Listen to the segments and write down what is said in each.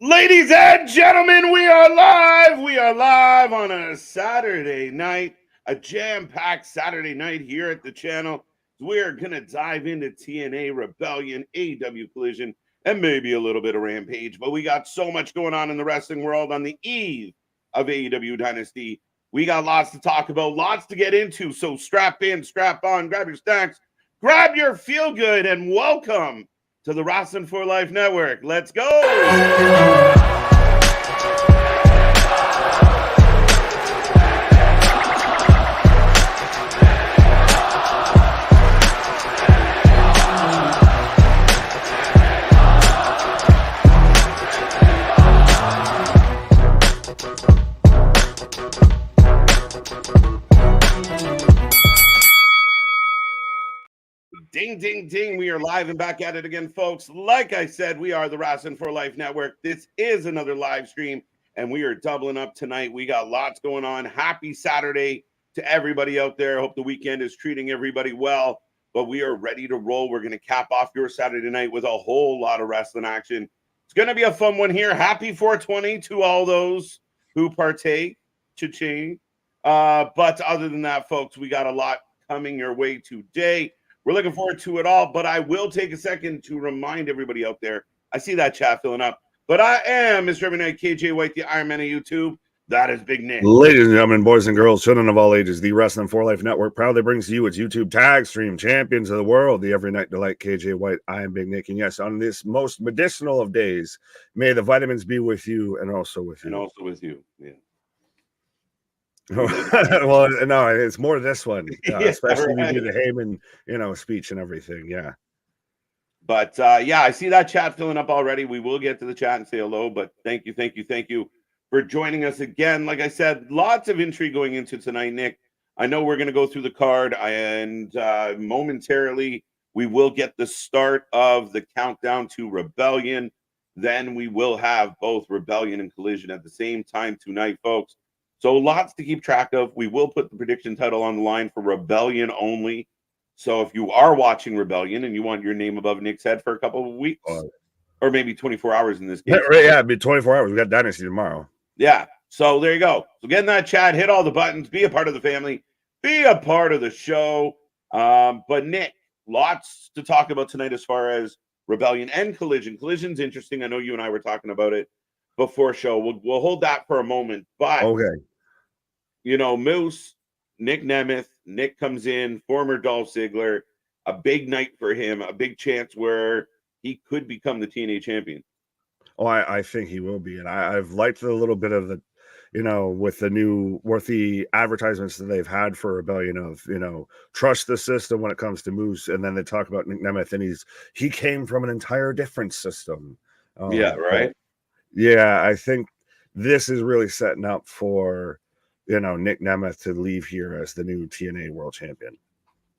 Ladies and gentlemen, we are live. We are live on a Saturday night, a jam-packed Saturday night here at the channel. We're going to dive into TNA Rebellion, AEW Collision, and maybe a little bit of Rampage. But we got so much going on in the wrestling world on the eve of AEW Dynasty. We got lots to talk about, lots to get into. So strap in, strap on, grab your snacks, grab your feel-good, and welcome to the Wrestling for Life Network. Let's go. Ding, ding, ding. We are live and back at it again, folks. Like I said, we are the Wrestling for Life Network. This is another live stream, and we are doubling up tonight. We got lots going on. Happy Saturday to everybody out there. Hope the weekend is treating everybody well, but we are ready to roll. We're going to cap off your Saturday night with a whole lot of wrestling action. It's going to be a fun one here. Happy 420 to all those who partake. Cha-ching. But other than that, folks, we got a lot coming your way today. We're looking forward to it all, but I will take a second to remind everybody out there. I see that chat filling up, but I am Mr. Every Night KJ White, the Iron Man of YouTube. That is Big Nick. Ladies and gentlemen, boys and girls, children of all ages, the Wrestling for Life Network proudly brings to you its YouTube tag stream, Champions of the World, the Every Night Delight KJ White. I am Big Nick, and yes, on this most medicinal of days, may the vitamins be with you and also with you. And also with you, yeah. Well, no, it's more this one, Yeah, especially right. when you do the Heyman, speech and everything. Yeah. But yeah, I see that chat filling up already. We will get to the chat and say hello, but thank you for joining us again. Like I said, lots of intrigue going into tonight, Nick. I know we're going to go through the card, and momentarily we will get the start of the countdown to Rebellion. Then we will have both Rebellion and Collision at the same time tonight, folks. So lots to keep track of. We will put the prediction title on the line for Rebellion only. So if you are watching Rebellion and you want your name above Nick's head for a couple of weeks, or maybe 24 hours in this case. Yeah, it'd be 24 hours. We got Dynasty tomorrow. Yeah. So there you go. So get in that chat, hit all the buttons, be a part of the family, be a part of the show. But Nick, lots to talk about tonight as far as Rebellion and Collision. Collision's interesting. I know you and I were talking about it before show. We'll hold that for a moment. But okay. Moose, Nick Nemeth, Nick comes in, former Dolph Ziggler, a big night for him, a big chance where he could become the TNA champion. Oh, I think he will be. And I've liked a little bit of the, with the advertisements that they've had for Rebellion of, trust the system when it comes to Moose. And then they talk about Nick Nemeth, and he came from an entire different system. Yeah, right. Yeah, I think this is really setting up for, Nick Nemeth to leave here as the new TNA World Champion.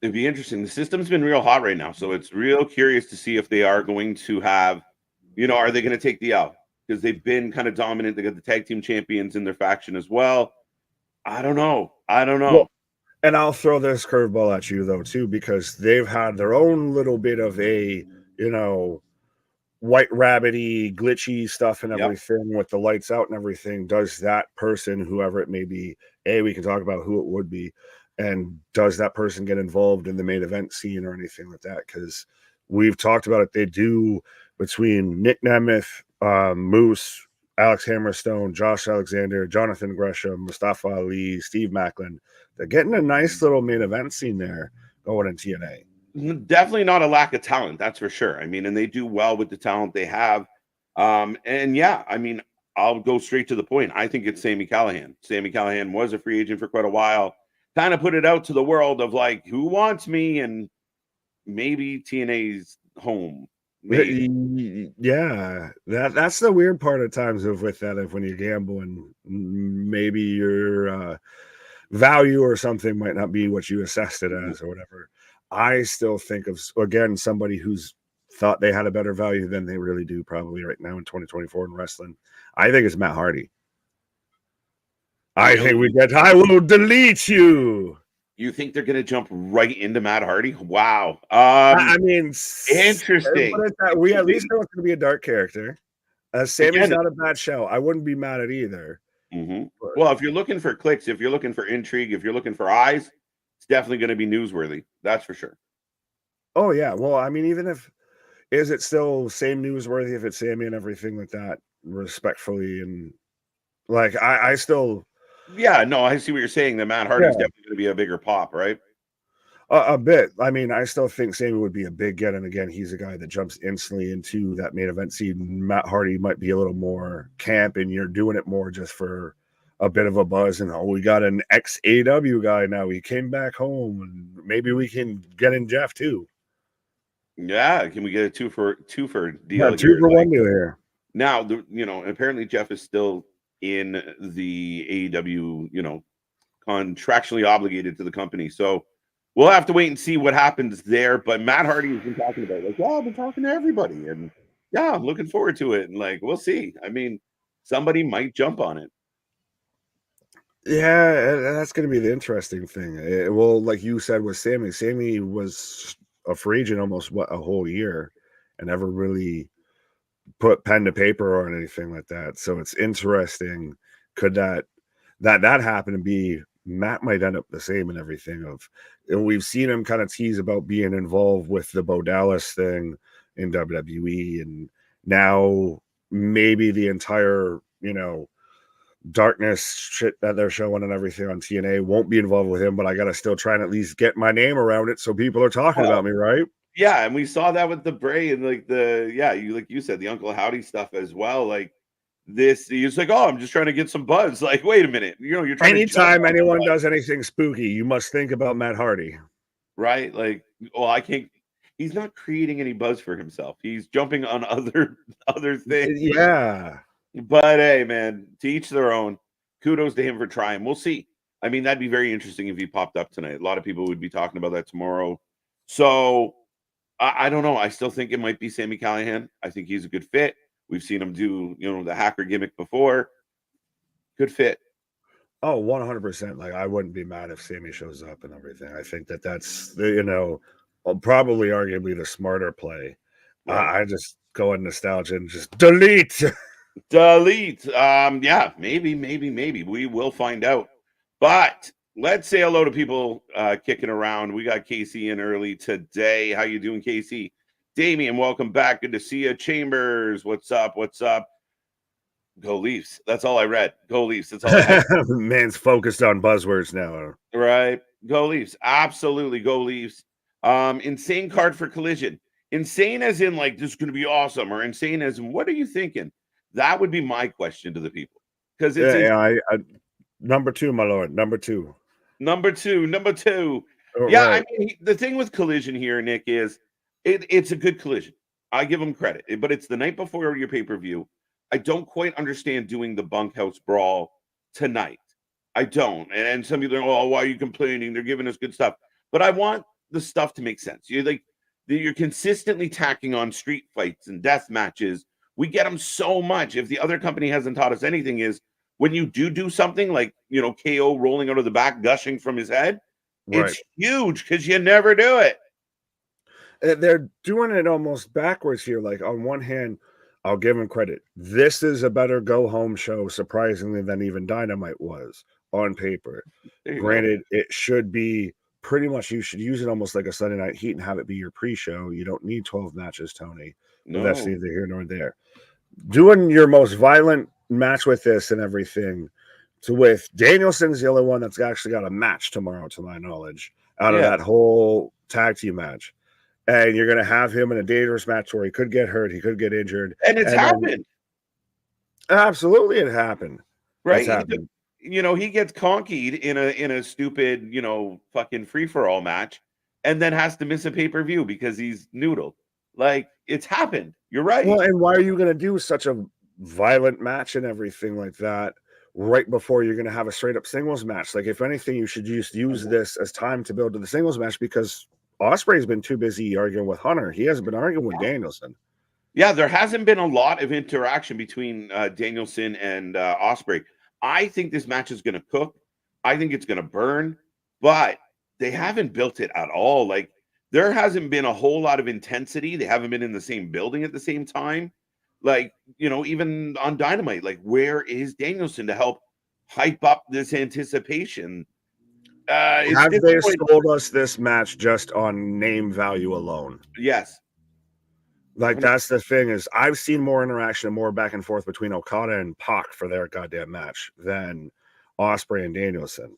It'd be interesting. The system's been real hot right now, so it's real curious to see if they are going to have, are they going to take the L? Because they've been kind of dominant. They got the tag team champions in their faction as well. I don't know. Well, and I'll throw this curveball at you, though, too, because they've had their own little bit of a, white rabbity glitchy stuff and everything with the lights out and everything. Does that person, whoever it may be, we can talk about who it would be, and does that person get involved in the main event scene or anything like that? Because we've talked about it. They do, between Nick Nemeth, Moose, Alex Hammerstone, Josh Alexander, Jonathan Gresham, Mustafa Ali, Steve Macklin, they're getting a nice little main event scene there going in TNA. Definitely not a lack of talent, that's for sure. I mean, and they do well with the talent they have. And yeah, I mean, I'll go straight to the point. I think it's Sami Callihan. Sami Callihan was a free agent for quite a while. Kind of put it out to the world of like, who wants me? And maybe TNA's home. Maybe. Yeah, that's the weird part at times with that, if when you gamble and maybe your value or something might not be what you assessed it as or whatever. I still think of, again, somebody who's thought they had a better value than they really do probably right now in 2024 in wrestling. I think it's Matt Hardy. I will delete you. You think they're going to jump right into Matt Hardy? Wow. I mean, interesting. We at least know it's going to be a dark character. Sammy's Again, not a bad show. I wouldn't be mad at either. But well, if you're looking for clicks, if you're looking for intrigue, if you're looking for eyes, it's definitely going to be newsworthy. That's for sure. oh yeah, well, I mean, even if is it still same newsworthy if it's Sammy and everything like that, respectfully and like I still Yeah, no, I see what you're saying. The Matt Hardy's yeah. definitely going to be a bigger pop, right? A bit. I mean, I still think Sammy would be a big get, and again, he's a guy that jumps instantly into that main event scene. Matt Hardy might be a little more camp, and you're doing it more just for a bit of a buzz. And oh, we got an ex AEW guy now. He came back home, and maybe we can get in Jeff too. Yeah, can we get a two for Yeah, deal two here? for Like one deal here. now, apparently Jeff is still in the AEW, contractually obligated to the company. So we'll have to wait and see what happens there. But Matt Hardy has been talking about like, yeah, I've been talking to everybody, and yeah, I'm looking forward to it. And like, we'll see. I mean, somebody might jump on it. Yeah, that's going to be the interesting thing. Well, like you said with Sammy, Sammy was a free agent almost a whole year, and never really put pen to paper or anything like that. So it's interesting. Could that happen to be Matt might end up the same and everything and we've seen him kind of tease about being involved with the Bo Dallas thing in WWE, and now maybe the entire, darkness shit that they're showing and everything on TNA won't be involved with him, but I gotta still try and at least get my name around it so people are talking Well, about me, right? yeah, and we saw that with the Bray and you said, the Uncle Howdy stuff as well. Like this, he's like, oh, I'm just trying to get some buzz. Like, wait a minute, you're trying to jump Anytime on anyone somebody, does anything spooky, you must think about Matt Hardy. right? Like, well, I can't. He's not creating any buzz for himself. He's jumping on other things. Yeah. But hey, man, to each their own. Kudos to him for trying. We'll see. I mean, that'd be very interesting if he popped up tonight. A lot of people would be talking about that tomorrow. So I don't know. I still think it might be Sami Callihan. I think he's a good fit. We've seen him do, the hacker gimmick before. Good fit. Oh, 100%. Like, I wouldn't be mad if Sammy shows up and everything. I think that's, probably arguably the smarter play. Right. I just go in nostalgia and just delete. Delete. Yeah, maybe. We will find out. But let's say hello to people kicking around. We got Casey in early today. How you doing, Casey? Damien, welcome back. Good to see you. Chambers, what's up? Go Leafs. That's all I read. Go Leafs. That's all I had. Man's focused on buzzwords now. Right. Go Leafs. Absolutely. Go Leafs. Insane card for Collision. Insane as in like this is going to be awesome, or insane as in what are you thinking? That would be my question to the people. Because it's I number 2, my lord. Number 2. Number two. Oh, Yeah, right. I mean, the thing with Collision here, Nick, is it's a good collision. I give them credit, but it's the night before your pay-per-view. I don't quite understand doing the bunkhouse brawl tonight. I don't. And some people are, oh, why are you complaining? They're giving us good stuff. But I want the stuff to make sense. You're consistently tacking on street fights and death matches. We get them so much. If the other company hasn't taught us anything, is when you do something like, KO rolling out of the back, gushing from his head, Right. it's huge because you never do it. They're doing it almost backwards here. Like, on one hand, I'll give them credit. This is a better go-home show, surprisingly, than even Dynamite was on paper. There you Granted, it should be pretty much, you should use it almost like a Sunday Night Heat and have it be your pre-show. You don't need 12 matches, Tony. But that's No. neither here nor there. Doing your most violent match with this and everything, with Danielson's the only one that's actually got a match tomorrow, to my knowledge, out of Yeah. that whole tag team match. And you're going to have him in a dangerous match where he could get hurt, he could get injured. And it's happened. Absolutely, it happened. Right? It's happened. He gets conkied in a stupid, fucking free-for-all match and then has to miss a pay-per-view because he's noodled. Like, it's happened. You're right. Well, and why are you going to do such a violent match and everything like that right before you're going to have a straight up singles match? Like, if anything, you should just use this as time to build to the singles match, because Ospreay's been too busy arguing with Hunter. He hasn't been arguing with Danielson. Yeah, there hasn't been a lot of interaction between Danielson and Ospreay. I think this match is going to cook. I think it's going to burn, but they haven't built it at all. Like, there hasn't been a whole lot of intensity. They haven't been in the same building at the same time. Like, even on Dynamite, like, where is Danielson to help hype up this anticipation? It's Have they disappointing. sold us this match just on name value alone? Yes. Like, that's the thing, is I've seen more interaction and more back and forth between Okada and Pac for their goddamn match than Ospreay and Danielson.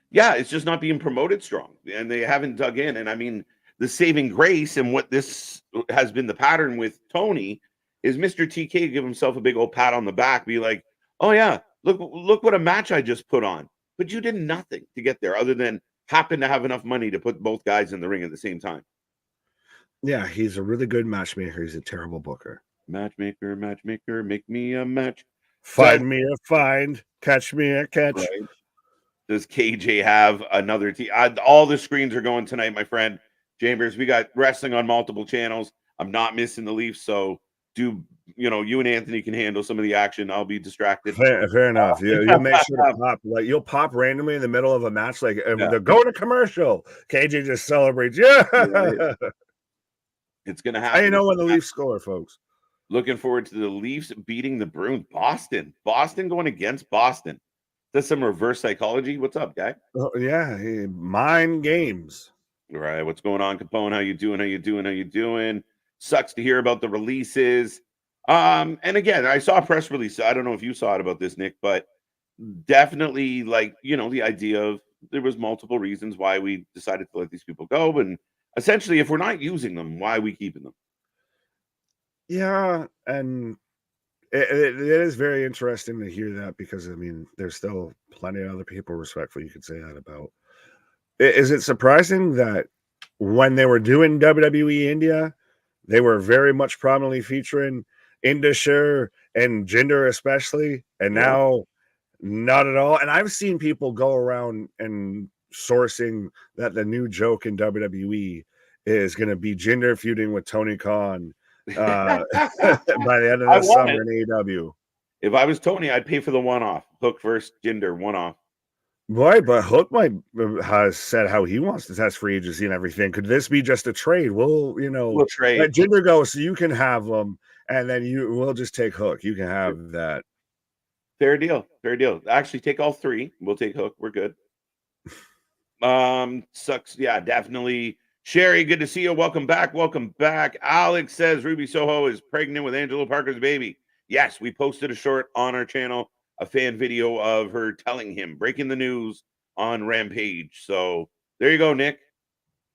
Yeah, it's just not being promoted strong, and they haven't dug in. And I mean, the saving grace and what this has been the pattern with Tony is Mr. TK give himself a big old pat on the back, be like, "Oh yeah, look what a match I just put on." But you did nothing to get there other than happen to have enough money to put both guys in the ring at the same time. Yeah, he's a really good matchmaker. He's a terrible booker. Matchmaker, matchmaker, make me a match. Find me a find, catch me a catch. Right. Does KJ have another team? All the screens are going tonight, my friend. Chambers, we got wrestling on multiple channels. I'm not missing the Leafs, so you and Anthony can handle some of the action. I'll be distracted. Fair enough. You'll make sure to pop. Like, you'll pop randomly in the middle of a match, like they're going to commercial. KJ just celebrates. Yeah, right. It's gonna happen. How you know when the Leafs score, folks? Looking forward to the Leafs beating the Bruins. Boston going against Boston. That's some reverse psychology. What's up, guy? Oh, yeah, mind games. All right, what's going on, Capone? How you doing? Sucks to hear about the releases. And again, I saw a press release. I don't know if you saw it about this, Nick, but definitely, like, the idea of there was multiple reasons why we decided to let these people go, and essentially, if we're not using them, why are we keeping them? Yeah, and it is very interesting to hear that, because I mean, there's still plenty of other people respectful you could say that about. Is it surprising that when they were doing WWE India, they were very much prominently featuring Indusher and Jinder especially, and now not at all? And I've seen people go around and sourcing that the new joke in WWE is going to be Jinder feuding with Tony Khan by the end of the summer in AEW. If I was Tony, I'd pay for the one-off. Hook versus Jinder, one-off. Right, but Hook has said how he wants to test free agency and everything. Could this be just a trade? We'll trade. Let Jinder go so you can have them, and then we'll just take Hook. You can have that. Fair deal. Actually, take all three. We'll take Hook. We're good. Sucks. Yeah, definitely. Sherry, good to see you. Welcome back. Alex says Ruby Soho is pregnant with Angelo Parker's baby. Yes, we posted a short on our channel, a fan video of her telling him, breaking the news on Rampage. So there you go, Nick.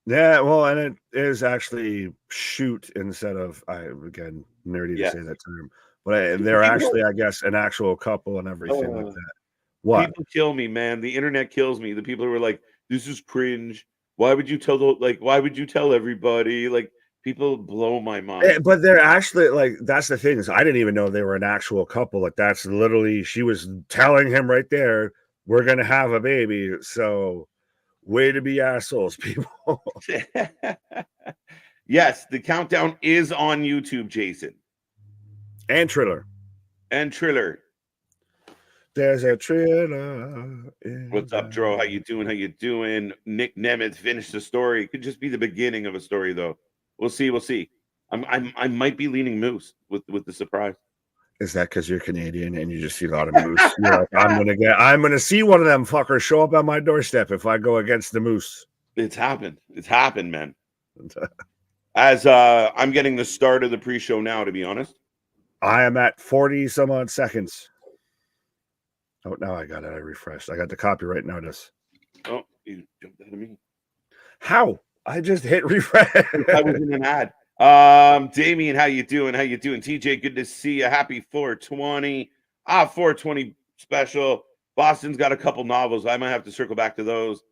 Yeah, well, and it is actually shoot instead of, again, nerdy to say that term, but they're actually, I guess, an actual couple and everything like that. What? People kill me, man. The internet kills me. The people who were like, this is cringe. Why would you tell everybody? Like, people blow my mind. But they're actually, like, that's the thing, is I didn't even know they were an actual couple. Like, that's literally, she was telling him right there, we're going to have a baby. So way to be assholes, people. Yes, the countdown is on YouTube, Jason. And Triller. There's a Triller. What's up, Dro? How you doing? Nick Nemeth finished the story. It could just be the beginning of a story, though. We'll see. I might be leaning Moose with the surprise. Is that because you're Canadian and you just see a lot of Moose? You're like, I'm gonna see one of them fuckers show up on my doorstep if I go against the Moose. It's happened, man. As I'm getting the start of the pre-show now, to be honest. I am at 40 some odd seconds. Oh, now I got it. I refreshed. I got the copyright notice. Oh, you jumped out of me. How? I just hit refresh. I was in an ad. Damien, how you doing? TJ, good to see you. Happy 420. 420 special. Boston's got a couple novels. I might have to circle back to those.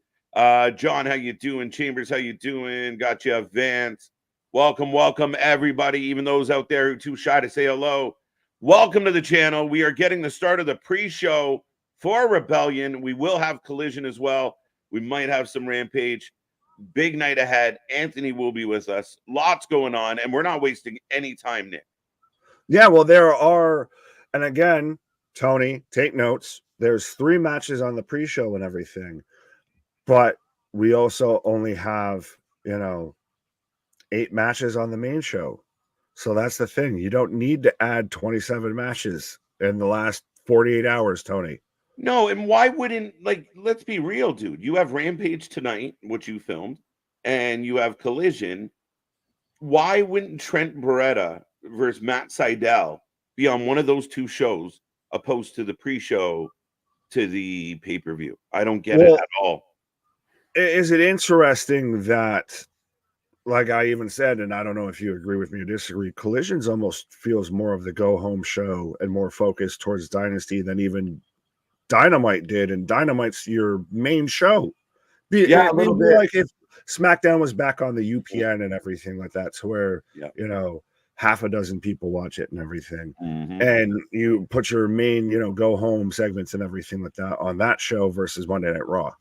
John, how you doing? Chambers, how you doing? Got you, Vance. Welcome, everybody, even those out there who are too shy to say hello. Welcome to the channel. We are getting the start of the pre-show for Rebellion. We will have Collision as well. We might have some Rampage. Big night ahead. Anthony will be with us. Lots going on, and we're not wasting any time, Nick. Yeah, well, there are, and again, Tony, take notes. There's 3 matches on the pre-show and everything, but we also only have, 8 matches on the main show. So that's the thing. You don't need to add 27 matches in the last 48 hours, Tony. No, and why wouldn't, like, let's be real, dude. You have Rampage tonight, which you filmed, and you have Collision. Why wouldn't Trent Beretta versus Matt Sydal be on one of those two shows opposed to the pre-show to the pay-per-view? I don't get it at all. Is it interesting that, like I even said, and I don't know if you agree with me or disagree, Collisions almost feels more of the go-home show and more focused towards Dynasty than even Dynamite did, and Dynamite's your main show. Yeah, a little bit. Like if SmackDown was back on the UPN and everything like that, to where half a dozen people watch it and everything, and you put your main go home segments and everything like that on that show versus Monday Night Raw.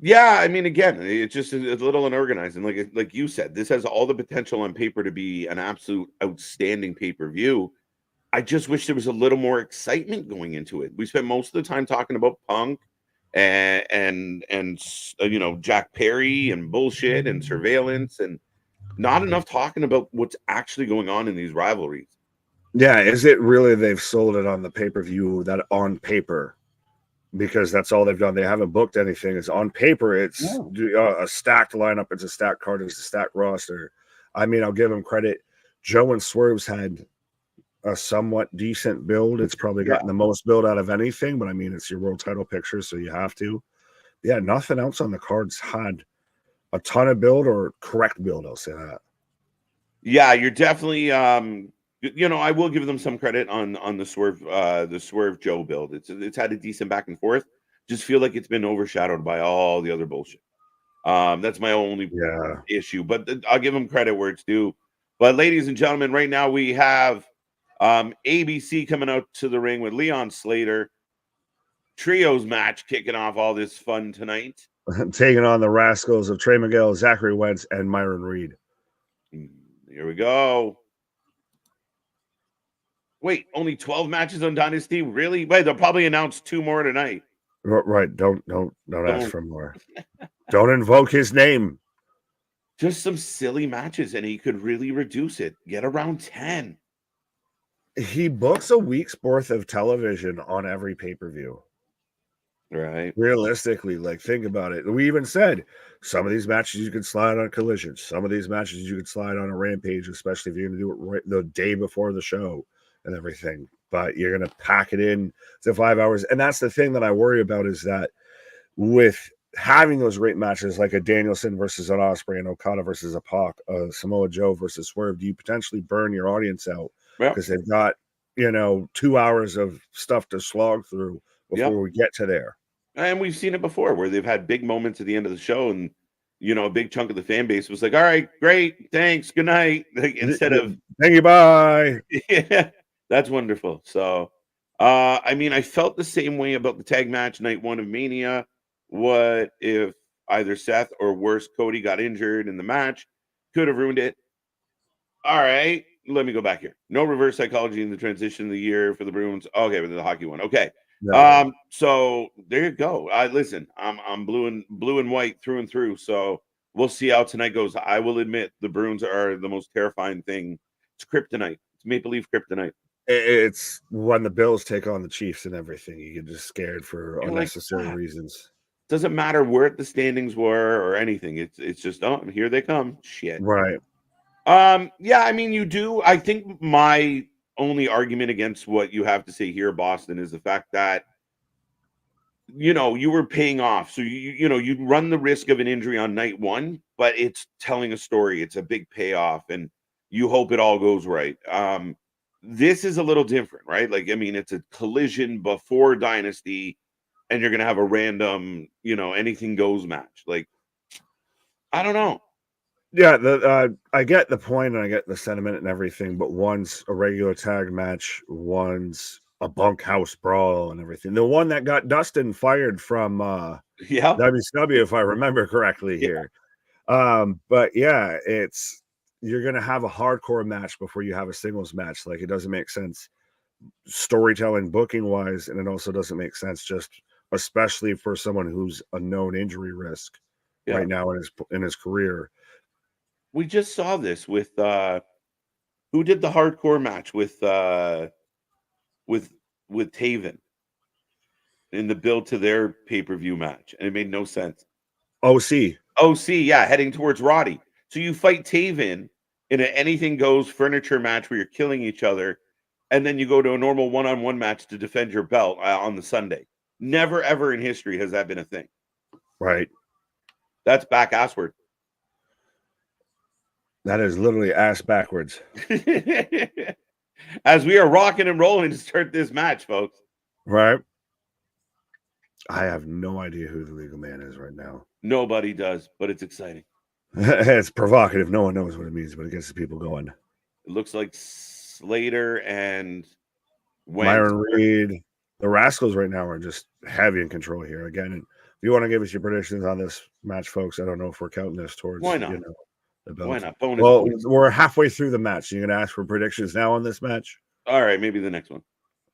Yeah, I mean, again, it's just a little unorganized, and like you said, this has all the potential on paper to be an absolute outstanding pay-per-view. I just wish there was a little more excitement going into it. We spent most of the time talking about Punk and Jack Perry and bullshit and surveillance, and not enough talking about what's actually going on in these rivalries. Yeah, is it really they've sold it on the pay-per-view that on paper? Because that's all they've done. They haven't booked anything. It's on paper. It's a stacked lineup. It's a stacked card. It's a stacked roster. I mean, I'll give them credit. Joe and Swerve's had a somewhat decent build. It's probably gotten the most build out of anything, but I mean, it's your world title picture, so you have to. Yeah, nothing else on the cards had a ton of build or correct build. I'll say that. Yeah, you're definitely. I will give them some credit on the Swerve Joe build. It's had a decent back and forth. Just feel like it's been overshadowed by all the other bullshit. That's my only issue, but I'll give them credit where it's due. But ladies and gentlemen, right now we have ABC coming out to the ring with Leon Slater. Trios match kicking off all this fun tonight. Taking on the Rascals of Trey Miguel, Zachary Wentz, and Myron Reed. Here we go. Wait, only 12 matches on Dynasty? Really? Wait, they'll probably announce 2 more tonight. Right. Don't ask for more. Don't invoke his name. Just some silly matches, and he could really reduce it. Get around 10. He books a week's worth of television on every pay-per-view. Right. Realistically, like, think about it. We even said some of these matches you could slide on Collision. Some of these matches you could slide on a Rampage, especially if you're going to do it right the day before the show and everything. But you're going to pack it in to 5 hours. And that's the thing that I worry about, is that with having those great matches like a Danielson versus an Ospreay, and Okada versus a Pac, Samoa Joe versus Swerve, do you potentially burn your audience out because they've got 2 hours of stuff to slog through before we get to there? And we've seen it before where they've had big moments at the end of the show, and a big chunk of the fan base was like, all right, great, thanks, good night. Like, instead of thank you, bye. Yeah, that's wonderful. So I mean, I felt the same way about the tag match night 1 of Mania. What if either Seth or worse, Cody got injured in the match? Could have ruined it. All right, let me go back here. No reverse psychology in the transition of the year for the Bruins. Okay, but the hockey one. Okay. No. So there you go. Listen, I'm blue and white through and through. So we'll see how tonight goes. I will admit the Bruins are the most terrifying thing. It's kryptonite. It's Maple Leaf kryptonite. It's when the Bills take on the Chiefs and everything, you get just scared for unnecessary reasons. Doesn't matter where the standings were or anything. It's just, oh, here they come. Shit. Right. Yeah, I mean, you do. I think my only argument against what you have to say here, Boston, is the fact that you were paying off. So you'd run the risk of an injury on night 1, but it's telling a story. It's a big payoff, and you hope it all goes right. This is a little different, right? Like, I mean, it's a Collision before Dynasty, and you're gonna have a random, anything goes match. Like, I don't know. Yeah, I get the point and I get the sentiment and everything, but one's a regular tag match, one's a bunkhouse brawl and everything. The one that got Dustin fired from WCW, if I remember correctly here. But yeah, you're gonna have a hardcore match before you have a singles match. Like, it doesn't make sense storytelling, booking wise, and it also doesn't make sense just especially for someone who's a known injury risk right now in his career. We just saw this with Who did the hardcore match with Taven in the build to their pay-per-view match? And it made no sense. OC. OC, yeah, heading towards Roddy. So you fight Taven in an anything goes furniture match where you're killing each other, and then you go to a normal one-on-one match to defend your belt on the Sunday. Never ever in history has that been a thing. Right. That's back assward. That is literally ass backwards. As we are rocking and rolling to start this match, folks. Right. I have no idea who the legal man is right now. Nobody does, but it's exciting. It's provocative. No one knows what it means, but it gets the people going. It looks like Slater and Myron Reed. The Rascals right now are just heavy in control here. Again, if you want to give us your predictions on this match, folks, I don't know if we're counting this towards Why not? The belt. Why not? Bonus well, points. We're halfway through the match. You're going to ask for predictions now on this match? All right, maybe the next one.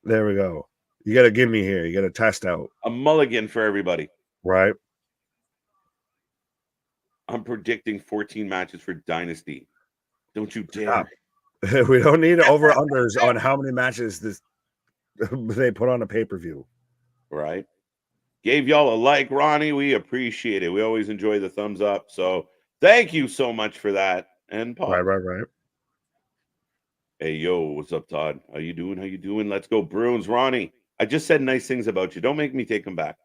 There we go. You got to give me here. You got to test out. A mulligan for everybody. Right. I'm predicting 14 matches for Dynasty. Don't you dare. Stop. We don't need over-unders on how many matches they put on a pay-per-view. Right. Gave y'all a like, Ronnie. We appreciate it. We always enjoy the thumbs up. So thank you so much for that. And Paul. Right. Hey, yo, what's up, Todd? How you doing? Let's go, Bruins. Ronnie, I just said nice things about you. Don't make me take them back.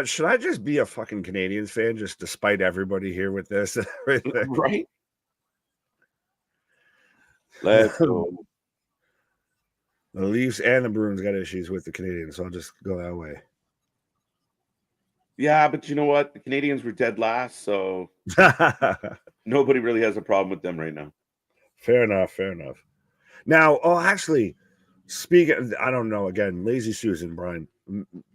Should I just be a fucking Canadians fan just despite everybody here with this? Right? Let's go. The Leafs and the Bruins got issues with the Canadians, so I'll just go that way. Yeah, but you know what? The Canadians were dead last, so nobody really has a problem with them right now. Fair enough. Now, actually, speaking, I don't know, again, lazy Susan, Brian,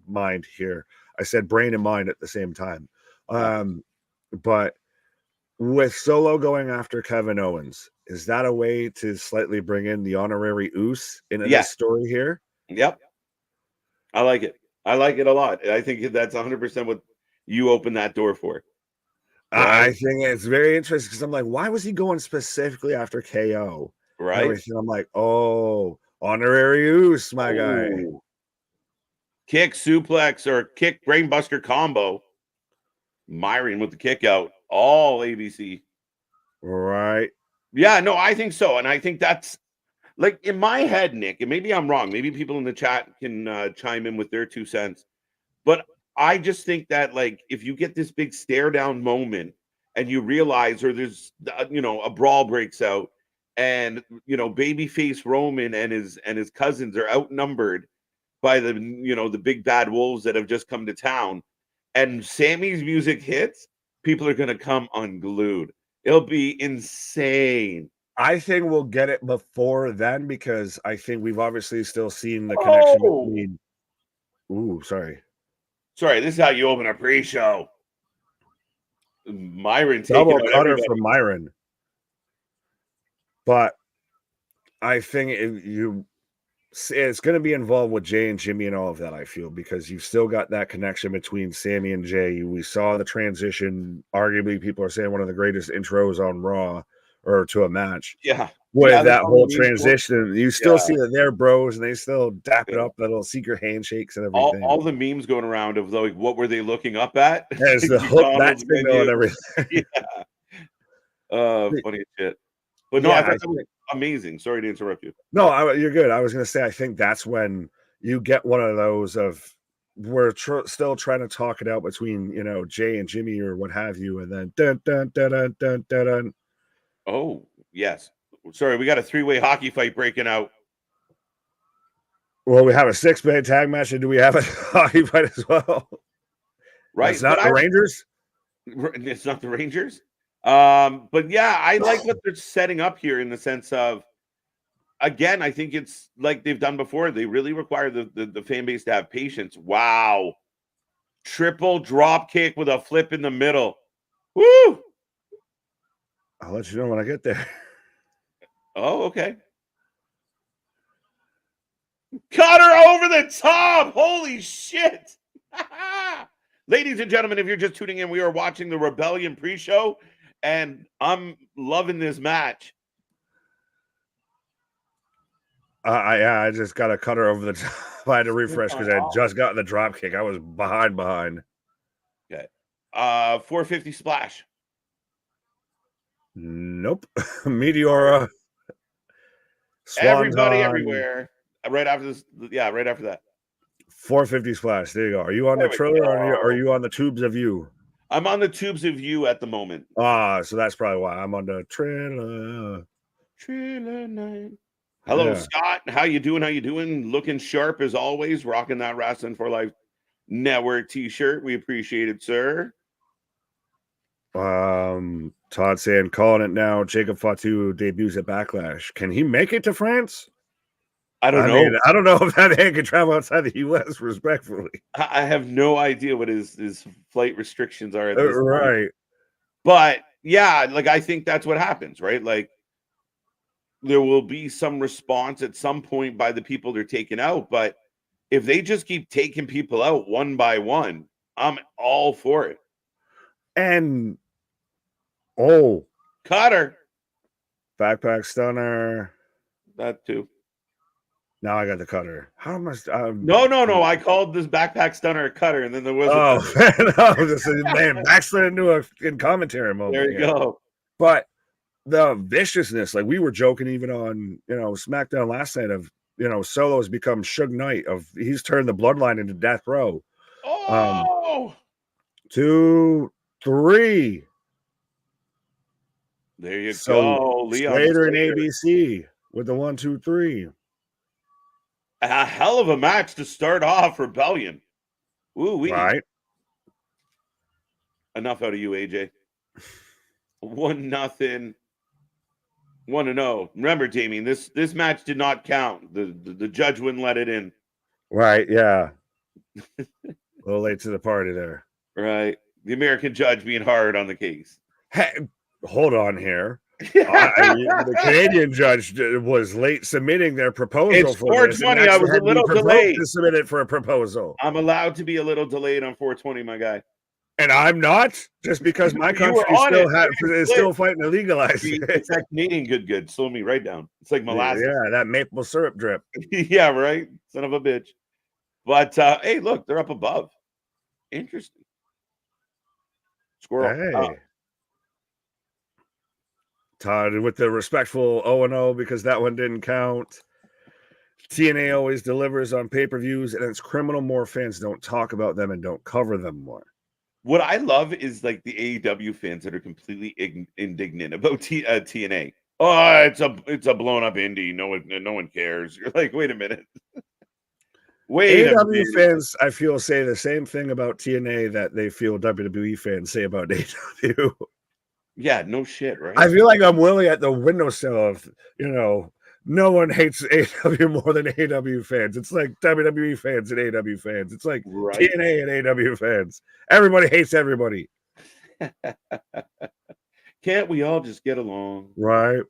mind here. I said brain and mind at the same time. But with Solo going after Kevin Owens, is that a way to slightly bring in the honorary Oos into this story here? Yep. I like it. I like it a lot. I think that's 100% what you opened that door for. Right? I think it's very interesting because I'm like, why was he going specifically after KO? Right. I'm like, oh, honorary Oos, my guy. Kick, suplex, or kick brainbuster combo. Myron with the kick out. All ABC. Right. Yeah, no, I think so. And I think that's like in my head, Nick, and maybe I'm wrong. Maybe people in the chat can chime in with their 2 cents. But I just think that, like, if you get this big stare down moment and you realize, or there's, a brawl breaks out and, babyface Roman and his cousins are outnumbered by the big bad wolves that have just come to town, and Sammy's music hits, people are going to come unglued. It'll be insane. I think we'll get it before then because I think we've obviously still seen the connection between. Ooh, sorry. Sorry, this is how you open a pre-show. Myron taking double cutter from Myron. But I think it's going to be involved with Jay and Jimmy and all of that, I feel, because you've still got that connection between Sammy and Jay. We saw the transition. Arguably, people are saying one of the greatest intros on Raw or to a match. Yeah. With that whole transition, you still see that they're bros and they still dap it up, little secret handshakes and everything. All the memes going around of like, what were they looking up at? As the hook back signal and everything. Funny shit. But no, I thought that was amazing. Sorry to interrupt you. No, you're good. I was going to say, I think that's when you get one of those of we're still trying to talk it out between, Jay and Jimmy or what have you. And then dun, dun, dun, dun, dun, dun, dun. Oh, yes. Sorry, we got a 3-way hockey fight breaking out. Well, we have a 6-man tag match, and do we have a hockey fight as well? Right. It's not the Rangers? It's not the Rangers. But yeah, I like what they're setting up here in the sense of, again, I think it's like they've done before. They really require the fan base to have patience. Wow. Triple drop kick with a flip in the middle. Woo! I'll let you know when I get there. Oh, okay. Cut her over the top. Holy shit. Ladies and gentlemen, if you're just tuning in, we are watching the Rebellion pre-show, and I'm loving this match. I just got a cutter over the top. I had to refresh because I had just gotten the drop kick. I was behind. Okay. 450 splash. Nope. Meteora. Everybody Swanton. everywhere. Right after this. Yeah, right after that. 450 splash. There you go. Are you on There the we trailer or go. are you on the tubes of you? I'm on the tubes of you at the moment. So that's probably why I'm on the trailer. Trailer night. Hello, Yeah. Scott. How you doing? How you doing? Looking sharp as always. Rocking that Wrestling for Life Network t-shirt. We appreciate it, sir. Todd saying calling it now. Jacob Fatu debuts at Backlash. Can he make it to France? I don't know. Mean, I don't know if that man can travel outside the U.S. respectfully. I have no idea what his flight restrictions are at this right. time. But yeah, like I think that's what happens, right? Like there will be some response at some point by the people they're taking out, but if they just keep taking people out one by one, I'm all for it. And Cutter. Backpack stunner. That too. Now I got the cutter. How much? No. I called this backpack stunner a cutter, and then there was man, backslid into in commentary moment. There you go. But the viciousness, like we were joking even on SmackDown last night of Solo's become Suge Knight of he's turned the bloodline into Death Row. 2, 3. There you go, Leon Slater and ABC with the 1, 2, 3. A hell of a match to start off Rebellion. Woo-wee. Right. Enough out of you, AJ. 1-0. 1-0. Remember, Damien, this match did not count. The judge wouldn't let it in. Right, yeah. A little late to the party there. Right. The American judge being hard on the case. Hey, hold on here. The Canadian judge was late submitting their proposal for 420. I was a little delayed to submit it for a proposal. I'm allowed to be a little delayed on 420, my guy. And I'm not, just because my country is still fighting to legalize it. It's that Canadian good. Slow me right down. It's like molasses. Yeah, that maple syrup drip. Yeah, right. Son of a bitch. But hey, look, they're up above. Interesting. Squirrel. Hey. Todd with the respectful 0-0 because that one didn't count. TNA always delivers on pay-per-views, and it's criminal more fans don't talk about them and don't cover them more. What I love is like the AEW fans that are completely indignant about TNA. Oh, it's a blown up indie. No one cares. You're like, wait a minute. AEW fans, I feel, say the same thing about TNA that they feel WWE fans say about AEW. Yeah, no shit, right? I feel like I'm Willie at the windowsill of, no one hates AEW more than AEW fans. It's like WWE fans and AEW fans. It's like TNA and AEW fans. Everybody hates everybody. Can't we all just get along? Right.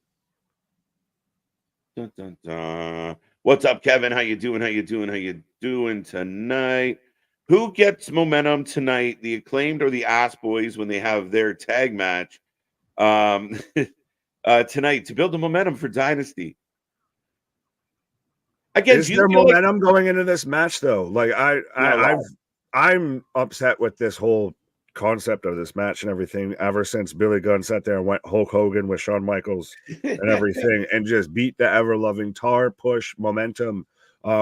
Dun, dun, dun. What's up, Kevin? How you doing? How you doing tonight? Who gets momentum tonight? The Acclaimed or the Ass Boys when they have their tag match tonight to build the momentum for Dynasty? Again, is there momentum going into this match though? Like I'm upset with this whole concept of this match and everything ever since Billy Gunn sat there and went Hulk Hogan with Shawn Michaels and everything and just beat the ever-loving tar, push, momentum,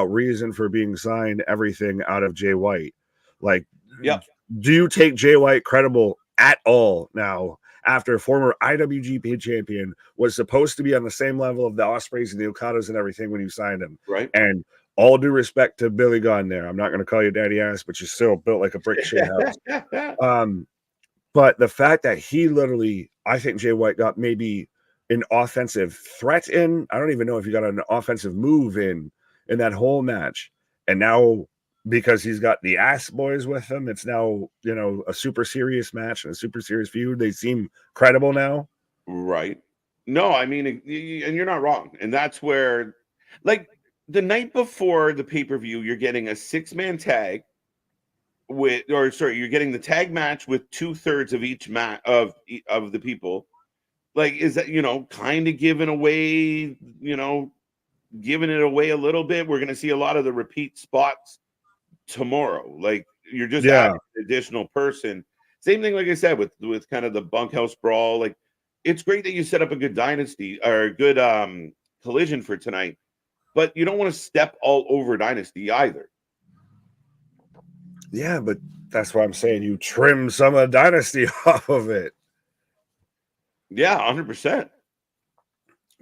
reason for being signed, everything out of Jay White. Like, do you take Jay White credible at all now after former IWGP champion was supposed to be on the same level of the Ospreys and the Okadas and everything when you signed him? Right. And all due respect to Billy Gunn there. I'm not going to call you daddy ass, but you're still built like a brick shit house. But the fact that he literally, I think Jay White got maybe an offensive threat in. I don't even know if he got an offensive move in that whole match. And now, because he's got the Ass Boys with him, it's now, a super serious match and a super serious feud. They seem credible now. Right. No, I mean, and you're not wrong. And that's where, like, the night before the pay-per-view, you're getting a 6-man tag you're getting the tag match with 2/3 of each of the people. Like, is that, kind of giving away, giving it away a little bit. We're going to see a lot of the repeat spots tomorrow. Like you're just adding an additional person. Same thing, like I said, with kind of the bunkhouse brawl. Like it's great that you set up a good dynasty or a good collision for tonight, but you don't want to step all over dynasty either. Yeah, but that's why I'm saying you trim some of the dynasty off of it. Yeah, 100%.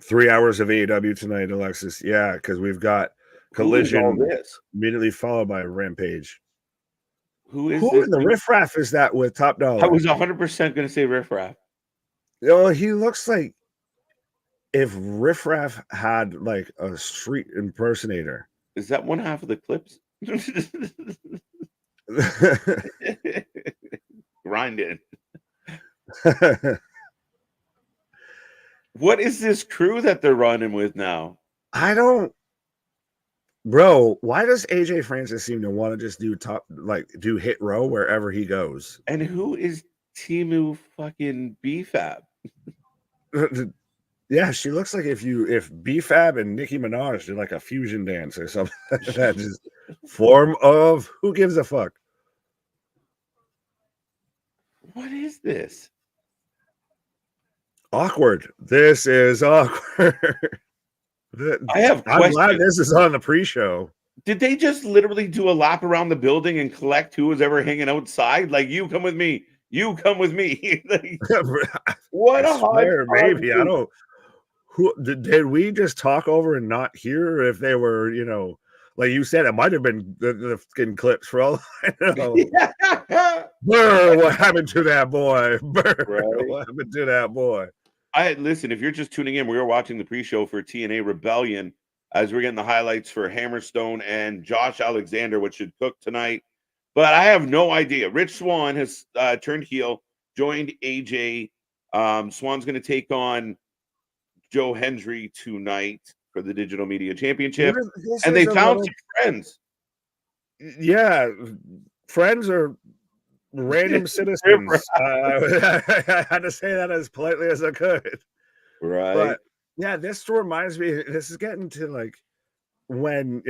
3 hours of AEW tonight, Alexis. Yeah, because we've got Collision immediately followed by Rampage. Who in the riffraff is that with Top Dollar? I was 100% going to say riffraff. Oh, he looks like if riffraff had like a street impersonator. Is that one half of the clips? Grind it. What is this crew that they're running with now? Bro, why does AJ Francis seem to want to just do hit row wherever he goes? And who is Timu fucking BFAB? Yeah, she looks like if BFAB and Nicki Minaj did like a fusion dance or something. That just form of who gives a fuck. What is this? Awkward. This is awkward. I'm glad this is on the pre-show. Did they just literally do a lap around the building and collect who was ever hanging outside? Like, you come with me. You come with me. Like, what a swear, maybe. I don't. Who did we just talk over and not hear if they were, like you said, it might have been the skin clips for all I know. Brr, what happened to that boy? Brr, right? What happened to that boy? Listen, if you're just tuning in, we were watching the pre-show for TNA Rebellion as we're getting the highlights for Hammerstone and Josh Alexander, which should cook tonight. But I have no idea. Rich Swann has turned heel, joined AJ. Swann's going to take on Joe Hendry tonight for the Digital Media Championship. And they found some friends. Yeah, friends or random citizens. I had to say that as politely as I could. Right. But yeah, this reminds me, this is getting to like when,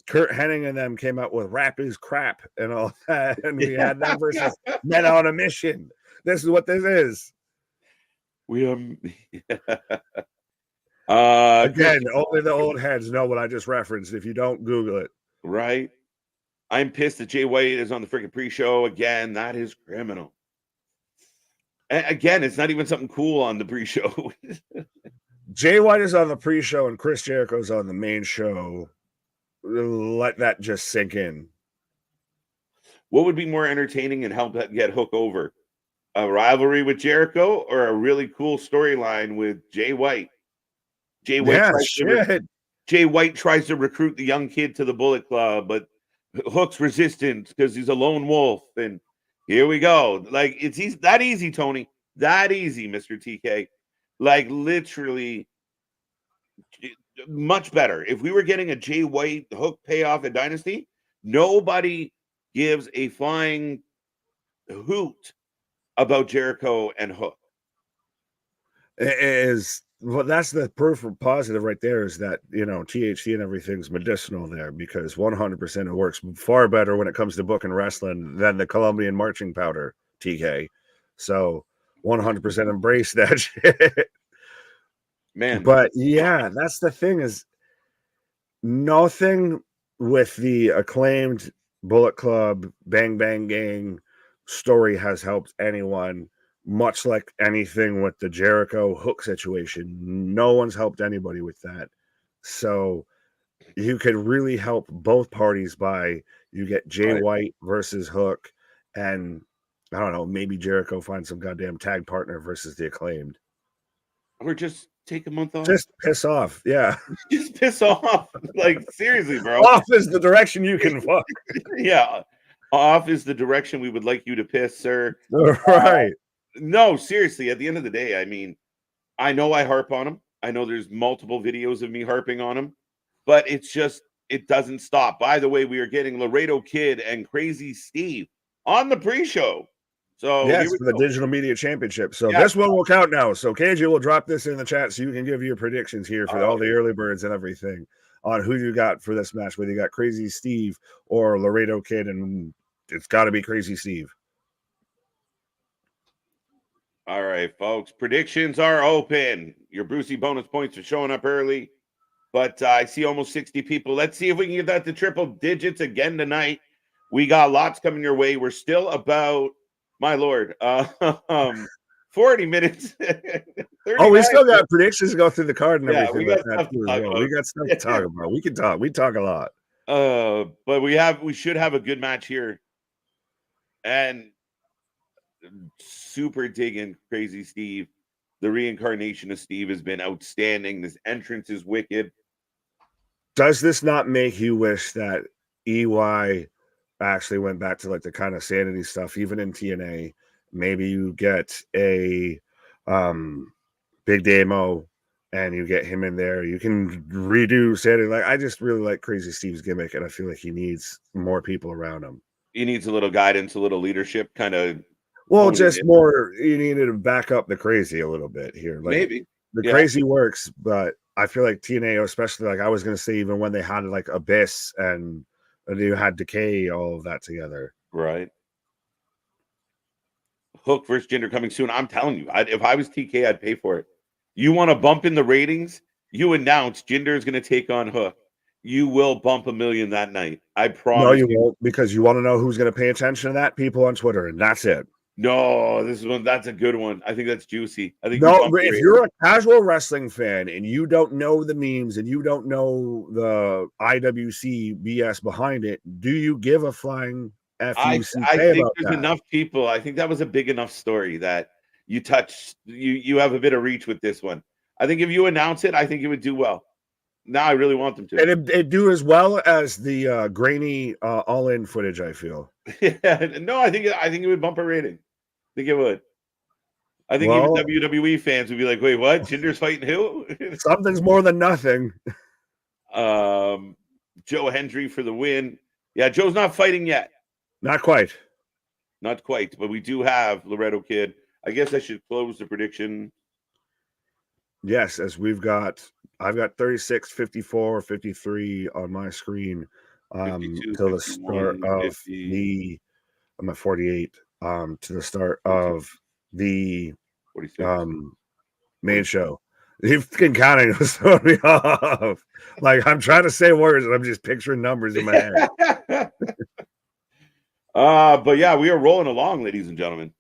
Kurt Hennig and them came out with Rap is Crap and all that. And we had them versus Men on a Mission. This is what this is. Again, only the old heads know what I just referenced. If you don't, Google it. Right. I'm pissed that Jay White is on the freaking pre-show again. That is criminal. And again, it's not even something cool on the pre-show. Jay White is on the pre-show and Chris Jericho's on the main show. Let that just sink in. What would be more entertaining and help get Hook over? A rivalry with Jericho or a really cool storyline with Jay White? Jay White tries to recruit the young kid to the Bullet Club, but Hook's resistant because he's a lone wolf. And here we go. Like, it's that easy, Tony. That easy, Mr. TK. Like, literally much better. If we were getting a Jay White Hook payoff at Dynasty, nobody gives a flying hoot about Jericho and Hook. Well, that's the proof of positive right there is that, THC and everything's medicinal there because 100% it works far better when it comes to booking wrestling than the Colombian marching powder, TK. So 100% embrace that shit. Man. But yeah, that's the thing is nothing with the acclaimed Bullet Club, Bang Bang Gang story has helped anyone. Much like anything with the Jericho Hook situation, no one's helped anybody with that. So you could really help both parties by you get Jay White versus Hook, and I don't know, maybe Jericho finds some goddamn tag partner versus the acclaimed. Or just take a month off. Just piss off. Yeah. Just piss off. Like, seriously, bro. Off is the direction you can fuck. Yeah. Off is the direction we would like you to piss, sir. Right. No, seriously, at the end of the day, I mean, I know I harp on him. I know there's multiple videos of me harping on him, but it's just, it doesn't stop. By the way, we are getting Laredo Kid and Crazy Steve on the pre-show. So yes, here we for the go. Digital Media Championship. So Yeah. this one will count now. So KJ will drop this in the chat so you can give your predictions here for all the early birds and everything on who you got for this match, whether you got Crazy Steve or Laredo Kid, and it's got to be Crazy Steve. All right, folks. Predictions are open. Your Brucey bonus points are showing up early, but I see almost 60 people. Let's see if we can get that to triple digits again tonight. We got lots coming your way. We're still about, my lord, 40 minutes. Oh, we still got predictions to go through the card and everything. We got stuff to talk about. We got stuff to talk about. We can talk. We talk a lot. But we should have a good match here. And super digging Crazy Steve. The reincarnation of Steve has been outstanding. This entrance is wicked. Does this not make you wish that EY actually went back to like the kind of sanity stuff, even in TNA? Maybe you get a Big Damo and you get him in there. You can redo sanity. Like, I just really like Crazy Steve's gimmick, and I feel like he needs more people around him. He needs a little guidance, a little leadership, kind of. Well, just more. You needed to back up the Crazy a little bit here. Like, maybe the Crazy works, but I feel like TNA, especially, like I was going to say, even when they had like Abyss and you had Decay, all of that together. Right. Hook versus Jinder coming soon. I'm telling you, if I was TK, I'd pay for it. You want to bump in the ratings? You announce Jinder is going to take on Hook. You will bump 1 million that night. I promise. No, you won't, because you want to know who's going to pay attention to that? People on Twitter, and that's it. No, that's a good one. I think that's juicy. I think if you're a casual wrestling fan and you don't know the memes and you don't know the IWC BS behind it, do you give a flying F? I think there's enough people. I think that was a big enough story that you have a bit of reach with this one. I think if you announce it, I think it would do well. Now I really want them to. And it do as well as the grainy all-in footage, I feel. Yeah, no, I think it would bump a rating. I think it would. I think even WWE fans would be like, "Wait, what? Jinder's fighting who?" Something's more than nothing. Joe Hendry for the win. Yeah, Joe's not fighting yet. Not quite. Not quite, but we do have Laredo Kid. I guess I should close the prediction. Yes, as I've got 36, 54, 53 on my screen till the start of 50. I'm at 48 to the start of the 46. Main show. You're fucking counting was throwing me off. Like, I'm trying to say words and I'm just picturing numbers in my head. But yeah, we are rolling along, ladies and gentlemen.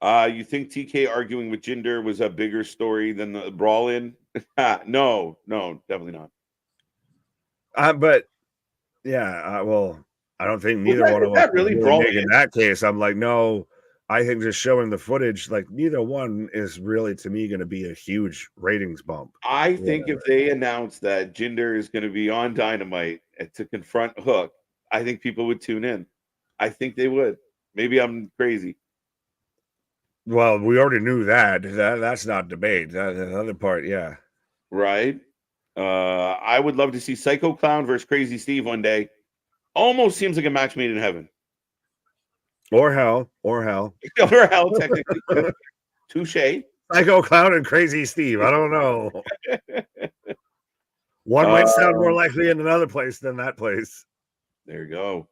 You think TK arguing with Jinder was a bigger story than the brawl-in? No, definitely not. But yeah, well, I don't think neither one of us really in that case. I'm like, no, I think just showing the footage, like neither one is really to me going to be a huge ratings bump. I think if they announce that Jinder is going to be on Dynamite to confront Hook, I think people would tune in. I think they would. Maybe I'm crazy. Well, we already knew that's not debate. The other part, yeah. Right. I would love to see Psycho Clown versus Crazy Steve one day. Almost seems like a match made in heaven. Or hell. Or hell, technically. Touche. Psycho Clown and Crazy Steve. I don't know. One might sound more likely in another place than that place. There you go.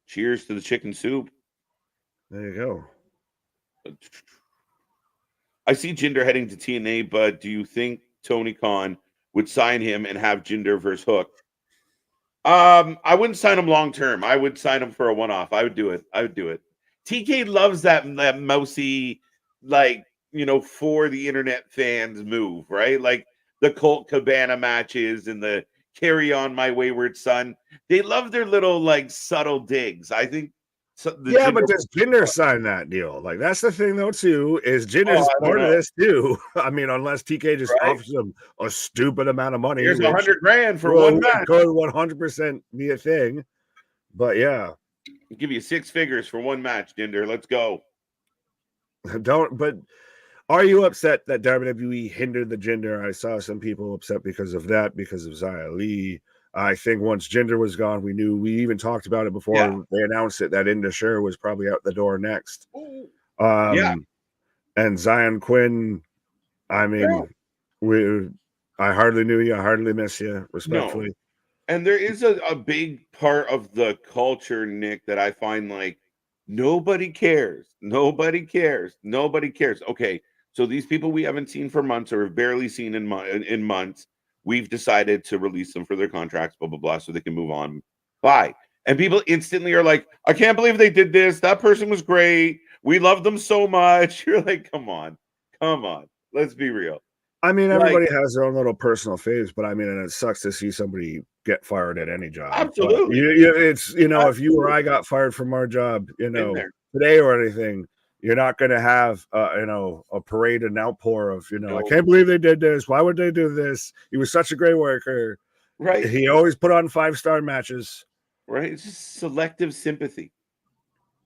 Cheers to the chicken soup. There you go. I see Jinder heading to TNA, but do you think Tony Khan would sign him and have Jinder versus Hook? I wouldn't sign him long term. I would sign him for a one-off. I would do it. TK loves that mousy, like, for the internet fans move, right? Like the Colt Cabana matches and the Carry On My Wayward Son. They love their little like subtle digs. I think. But does Jinder sign that deal? Like, that's the thing, though, too, is Jinder's part of this, too. I mean, unless TK just offers him a stupid amount of money. Here's $100,000 for one match. Could 100% be a thing. But, yeah. I'll give you 6 figures for one match, Jinder. Let's go. But are you upset that WWE hindered the Jinder? I saw some people upset because of that, because of Xia Li. I think once Jinder was gone, we even talked about it before they announced it, that Indusher was probably out the door next. Yeah. And Zion Quinn, I mean, I hardly knew you. I hardly miss you, respectfully. No. And there is a big part of the culture, Nick, that I find like nobody cares. Nobody cares. Nobody cares. Okay, so these people we haven't seen for months or have barely seen in months, we've decided to release them for their contracts, blah, blah, blah, so they can move on. Bye. And people instantly are like, I can't believe they did this. That person was great. We love them so much. You're like, come on. Come on. Let's be real. I mean, Like, everybody has their own little personal phase, but I mean, and it sucks to see somebody get fired at any job. absolutely. It's, if you or I got fired from our job, today or anything, you're not going to have, a parade and outpour of, I can't believe they did this. Why would they do this? He was such a great worker. Right. He always put on 5-star matches. Right. It's just selective sympathy.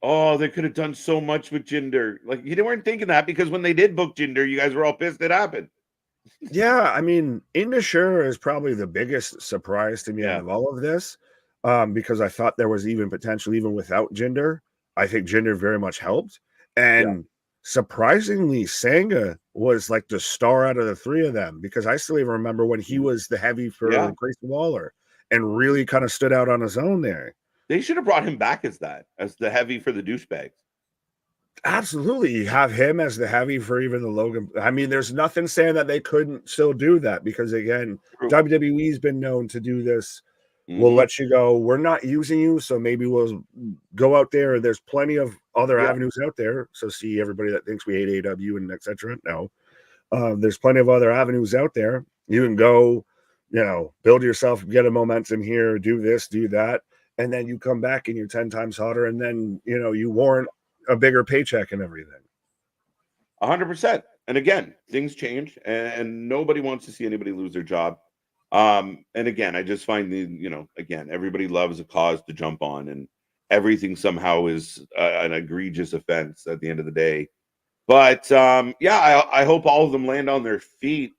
Oh, they could have done so much with Jinder. Like, you weren't thinking that because when they did book Jinder, you guys were all pissed it happened. Yeah, I mean, Indusher is probably the biggest surprise to me out of all of this, because I thought there was even potential even without Jinder. I think Jinder very much helped, and surprisingly, Sangha was like the star out of the three of them, because I still even remember when he was the heavy for Grayson Waller and really kind of stood out on his own there. They should have brought him back as the heavy for the douchebags. Absolutely. You have him as the heavy for even the Logan. I mean, there's nothing saying that they couldn't still do that, because again, WWE's been known to do this. We'll let you go. We're not using you, so maybe we'll go out there. There's plenty of other avenues out there. So see everybody that thinks we hate AEW and etc. No, there's plenty of other avenues out there. You can go, build yourself, get a momentum here, do this, do that, and then you come back and you're 10 times hotter, and then you warrant a bigger paycheck and everything. 100%. And again, things change, and nobody wants to see anybody lose their job. And again, I just find again, everybody loves a cause to jump on, and everything somehow is an egregious offense at the end of the day. But I hope all of them land on their feet.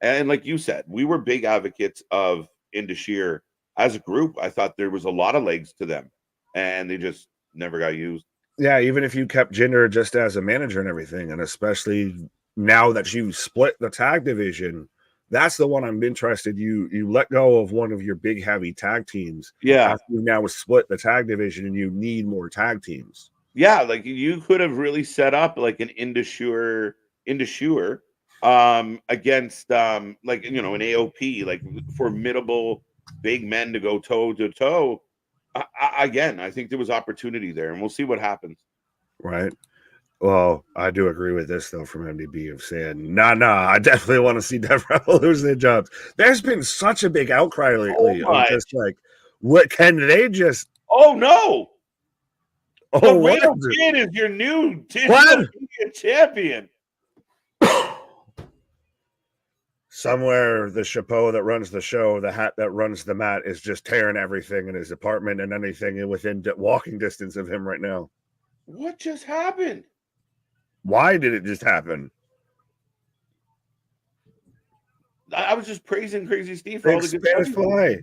And like you said, we were big advocates of Indusher as a group. I thought there was a lot of legs to them, and they just never got used. Yeah, even if you kept Jinder just as a manager and everything, and especially now that you split the tag division, that's the one I'm interested. You let go of one of your big heavy tag teams. Yeah. After you now split the tag division and you need more tag teams. Yeah, like you could have really set up like an Indusher against like an AOP, like formidable big men to go toe to toe. Again, I think there was opportunity there, and we'll see what happens. Right. Well, I do agree with this though from MDB of saying, I definitely want to see Death Rebel lose their jobs. There's been such a big outcry lately. I'm just like, what can they just? Oh no! Oh, Laredo Kid is your new digital media champion. Somewhere the chapeau that runs the show, the hat that runs the mat, is just tearing everything in his apartment and anything within walking distance of him right now. What just happened? Why did it just happen? I was just praising Crazy Steve for all the good Spanish fly.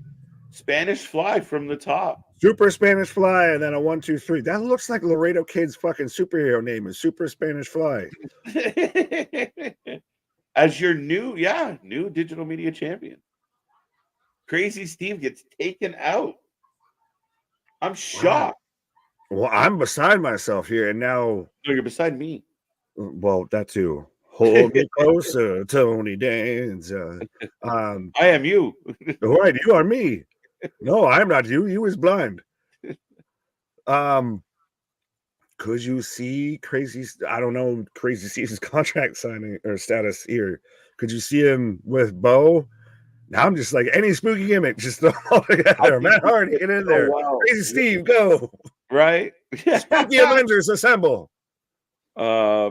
Spanish fly from the top. Super Spanish Fly, and then a 1, 2, 3. That looks like Laredo Kid's fucking superhero name is Super Spanish Fly. As your new digital media champion. Crazy Steve gets taken out. I'm shocked. Well, I'm beside myself here, and now... No, you're beside me. Well, that too. Hold me closer, Tony Danza. I am you. Right, you are me. No, I'm not you. You is blind. Could you see Crazy Steve's contract signing or status here? Could you see him with Bo? Now I'm just like, any spooky gimmick, just throw them all together. Matt Hardy, get in there. Wow. Crazy Steve, go. Right? Spooky Avengers, assemble. I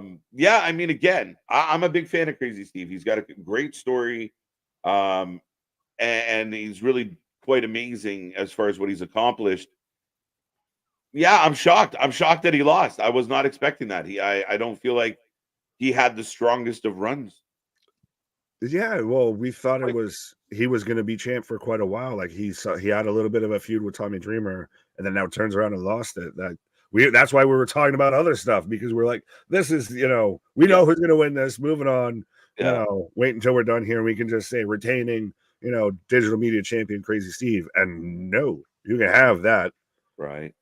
mean, again, I'm a big fan of Crazy Steve. He's got a great story, and he's really quite amazing as far as what he's accomplished. Yeah, I'm shocked. I'm shocked that he lost. I was not expecting that. I don't feel like he had the strongest of runs. Yeah, well, we thought it was he was going to be champ for quite a while. Like he had a little bit of a feud with Tommy Dreamer, and then now turns around and lost it. That's why we were talking about other stuff, because we're like, this is, we know who's going to win this. Moving on, wait until we're done here, and we can just say retaining, digital media champion Crazy Steve. And no, you can have that. Right.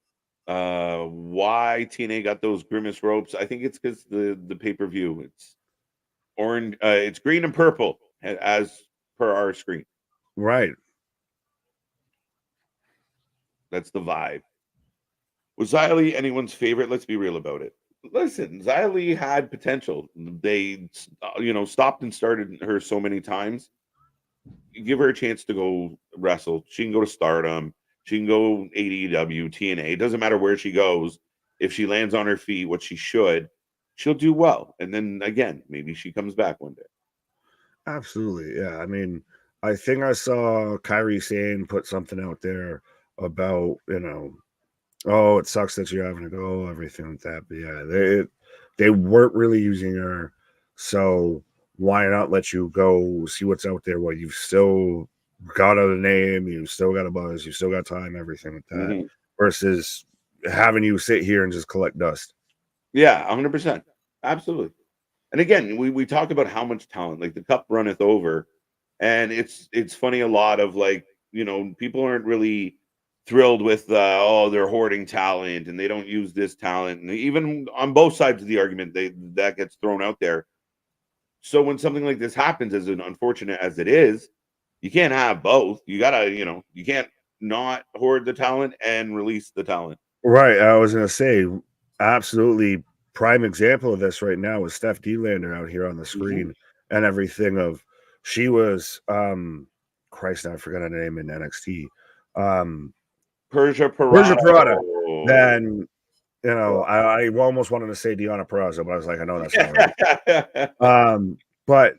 Why TNA got those Grimace ropes? I think it's because the pay-per-view. It's orange. It's green and purple as per our screen. Right. That's the vibe. Was Xia Li anyone's favorite? Let's be real about it. Listen, Xia Li had potential. They, stopped and started her so many times. You give her a chance to go wrestle. She can go to Stardom. She can go AEW, TNA. It doesn't matter where she goes. If she lands on her feet, what she should, she'll do well. And then again, maybe she comes back one day. Absolutely. Yeah. I mean, I think I saw Kairi Sane put something out there about, oh, it sucks that you're having to go, everything like that. But yeah, they weren't really using her. So why not let you go see what's out there? Well, you've still got a name, you've still got a buzz, you've still got time, everything like that, versus having you sit here and just collect dust. Yeah, 100%. Absolutely. And again, we talk about how much talent, like the cup runneth over. And it's funny, a lot of people aren't really thrilled with they're hoarding talent and they don't use this talent. And even on both sides of the argument, that gets thrown out there. So when something like this happens, as unfortunate as it is, you can't have both. You gotta, you can't not hoard the talent and release the talent. Right. I was gonna say, absolutely prime example of this right now is Steph D-Lander out here on the screen and everything. Of she was Christ, I forgot her name in NXT. Persia Parada. Then I almost wanted to say Deonna Purrazzo, but I was like, I know that's not right. But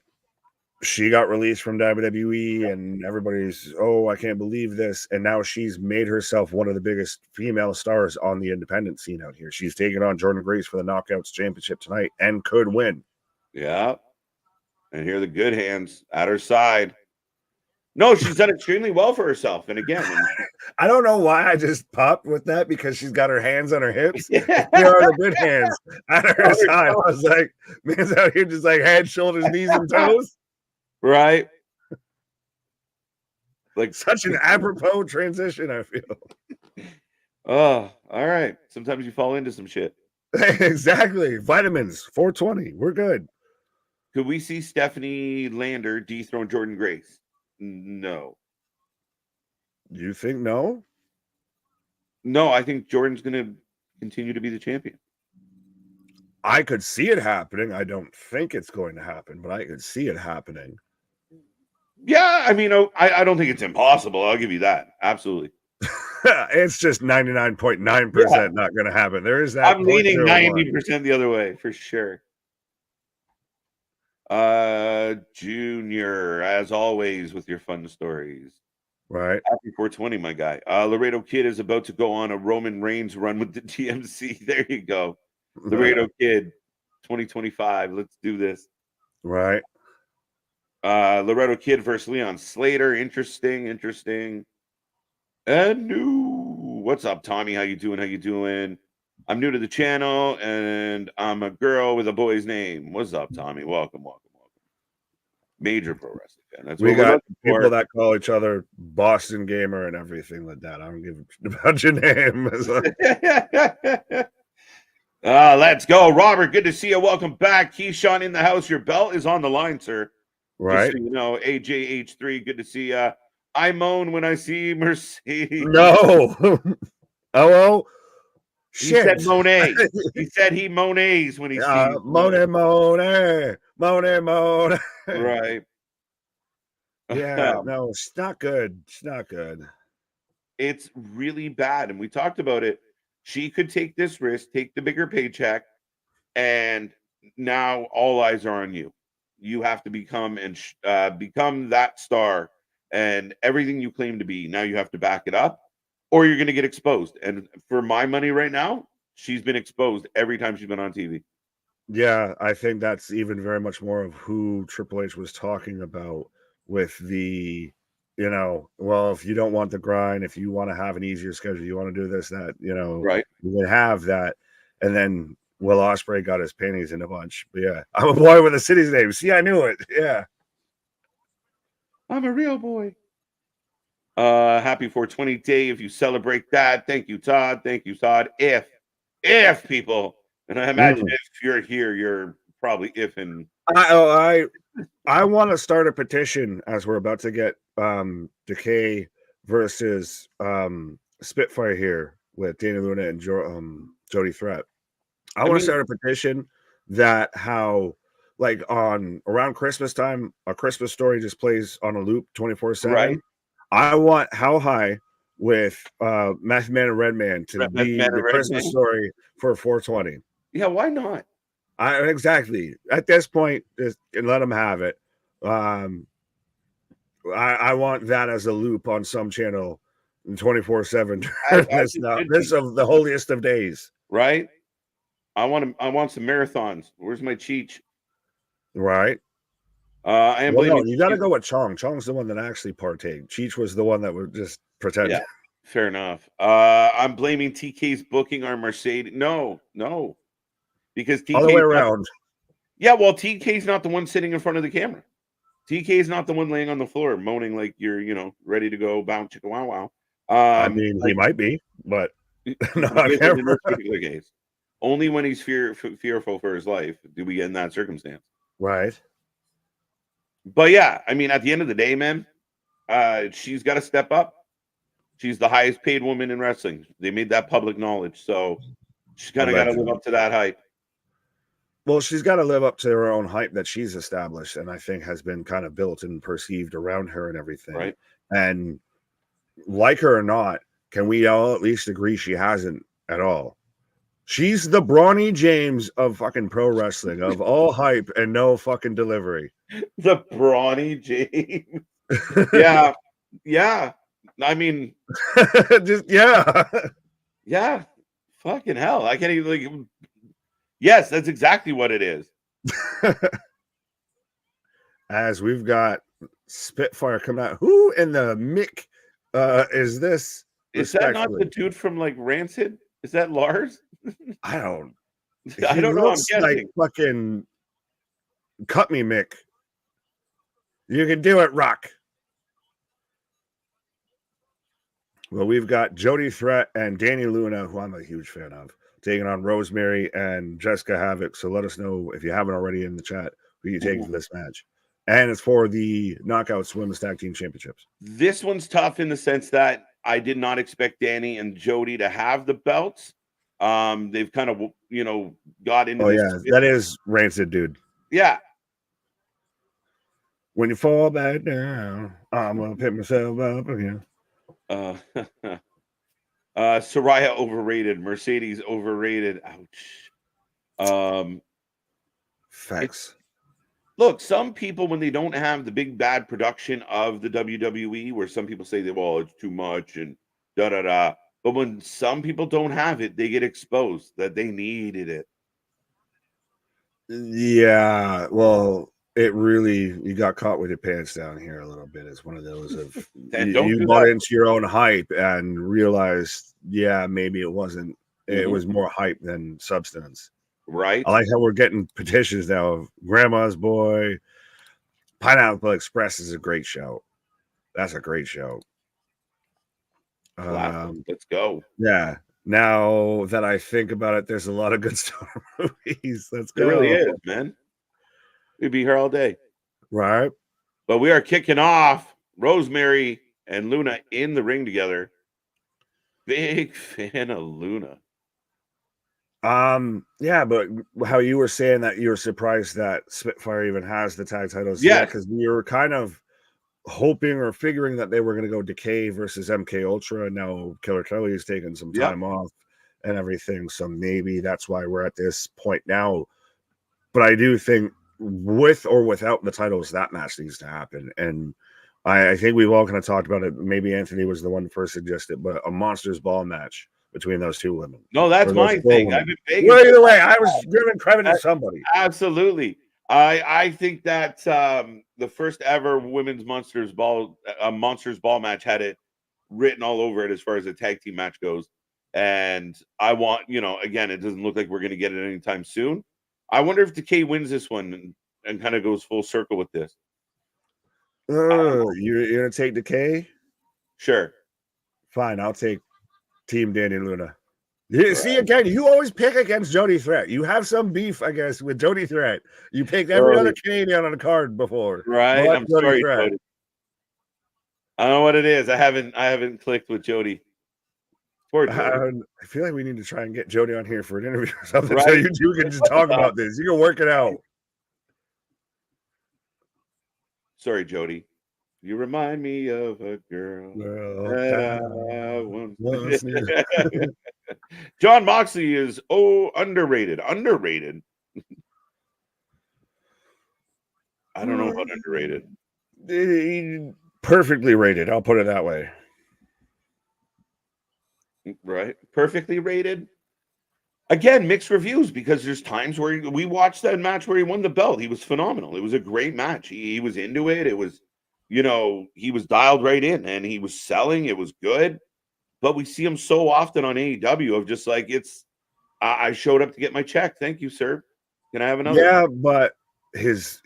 she got released from WWE, and everybody's, I can't believe this. And now she's made herself one of the biggest female stars on the independent scene out here. She's taking on Jordynne Grace for the Knockouts Championship tonight and could win. Yeah. And here are the good hands at her side. No, she's done extremely well for herself. And again, I don't know why I just popped with that, because she's got her hands on her hips. Here are the good hands at her side. I was like, man's out here just like head, shoulders, knees, and toes. Right. Like such an apropos transition, I feel. Oh, all right. Sometimes you fall into some shit. Exactly. Vitamins, 420. We're good. Could we see Stephanie Lander dethrone Jordynne Grace? No. You think no? No, I think Jordan's going to continue to be the champion. I could see it happening. I don't think it's going to happen, but I could see it happening. Yeah, I mean, I don't think it's impossible. I'll give you that. Absolutely. It's just 99.9% not going to happen. There is that. I'm leaning 90% the other way for sure. Junior, as always, with your fun stories. Right. Happy 420, my guy. Laredo Kid is about to go on a Roman Reigns run with the TMC. There you go. Laredo Kid, 2025. Let's do this. Right. Laredo Kid versus Leon Slater. Interesting. And new. What's up, Tommy? How you doing? I'm new to the channel, and I'm a girl with a boy's name. What's up, Tommy? Welcome. Major pro wrestling fan. That's we got people that call each other Boston Gamer and everything like that. I don't give a about your name. Let's go, Robert. Good to see you. Welcome back. Keyshawn in the house. Your belt is on the line, sir. Right. Just so AJH3. Good to see you. I moan when I see Mercedes. No. Oh. He said Monet. He said he Monets when he sees Monet. Right. Yeah, no, it's not good. It's not good. It's really bad. And we talked about it. She could take this risk, take the bigger paycheck, and now all eyes are on you. You have to become that star, and everything you claim to be, now you have to back it up, or you're going to get exposed. And for my money right now, she's been exposed every time she's been on TV. Yeah, I think that's even very much more of who Triple H was talking about with the you know, well, if you don't want the grind, if you want to have an easier schedule, you want to do this, that, you know, Right. you can have that. And then Will Ospreay got his panties in a bunch. But yeah, I'm a boy with a city's name. See, I knew it. Yeah. I'm a real boy. Happy 420 day if you celebrate that. Thank you, Todd. Thank you, Todd. If people, and I imagine if you're here, you're probably ifing. I want to start a petition as we're about to get Decay versus Spitfire here with Dana Luna and Jody Threat. I want to start a petition that how like on around Christmas time, a Christmas story just plays on a loop 24/7. Right. I want How High with Meth Man and Redman to be the Christmas story for 420. Yeah, why not? Exactly. At this point, just let them have it. I want that as a loop on some channel 24/7. This of the holiest of days. Right. I want some marathons. Where's my Cheech? Right. I am blaming. You got to go with Chong. Chong's the one that actually partake. Cheech was the one that would just pretend. Yeah, fair enough. I'm blaming TK's booking our Mercedes. No, because TK all the way around. Yeah, well, TK's not the one sitting in front of the camera. TK is not the one laying on the floor moaning like you're, ready to go bounce chicka wow wow. I mean, he might be, but not in this particular case. Only when he's fearful for his life do we get in that circumstance. Right. But yeah, I mean, at the end of the day, man, she's got to step up. She's the highest paid woman in wrestling. They made that public knowledge. So she's kind of got to live up to that hype. Well, she's got to live up to her own hype that she's established and I think has been kind of built and perceived around her and everything. Right. And like her or not, can we all at least agree she hasn't at all? She's the Brawny James of fucking pro wrestling, of all hype and no fucking delivery. The Brawny James. Yeah. Yeah. I mean, yeah. Fucking hell. I can't even yes, that's exactly what it is. As we've got Spitfire coming out. Who in the Mick is this? Is that not the dude from like Rancid? Is that Lars? I don't know. I'm guessing. Like fucking cut me, Mick. You can do it, Rock. Well, we've got Jody Threat and Danny Luna, who I'm a huge fan of, taking on Rosemary and Jessica Havoc. So let us know if you haven't already in the chat who you take for this match. And it's for the Knockouts Women's Tag Team Championships. This one's tough in the sense that I did not expect Danny and Jody to have the belts. They've kind of, got into this. That is Rancid, dude. Yeah. When you fall back down, I'm going to pick myself up again. Soraya overrated. Mercedes overrated. Ouch. Facts. Look, some people, when they don't have the big bad production of the WWE, where some people say that, well, it's too much and da-da-da. But when some people don't have it, they get exposed that they needed it. Yeah, well, it really, you got caught with your pants down here a little bit. It's one of those of you bought into your own hype and realized, maybe it wasn't. It was more hype than substance. Right. I like how we're getting petitions now of Grandma's Boy. Pineapple Express is a great show. That's a great show. Let's go. Yeah. Now that I think about it, there's a lot of good Star movies. Let's go. It really is, man. We'd be here all day. Right. But we are kicking off Rosemary and Luna in the ring together. Big fan of Luna. Yeah, but how you were saying that you were surprised that Spitfire even has the tag titles. Yeah, because we were kind of hoping or figuring that they were going to go Decay versus MK Ultra, and now Killer Kelly is taking some time off and everything. So maybe that's why we're at this point now. But I do think with or without the titles, that match needs to happen. And I think we've all kind of talked about it. Maybe Anthony was the one who first suggested, but a Monsters Ball match between those two women. No, that's my thing. I've been begging. Well, either way, I was giving credit to somebody. Absolutely. I think that the first ever women's Monsters Ball match had it written all over it as far as a tag team match goes. And I want, again, it doesn't look like we're going to get it anytime soon. I wonder if Decay wins this one and kind of goes full circle with this. You're going to take Decay? Sure. Fine, I'll take Team Danny Luna. See, again, you always pick against Jody Threat. You have some beef, I guess, with Jody Threat. You picked every other Canadian on the card before. Right. I'm sorry, Jody. I don't know what it is. I haven't clicked with Jody. Poor Jody. I feel like we need to try and get Jody on here for an interview or something, right? So you two can just talk about this. You can work it out. Sorry, Jody. You remind me of a girl. John Moxley is underrated. Underrated. I don't know about underrated. Perfectly rated. I'll put it that way. Right. Perfectly rated. Again, mixed reviews because there's times where we watched that match where he won the belt. He was phenomenal. It was a great match. He was into it. It was, he was dialed right in and he was selling. It was good. But we see him so often on AEW of just like, I showed up to get my check. Thank you, sir. Can I have another? Yeah, but his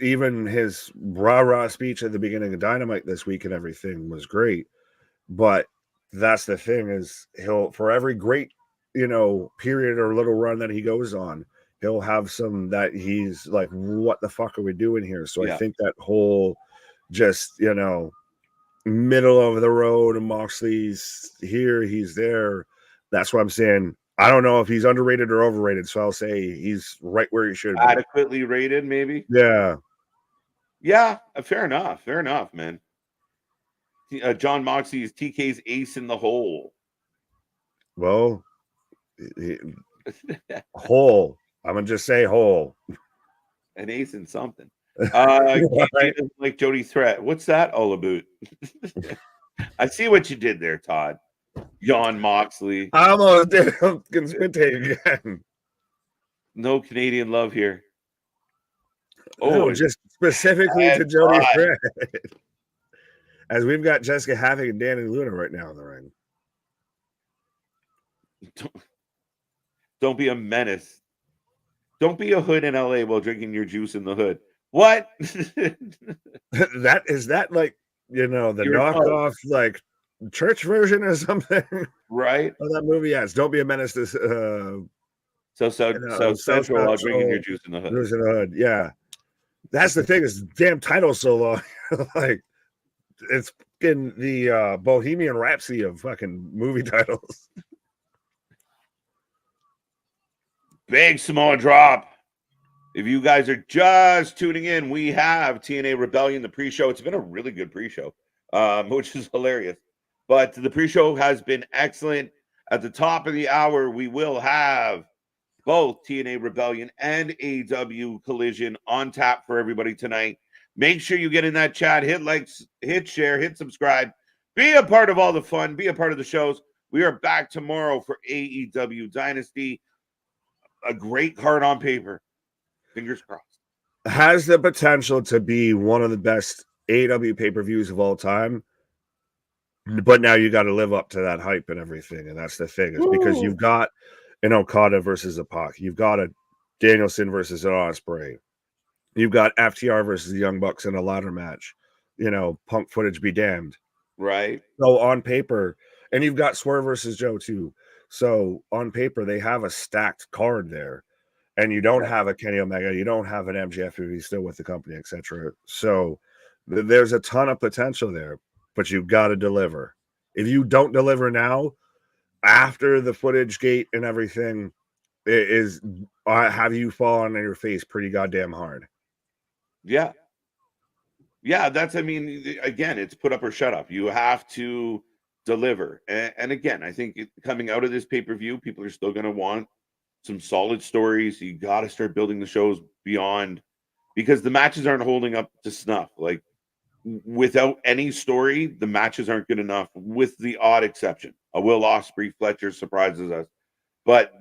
rah-rah speech at the beginning of Dynamite this week and everything was great. But that's the thing is he'll, for every great, period or little run that he goes on, he'll have some that he's like, what the fuck are we doing here? So I think that whole just, middle of the road and Moxley's here, he's there. That's what I'm saying. I don't know if he's underrated or overrated, so I'll say he's right where he should be. Adequately rated, maybe? Yeah. Yeah, fair enough. Fair enough, man. John Moxley is TK's ace in the hole. Well, hole. I'm going to just say hole. An ace in something. Right. Like Jody Threat. What's that all about? I see what you did there, Todd. John Moxley. I almost did spit take again. No Canadian love here. No, just specifically to Jody Threat. As we've got Jessica Havoc and Danny Luna right now in the ring. Don't be a menace. Don't be a hood in LA while drinking your juice in the hood. What? that like, the knockoff like church version or something? Right. Oh, that movie, yes. Don't be a menace to so central while drinking your juice in the hood. Juice in the hood, yeah. That's the thing, is damn title's so long. Like it's in the Bohemian Rhapsody of fucking movie titles. Big small drop. If you guys are just tuning in, we have TNA Rebellion, the pre-show. It's been a really good pre-show, which is hilarious. But the pre-show has been excellent. At the top of the hour, we will have both TNA Rebellion and AEW Collision on tap for everybody tonight. Make sure you get in that chat, hit likes, hit share, hit subscribe. Be a part of all the fun. Be a part of the shows. We are back tomorrow for AEW Dynasty. A great card on paper. Fingers crossed. Has the potential to be one of the best AEW pay-per-views of all time. But now you got to live up to that hype and everything. And that's the thing. Is because you've got an Okada versus a Pac. You've got a Danielson versus an Ospreay. You've got FTR versus the Young Bucks in a ladder match. Punk footage be damned. Right. So on paper, and you've got Swerve versus Joe too. So on paper, they have a stacked card there. And you don't have a Kenny Omega. You don't have an MJF if he's still with the company, etc. So there's a ton of potential there, but you got to deliver. If you don't deliver now, after the footage gate and everything, it is have you fallen on your face pretty goddamn hard. Yeah. Yeah, again, it's put up or shut up. You have to deliver. And again, I think coming out of this pay-per-view, people are still going to want some solid stories. You got to start building the shows beyond, because the matches aren't holding up to snuff. Like without any story, the matches aren't good enough, with the odd exception. A Will Ospreay Fletcher surprises us. But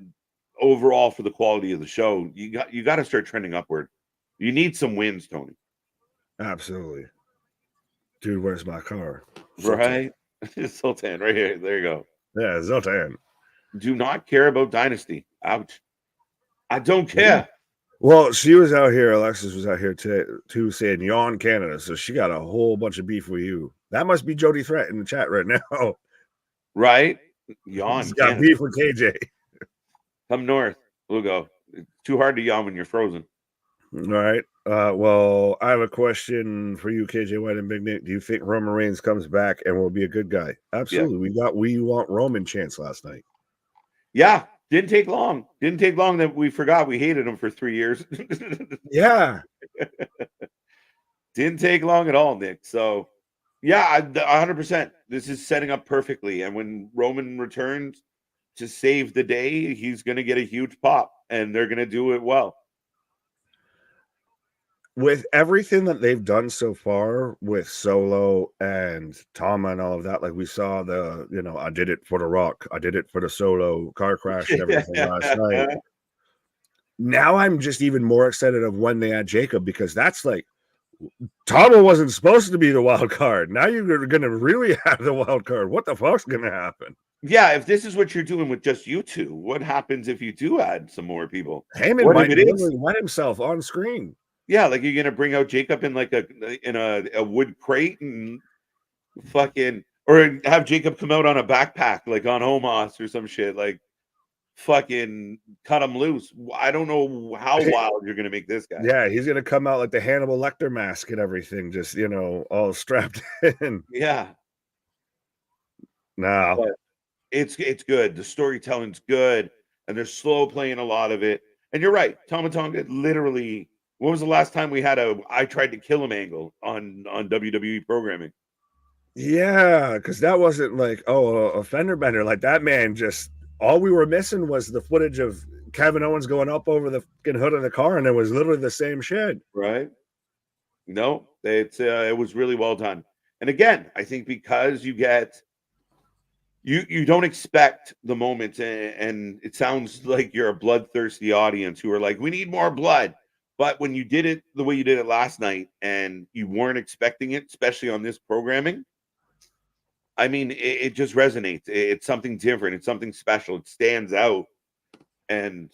overall, for the quality of the show, you got to start trending upward. You need some wins, Tony. Absolutely. Dude, where's my car? Right? Sultan, right here. There you go. Yeah, Zoltan. Do not care about Dynasty. Ouch. I don't care. Well, she was out here. Alexis was out here today too, saying yawn Canada. So she got a whole bunch of beef with you. That must be Jody Threat in the chat right now. Right? Yawn. She's got beef with KJ. Come north. We'll go. It's too hard to yawn when you're frozen. All right. Well, I have a question for you, KJ White and Big Nick. Do you think Roman Reigns comes back and will be a good guy? Absolutely. Yeah. We want Roman chance last night. Yeah. Didn't take long. Didn't take long that we forgot we hated him for 3 years. Yeah. Didn't take long at all, Nick. So, yeah, 100%. This is setting up perfectly. And when Roman returns to save the day, he's going to get a huge pop, and they're going to do it well. With everything that they've done so far with Solo and Tama and all of that, like we saw I did it for The Rock, I did it for the Solo car crash and everything last night. Now I'm just even more excited of when they add Jacob, because that's like, Tama wasn't supposed to be the wild card. Now you're going to really have the wild card. What the fuck's going to happen? Yeah, if this is what you're doing with just you two, what happens if you do add some more people? Heyman might literally let himself on screen. Yeah, like you're gonna bring out Jacob in like a wood crate and fucking, or have Jacob come out on a backpack like on Homos or some shit, like fucking cut him loose. I don't know how wild you're gonna make this guy. Yeah, he's gonna come out like the Hannibal Lecter mask and everything, just all strapped in. Yeah. No. But it's good. The storytelling's good, and they're slow playing a lot of it. And you're right, Tama Tonga literally. When was the last time we had I tried to kill him angle on WWE programming? Yeah, because that wasn't like, a fender bender. Like that man just, all we were missing was the footage of Kevin Owens going up over the fucking hood of the car, and it was literally the same shit. Right. No, it was really well done. And again, I think because you get, you don't expect the moment, and it sounds like you're a bloodthirsty audience who are like, we need more blood. But when you did it the way you did it last night and you weren't expecting it, especially on this programming, I mean, it just resonates. It's something different. It's something special. It stands out. And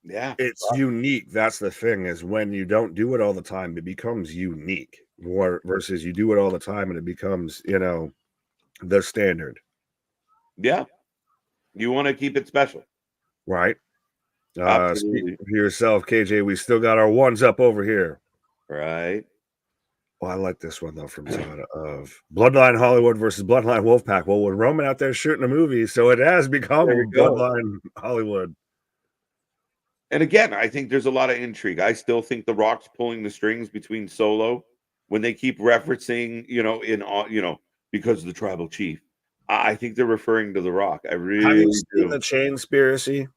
yeah. It's unique. That's the thing, is when you don't do it all the time, it becomes unique. Versus you do it all the time and it becomes, the standard. Yeah. You want to keep it special. Right. Speaking for yourself, KJ, we still got our ones up over here. Right. Well, I like this one though from Todd of Bloodline Hollywood versus Bloodline Wolfpack. Well, with Roman out there shooting a movie, so it has become Bloodline Hollywood. And again, I think there's a lot of intrigue. I still think The Rock's pulling the strings between Solo when they keep referencing, because of the tribal chief. I think they're referring to The Rock. I really have you seen the Chainspiracy?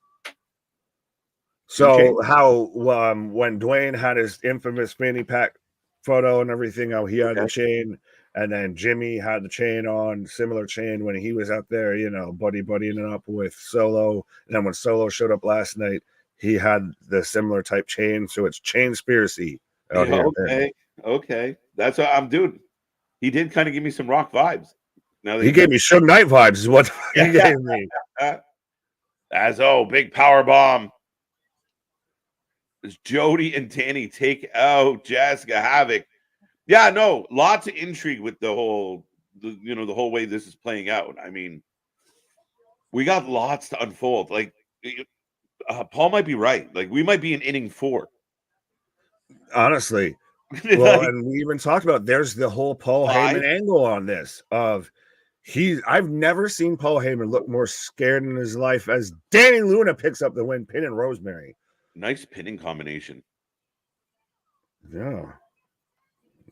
So how when Dwayne had his infamous fanny pack photo and everything, how he had the chain, and then Jimmy had the chain on, similar chain when he was out there, buddying it up with Solo. And then when Solo showed up last night, he had the similar type chain. So it's Chainspiracy. Okay. That's what I'm doing. He did kind of give me some Rock vibes. Now he gave me Suge Knight vibes, is what he gave me. Big power bomb. As Jody and Danny take out Jessica Havoc. Yeah, no, lots of intrigue with the whole way this is playing out. I mean, we got lots to unfold. Like, Paul might be right. Like, we might be in inning 4. Honestly. Well, and we even talked about there's the whole Paul Heyman angle on this of I've never seen Paul Heyman look more scared in his life as Danny Luna picks up the win, pinning Rosemary. Nice pinning combination. Yeah.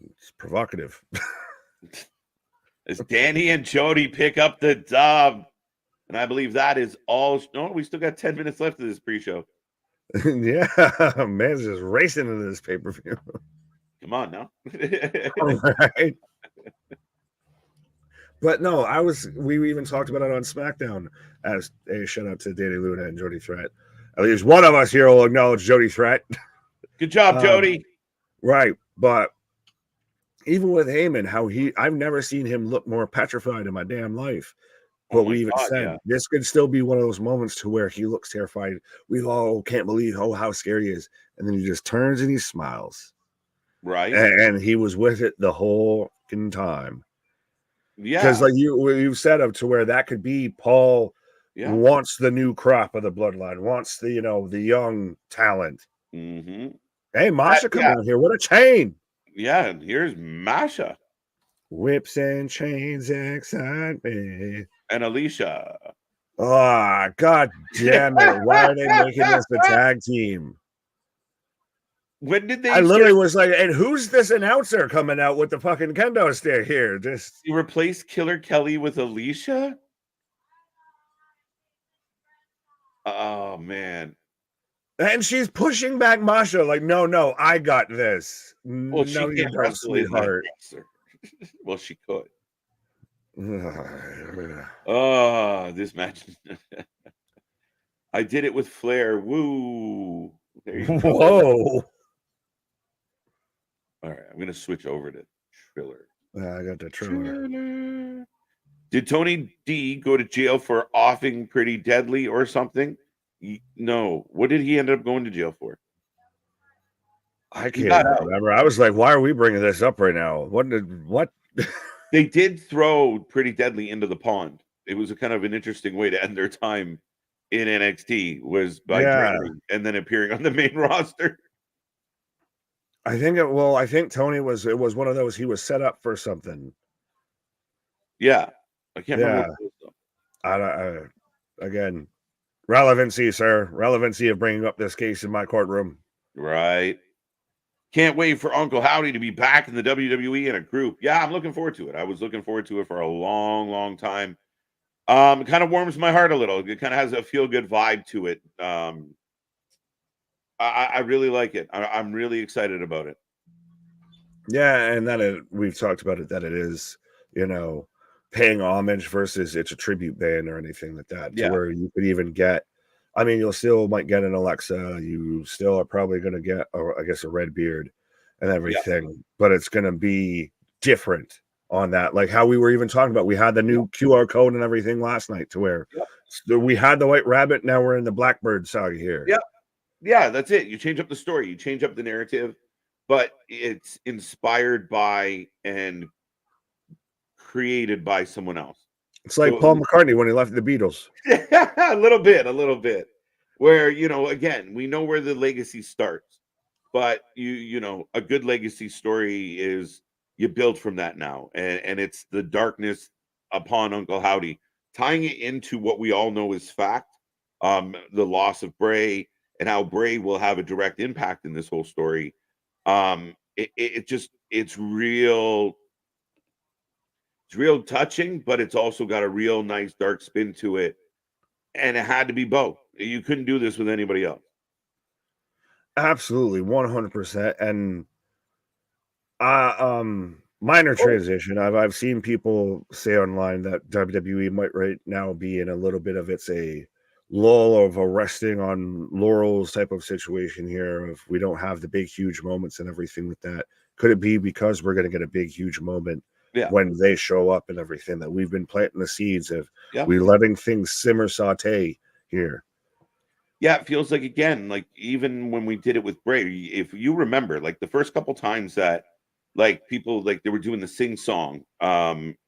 It's provocative. As Danny and Jody pick up the dub. And I believe that is all. No, we still got 10 minutes left of this pre-show. Yeah. Man's just racing into this pay-per-view. Come on now. All right. But no, we even talked about it on SmackDown as a shout out to Danny Luna and Jody Threat. At least one of us here will acknowledge Jody Threat. Good job, Jody. Right. But even with Heyman, I've never seen him look more petrified in my damn life. Oh But my we even God, said yeah. this could still be one of those moments to where he looks terrified. We all can't believe how scary he is. And then he just turns and he smiles. Right? And he was with it the whole fucking time. Because Yeah. like you said up to where that could be Paul Yeah. wants the new crop of the bloodline, wants the the young talent. Mm-hmm. Hey, Masha Yeah. coming in here. What a chain. Yeah. And here's Masha Whips and chains excite me. and Alicia. Ah, god damn it. Why are they making this a tag team? When did I they literally was like, and who's this announcer coming out with the fucking kendo stick here? Just replace Killer Kelly with Alicia? Oh man. and she's pushing back Masha, like, no, I got this. Well, she No, you can't don't, wrestle in that sweetheart. dresser. Well, she could. Oh, this match. I did it with Flair. Woo. There you go. Whoa. All right, I'm gonna switch over to Triller. I got the Triller. Triller. Did Tony D go to jail for offing Pretty Deadly or something? No. What did he end up going to jail for? I He can't got even out. remember. I was like, why are we bringing this up right now? What? They did throw Pretty Deadly into the pond. It was a kind of an interesting way to end their time in NXT was by Yeah. drowning and then appearing on the main roster. I think Tony it was one of those he was set up for something. Yeah. I can't remember Yeah. what it was, though. Again, relevancy, sir. Relevancy of bringing up this case in my courtroom. Right. Can't wait for Uncle Howdy to be back in the WWE in a group. Yeah, I'm looking forward to it. I was looking forward to it for a long, long time. It kind of warms my heart a little. It kind of has a feel good vibe to it. I really like it. I'm really excited about it. Yeah, and we've talked about it that it is, paying homage versus it's a tribute band or anything like that. To Yeah. where you could even get, I mean, you'll still might get an Alexa. You still are probably going to get, I guess, a red beard and everything, but it's going to be different on that. Like how we were even talking about, we had the new QR code and everything last night to where we had the White Rabbit. Now we're in the Blackbird saga here. Yep. Yeah, that's it. You change up the story, you change up the narrative, but it's inspired by and created by someone else. It's like Paul McCartney when he left the Beatles. a little bit. Where, again, we know where the legacy starts, but a good legacy story is you build from that now. And it's the darkness upon Uncle Howdy, tying it into what we all know is fact, the loss of Bray and how Bray will have a direct impact in this whole story. It's real touching, but it's also got a real nice dark spin to it. And it had to be both. You couldn't do this with anybody else. Absolutely, 100%. And minor transition. I've seen people say online that WWE might right now be in a little bit of a lull of a resting on laurels type of situation here. If we don't have the big huge moments and everything with that, could it be because we're going to get a big huge moment when they show up and everything, that we've been planting the seeds of we letting things simmer saute here? Yeah, it feels like, again, like even when we did it with Bray, if you remember, like the first couple times that like people like they were doing the sing song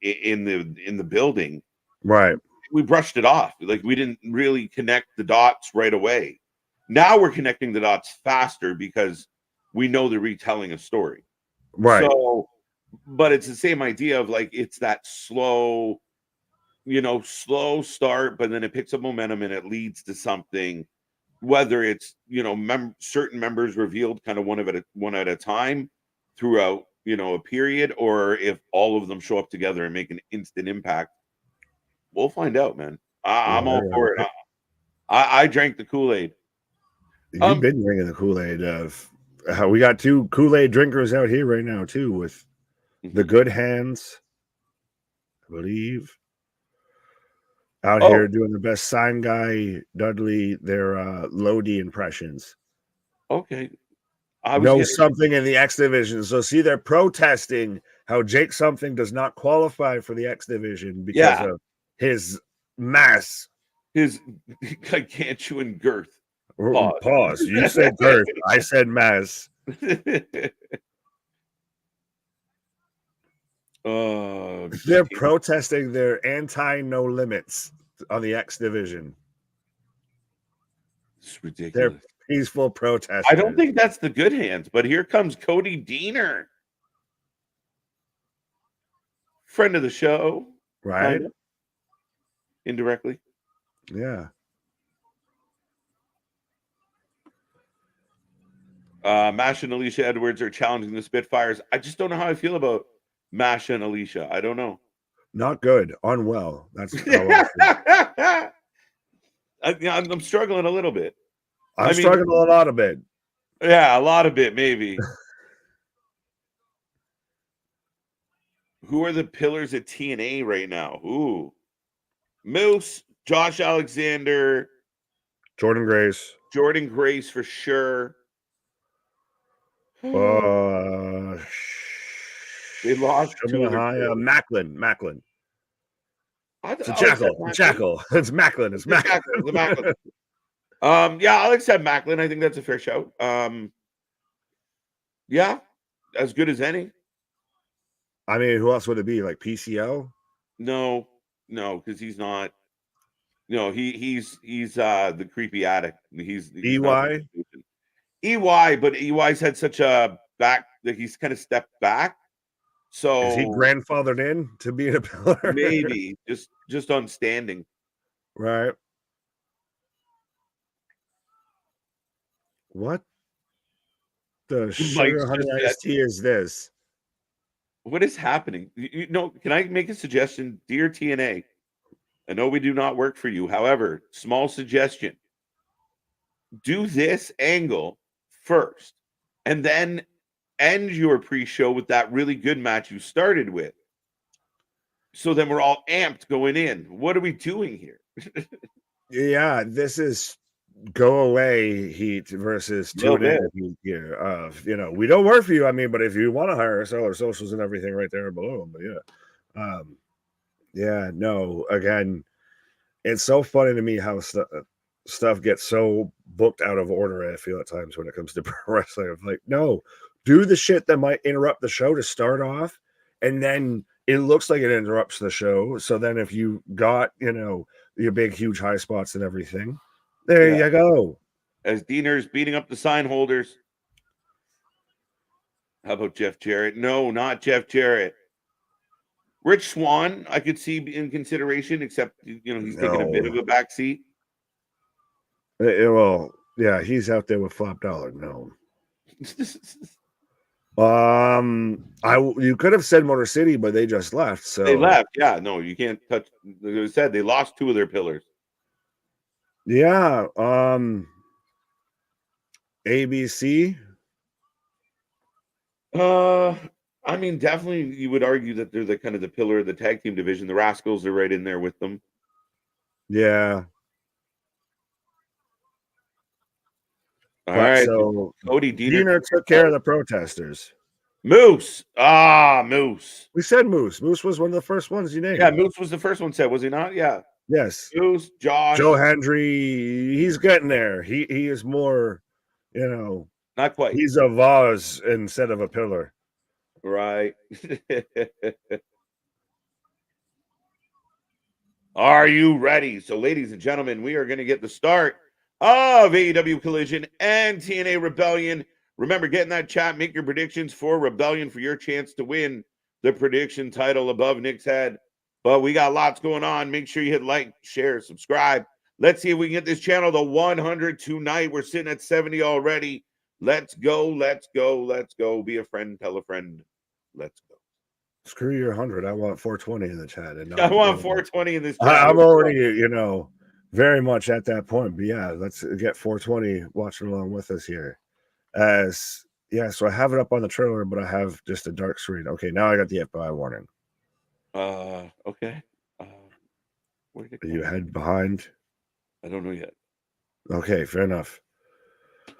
in the building, right? We brushed it off. Like we didn't really connect the dots right away. Now we're connecting the dots faster because we know they're retelling a story. Right. So, but it's the same idea of like it's that slow start, but then it picks up momentum and it leads to something. Whether it's certain members revealed kind of one at a time throughout a period, or if all of them show up together and make an instant impact, we'll find out, man. I'm all for it. I drank the Kool-Aid. You've been drinking the Kool-Aid. We got two Kool-Aid drinkers out here right now too, with the good hands, I believe. Out here doing the best sign guy, Dudley, their Lodi impressions. Okay. something in the X division. So see, they're protesting how Jake something does not qualify for the X division because of his mass, his gargantuan girth. Pause. You said girth. I said mass. They're protesting their anti-no limits on the X division. It's ridiculous. They're peaceful protesters. I don't think that's the good hands, but here comes Cody Deaner, friend of the show, right? Kinda. Indirectly, yeah. Masha and Alicia Edwards are challenging the Spitfires. I just don't know how I feel about Masha and Alicia. I don't know. Not good. Unwell. That's how I'm struggling a little bit. I'm struggling a lot of bit. Yeah, a lot of bit, maybe. Who are the pillars at TNA right now? Ooh. Moose, Josh Alexander, Jordan Grace for sure. They lost Macklin. It's a jackal. It's Macklin. It's Macklin. Yeah, I'll accept Macklin. I think that's a fair shout. Yeah, as good as any. I mean, who else would it be? Like PCO? No, because he's not. No, he's the creepy addict. He's EY. But EY's had such a back that he's kind of stepped back. So is he grandfathered in to being a pillar? Maybe just on standing. Right. What the sugar honey iced tea is this? What is happening? Can I make a suggestion? Dear TNA, I know we do not work for you. However, small suggestion. Do this angle first and then end your pre-show with that really good match you started with. So then we're all amped going in. What are we doing here? Yeah, this is go away heat versus tune in heat here. We don't work for you. I mean, but if you want to hire us, all our socials and everything right there below them. But again, it's so funny to me how stuff gets so booked out of order. I feel at times when it comes to pro wrestling, I'm like, no, do the shit that might interrupt the show to start off, and then it looks like it interrupts the show. So then if you got your big huge high spots and everything, there you go. As Deaner's beating up the sign holders. How about Jeff Jarrett? No, not Jeff Jarrett. Rich Swann, I could see in consideration, except he's taking a bit of a backseat. Well, yeah, he's out there with Flop Dollar. No. You could have said Motor City, but they just left. So they left. Yeah, no, you can't touch. Like I said, they lost 2 of their pillars. Yeah. ABC. I mean, definitely, you would argue that they're the kind of the pillar of the tag team division. The Rascals are right in there with them. Yeah. All right. So Cody Deaner took care of the protesters. Moose. Moose. We said Moose. Moose was one of the first ones you named. Yeah, Moose was the first one said, was he not? Yeah. Yes. Moose, Josh. Joe Hendry, he's getting there. He is more, not quite. He's a vase instead of a pillar. Right. Are you ready? So, ladies and gentlemen, we are going to get the start of AEW Collision and TNA Rebellion. Remember, get in that chat, make your predictions for Rebellion for your chance to win the prediction title above Nick's head. But we got lots going on. Make sure you hit like, share, subscribe. Let's see if we can get this channel to 100 tonight. We're sitting at 70 already. Let's go. Let's go. Let's go. Be a friend. Tell a friend. Let's go. Screw your 100. I want 420 in the chat. I want 420 in this chat. I'm already, very much at that point. But yeah, let's get 420 watching along with us here. So I have it up on the trailer, but I have just a dark screen. Okay, now I got the FBI warning. Okay. Where did it go? Are you ahead, behind? I don't know yet. Okay, fair enough.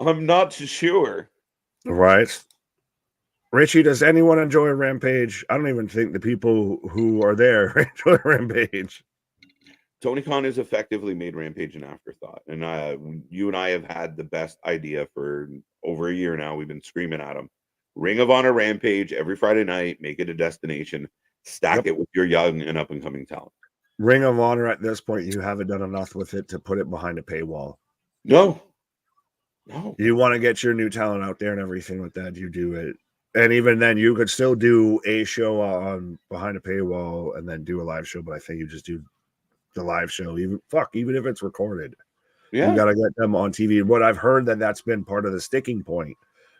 I'm not sure. Right. Richie, does anyone enjoy Rampage? I don't even think the people who are there enjoy Rampage. Tony Khan has effectively made Rampage an afterthought. And you and I have had the best idea for over a year now. We've been screaming at him. Ring of Honor Rampage every Friday night, make it a destination, stack it with your young and up-and-coming talent. Ring of Honor at this point, you haven't done enough with it to put it behind a paywall. No. You want to get your new talent out there and everything like that, you do it. And even then, you could still do a show on behind a paywall and then do a live show, but I think you just do the live show, even if it's recorded. You got to get them on TV. What I've heard that's been part of the sticking point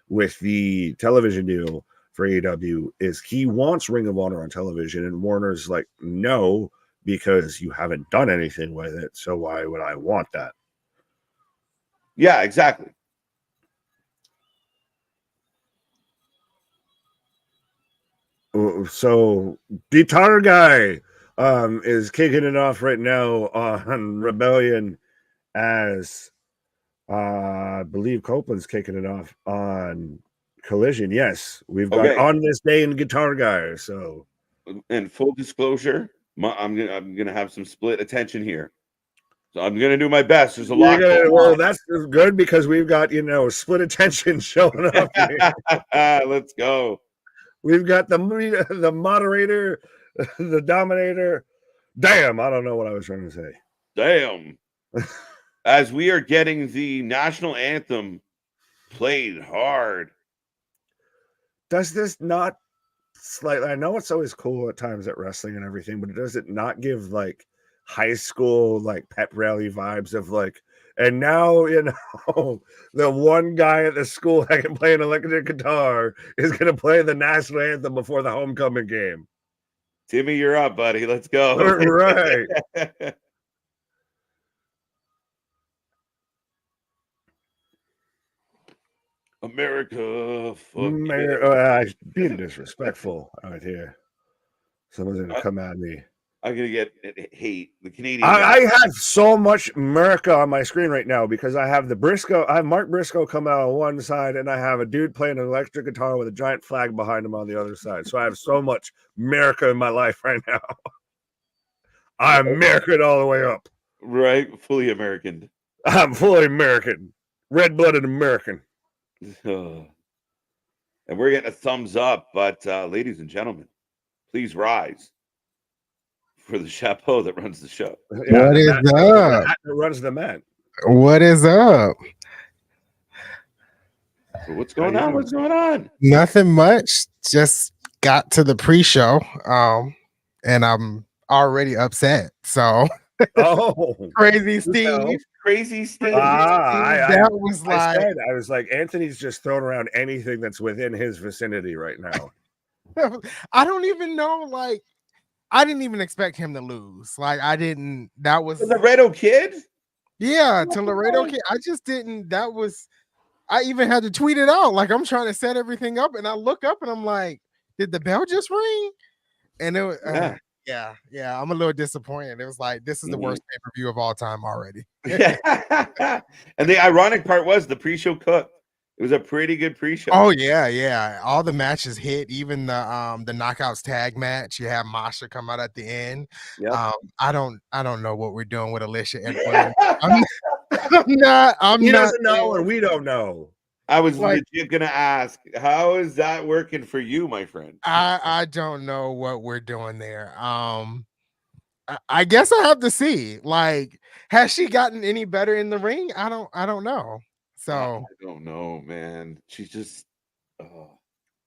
with the television deal for AEW is he wants Ring of Honor on television, and Warner's like, no, because you haven't done anything with it. So why would I want that? Yeah, exactly. So Guitar Guy is kicking it off right now on Rebellion, as I believe Copeland's kicking it off on Collision. Yes, we've got On This Day in Guitar Guy. So, and full disclosure, I'm gonna have some split attention here. So I'm gonna do my best. There's a lot. Well, that's good because we've got split attention showing up here. Let's go. We've got the moderator, the dominator. Damn, I don't know what I was trying to say. Damn. As we are getting the national anthem played hard. Does this not slightly? I know it's always cool at times at wrestling and everything, but does it not give like high school like pep rally vibes of like? And now, the one guy at the school that can play an electric guitar is going to play the national anthem before the homecoming game. Timmy, you're up, buddy. Let's go. Right. America. Being disrespectful out here. Someone's going to come at me. I'm gonna get hate. The Canadian. I have so much America on my screen right now because I have I have Mark Briscoe come out on one side, and I have a dude playing an electric guitar with a giant flag behind him on the other side. So I have so much America in my life right now. I'm American all the way up. Right, fully American. I'm fully American, red-blooded American. And we're getting a thumbs up, but ladies and gentlemen, please rise for the chapeau that runs the show. Yeah, what is up? That runs the man. What is up? What's going on? What's going on? Nothing much. Just got to the pre-show, and I'm already upset. So, Crazy Steve. Crazy Steve. I was like, Anthony's just throwing around anything that's within his vicinity right now. I don't even know, like, I didn't even expect him to lose. Like, I didn't. That was the Laredo Kid. Yeah, to Laredo Kid. I just didn't. That was. I even had to tweet it out. Like, I'm trying to set everything up, and I look up, and I'm like, "Did the bell just ring?" And it was, yeah. I'm a little disappointed. It was like, this is the worst pay-per-view of all time already. And the ironic part was the pre-show cooked. It was a pretty good pre-show. Oh yeah. All the matches hit, even the knockouts tag match. You have Masha come out at the end. Yep. I don't know what we're doing with Alicia and I'm not. He doesn't know, and we don't know. I was legit gonna ask, how is that working for you, my friend? I don't know what we're doing there. I guess I have to see. Like, has she gotten any better in the ring? I don't know. So I don't know, man. She's just we'll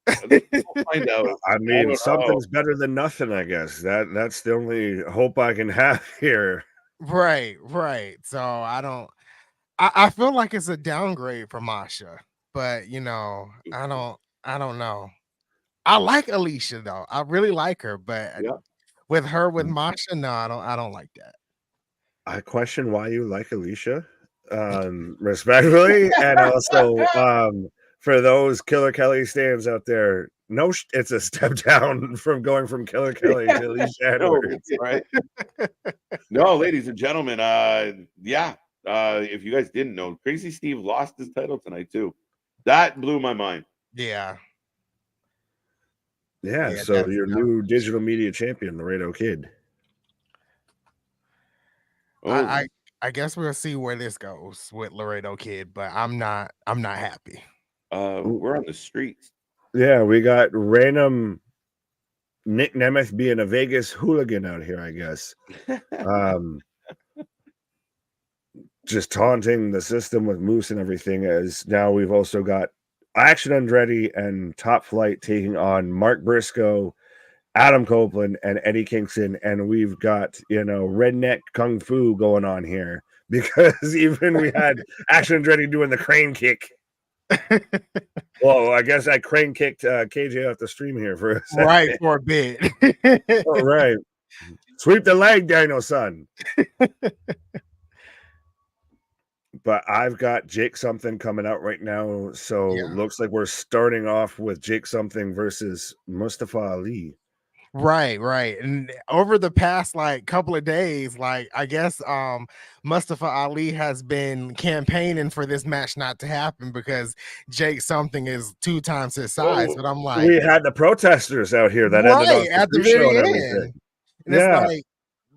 find out. I mean, something's better than nothing, I guess. That's the only hope I can have here. Right. So I feel like it's a downgrade for Masha, but I don't know. I like Alicia though. I really like her, but with Masha, no, I don't like that. I question why you like Alicia. Respectfully, and also for those Killer Kelly stands out there, no, it's a step down from going from Killer Kelly to Alicia Edwards. Right? No, ladies and gentlemen, if you guys didn't know, Crazy Steve lost his title tonight too. That blew my mind. Yeah. Yeah, so your new digital media champion, Laredo Kid. Oh, I guess we'll see where this goes with Laredo Kid, but I'm not happy. we're on the streets. Yeah, we got random Nick Nemeth being a Vegas hooligan out here, I guess. Just taunting the system with Moose and everything. As now we've also got Action Andretti and Top Flight taking on Mark Briscoe, Adam Copeland, and Eddie Kingston, and we've got redneck kung fu going on here because even we had Action Andretti doing the crane kick. Well, I guess I crane kicked KJ off the stream here for a second. Right, for a bit. All right. Sweep the leg, Daniel, son. But I've got Jake Something coming out right now. So looks like we're starting off with Jake Something versus Mustafa Ali. Right. And over the past couple of days, I guess Mustafa Ali has been campaigning for this match not to happen because Jake Something is 2 times his size. But I'm like, we had the protesters out here that ended up at the very end. And yeah. It's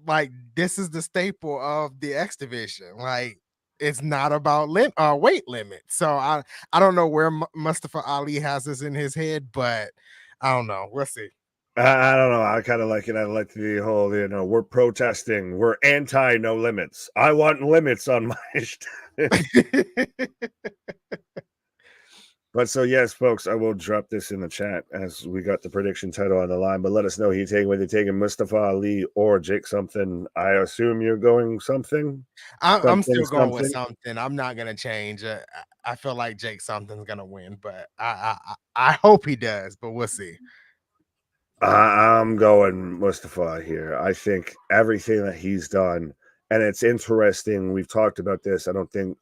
like this is the staple of the X division. Like, it's not about weight limit. So I don't know where Mustafa Ali has this in his head, but I don't know. We'll see. I don't know. I kind of like it. I like the whole, we're protesting. We're anti no limits. I want limits on my But so, yes, folks, I will drop this in the chat as we got the prediction title on the line. But let us know who you take, whether you're taking Mustafa Ali or Jake Something. I assume you're going Something. I'm still going with Something. I'm not going to change. I feel like Jake Something's going to win, but I hope he does, but we'll see. I'm going Mustafa here. I think everything that he's done, and it's interesting. We've talked about this. I don't think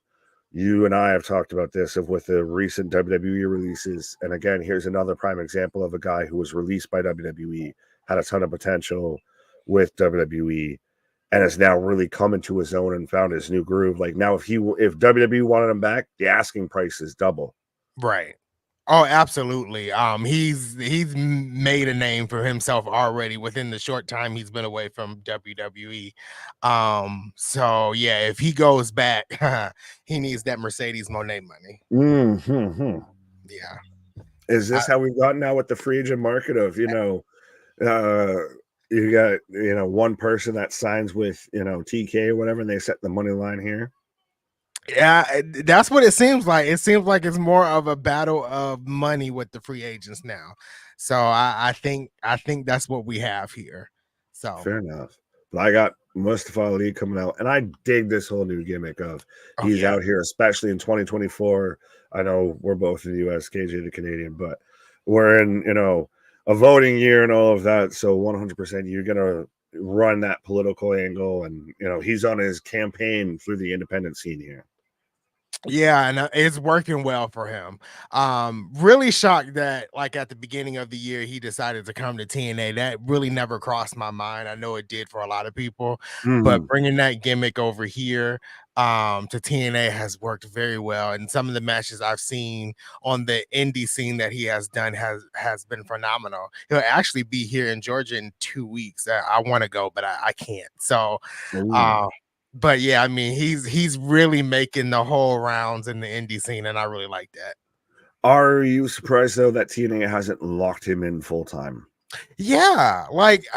you and I have talked about this with the recent WWE releases. And again, here's another prime example of a guy who was released by WWE, had a ton of potential with WWE, and is now really come into his own and found his new groove. Like now, if WWE wanted him back, the asking price is double. Right. Oh, absolutely. He's made a name for himself already within the short time he's been away from WWE. So yeah, if he goes back, he needs that Mercedes Moné money. Mm-hmm. Yeah. Is this how we've gotten now with the free agent market of you got one person that signs with TK or whatever, and they set the money line here? Yeah, that's what it seems like. It seems like it's more of a battle of money with the free agents now. So I think that's what we have here. So fair enough. But I got Mustafa Ali coming out, and I dig this whole new gimmick of he's out here, especially in 2024. I know we're both in the US, KJ the Canadian, but we're in a voting year and all of that. So 100% you're gonna run that political angle, and he's on his campaign through the independent scene here. Yeah, and it's working well for him. Really shocked that at the beginning of the year he decided to come to TNA. That really never crossed my mind. I know it did for a lot of people, but bringing that gimmick over here to TNA has worked very well. And some of the matches I've seen on the indie scene that he has done has been phenomenal. He'll actually be here in Georgia in 2 weeks. I want to go, but I can't. So but yeah, I mean, he's really making the whole rounds in the indie scene, and I really like that. Are you surprised though that TNA hasn't locked him in full time? Yeah,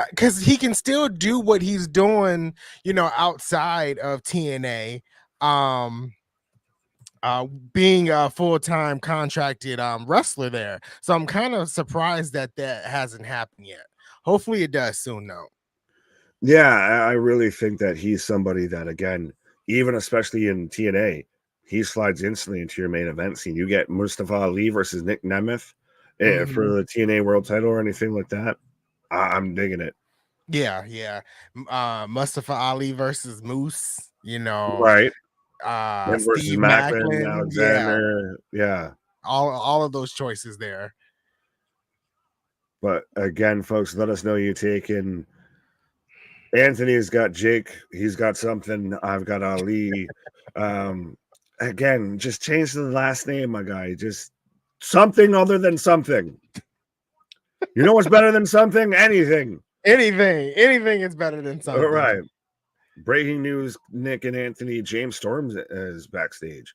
because he can still do what he's doing, outside of TNA. Being a full-time contracted wrestler there. So I'm kind of surprised that hasn't happened yet. Hopefully it does soon though. Yeah, I really think that he's somebody that, again, even especially in TNA, he slides instantly into your main event scene. You get Mustafa Ali versus Nick Nemeth for the TNA World Title or anything like that. I'm digging it. Yeah. Mustafa Ali versus Moose, right? Versus Steve Macklin, Alexander, yeah. All of those choices there. But again, folks, let us know you taking. Anthony's got Jake. He's got Something. I've got Ali. Again, just change the last name, my guy. Just something other than something. You know what's better than something? Anything. Anything is better than something. All right. Breaking news: Nick and Anthony, James Storm is backstage.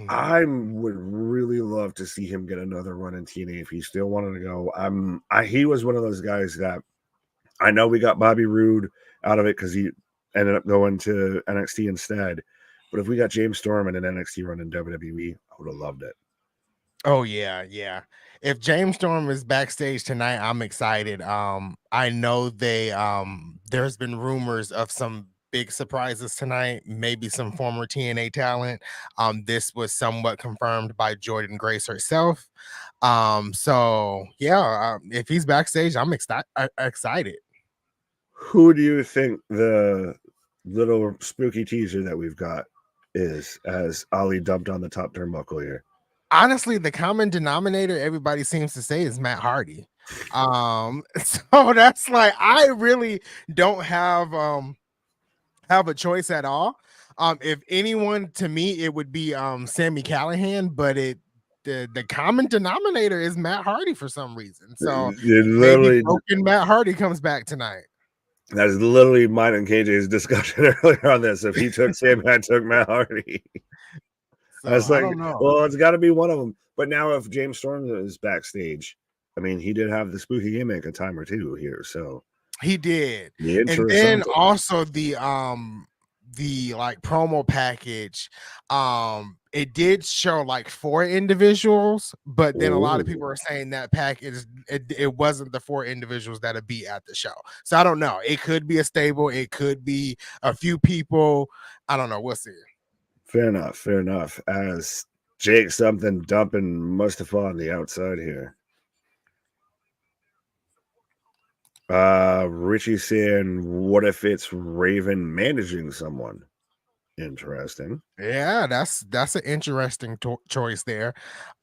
I would really love to see him get another run in TNA if he still wanted to go. He was one of those guys that I know we got Bobby Roode out of it because he ended up going to NXT instead. But if we got James Storm and an NXT run in WWE, I would have loved it. Oh yeah. If James Storm is backstage tonight, I'm excited. I know there's been rumors of some big surprises tonight, maybe some former TNA talent. This was somewhat confirmed by Jordan Grace herself. So yeah, if he's backstage, I'm excited. Who do you think the little spooky teaser that we've got is as Ali dumped on the top turnbuckle here? Honestly, the common denominator everybody seems to say is Matt Hardy. So that's like I really don't have a choice at all. If anyone, to me, it would be Sammy Callahan, but the common denominator is Matt Hardy for some reason. So maybe broken Matt Hardy comes back tonight. That's literally mine and KJ's discussion earlier on this. If he took Sam, I took Matt Hardy. So, I was like, I don't know. well, it's got to be one of them. But now if James Storm is backstage, I mean, he did have the spooky gimmick a time or two here. So he did. The and then also the like promo package, it did show like 4 individuals, but then a lot of people are saying that package it wasn't the 4 individuals that'll be at the show. So I don't know. It could be a stable, it could be a few people. I don't know. We'll see. Fair enough. As Jake something dumping Mustafa on the outside here. Richie saying, what if it's Raven managing someone? Interesting. Yeah, that's an interesting choice there.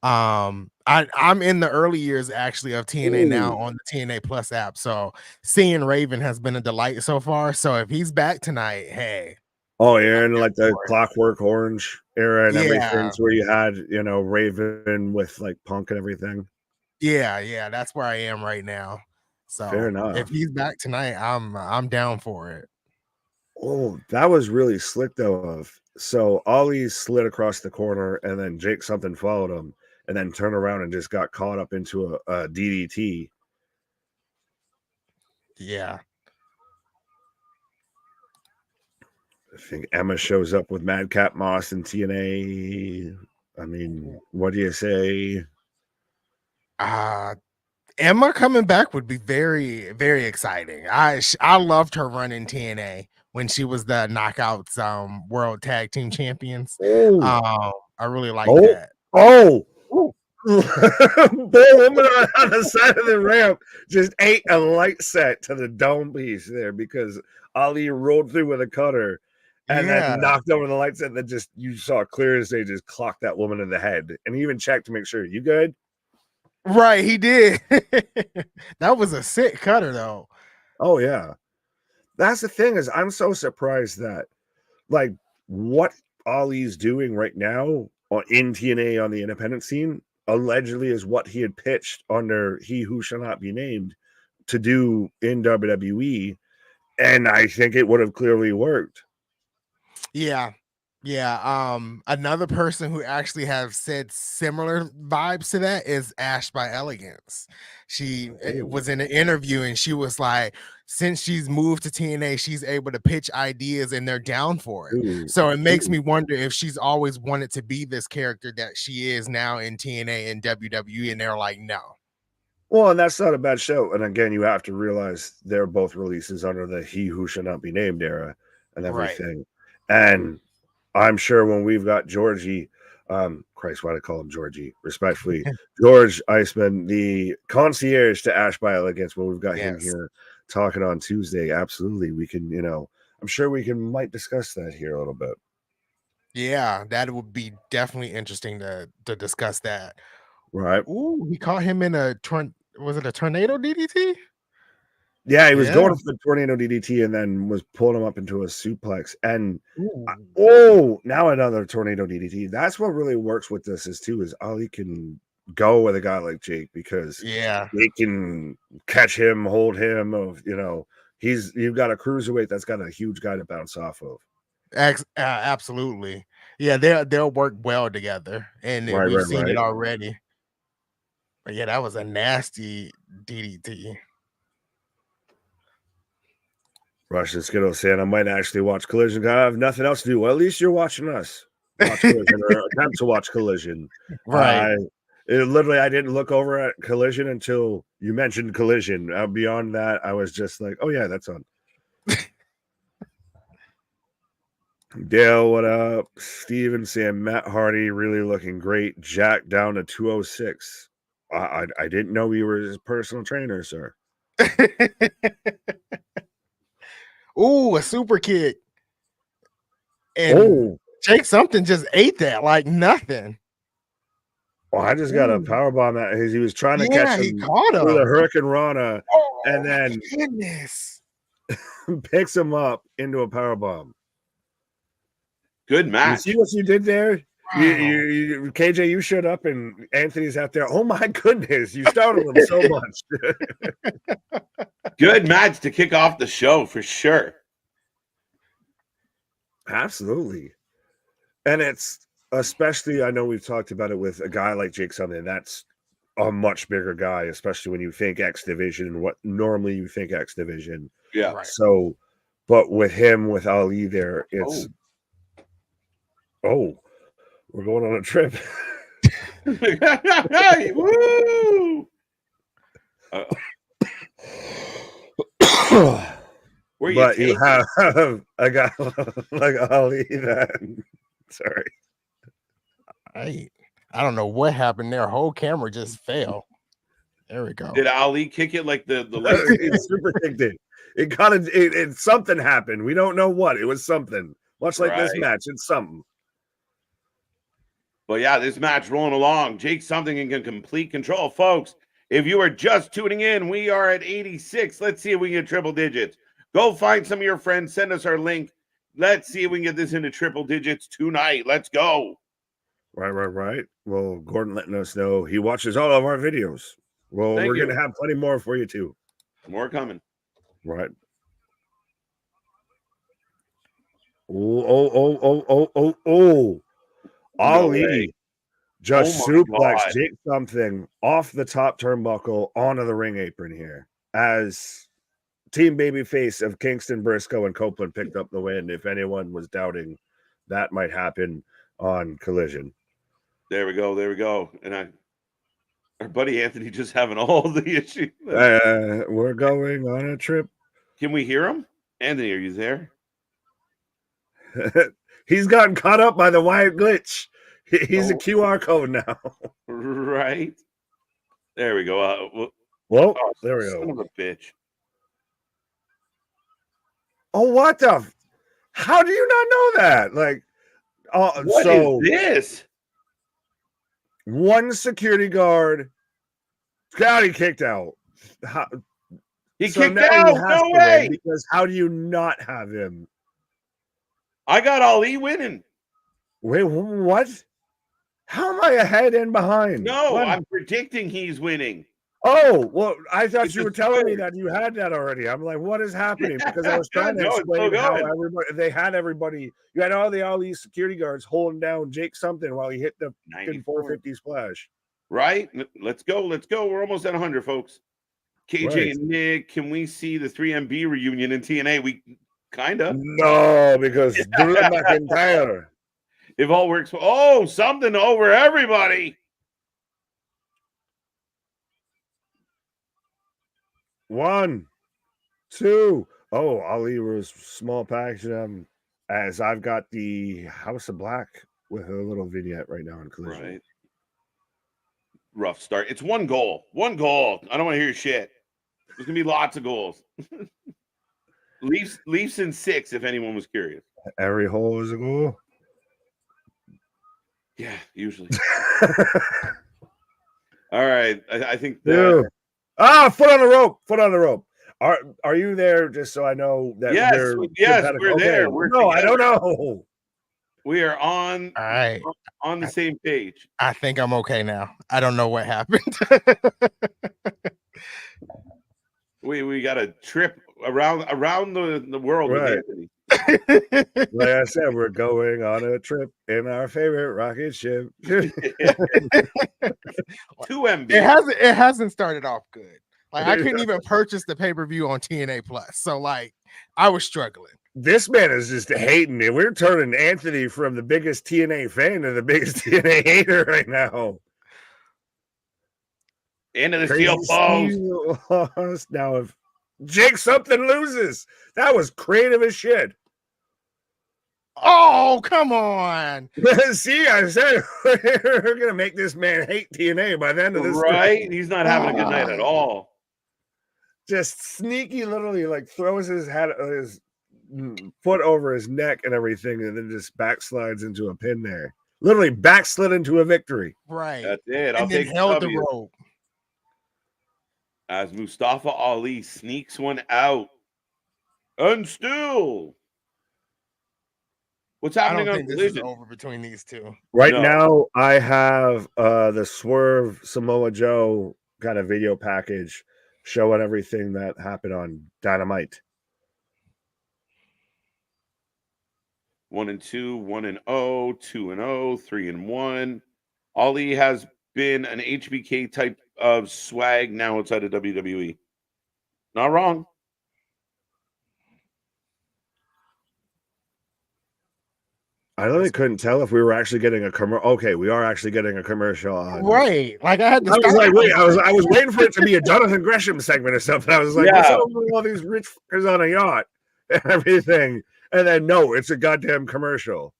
I'm in the early years actually of TNA now on the TNA Plus app, so seeing Raven has been a delight so far. So if he's back tonight, hey. Oh, you're in like the Clockwork Orange era and everything, where you had, Raven with like Punk and everything. Yeah, that's where I am right now. So fair enough. If he's back tonight, I'm down for it. Oh, that was really slick though. So Ollie slid across the corner, and then Jake something followed him, and then turned around and just got caught up into a DDT. Yeah. I think Emma shows up with Madcap Moss and TNA. I mean, what do you say? Emma coming back would be very, very exciting. I loved her run in TNA when she was the Knockouts World Tag Team Champions. I really like that. The woman on the side of the ramp just ate a light set to the dome piece there because Ali rolled through with a cutter and then knocked over the light set. That just, you saw clear as day, just clocked that woman in the head. And he even checked to make sure, you good? Right, he did. That was a sick cutter though. Oh yeah. That's the thing, is I'm so surprised that like what Ali's doing right now in TNA on the independent scene allegedly is what he had pitched under He Who Shall Not Be Named to do in WWE. And I think it would have clearly worked. Yeah. Another person who actually have said similar vibes to that is Ash by Elegance. She was in an interview and she was like, since she's moved to TNA, she's able to pitch ideas and they're down for it. So it makes me wonder if she's always wanted to be this character that she is now in TNA and WWE, and they're like, no. Well, and that's not a bad show. And again, you have to realize they're both releases under the He Who Shall Not Be Named era and everything. Right. And I'm sure when we've got Georgie, Christ, why do I call him Georgie? Respectfully, George Iceman, the concierge to Ash by Elegance, when we've got him here talking on Tuesday, absolutely, we can, I'm sure we might discuss that here a little bit. Yeah, that would be definitely interesting to discuss that. Right. Ooh, we caught him in was it a tornado DDT? Yeah, he was going for the tornado DDT and then was pulling him up into a suplex. And now another tornado DDT. That's what really works with this is Ali can go with a guy like Jake because they can catch him, hold him. You've got a cruiserweight that's got a huge guy to bounce off of. Absolutely. Yeah, they'll work well together, and we've seen it already. But yeah, that was a nasty DDT. Russian Skittle saying I might actually watch Collision. I have nothing else to do. Well, at least you're watching us. Watch Collision or attempt to watch Collision. Right. I didn't look over at Collision until you mentioned Collision. Beyond that, I was just like, oh yeah, that's on. Dale, what up? Steven saying Matt Hardy really looking great. Jack down to 206. I didn't know you were his personal trainer, sir. Ooh, a super kick. And Jake something just ate that like nothing. Well, I just got a power bomb that he was trying to catch him. He caught him with a Hurricane Rana, and then goodness. picks him up into a power bomb. Good match. You see what you did there? Wow. You KJ, you showed up and Anthony's out there. Oh my goodness, you startled him so much. Good match to kick off the show for sure. Absolutely. And it's especially, I know we've talked about it with a guy like Jake Something. That's a much bigger guy, especially when you think X Division and what normally you think X Division. Yeah. Right. So, but with him, with Ali there, it's we're going on a trip. Woo! But you have a guy like Ali then. Sorry. I don't know what happened there. Whole camera just fell. There we go. Did Ali kick it like the It super kicked it. It kind of it something happened. We don't know what. It was something. Much like this match. It's something. But yeah, this match rolling along. Jake Something in complete control, folks. If you are just tuning in, we are at 86. Let's see if we can get triple digits. Go find some of your friends. Send us our link. Let's see if we can get this into triple digits tonight. Let's go. Right. Well, Gordon letting us know he watches all of our videos. Well, we're going to have plenty more for you, too. More coming. Right. Oh. Ali just suplexed Jake Something off the top turnbuckle onto the ring apron here as Team Babyface of Kingston, Briscoe, and Copeland picked up the win. If anyone was doubting that might happen on Collision. There we go. And our buddy Anthony just having all the issues. We're going on a trip. Can we hear him? Anthony, are you there? He's gotten caught up by the wire glitch. He's a QR code now. Right. There we go. There we go. Son of a bitch. Oh, what the? How do you not know that? Like, what is this? One security guard got kicked out. He kicked out. No way. Because how do you not have him? I got Ali winning. Wait, what? How am I ahead and behind? No, I'm predicting he's winning. Oh, well, I thought you were telling me that you had that already. I'm like, what is happening? Because I was trying to explain how they had everybody. You had all the Ali security guards holding down Jake Something while he hit the 450 splash. Right? Let's go. We're almost at 100, folks. KJ and Nick, can we see the 3MB reunion in TNA? We kind of. No, because Drew McIntyre. If all works. Oh, Something over everybody. 1, 2. Oh, Ali was small package. As I've got the House of Black with a little vignette right now in Collision. Right. Rough start. It's one goal. I don't want to hear shit. There's gonna be lots of goals. Leafs in 6, if anyone was curious. Every hole is a goal. Yeah, usually. All right. I think foot on the rope. Are you there? Just so I know that Yes, we're there. Okay. We're no, I together. don't know. We are on All right. on the same page. I think I'm okay now. I don't know what happened. We got a trip around the world with Right. Anthony. Like I said, we're going on a trip in our favorite rocket ship. 2 MB. It hasn't started off good. Like I couldn't even purchase the pay-per-view on TNA Plus. So like I was struggling. This man is just hating it. We're turning Anthony from the biggest TNA fan to the biggest TNA hater right now. Into the steel balls. Now if Jake something loses, that was creative as shit. Oh, come on. See, I said we're gonna make this man hate TNA by the end of this. Right? He's not having a good night at all. Just sneaky, literally, like throws his foot over his neck and everything, and then just backslides into a pin there. Literally backslid into a victory. Right. That's it. I'll And then take held the the rope. As Mustafa Ali sneaks one out. And still. What's I happening don't on think this is Collision? over between these two. Right No. now, I have the Swerve Samoa Joe kind of video package showing everything that happened on Dynamite. 1-2, 1-0, 2-0, 3-1. Ali has been an HBK type of swag now outside of WWE. Not wrong. I really couldn't tell if we were actually getting a commercial. Okay, we are actually getting a commercial on. Right. Like I had to I was like, wait, I was waiting for it to be a Jonathan Gresham segment or something. I was like, what's up with all these rich fuckers on a yacht and everything? And then no, it's a goddamn commercial.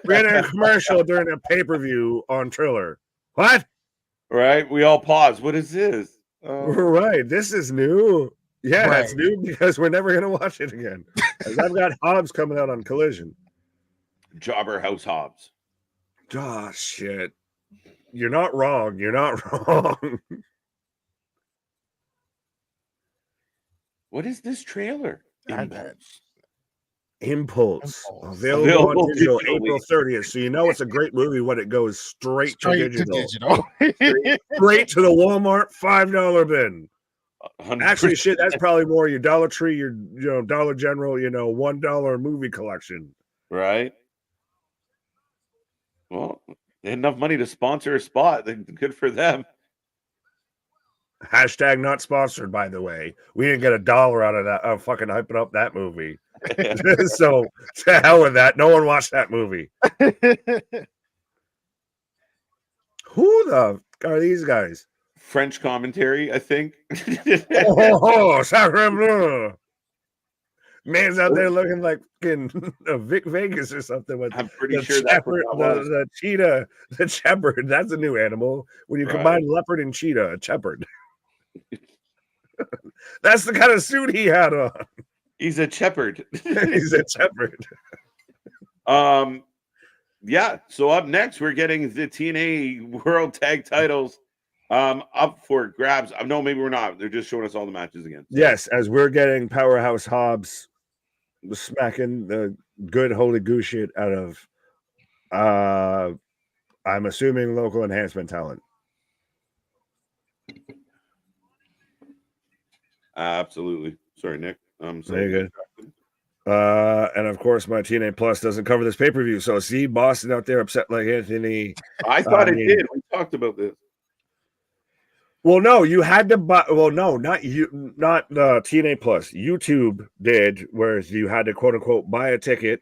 We're in a commercial during a pay-per-view on Triller. What? Right? We all pause. What is this? Right. This is new. Yeah, Right. It's new because we're never gonna watch it again. As I've got Hobbs coming out on Collision. Jobber House Hobbs. Oh shit. You're not wrong. You're not wrong. What is this trailer? Impulse. Available on digital April 30th. So you know it's a great movie when it goes straight to digital. Straight to the Walmart $5 bin. 100%. Actually, shit, that's probably more your Dollar Tree, your Dollar General, $1 movie collection. Right? Well, they had enough money to sponsor a spot. Good for them. Hashtag not sponsored, by the way. We didn't get $1 out of that. Fucking hyping up that movie. So to hell with that. No one watched that movie. Who the are these guys? French commentary, I think. Sacre bleu. Man's out there looking like fucking Vic Vegas or something with I'm pretty sure that's what that was. the cheetah, the shepherd. That's a new animal. When you combine leopard and cheetah, a shepherd. That's the kind of suit he had on. He's a shepherd. He's a shepherd. Yeah. So up next, we're getting the TNA World Tag Titles up for grabs. No, maybe we're not. They're just showing us all the matches again. Yes, as we're getting Powerhouse Hobbs smacking the good holy goose shit out of I'm assuming local enhancement talent. Absolutely. Sorry, Nick. Very good. And of course, my TNA Plus doesn't cover this pay-per-view. So see Boston out there upset like Anthony. I thought it did. We talked about this. Well, no, you had to buy. Well, no, not you, not TNA Plus. YouTube did, whereas you had to quote unquote buy a ticket,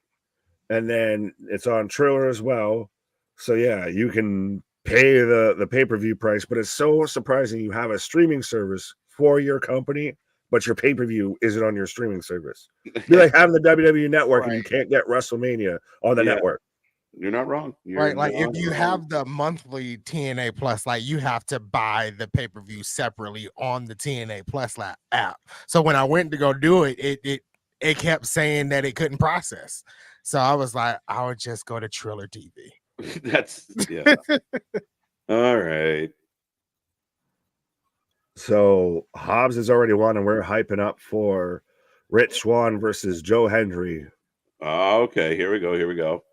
and then it's on Triller as well. So yeah, you can pay the pay-per-view price, but it's so surprising you have a streaming service for your company, but your pay-per-view isn't on your streaming service. Be like having the WWE Network and you can't get WrestleMania on the network. You're not wrong. Right, like if you have the monthly TNA Plus, like you have to buy the pay-per-view separately on the TNA Plus app. So when I went to go do it, it kept saying that it couldn't process. So I was like, I would just go to Triller TV. That's All right. So Hobbs has already won, and we're hyping up for Rich Swann versus Joe Hendry. Okay, here we go.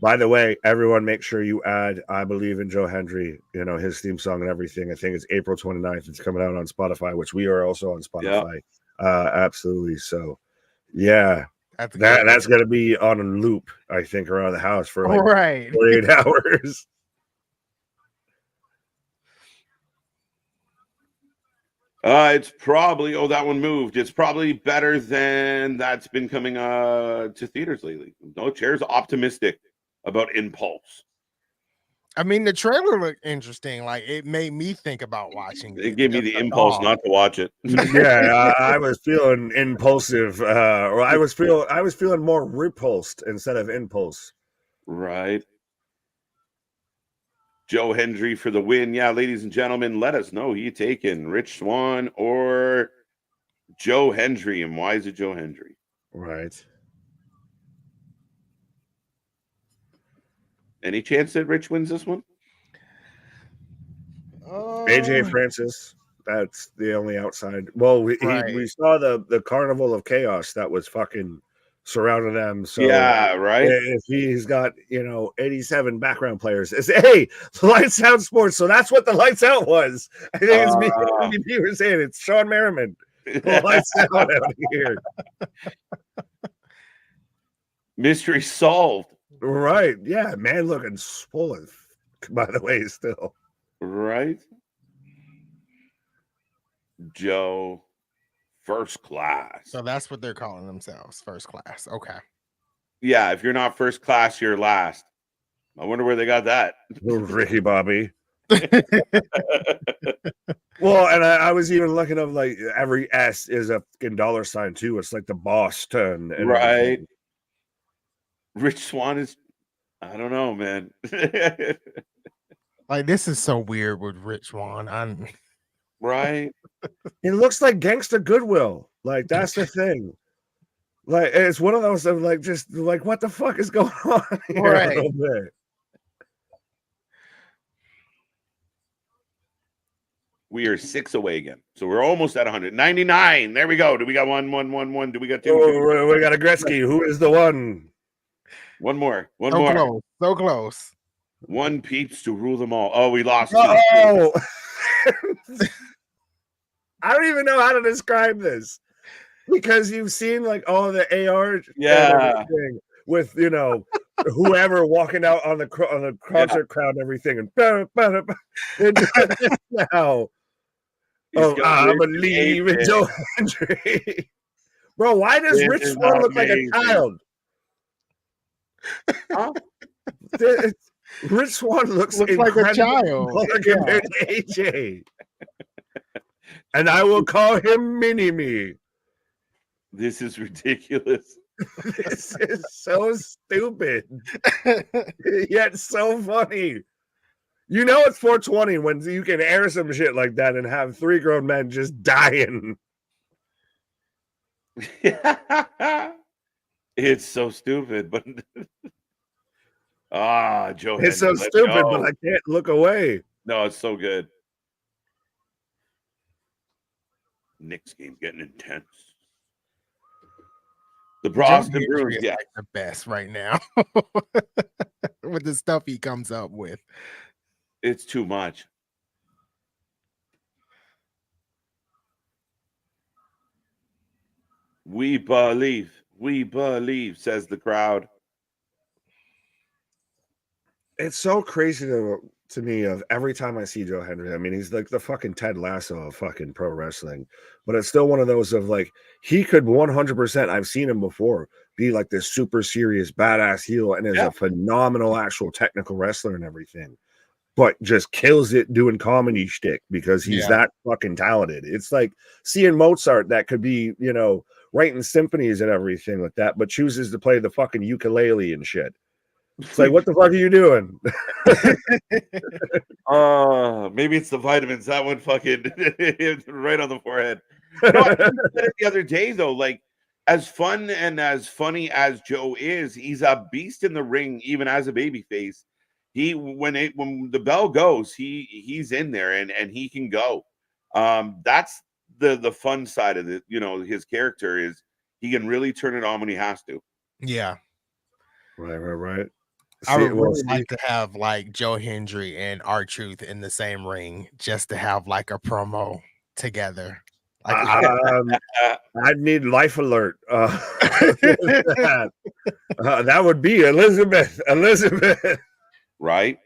By the way, everyone, make sure you add "I Believe in Joe Hendry," his theme song and everything. I think it's April 29th. It's coming out on Spotify, which we are also on Spotify. Absolutely. So, yeah, that's going to be on a loop, I think, around the house for like 48 hours. It's probably that one moved. It's probably better than that's been coming to theaters lately. No Chair's optimistic about Impulse. I mean, the trailer looked interesting. Like, it made me think about watching it. It gave me the impulse not to watch it. Yeah, I was feeling impulsive, or I was feeling more repulsed instead of impulse. Right. Joe Hendry for the win. Yeah, ladies and gentlemen, let us know who you taking, Rich Swann or Joe Hendry, and why is it Joe Hendry? Right. Any chance that Rich wins this one? AJ Francis. That's the only outside. Well, we saw the Carnival of Chaos that was fucking surrounding them. So yeah, right. If he's got 87 background players, hey, Lights Out Sports. So that's what the Lights Out was. I think it's me. You were saying it's Sean Merriman. Lights out here. Mystery solved. Right. Yeah, man, looking swollen. By the way, still. Right. Joe, first class. So that's what they're calling themselves, first class. Okay. Yeah, if you're not first class, you're last. I wonder where they got that. Ricky Bobby. Well, and I was even looking up like every S is a fucking dollar sign too. It's like the Boston. And right. Everything. Rich Swann is, I don't know, man. Like, this is so weird with Rich Swann. Right. It looks like Gangsta Goodwill. Like, that's the thing. Like, it's one of those of like, just like, what the fuck is going on here? Right. A little bit. We are 6 away again. So we're almost at 199. There we go. Do we got one? Do we got two? Oh, we got a Gretzky. Who is the one? One more. So close. One peeps to rule them all. Oh, we lost. Oh. I don't even know how to describe this because you've seen like all the AR with whoever walking out on the concert crowd and everything and now I believe in Joe Hendry. Bro, why does Rich Swann look like a child? Huh? Rich Swann looks like a child compared to AJ. And I will call him Mini-Me. This is ridiculous. This is so stupid. Yet so funny. It's 420 when you can air some shit like that and have 3 grown men just dying. It's so stupid, but Joe. It's so stupid, but I can't look away. No, it's so good. Nick's game getting intense. The Boston Bruins, like the best right now with the stuff he comes up with. It's too much. We believe, says the crowd. It's so crazy to me of every time I see Joe Hendry. I mean, he's like the fucking Ted Lasso of fucking pro wrestling, but it's still one of those of like, he could 100%, I've seen him before, be like this super serious badass heel and is a phenomenal actual technical wrestler and everything, but just kills it doing comedy shtick because he's that fucking talented. It's like seeing Mozart that could be, writing symphonies and everything like that, but chooses to play the fucking ukulele and shit. It's like, what the fuck are you doing? Maybe it's the vitamins. That one fucking right on the forehead. No, I said it the other day though, like as fun and as funny as Joe is, he's a beast in the ring, even as a babyface. When the bell goes, he's in there and he can go. That's the fun side of it. You know, his character is he can really turn it on when he has to. Yeah. Right. I would really like to have like Joe Hendry and R-Truth in the same ring just to have like a promo together. Like I'd need Life Alert. That would be Elizabeth. Right.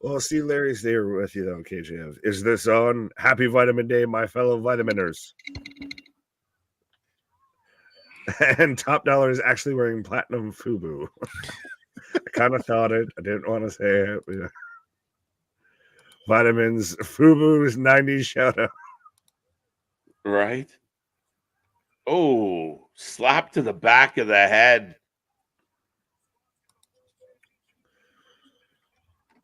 Well, see, Larry's there with you though, KJF. Is this on? Happy Vitamin Day, my fellow vitaminers. And Top Dollar is actually wearing platinum FUBU. I kind of thought it. I didn't want to say it. Yeah. Vitamins, FUBU's 90s shout out. Right. Oh, slap to the back of the head.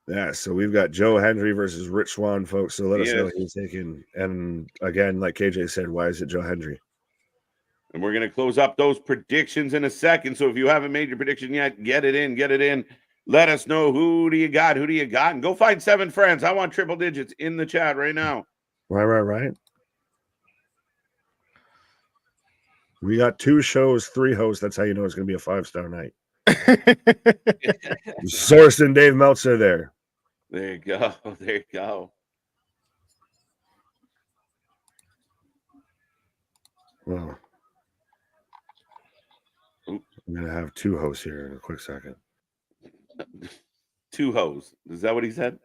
Yeah, so we've got Joe Hendry versus Rich Swann, folks. So let us know who he's taking. And again, like KJ said, why is it Joe Hendry? And we're going to close up those predictions in a second. So if you haven't made your prediction yet, get it in. Let us know who do you got? And go find 7 friends. I want triple digits in the chat right now. Right. We got 2 shows, 3 hosts. That's how you know it's going to be a 5-star night. Source and Dave Meltzer there. There you go. Well, I'm going to have 2 hosts here in a quick second. 2 hosts. Is that what he said?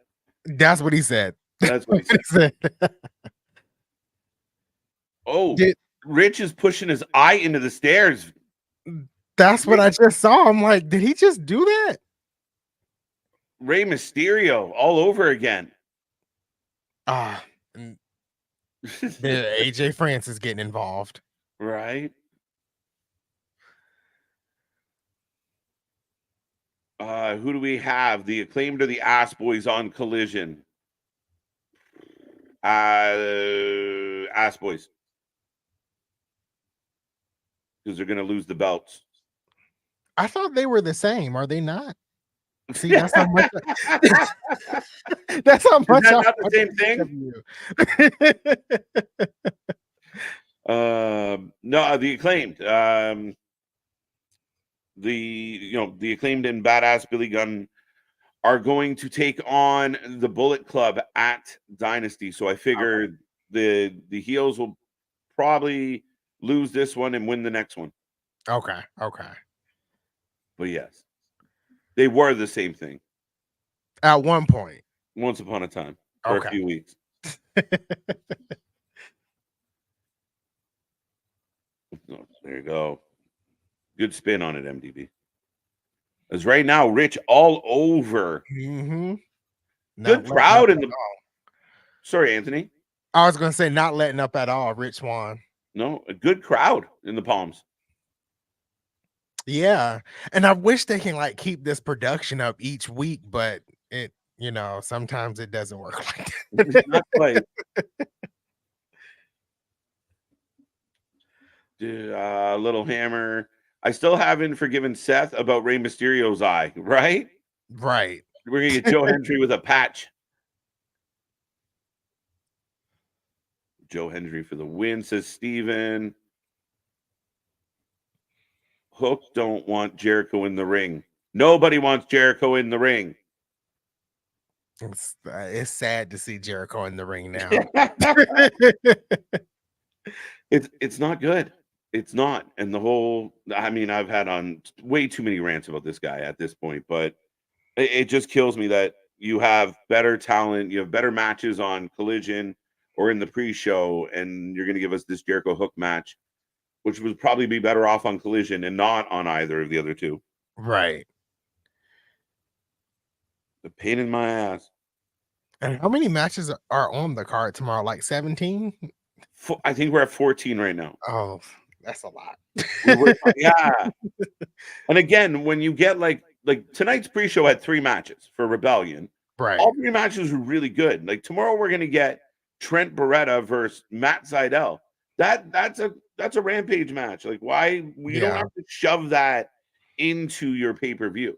That's what he said. That's what he said. Oh, Rich is pushing his eye into the stairs. That's what I just saw. I'm like, did he just do that? Rey Mysterio all over again. AJ Francis getting involved. Right. Who do we have? The Acclaimed or the Ass Boys on Collision? Ass Boys. Because they're going to lose the belts. I thought they were the same. Are they not? See, that's how much. That's how much. Is that not the same thing? No, the Acclaimed. The Acclaimed and Badass Billy Gunn are going to take on the Bullet Club at Dynasty. So I figure the heels will probably lose this one and win the next one. Okay. But yes, they were the same thing at one point, once upon a time, for a few weeks. There you go. Good spin on it, MDB. As right now, Rich all over. Mm-hmm. Good crowd in the. Sorry, Anthony. I was going to say not letting up at all. Rich Swann. No, a good crowd in the Palms. Yeah, and I wish they can like keep this production up each week, but it, sometimes it doesn't work like that. Not quite. Little Hammer. I still haven't forgiven Seth about Rey Mysterio's eye, right? Right. We're gonna get Joe Hendry with a patch. Joe Hendry for the win, says Steven. Hook don't want Jericho in the ring. Nobody wants Jericho in the ring. It's sad to see Jericho in the ring now. It's not good. It's not. And the whole, I've had on way too many rants about this guy at this point, but it just kills me that you have better talent, you have better matches on Collision or in the pre-show, and you're going to give us this Jericho Hook match, which would probably be better off on Collision and not on either of the other two. Right. The pain in my ass. And how many matches are on the card tomorrow? Like 17? I think we're at 14 right now. Oh, that's a lot. Yeah. And again, when you get like tonight's pre-show had 3 matches for Rebellion. Right. All 3 matches were really good. Like tomorrow we're going to get Trent Beretta versus Matt Sydal. That's a Rampage match. Like why you don't have to shove that into your pay-per-view.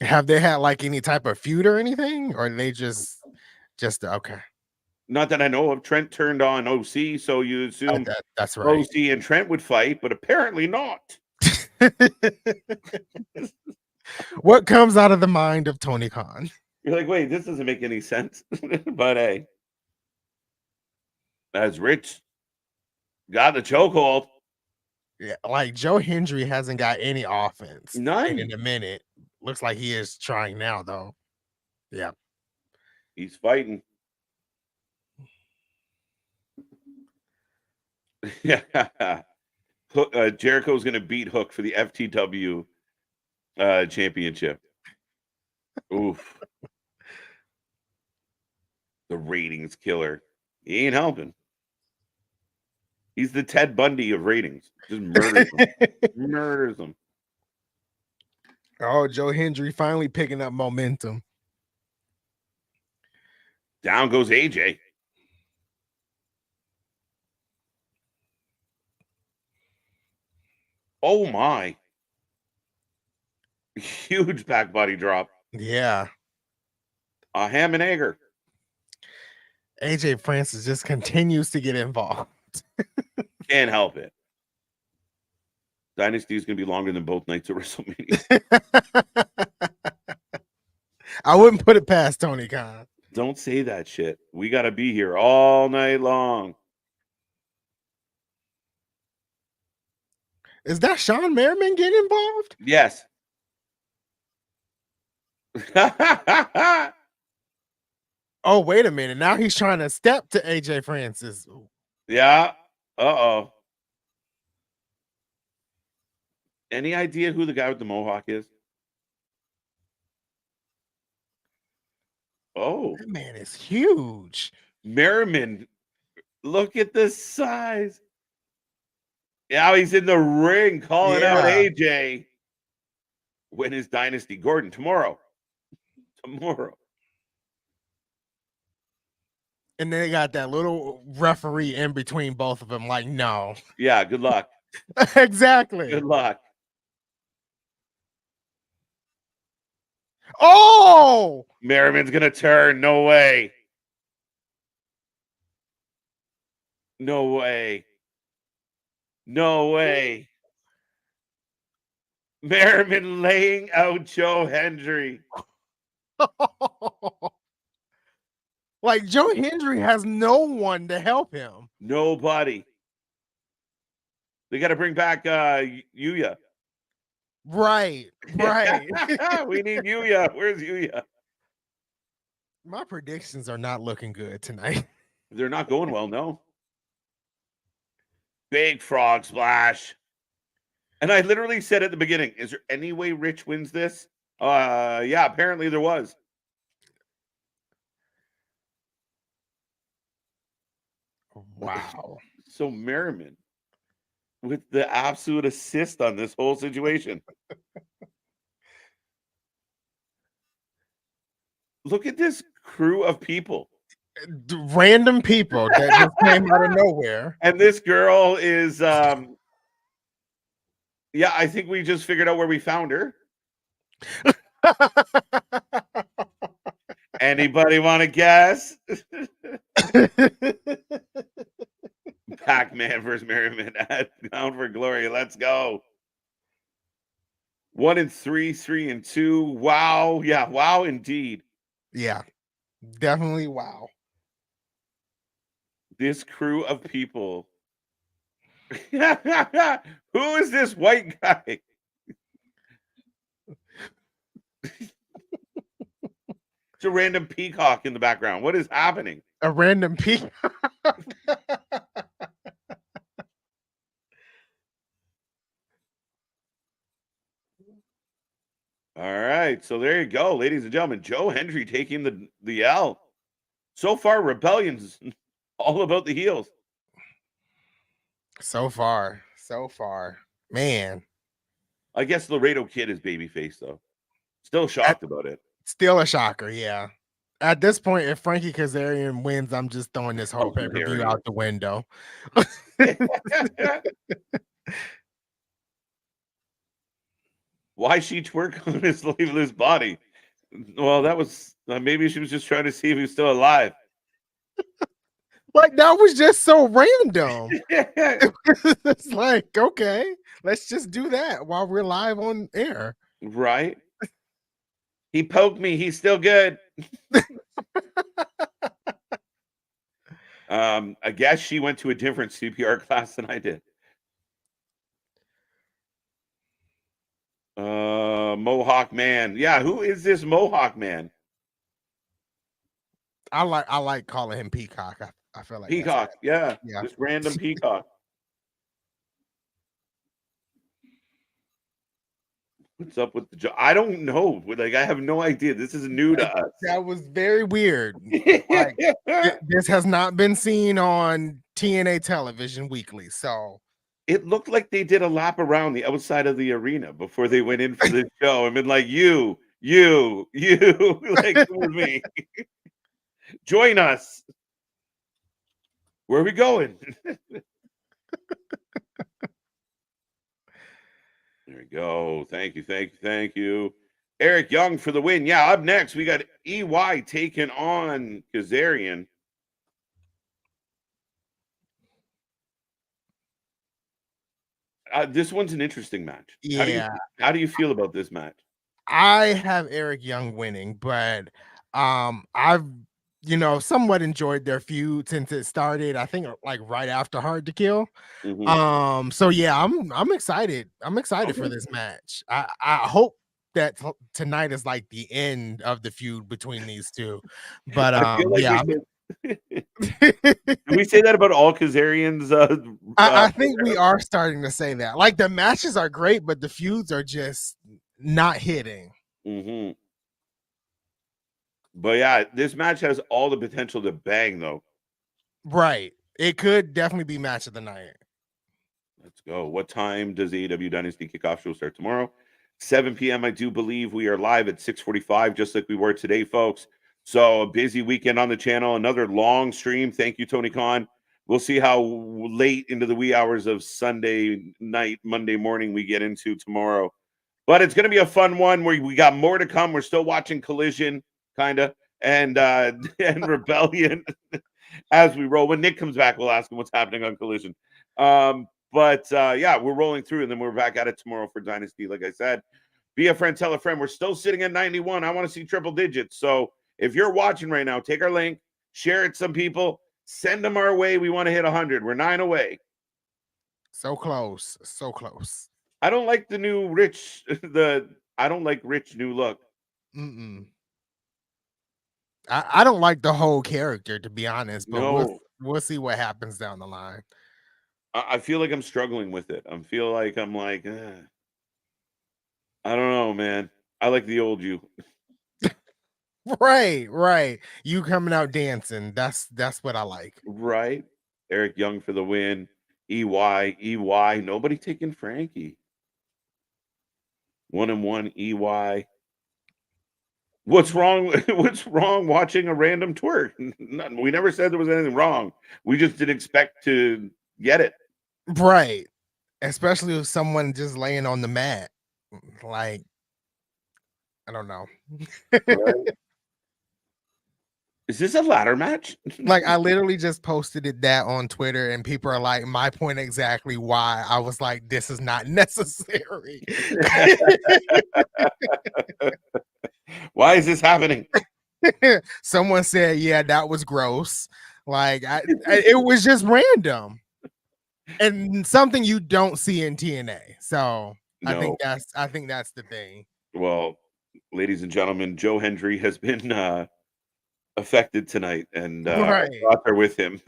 Have they had like any type of feud or anything, or they just Just okay. Not that I know of. Trent turned on OC, so you assume That's right. OC and Trent would fight, but apparently not. What comes out of the mind of Tony Khan? You're like, wait, this doesn't make any sense. But hey, as Rich got the chokehold. Yeah, like Joe Hendry hasn't got any offense. None. In a minute. Looks like he is trying now, though. Yeah. He's fighting. Yeah. Jericho's going to beat Hook for the FTW championship. Oof. The ratings killer. He ain't helping. He's the Ted Bundy of ratings. Just murders them. Murders them. Oh, Joe Hendry finally picking up momentum. Down goes AJ. Oh my. Huge back body drop. Yeah. A ham and egger. AJ Francis just continues to get involved. Can't help it. Dynasty is going to be longer than both nights of WrestleMania. I wouldn't put it past Tony Khan. Don't say that shit. We got to be here all night long. Is that Sean Merriman getting involved? Yes. Oh, wait a minute. Now he's trying to step to AJ Francis. Yeah. Uh-oh. Any idea who the guy with the mohawk is? Oh. That man is huge. Merriman. Look at the size. Now he's in the ring calling out AJ. When is Dynasty? Gordon, tomorrow. Tomorrow. And then they got that little referee in between both of them. Like, no. Yeah, good luck. Exactly. Good luck. Oh! Merriman's going to turn. No way. No way. No way. Merriman laying out Joe Hendry. Like, Joe Hendry has no one to help him. Nobody. They got to bring back Yuya. Right. Right. We need Yuya. Where's Yuya? My predictions are not looking good tonight. They're not going well, no. Big frog splash. And I literally said at the beginning, is there any way Rich wins this? Yeah, apparently there was. Wow. So Merriman with the absolute assist on this whole situation. Look at this crew of people. Random people that just came out of nowhere. And this girl is yeah, I think we just figured out where we found her. Anybody want to guess? Pac-Man versus Merriman at Bound for Glory. Let's go. 1-3, 3-2. Wow. Yeah, wow indeed. Yeah, definitely wow. This crew of people. Who is this white guy? It's a random peacock in the background. What is happening? A random peacock. All right, so there you go, ladies and gentlemen. Joe Hendry taking the L. So far, Rebellion's all about the heels. So far, man. I guess Laredo Kid is babyface though. Still shocked about it. Still a shocker, yeah. At this point, if Frankie Kazarian wins, I'm just throwing this whole pay-per-view out the window. Why she twerk on his sleeveless body? Well, that was maybe she was just trying to see if he was still alive. Like that was just so random. It's like, okay, let's just do that while we're live on air. Right? He poked me. He's still good. I guess she went to a different CPR class than I did. Mohawk Man. Yeah, who is this Mohawk Man? I like calling him Peacock. I feel like Peacock. Yeah, yeah. just random Peacock. What's up with the job? I don't know. Like, I have no idea. This is new to us. That was very weird. Like, this has not been seen on TNA television weekly. So it looked like they did a lap around the outside of the arena before they went in for the show. I mean, like you, like with me. Join us. Where are we going? There we go. Thank you. Eric Young for the win. Yeah, up next, we got EY taking on Kazarian. This one's an interesting match. Yeah. How do you feel about this match? I have Eric Young winning, but I've somewhat enjoyed their feud since it started. I think like right after Hard to Kill. Mm-hmm. So yeah, I'm excited. I'm excited for this match. I hope that tonight is like the end of the feud between these two. But I feel like yeah. Did we say that about all Kazarians? I think we are starting to say that. Like the matches are great, but the feuds are just not hitting. Mm-hmm. But yeah, this match has all the potential to bang, though. Right. It could definitely be match of the night. Let's go. What time does the AEW Dynasty Kickoff show start tomorrow? 7 p.m. I do believe we are live at 6:45, just like we were today, folks. So a busy weekend on the channel. Another long stream. Thank you, Tony Khan. We'll see how late into the wee hours of Sunday night, Monday morning we get into tomorrow. But it's going to be a fun one where we got more to come. We're still watching Collision, kind of, and Rebellion as we roll. When Nick comes back, we'll ask him what's happening on Collision. But yeah, we're rolling through, and then we're back at it tomorrow for Dynasty. Like I said, be a friend, tell a friend. We're still sitting at 91. I want to see triple digits. So if you're watching right now, take our link, share it to some people, send them our way. We want to hit 100. We're 9 away. So close. So close. I don't like the new Rich, I don't like Rich new look. I don't like the whole character, to be honest, but No. we'll see what happens down the line. I feel like I'm struggling with it. I don't know, man. I like the old you. Right. You coming out dancing. That's what I like. Right. Eric Young for the win. EY. Nobody taking Frankie. 1-1 EY. What's wrong? What's wrong watching a random twerk? Nothing. We never said there was anything wrong. We just didn't expect to get it. Right. Especially with someone just laying on the mat. Like, I don't know. Right. Is this a ladder match? Like, I literally just posted that on Twitter, and people are like, my point exactly why. I was like, this is not necessary. Why is this happening? Someone said, yeah, that was gross. Like, it was just random. And something you don't see in TNA. So no. I think that's the thing. Well, ladies and gentlemen, Joe Hendry has been affected tonight, and our thoughts are with him.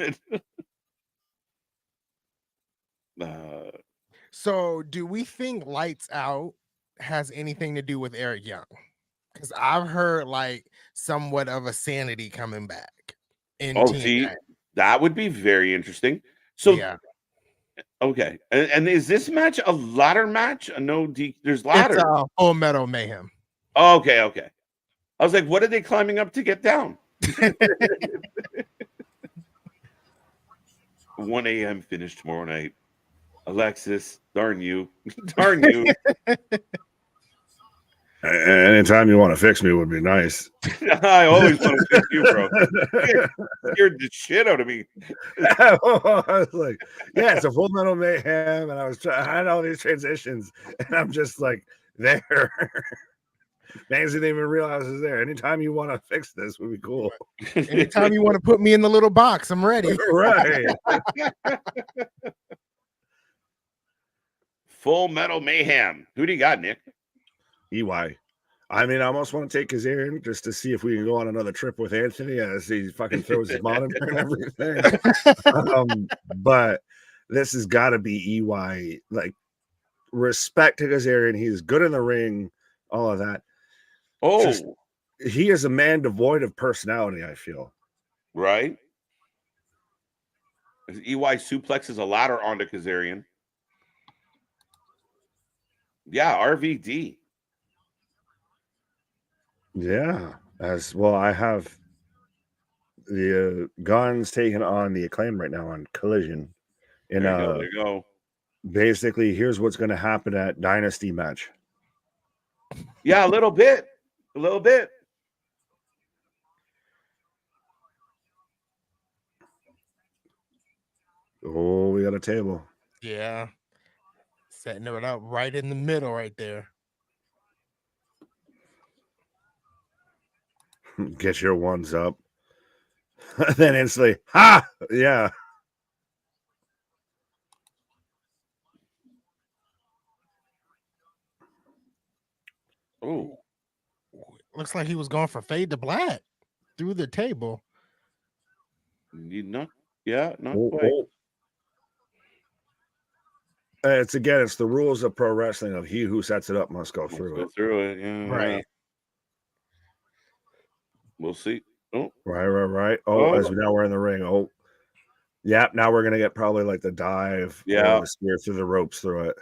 So do we think Lights Out has anything to do with Eric Young? Because I've heard like somewhat of a sanity coming back in TNA. See, that would be very interesting. So yeah. Okay, and is this match a ladder match? There's ladders. It's Full Metal Mayhem. Okay. I was like, what are they climbing up to get down? 1 a.m. finish tomorrow night. Alexis, darn you. Anytime you want to fix me would be nice. I always want to fix you, bro. You scared the shit out of me. I was like, yeah, it's a Full Metal Mayhem, and I had all these transitions, and I'm just like there. Names didn't even realize it's there. Anytime you want to fix this would be cool. Anytime you want to put me in the little box, I'm ready. Right. Full Metal Mayhem. Who do you got, Nick? EY. I mean, I almost want to take Kazarian just to see if we can go on another trip with Anthony as he fucking throws his monitor and everything. But this has got to be EY. Like, respect to Kazarian. He's good in the ring, all of that. Oh, he is a man devoid of personality, I feel. Right. EY suplexes a ladder onto Kazarian. Yeah, RVD. Yeah, as well. I have the Guns taking on the Acclaim right now on Collision. And there you go. Basically, here's what's going to happen at Dynasty match. Yeah, a little bit. A little bit. Oh, we got a table. Yeah. Setting it up right in the middle right there. Get your ones up. Then instantly, ha! Yeah. Oh. Looks like he was going for fade to black through the table. Not quite. It's the rules of pro wrestling of he who sets it up must go through it. Yeah. Right. We'll see. Oh. Right. Oh, as we now we're in the ring. Oh. Yep, now we're gonna get probably like the dive. Yeah. Or the spear through the ropes through it.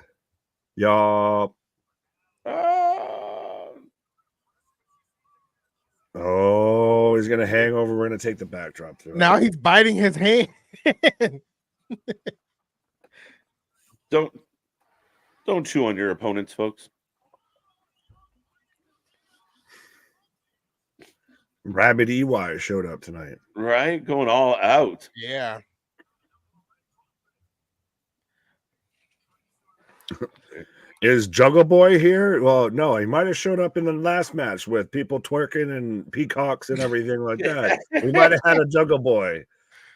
Yup. Oh, he's gonna hang over. We're gonna take the backdrop through. Now he's biting his hand. Don't chew on your opponents, folks. Rabbit EY showed up tonight. Right? Going all out. Yeah. Is Juggle Boy here? Well, no, he might have showed up in the last match with people twerking and peacocks and everything like that. We might have had a Juggle Boy,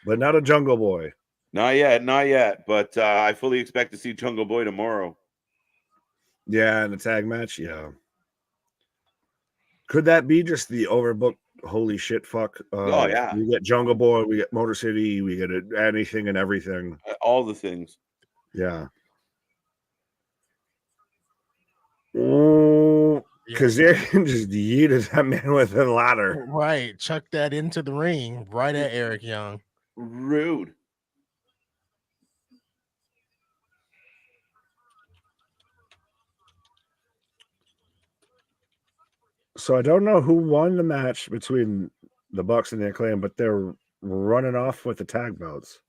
but not a Jungle Boy. Not yet. But I fully expect to see Jungle Boy tomorrow. Yeah, in the tag match, yeah. Could that be just the overbooked holy shit fuck? Yeah. We get Jungle Boy, we get Motor City, we get anything and everything. All the things. Yeah. Oh, because they just yeeted that man with a ladder. Right. Chuck that into the ring right at Eric Young. Rude. So I don't know who won the match between the Bucks and the Acclaim, but they're running off with the tag belts.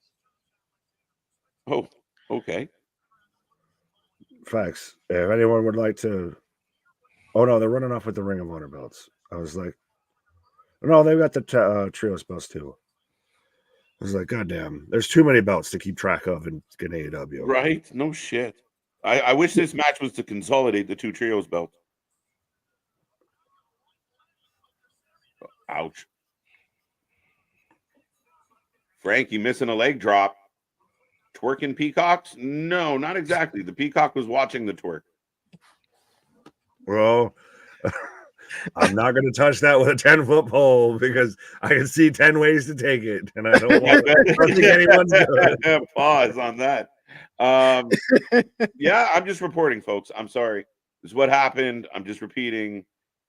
Oh, okay. Facts. If anyone would like to... Oh, no, they're running off with the Ring of Honor belts. I was like... No, they've got the Trios belts, too. I was like, God damn. There's too many belts to keep track of in AEW. Right? No shit. I wish this match was to consolidate the two Trios belts. Ouch. Frankie missing a leg drop. Twerking peacocks? No, not exactly. The peacock was watching the twerk. Well, I'm not going to touch that with a 10-foot pole because I can see 10 ways to take it, and I don't want anyone's good. Pause on that. Yeah, I'm just reporting, folks. I'm sorry. This is what happened. I'm just repeating.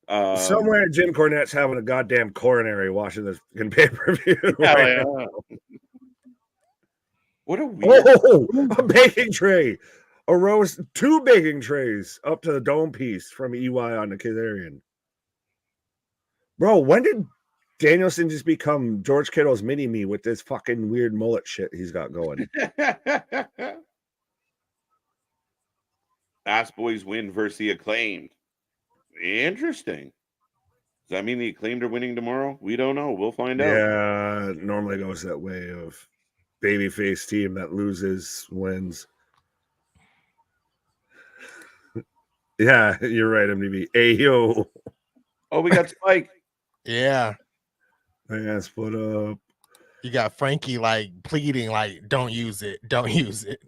Somewhere Jim Cornette's having a goddamn coronary watching this in pay-per-view. What a weird... a baking tray. A roast, 2 baking trays up to the dome piece from EY on the Kazarian. Bro, when did Danielson just become George Kittle's mini-me with this fucking weird mullet shit he's got going? Ass Boys win versus the Acclaimed. Interesting. Does that mean the Acclaimed are winning tomorrow? We don't know. We'll find out. Yeah, it normally goes that way of babyface team that loses wins. Yeah, you're right, MDB. Ayo. Oh, we got Spike. Yeah. I got split up. You got Frankie like pleading, like, don't use it. Don't use it.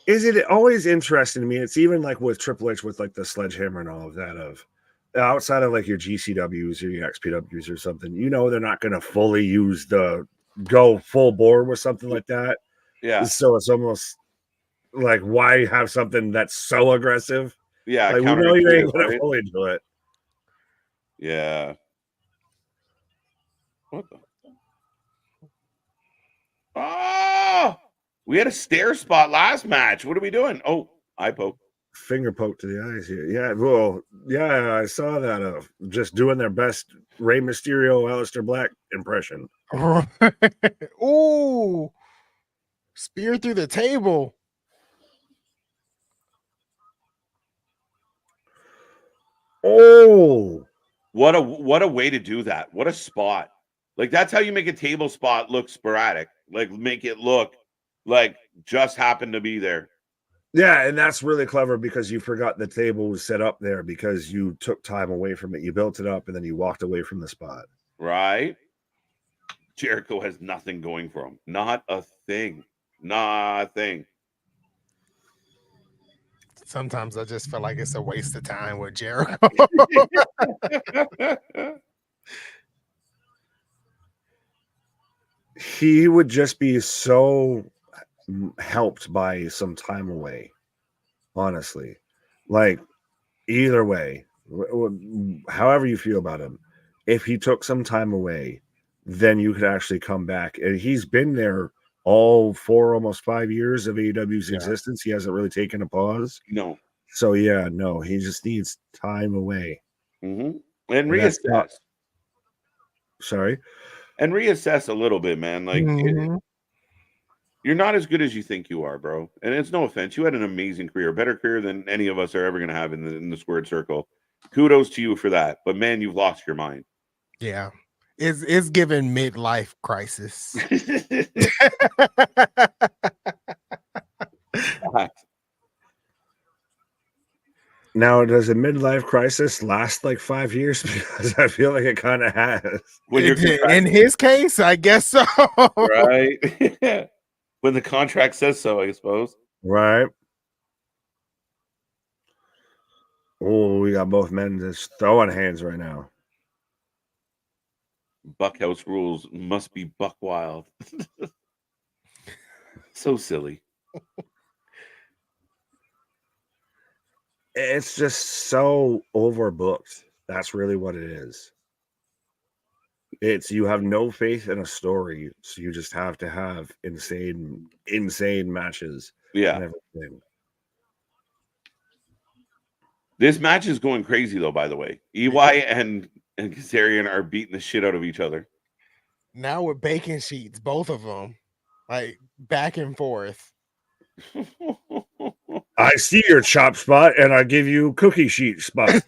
Is it always interesting to me? It's even like with Triple H with like the sledgehammer and all of that of outside of like your GCWs or your XPWs or something, you know, they're not going to fully use the go full bore with something like that. Yeah. So it's almost like, why have something that's so aggressive? Yeah. Like, we know you ain't going to fully do it. Yeah. What the? Oh, we had a stare spot last match. What are we doing? Oh, eye poke. Finger poke to the eyes here. Yeah, well, yeah, I saw that of just doing their best Rey Mysterio, Aleister Black impression. Ooh, spear through the table. Oh, what a way to do that. What a spot. Like, that's how you make a table spot look sporadic. Like, make it look like just happened to be there. Yeah, and that's really clever because you forgot the table was set up there because you took time away from it. You built it up and then you walked away from the spot. Right? Jericho has nothing going for him. Not a thing. Nothing. Sometimes I just feel like it's a waste of time with Jericho. He would just be so helped by some time away, honestly. Like, either way, however you feel about him, if he took some time away, then you could actually come back. And he's been there all 4, almost 5 years of AEW's existence. He hasn't really taken a pause. No. So, yeah, no, he just needs time away. Mm-hmm. And reassess. Sorry? And reassess a little bit, man. Like, you're not as good as you think you are, bro. And it's no offense. You had an amazing career, better career than any of us are ever going to have in the squared circle. Kudos to you for that. But, man, you've lost your mind. Yeah. It's given midlife crisis. Now, does a midlife crisis last like 5 years? Because I feel like it kind of has. In his case, I guess so. Right? When the contract says so, I suppose. Right. Oh, we got both men just throwing hands right now. Buckhouse rules must be buck wild. So silly. It's just so overbooked. That's really what it is. It's you have no faith in a story, so you just have to have insane matches. Yeah. And everything. This match is going crazy, though, by the way. EY and Kazarian are beating the shit out of each other. Now with bacon sheets, both of them, like back and forth. I see your chop spot, and I give you cookie sheet spot.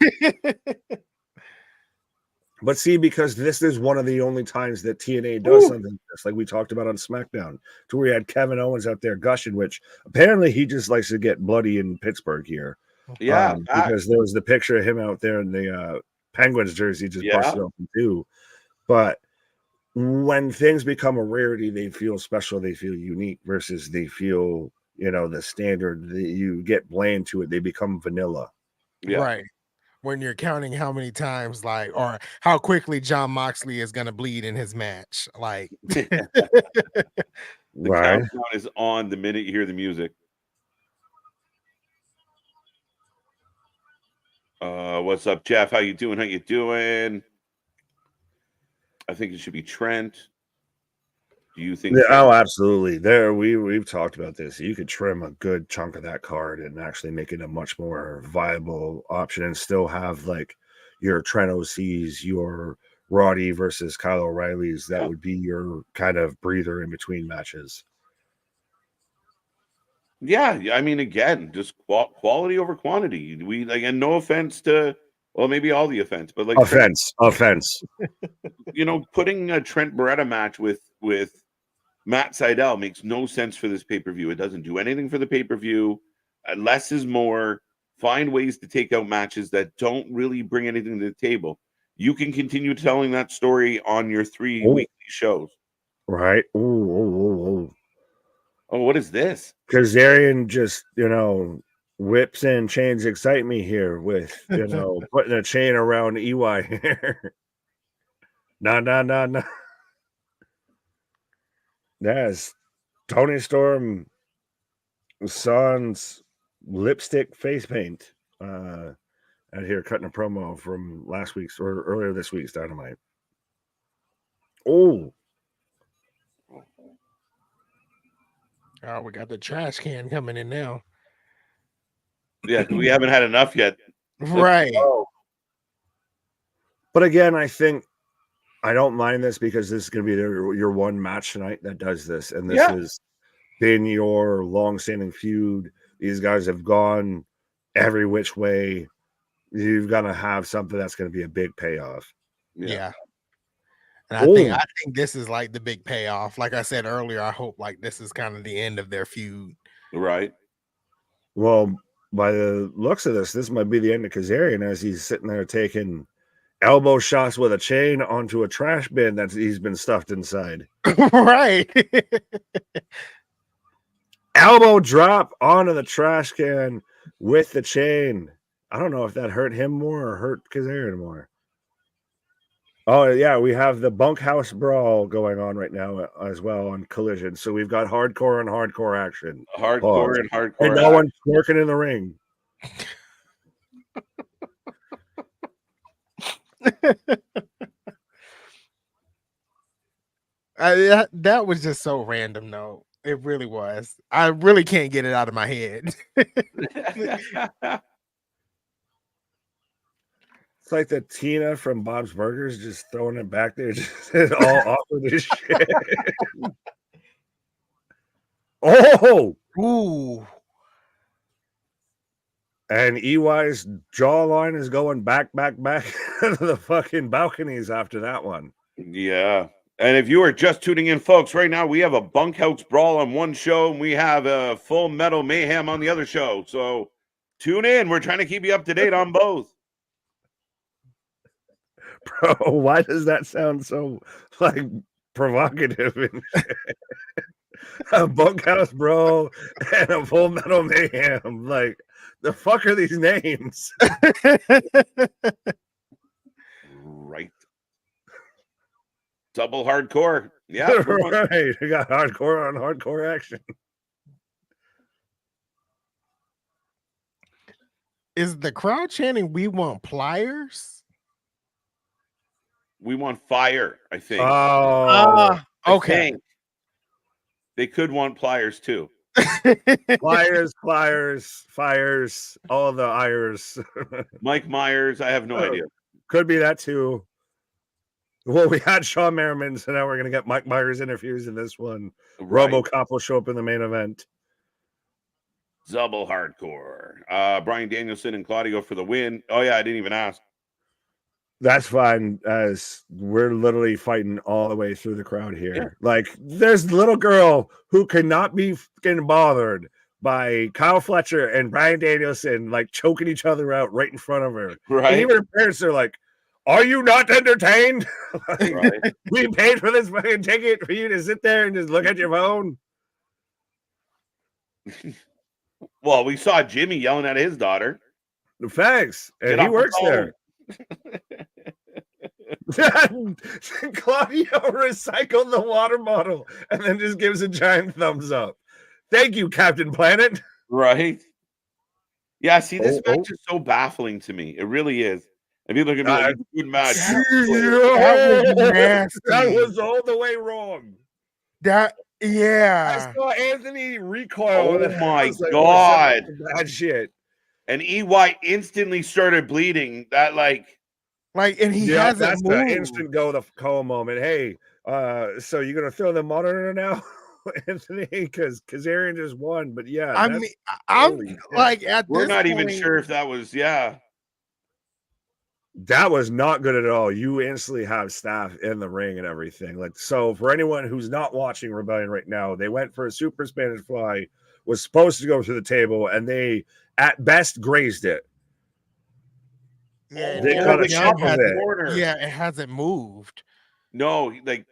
But see, because this is one of the only times that TNA does something like this, like we talked about on SmackDown, to where we had Kevin Owens out there gushing, which apparently he just likes to get bloody in Pittsburgh here. Yeah, because there was the picture of him out there in the Penguins jersey just busted open too. But when things become a rarity, they feel special, they feel unique, versus they feel, the standard. You get bland to it, they become vanilla. Yeah. Right. When you're counting how many times, like, or how quickly Jon Moxley is going to bleed in his match. Like, the countdown is on the minute you hear the music. What's up, Jeff? How you doing? I think it should be Trent. Do you think? Oh, absolutely. There, we've talked about this. You could trim a good chunk of that card and actually make it a much more viable option, and still have like your Trent OCs, your Roddy versus Kyle O'Reilly's. That would be your kind of breather in between matches. Yeah, I mean, again, just quality over quantity. We like, and no offense to, well, maybe all the offense, but like Offense. putting a Trent Beretta match with Matt Sydal makes no sense for this pay-per-view. It doesn't do anything for the pay-per-view. Less is more. Find ways to take out matches that don't really bring anything to the table. You can continue telling that story on your 3 weekly shows. Right. Ooh. Oh, what is this? Kazarian just, whips and chains excite me here with, putting a chain around EY here. Nah. That's Tony Storm Son's lipstick face paint. Out here cutting a promo from last week's or earlier this week's Dynamite. Oh, we got the trash can coming in now. Yeah, we haven't had enough yet. Right. But again, I think I don't mind this because this is going to be your one match tonight that does this. And this has been your long-standing feud. These guys have gone every which way. You've got to have something that's going to be a big payoff. Yeah. And I think this is like the big payoff. Like I said earlier, I hope like this is kind of the end of their feud. Right. Well, by the looks of this might be the end of Kazarian as he's sitting there taking elbow shots with a chain onto a trash bin that he's been stuffed inside. Right. Elbow drop onto the trash can with the chain. I don't know if that hurt him more or hurt Kazarian more. Oh, yeah, we have the bunkhouse brawl going on right now as well on Collision. So we've got hardcore and hardcore action. Hardcore and hardcore. And no one's working in the ring. That was just so random, though. It really was. I really can't get it out of my head. It's like the Tina from Bob's Burgers just throwing it back there, just all awkward as shit. Oh! Ooh. And EY's jawline is going back to the fucking balconies after that one. Yeah. And if you are just tuning in, folks, right now we have a bunkhouse brawl on one show and we have a Full Metal Mayhem on the other show. So tune in. We're trying to keep you up to date on both. Bro, why does that sound so like provocative and a bunkhouse bro and a Full Metal Mayhem? Like, the fuck are these names? Right. Double hardcore. Yeah. Right. We got hardcore on hardcore action. Is the crowd chanting "We want pliers"? We want fire, I think. Oh, okay. They could want pliers too. Pliers, fires, all the ires. Mike Myers, I have no idea. Could be that too. Well, we had Shawn Merriman, so now we're going to get Mike Myers interviews in this one. Right. RoboCop will show up in the main event. Double hardcore. Brian Danielson and Claudio for the win. Oh, yeah, I didn't even ask. That's fine, as we're literally fighting all the way through the crowd here. Yeah. Like, there's a little girl who cannot be getting bothered by Kyle Fletcher and Brian Danielson, like, choking each other out right in front of her. Right. And even her parents are like, are you not entertained? Like, right. We paid for this fucking ticket for you to sit there and just look at your phone. Well, we saw Jimmy yelling at his daughter. Thanks. And he works there. Claudio recycled the water bottle and then just gives a giant thumbs up. Thank you, Captain Planet. Right. Yeah, see, this match is so baffling to me. It really is. If you look at me like, good match. That was nasty. That was all the way wrong. I saw Anthony recoil. Oh my God. Bad shit. And EY instantly started bleeding. That and he hasn't that's moved. The instant go the call moment. Hey, so you're gonna throw the monitor now? Anthony, because Kazarian just won. But yeah, I mean, I'm holy shit. like at We're this not point, even sure if that was that was not good at all. You instantly have staff in the ring and everything. Like, so for anyone who's not watching Rebellion right now, they went for a super Spanish fly, was supposed to go through the table, and they at best grazed it. Yeah, They Derek cut a Young chunk of hasn't- it. corner. Yeah, it hasn't moved. No, like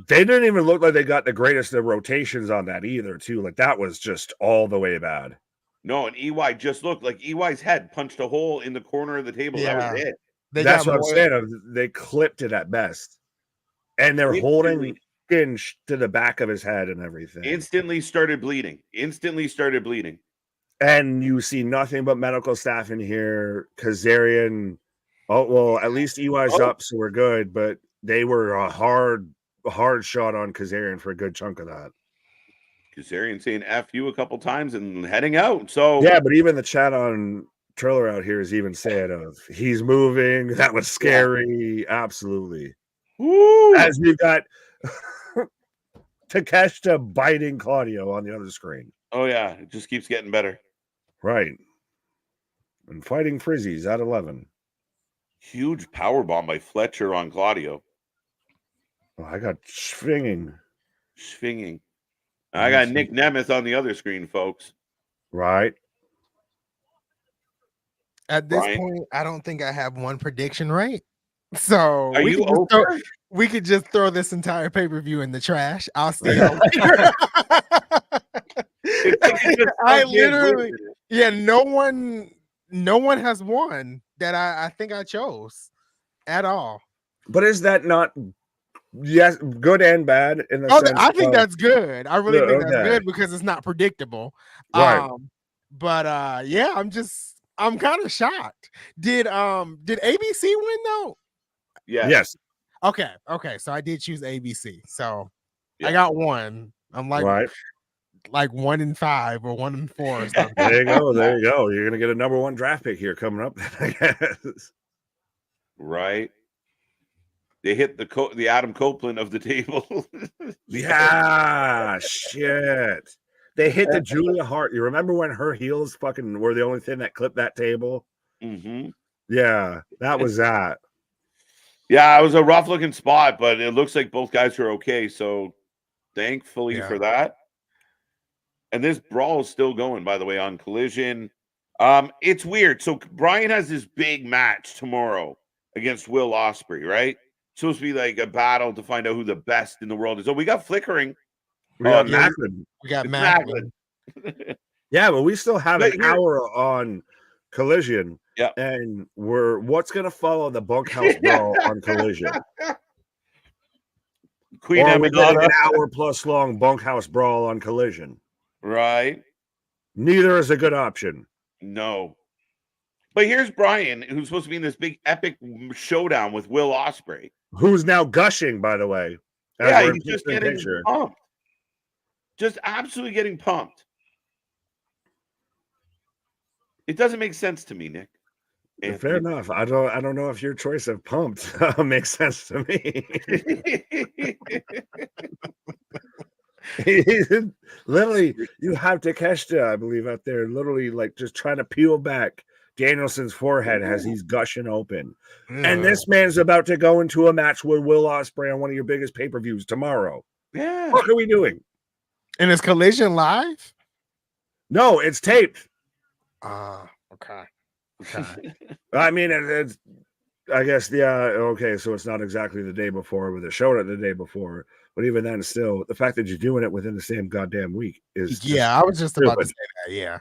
They didn't even look like they got the greatest of rotations on that either, too. Like, that was just all the way bad. no, and EY just looked like EY's head punched a hole in the corner of the table. That Yeah. was it. That's what I'm saying. They clipped it at best. And they're holding Finch to the back of his head and everything. Instantly started bleeding. And you see nothing but medical staff in here. Kazarian, oh, well, at least EY's up, so we're good. But they were a hard shot on Kazarian for a good chunk of that. Kazarian saying F you a couple times and heading out. So yeah, but even the chat on Triller out here is even saying of he's moving. That was scary. Yeah. Absolutely. Woo! As we've got Takeshita biting Claudio on the other screen. Oh yeah, it just keeps getting better. Right. And fighting Frizzies at 11. Huge power bomb by Fletcher on Claudio. Oh, I got swinging. I got Nick Nemeth on the other screen, folks. Right. At this point, I don't think I have one prediction right. So we could just throw this entire pay-per-view in the trash. I'll stay on. I literally, no one has won that I think I chose at all. But is that not good and bad in the sense? I think that's good. I really think that's good because it's not predictable. Right. Yeah, I'm kind of shocked. Did ABC win though? Yeah. Yes. Okay. So I did choose ABC. So I got one. I'm like 1 in 5 or 1 in 4 or something. There you go. You're gonna get a number 1 draft pick here coming up, I guess. Right. They hit the Adam Copeland of the table. Yeah, shit. They hit the Julia Hart. You remember when her heels fucking were the only thing that clipped that table? Mm-hmm. Yeah, that was that. Yeah, it was a rough looking spot, but it looks like both guys are okay. So thankfully for that. And this brawl is still going, by the way, on Collision. It's weird. So Brian has this big match tomorrow against Will Ospreay, right? It's supposed to be like a battle to find out who the best in the world is. So we got flickering. We got Macklin. We got Macklin. Yeah, but we still have an hour on Collision. Yeah. And what's gonna follow the bunkhouse brawl on Collision? Queen Amidala. An hour plus long bunkhouse brawl on Collision. Right. Neither is a good option. No. But here's Brian, who's supposed to be in this big epic showdown with Will Ospreay. Who's now gushing, by the way. Yeah, he's just getting pumped. Just absolutely getting pumped. It doesn't make sense to me, Nick. Anthony. Fair enough. I don't know if your choice of pumped makes sense to me. Literally, you have Takeshita, I believe, out there, literally like just trying to peel back Danielson's forehead as he's gushing open. And this man's about to go into a match with Will Ospreay on one of your biggest pay-per-views tomorrow. Yeah. What are we doing? And is Collision live? No, it's taped. Okay. I mean, it's I guess, okay, so it's not exactly the day before, but they showed it the day before. But even then, still, the fact that you're doing it within the same goddamn week is I was just about to say that. Yeah,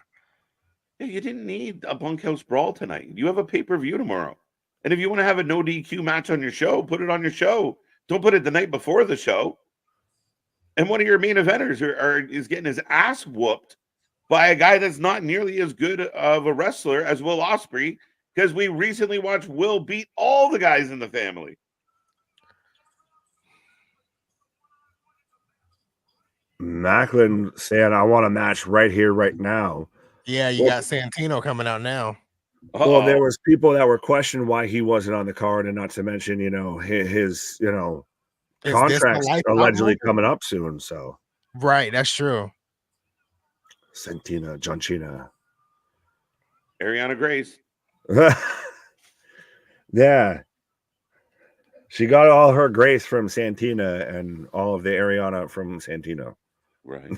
you didn't need a bunkhouse brawl tonight. You have a pay-per-view tomorrow. And if you want to have a no DQ match on your show, put it on your show. Don't put it the night before the show. And one of your main eventers is getting his ass whooped by a guy that's not nearly as good of a wrestler as Will Ospreay, because we recently watched Will beat all the guys in the family. Macklin saying, I want a match right here, right now. Yeah, you got Santino coming out now. Well, there was people that were questioning why he wasn't on the card, and not to mention, his contract's allegedly coming up soon. So Right, that's true. Santina, John Cena. Ariana Grace. Yeah. She got all her grace from Santina and all of the Ariana from Santino. Right.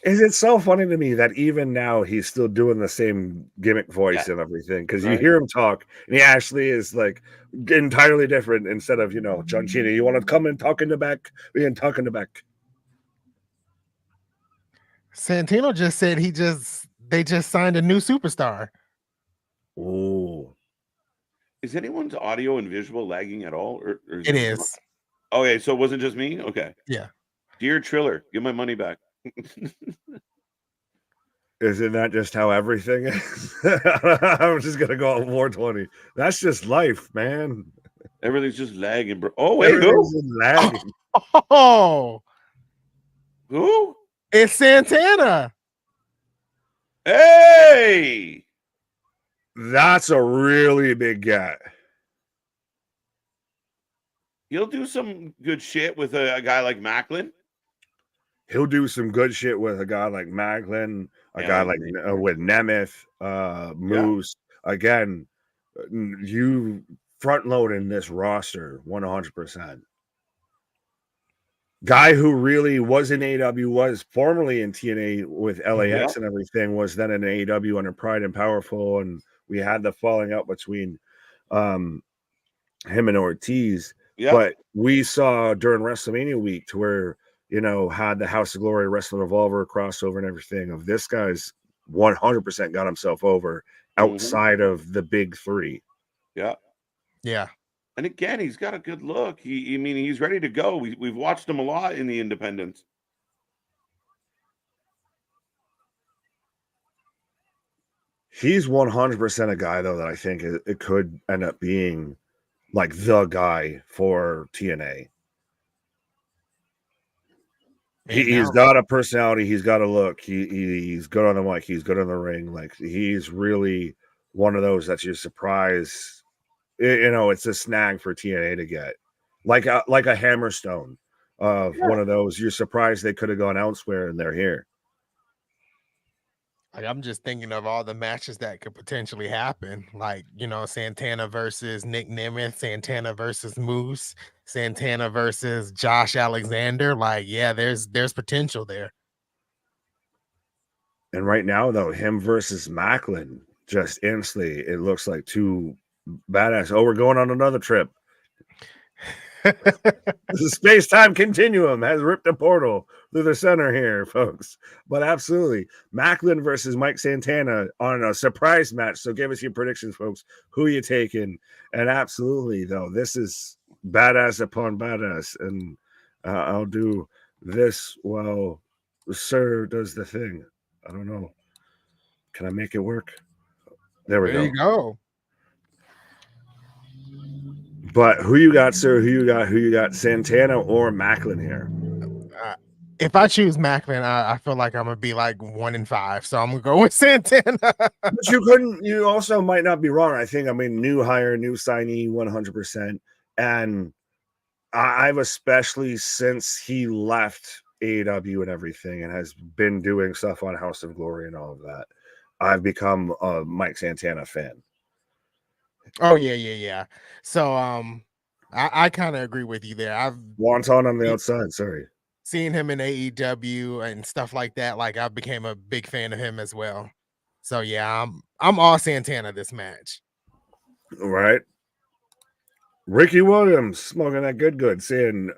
Is it so funny to me that even now he's still doing the same gimmick voice and everything? Because you hear him talk, and he actually is like entirely different. Instead of John Cena, you want to come and talk in the back, we can talk in the back. Santino just said they just signed a new superstar. Oh, is anyone's audio and visual lagging at all? Or it is. Okay, so it wasn't just me. Okay, yeah. Dear Triller, give my money back. Isn't that just how everything is? I'm just gonna go on 420. That's just life, man. Everything's just lagging, bro. Oh wait, who? Lagging. Oh, Who? it's Santana. Hey, that's a really big get. He'll do some good shit with a guy like Macklin. He'll do some good shit with a guy like Macklin, a guy like with Nemeth, Moose. Yeah. Again, you front loading this roster 100%. Guy who really was in AEW, was formerly in TNA with LAX and everything, was then in AEW under Pride and Powerful, and we had the falling out between him and Ortiz. Yeah. But we saw during WrestleMania week to where had the House of Glory Wrestling Revolver crossover and everything of this guy's 100% got himself over outside of the big three. Yeah. Yeah. And again, he's got a good look. He's ready to go. We've watched him a lot in the independents. He's 100% a guy, though, that I think it could end up being like the guy for TNA. He's got a personality. He's got a look. He's good on the mic. He's good on the ring. Like, he's really one of those that you're surprised. It's a snag for TNA to get, like a Hammerstone of one of those. You're surprised they could have gone elsewhere, and they're here. Like, I'm just thinking of all the matches that could potentially happen. Like, Santana versus Nick Nemeth, Santana versus Moose, Santana versus Josh Alexander. Like, yeah, there's potential there. And right now, though, him versus Macklin, just instantly, it looks like two badass. Oh, we're going on another trip. The space-time continuum has ripped a portal through the center here, folks. But absolutely, Macklin versus Mike Santana on a surprise match. So give us your predictions, folks. Who you taking? And absolutely, though, this is badass upon badass. And I'll do this while Sir does the thing. I don't know. Can I make it work? There we go. There you go. But who you got, sir? Who you got? Santana or Macklin here? If I choose Macklin, I feel like I'm gonna be like 1-5. So I'm gonna go with Santana. But you also might not be wrong. I think, new hire, new signee, 100%. And I've especially since he left AEW and everything and has been doing stuff on House of Glory and all of that, I've become a Mike Santana fan. Oh yeah. So I kind of agree with you there. I've Wonton on the outside, sorry. Seeing him in AEW and stuff like that, like I became a big fan of him as well. So yeah, I'm all Santana this match. All right. Ricky Williams smoking that good, saying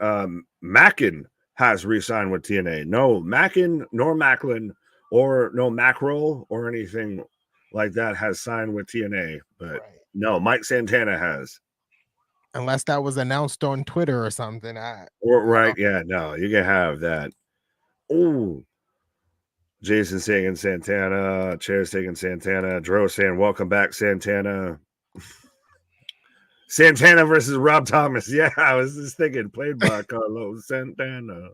Mackin has re-signed with TNA. No Mackin nor Macklin or no Macroll or anything like that has signed with TNA, but no, Mike Santana has. Unless that was announced on Twitter or something. Yeah, no, you can have that. Oh, Jason's taking Santana, Chair's taking Santana, Dro saying, welcome back, Santana. Santana versus Rob Thomas. Yeah, I was just thinking, played by Carlos Santana.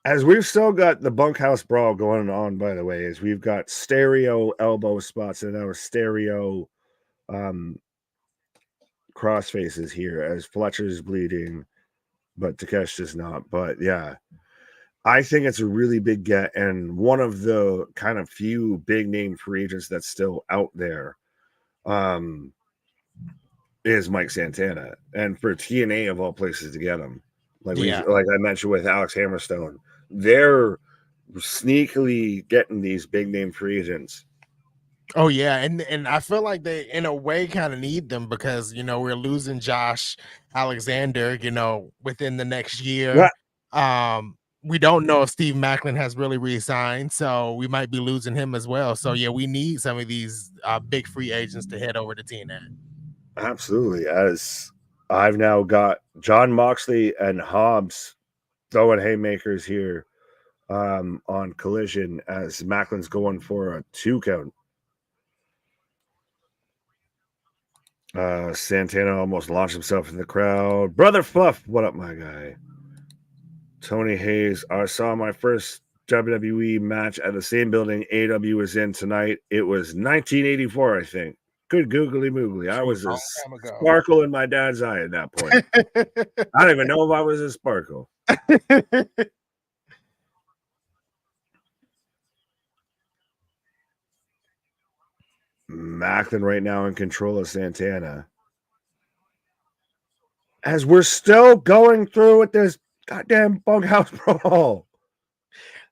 As we've still got the bunkhouse brawl going on, by the way, is we've got stereo elbow spots and our stereo crossfaces here as Fletcher's bleeding, but Takeshita's not. But yeah, I think it's a really big get, and one of the kind of few big name free agents that's still out there is Mike Santana, and for TNA of all places to get him, like I mentioned with Alex Hammerstone, they're sneakily getting these big name free agents. Oh yeah, and I feel like they in a way kind of need them because we're losing Josh Alexander, within the next year. We don't know if Steve Macklin has really re-signed, so we might be losing him as well. So yeah, we need some of these big free agents to head over to TNA. Absolutely, as I've now got John Moxley and Hobbs throwing haymakers here on Collision as Macklin's going for a 2 count. Santana almost launched himself in the crowd. Brother Fluff, what up, my guy? Tony Hayes, I saw my first WWE match at the same building AEW was in tonight. It was 1984, I think. Good googly moogly. I was a sparkle in my dad's eye at that point. I don't even know if I was a sparkle. Macklin right now in control of Santana. As we're still going through with this goddamn bunkhouse brawl.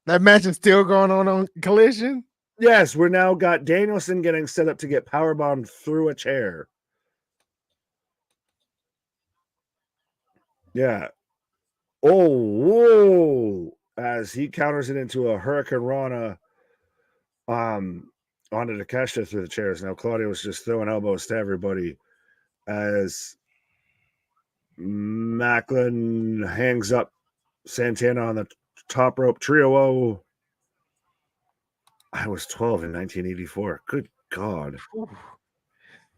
That match is still going on Collision? Yes, we're now got Danielson getting set up to get powerbombed through a chair. Yeah. Oh, whoa. As he counters it into a Hurricane Rana onto Takeshita through the chairs. Now Claudio was just throwing elbows to everybody as Macklin hangs up Santana on the top rope. Trio. I was 12 in 1984. Good God. Ooh.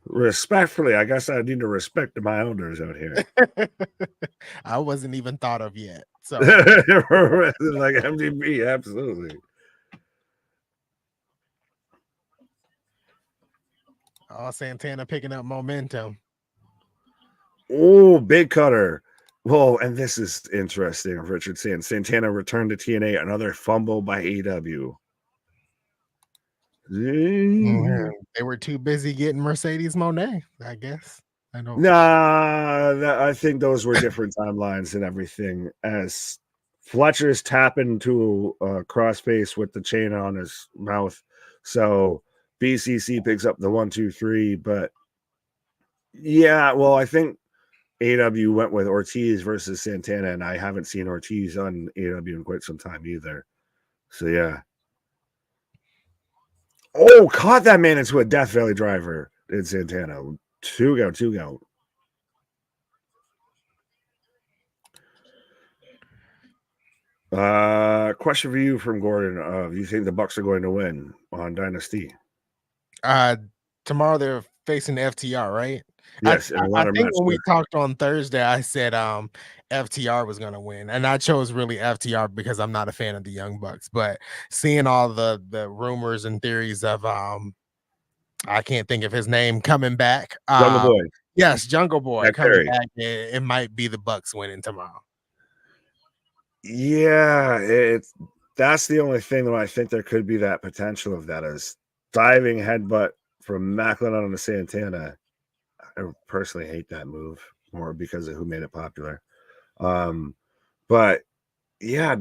Respectfully, I guess I need to respect my elders out here. I wasn't even thought of yet. So like MDB, absolutely. Oh, Santana picking up momentum. Oh, big cutter. Whoa, and this is interesting. Richard saying Santana returned to TNA, another fumble by AEW. They were too busy getting Mercedes Moné, I guess. I don't. Nah, I think those were different timelines and everything. As Fletcher's tapping to a crossface with the chain on his mouth, so BCC picks up the 1, 2, 3. But yeah, well, I think AEW went with Ortiz versus Santana, and I haven't seen Ortiz on AEW in quite some time either. So yeah. Oh, caught that man into a Death Valley driver in Santana. 2 go. Question for you from Gordon. Do you think the Bucks are going to win on Dynasty? Tomorrow they're facing FTR, right? Yes, I think when we talked on Thursday, I said FTR was going to win, and I chose really FTR because I'm not a fan of the Young Bucks. But seeing all the rumors and theories of I can't think of his name coming back. Jungle Boy. Yes, Jungle Boy coming back. It might be the Bucks winning tomorrow. Yeah, that's the only thing that I think there could be that potential of that is diving headbutt from Macklin onto Santana. I personally hate that move more because of who made it popular. But yeah,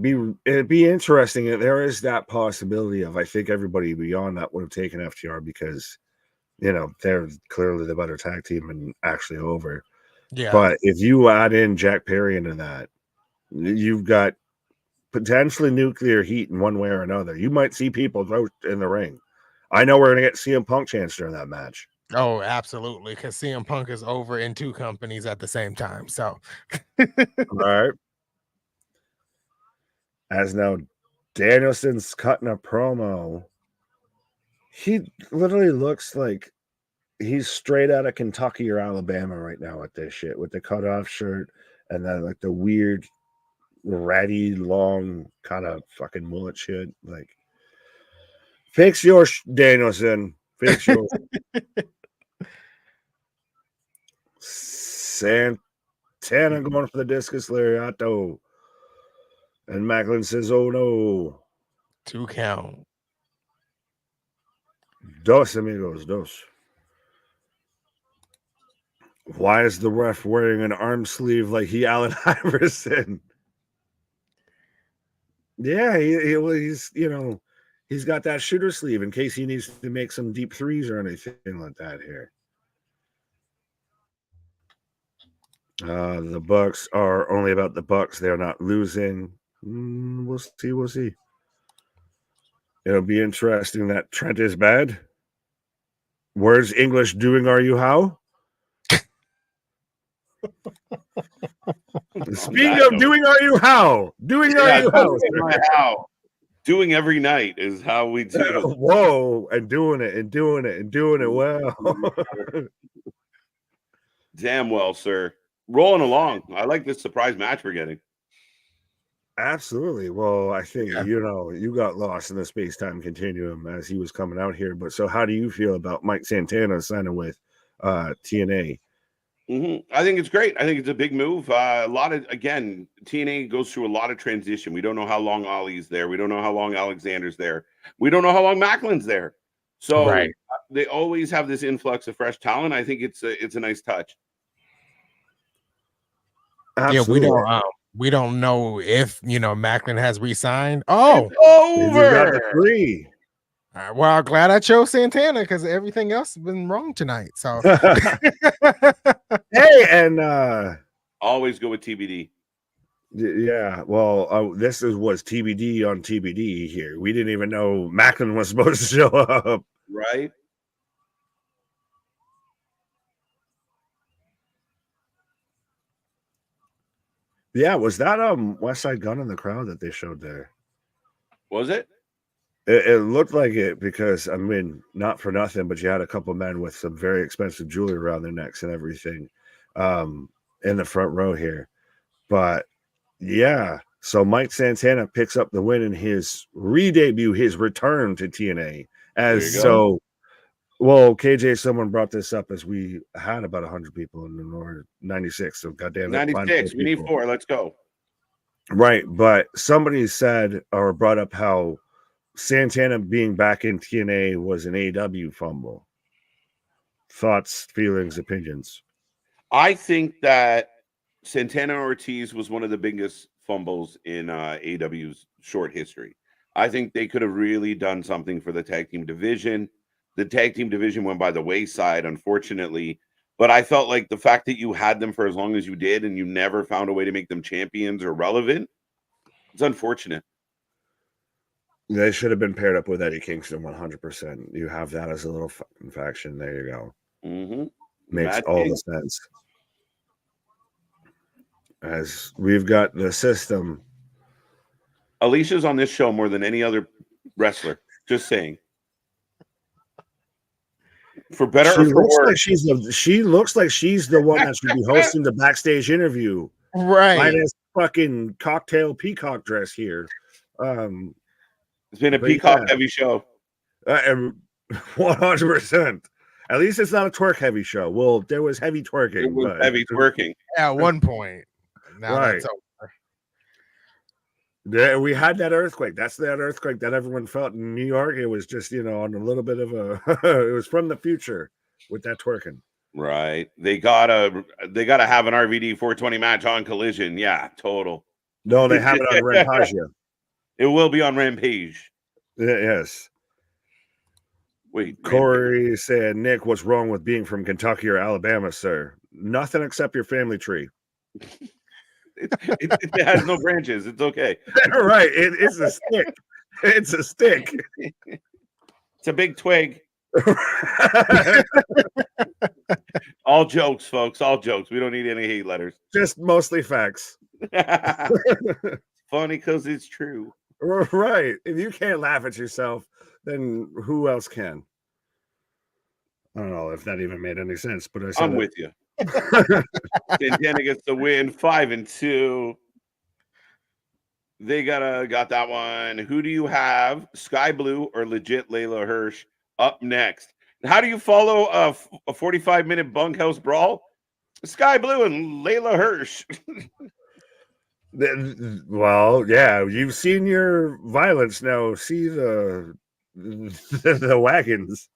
it'd be interesting. There is that possibility of I think everybody beyond that would have taken FTR because they're clearly the better tag team and actually over. Yeah. But if you add in Jack Perry into that, you've got potentially nuclear heat in one way or another. You might see people throw in the ring. I know we're going to get CM Punk chance during that match. Oh, absolutely, because CM Punk is over in 2 companies at the same time. So, all right. As now Danielson's cutting a promo. He literally looks like he's straight out of Kentucky or Alabama right now with this shit, with the cutoff shirt and then like the weird ratty long kind of fucking mullet shit. Like, fix yours, Danielson. Fix yours. Santana going for the discus lariato. And Macklin says, oh no. 2 count. Dos amigos, dos. Why is the ref wearing an arm sleeve like he Allen Iverson? Yeah, he's he's got that shooter sleeve in case he needs to make some deep threes or anything like that here. The Bucks are only about the Bucks. They're not losing. We'll see. It'll be interesting that Trent is bad. Where's English doing Are You How? Speaking of doing Are You How? Doing Are You How? Doing every night is how we do. Whoa, and doing it well. Damn well, sir. Rolling along. I like this surprise match we're getting. Absolutely. Well, I think, you got lost in the space-time continuum as he was coming out here. But so how do you feel about Mike Santana signing with TNA? I think it's great. I think it's a big move. TNA goes through a lot of transition. We don't know how long Ollie's there. We don't know how long Alexander's there. We don't know how long Macklin's there. So they always have this influx of fresh talent. I think it's a nice touch. Absolutely. Yeah, we don't know if Macklin has re-signed. It's over. Got the 3. Well, glad I chose Santana because everything else has been wrong tonight. So hey, and always go with TBD. Yeah, well, this was TBD on TBD here. We didn't even know Macklin was supposed to show up. Right. Yeah, was that West Side Gun in the crowd that they showed there? Was it? It looked like it because, I mean, not for nothing, but you had a couple men with some very expensive jewelry around their necks and everything in the front row here. But, yeah, so Mike Santana picks up the win in his re-debut, his return to TNA. Well, KJ, someone brought this up as we had about 100 people in the North, 96. So, goddamn it. 96. We need 4. Let's go. Right. But somebody said or brought up how Santana being back in TNA was an AEW fumble. Thoughts, feelings, opinions? I think that Santana Ortiz was one of the biggest fumbles in AEW's short history. I think they could have really done something for the tag team division. The tag team division went by the wayside, unfortunately. But I felt like the fact that you had them for as long as you did and you never found a way to make them champions or relevant, it's unfortunate. They should have been paired up with Eddie Kingston 100%. You have that as a little fucking faction. There you go. Makes all the sense. As we've got the system. Alicia's on this show more than any other wrestler. Just saying. For better or for worse. She looks like she's the one that should be hosting the backstage interview. Right. Minus fucking cocktail peacock dress here. It's been a peacock heavy show. 100%. At least it's not a twerk heavy show. Well, there was heavy twerking. It was heavy twerking. At one point. Now that's over. Yeah, we had that earthquake. That's that earthquake that everyone felt in New York. It was just, on a little bit of a it was from the future with that twerking. Right. They gotta have an RVD 420 match on Collision. Yeah, total. No, they have it on Rampage. It will be on Rampage. Yes. Wait. Corey said, Nick, what's wrong with being from Kentucky or Alabama, sir? Nothing except your family tree. It has no branches. It's okay. Right. It's a stick. It's a stick. It's a big twig. All jokes, folks. All jokes. We don't need any hate letters. Just mostly facts. Funny because it's true. Right. If you can't laugh at yourself, then who else can? I don't know if that even made any sense, but I'm with you. Santana gets the win, 5-2. They got that one. Who do you have? Sky Blue or legit Layla Hirsch up next? How do you follow a 45-minute bunkhouse brawl? Sky Blue and Layla Hirsch. Well, yeah, you've seen your violence now. See the wagons.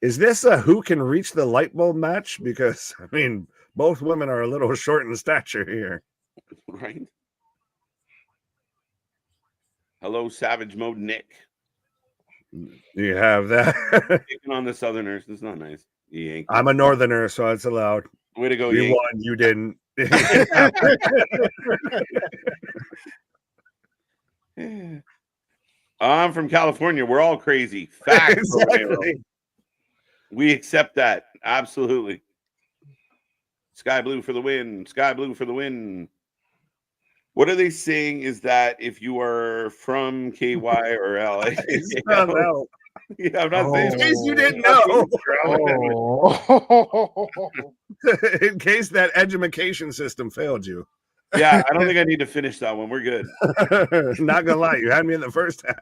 Is this a who can reach the light bulb match? Because I mean, both women are a little short in stature here. Right. Hello, Savage Mode Nick. You have that. Kicking on the Southerners. That's not nice. Yankee. I'm a Northerner, so it's allowed. Way to go, We Yankee. won. You didn't. I'm from California. We're all crazy. Facts. Exactly. We accept that. Absolutely. Sky Blue for the win. Sky Blue for the win. What are they saying is that if you are from KY or LA? Yeah, I'm not saying. In case you didn't know. In case that education system failed you. Yeah, I don't think I need to finish that one. We're good. Not gonna lie, you had me in the first half.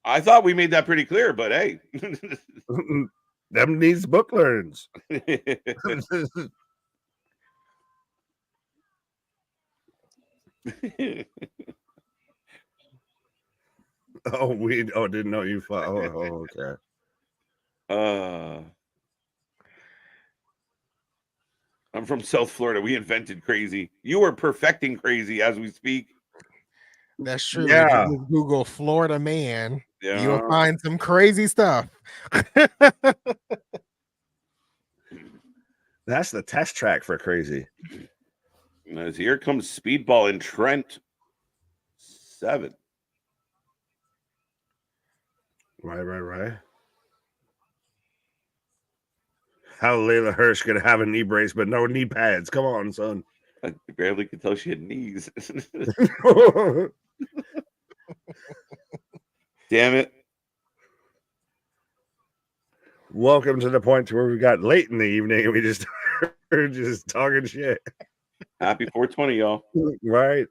I thought we made that pretty clear, but hey. Them needs book learns. Didn't know you fought. Okay. I'm from South Florida. We invented crazy. You are perfecting crazy as we speak. That's true. Yeah. If you just Google Florida man, Yeah. you'll find some crazy stuff. That's the test track for crazy. As here comes Speedball in Trent 7. Right. How Layla Hirsch could have a knee brace but no knee pads? Come on, son. I barely could tell she had knees. Damn it. Welcome to the point where we got late in the evening and we just are just talking shit. Happy 420, y'all. Right.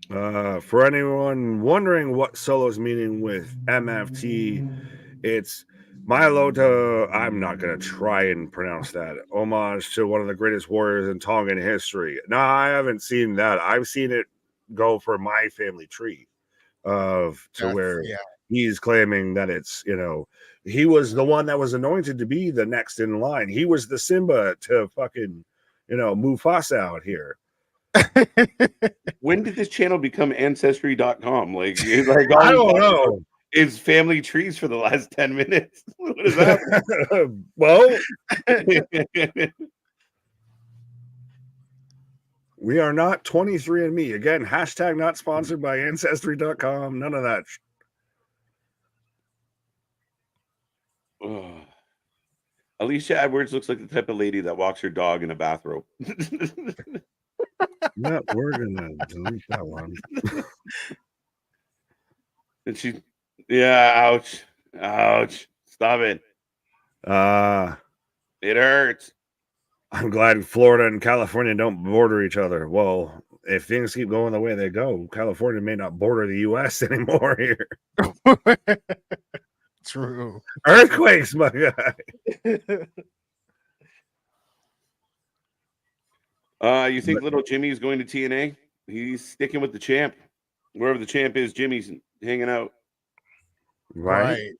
For anyone wondering what Solo's meaning with MFT, it's Milo to, I'm not going to try and pronounce that, homage to one of the greatest warriors in Tongan history. No, I haven't seen that. I've seen it go for my family tree where he's claiming that it's, he was the one that was anointed to be the next in line. He was the Simba to fucking, Mufasa out here. When did this channel become ancestry.com? I don't know. It's family trees for the last 10 minutes. What is that? Well, we are not 23andMe. Again, hashtag not sponsored by ancestry.com. None of that. Alicia Edwards looks like the type of lady that walks her dog in a bathrobe. No, we're gonna delete that one. And ouch. Stop it. It hurts. I'm glad Florida and California don't border each other. Well, if things keep going the way they go, California may not border the U.S. anymore here. True. Earthquakes, my guy. You think little Jimmy's going to TNA? He's sticking with the champ. Wherever the champ is, Jimmy's hanging out. Right.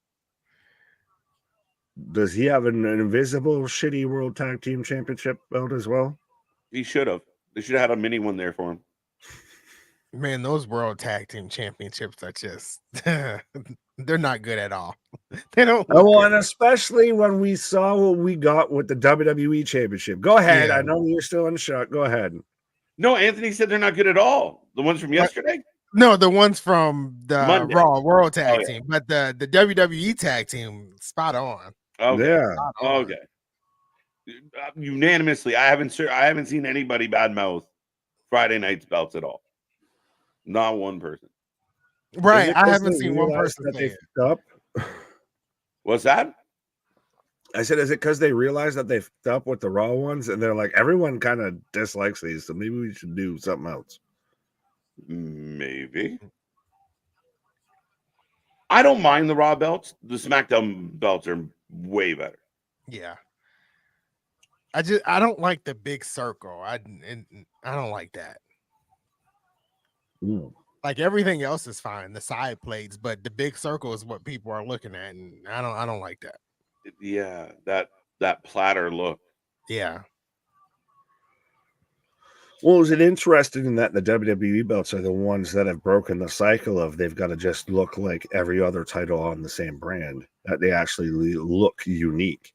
Does he have an invisible shitty World Tag Team Championship belt as well? He should have. They should have had a mini one there for him. Man, those World Tag Team Championships are just they're not good at all. They don't. And especially when we saw what we got with the WWE Championship. Go ahead. Yeah. I know you're still in shock. Go ahead. No, Anthony said they're not good at all. The ones from yesterday? No, the ones from the Monday. Raw World Tag Team, but the WWE Tag Team, spot on. Okay. Yeah. Okay. Unanimously, I haven't seen anybody badmouth Friday night's belts at all. Not one person. Right. I haven't seen one person that they up. What's that? I said, is it because they realized that they fucked up with the Raw ones and they're like, everyone kind of dislikes these, so maybe we should do something else. Maybe. I don't mind the Raw belts. The SmackDown belts are way better. Yeah. I don't like the big circle. I don't like that. Like everything else is fine, the side plates, but the big circle is what people are looking at, and I don't like that. Yeah, that platter look. Yeah. Well, is it interesting that the WWE belts are the ones that have broken the cycle of they've got to just look like every other title on the same brand, that they actually look unique?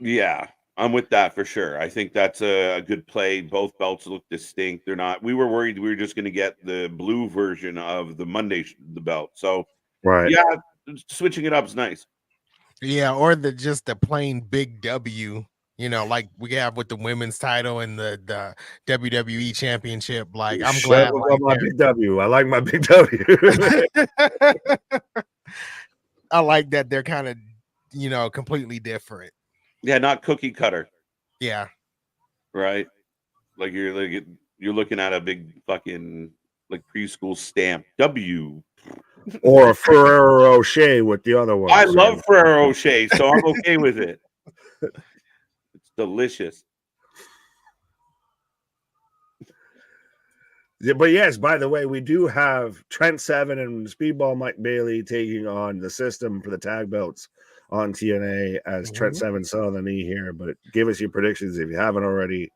Yeah, I'm with that for sure. I think that's a good play. Both belts look distinct. They're not. We were worried we were just going to get the blue version of the the belt. So Right. yeah, switching it up is nice. Yeah, or just the plain big W, like we have with the women's title and the WWE championship. Like I'm glad about my big W. I like my big W. I like that they're kind of, completely different. Yeah, not cookie cutter. Yeah. Right. Like you're looking at a big fucking like preschool stamp W. Or a Ferrero Rocher with the other one. I love Ferrero Rocher, so I'm okay with it. It's delicious. Yeah, but yes, by the way, we do have Trent Seven and Speedball Mike Bailey taking on the System for the tag belts on TNA as Trent Seven saw the knee here. But give us your predictions if you haven't already.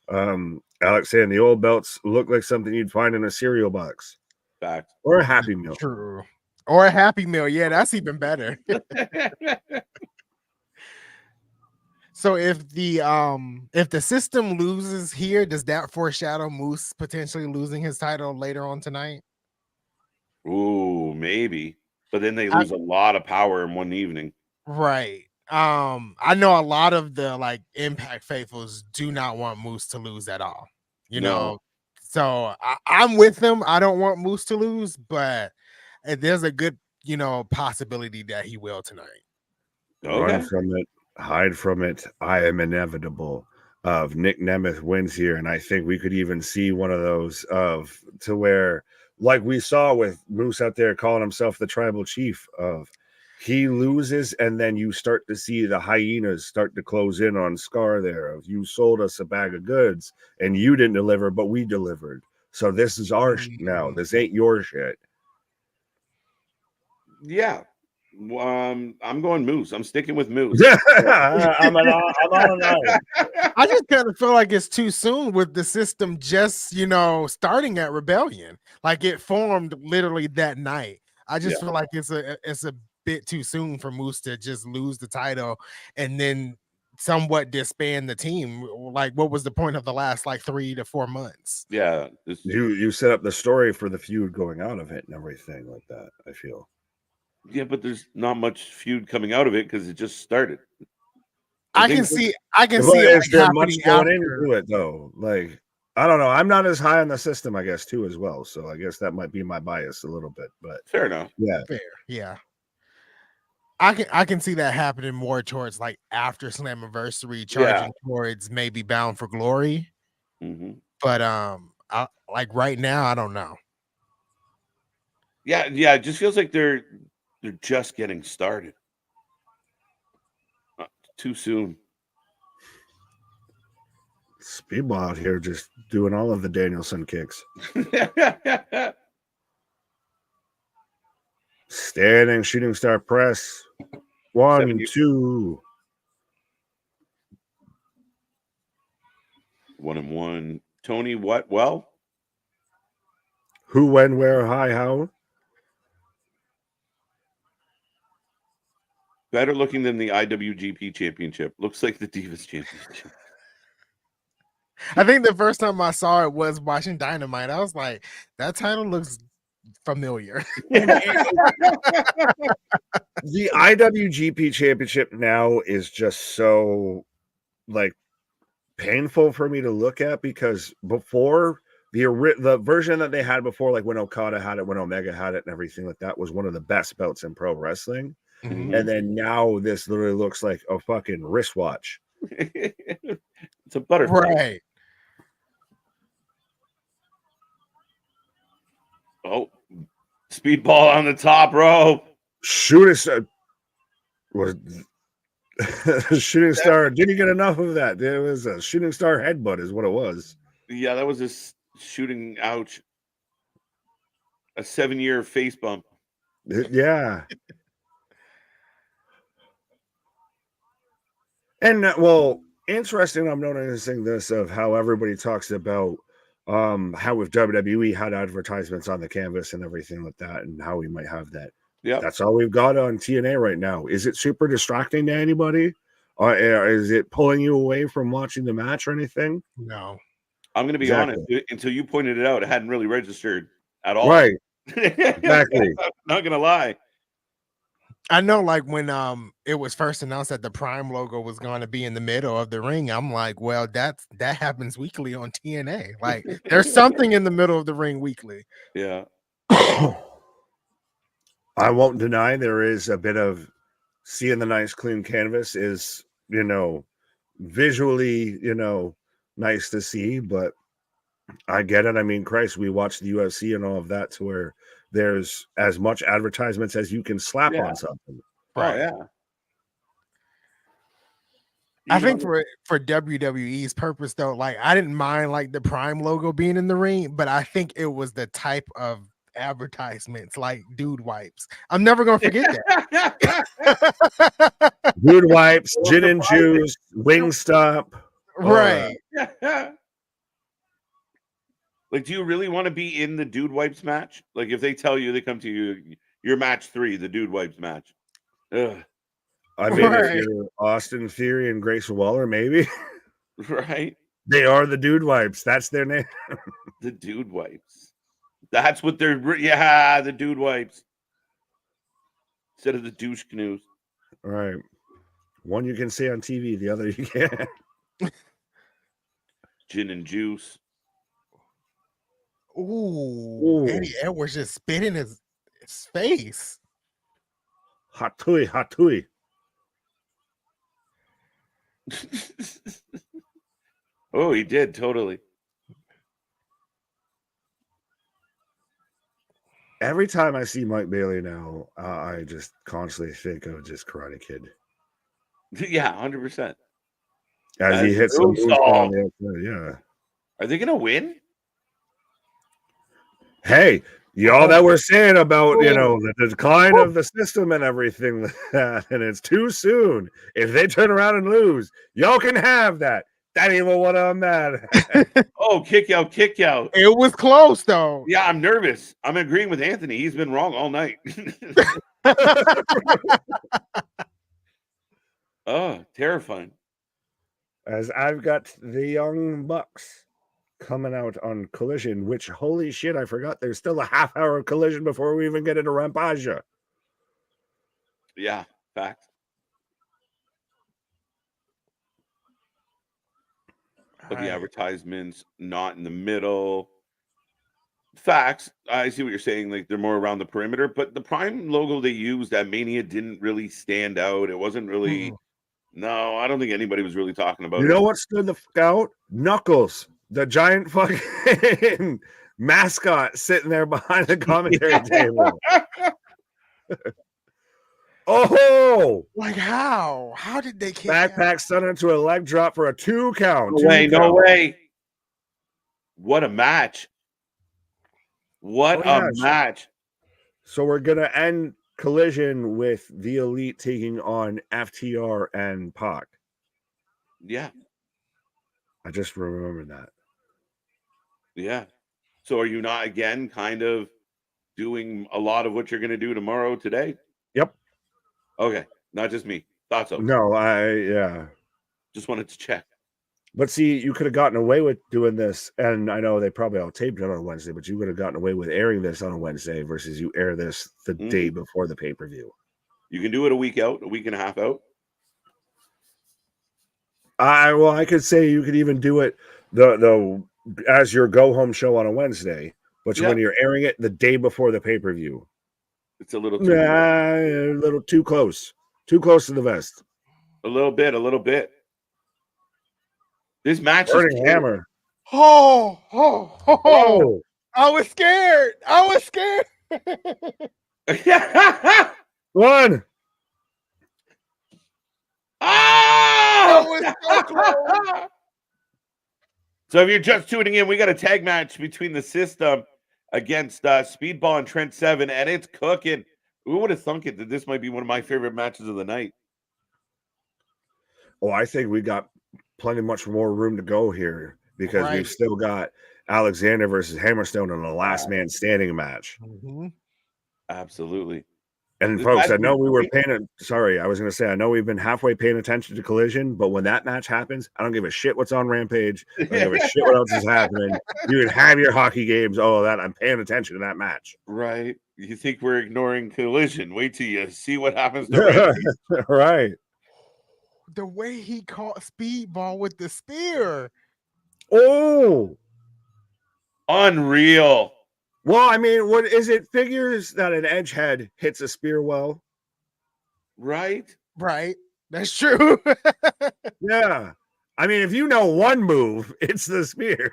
Alex saying the old belts look like something you'd find in a cereal box. Fact. Or a Happy Meal. True. Or a Happy Meal. Yeah, that's even better. So if the System loses here, does that foreshadow Moose potentially losing his title later on tonight? Ooh, maybe. But then they lose a lot of power in one evening. Right. I know a lot of the like Impact faithfuls do not want Moose to lose at all. No. So I'm with them. I don't want Moose to lose, but there's a good, possibility that he will tonight. Okay. Run from it, hide from it. I am inevitable. Of Nick Nemeth wins here, and I think we could even see one of those to where, like we saw with Moose out there calling himself the tribal chief, of he loses, and then you start to see the hyenas start to close in on Scar there. Of you sold us a bag of goods, and you didn't deliver, but we delivered. So this is our now. This ain't your shit. Yeah. I'm going Moose. I'm sticking with Moose. I'm on an I just kind of feel like it's too soon with the System just, starting at Rebellion. Like it formed literally that night. I just feel like it's a bit too soon for Moose to just lose the title and then somewhat disband the team. Like what was the point of the last like 3 to 4 months? Yeah. You set up the story for the feud going out of it and everything like that, I feel. Yeah, but there's not much feud coming out of it because it just started. I can see it is there much going after. into it though? Like, I don't know. I'm not as high on the System, I guess, too, as well. So I guess that might be my bias a little bit. But fair enough. Yeah. Fair. Yeah. I can see that happening more towards like after Slammiversary, charging towards maybe Bound for Glory. But like right now, I don't know. Yeah, it just feels like they're just getting started. Too soon. Speedball out here just doing all of the Danielson kicks. Standing shooting star press. 1, 2. 1 and 1. Tony, what? Well, who, when, where, hi, how? Better looking than the IWGP Championship. Looks like the Divas Championship. I think the first time I saw it was watching Dynamite. I was like, that title looks familiar. The IWGP Championship now is just so like painful for me to look at, because before the version that they had before, like when Okada had it, when Omega had it and everything like that, was one of the best belts in pro wrestling. And then now this literally looks like a fucking wristwatch. It's a butterfly. Right. Oh, Speedball on the top rope. Shooting was shooting star. Didn't get enough of that. It was a shooting star headbutt, is what it was. Yeah, that was a shooting. Ouch. A 7-year face bump. Yeah. And well, interesting. I'm noticing this of how everybody talks about how with WWE had advertisements on the canvas and everything like that, and how we might have that. Yeah, That's all we've got on TNA right now. Is it super distracting to anybody? Is it pulling you away from watching the match or anything? No. I'm going to be honest. Until you pointed it out, it hadn't really registered at all. Right. Exactly. I'm not going to lie. I know, like when it was first announced that the Prime logo was going to be in the middle of the ring, I'm like, well, that happens weekly on TNA. Like, there's something in the middle of the ring weekly. Yeah. I won't deny there is a bit of seeing the nice clean canvas is, visually, nice to see, but I get it. I mean, Christ, we watch the UFC and all of that to where there's as much advertisements as you can slap on something. Right. Oh, yeah. I think for WWE's purpose, though, like I didn't mind like the Prime logo being in the ring, but I think it was the type of advertisements like dude wipes. I'm never gonna forget that. Dude wipes, gin and juice, Wingstop. Right. Like, do you really want to be in the dude wipes match? Like, if they tell you, they come to you, your match 3, the dude wipes match. Ugh. I mean, if you're Austin Theory and Grace Waller, maybe. Right. They are the dude wipes. That's their name. The dude wipes. That's what they're. Yeah, the dude wipes. Instead of the douche canoes. All right. One you can see on TV, the other you can't. Gin and juice. Ooh. Eddie Edwards just spit in his face. Hot tui, hot tui. Oh, he did totally. Every time I see Mike Bailey now, I just constantly think of just Karate Kid. Yeah, 100%. As he hits the moonsault on the outside, yeah. Are they gonna win? Hey, y'all that we're saying about the decline of the system and everything, and it's too soon. If they turn around and lose, y'all can have that. That ain't what I'm mad at. Oh, kick out. It was close though. Yeah, I'm nervous. I'm agreeing with Anthony. He's been wrong all night. Oh, terrifying. As I've got the Young Bucks coming out on Collision, which, holy shit, I forgot there's still a half hour of Collision before we even get into Rampage. Yeah, fact. But the advertisements not in the middle. Facts. I see what you're saying. Like, they're more around the perimeter, but the Prime logo they used at Mania didn't really stand out. It wasn't really. No, I don't think anybody was really talking about it. You know what stood the fuck out? Knuckles, the giant fucking mascot sitting there behind the commentary table. Oh, like how? How did they kick backpack stunner into a leg drop for a 2 count? No way. What a match. What a match. So we're gonna end Collision with the Elite taking on FTR and Pac. Yeah. I just remembered that. Yeah. So are you not again kind of doing a lot of what you're going to do tomorrow today? Yep. Okay. Not just me. Thought so. No, yeah. Just wanted to check. But see, you could have gotten away with doing this, and I know they probably all taped it on Wednesday, but you could have gotten away with airing this on a Wednesday versus you air this the day before the pay-per-view. You can do it a week out, a week and a half out. I could say you could even do it the as your go-home show on a Wednesday, but when you're airing it the day before the pay-per-view. It's a little too close. Too close to the vest. A little bit. This match Burning Hammer. Oh. I was scared. One. That was so close. So if you're just tuning in, we got a tag match between the System against Speedball and Trent Seven, and it's cooking. Who would have thunk it that this might be one of my favorite matches of the night? Oh, I think we got plenty much more room to go here because we've still got Alexander versus Hammerstone in a last man standing match. Mm-hmm. Absolutely. And This folks, match I know we were great. sorry, I was going to say, I know we've been halfway paying attention to Collision, but when that match happens, I don't give a shit what's on Rampage. I don't give a shit what else is happening. You can have your hockey games. Oh, that I'm paying attention to that match. Right. You think we're ignoring Collision? Wait till you see what happens to Rampage. Right. The way he caught Speedball with the spear. Oh, unreal. Well, I mean, what is it? Figures that an edge head hits a spear well. Right. That's true. Yeah. I mean, if you know one move, it's the spear.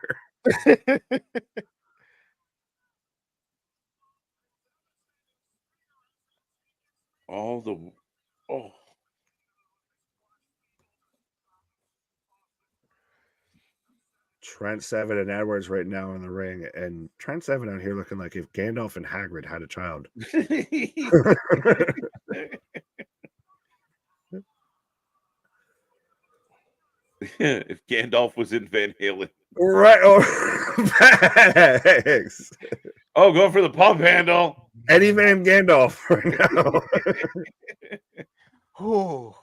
Trent Seven and Edwards right now in the ring, and Trent Seven out here looking like if Gandalf and Hagrid had a child. If Gandalf was in Van Halen. Right. Oh, go for the pump handle. Eddie Van Gandalf right now. Oh.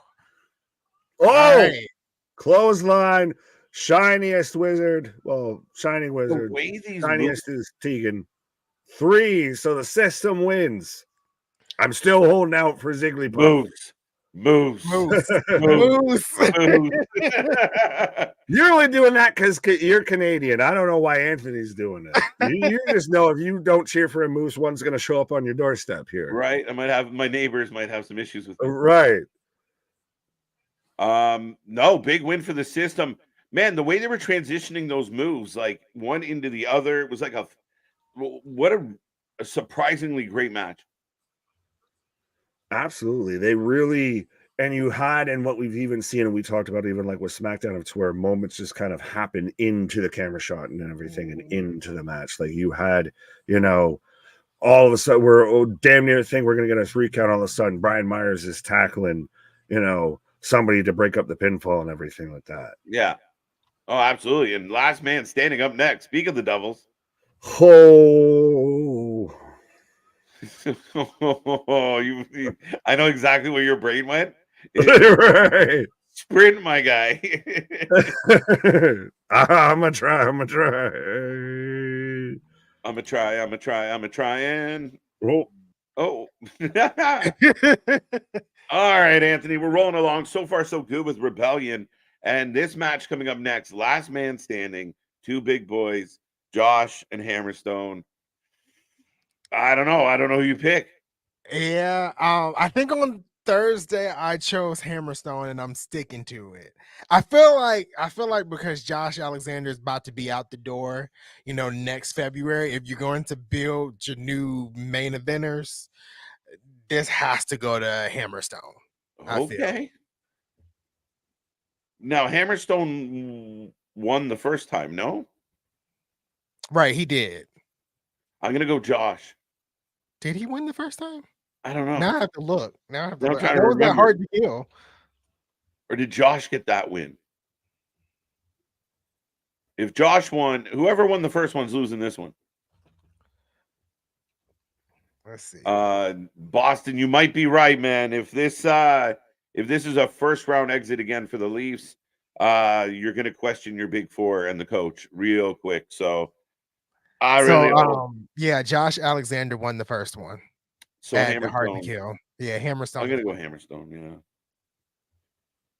Right. Clothesline. Shiniest wizard. Well, shining wizard. The way these shiniest is Tegan. 3. So the System wins. I'm still holding out for Zigglypuff. Moves. You're only doing that because you're Canadian. I don't know why Anthony's doing it. You just know if you don't cheer for a moose, one's going to show up on your doorstep here. Right. My neighbors might have some issues with me. Right. No, big win for the System. Man, the way they were transitioning those moves, like one into the other, it was like what a surprisingly great match. Absolutely. They really, and you had, and what we've even seen, and we talked about even like with SmackDown, it's where moments just kind of happen into the camera shot and everything and into the match. Like you had, all of a sudden we're damn near think we're going to get a 3 count. All of a sudden, Brian Myers is tackling, somebody to break up the pinfall and everything like that. Yeah. Oh, absolutely. And last man standing up next. Speak of the Devils. Oh. I know exactly where your brain went. Right. Sprint, my guy. I'm gonna try. I'm gonna try. And oh. All right, Anthony, we're rolling along. So far, so good with Rebellion. And this match coming up next, last man standing, 2 big boys, Josh and Hammerstone. I don't know who you pick. Yeah, I think on Thursday I chose Hammerstone, and I'm sticking to it. I feel like because Josh Alexander is about to be out the door, next February. If you're going to build your new main eventers, this has to go to Hammerstone. Okay. Now, Hammerstone won the first time, no? Right, he did. I'm going to go Josh. Did he win the first time? I don't know. Now I have to look. I'm trying to remember. Was that hard to kill? Or did Josh get that win? If Josh won, whoever won the first one's losing this one. Let's see. Boston, you might be right, man. If this is a first round exit again for the Leafs, you're going to question your big 4 and the coach real quick. So Josh Alexander won the first one. So Hammerstone, hard to kill. Yeah, Hammerstone. I'm going to go Hammerstone. Yeah.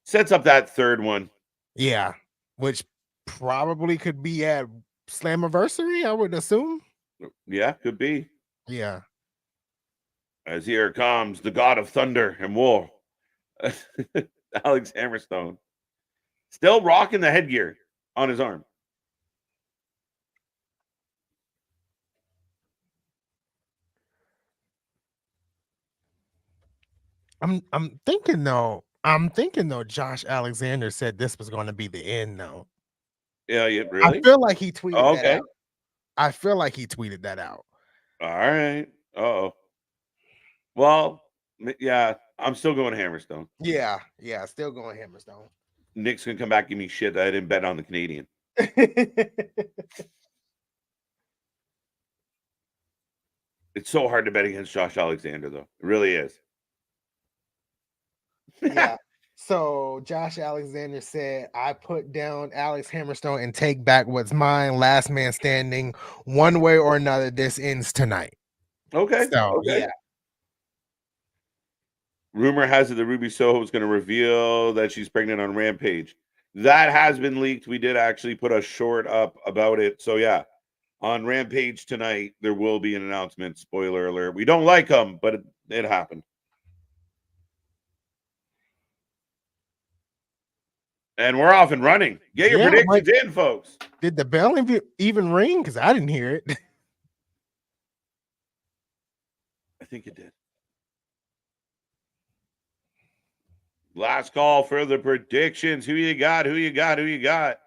Sets up that third one. Yeah, which probably could be at Slammiversary, I would assume. Yeah, could be. Yeah. As here comes the god of thunder and war, Alex Hammerstone. Still rocking the headgear on his arm. I'm thinking though. Josh Alexander said this was going to be the end though. Yeah, I really? feel like he tweeted that Okay. out. I feel like he tweeted that out. All right. Uh-oh. Well, yeah, I'm still going Hammerstone. Yeah, still going Hammerstone. Nick's gonna come back and give me shit that I didn't bet on the Canadian. It's so hard to bet against Josh Alexander, though. It really is. Yeah. So Josh Alexander said, "I put down Alex Hammerstone and take back what's mine. Last man standing. One way or another, this ends tonight." Okay. So Okay. yeah. Rumor has it that Ruby Soho is going to reveal that she's pregnant on Rampage. That has been leaked. We did actually put a short up about it. So yeah, on Rampage tonight there will be an announcement. Spoiler alert. We don't like them, but it happened. And we're off and running. Get your predictions in, folks. Did the bell even ring? Because I didn't hear it. I think it did. Last call for the predictions. Who you got? Who you got? Who you got?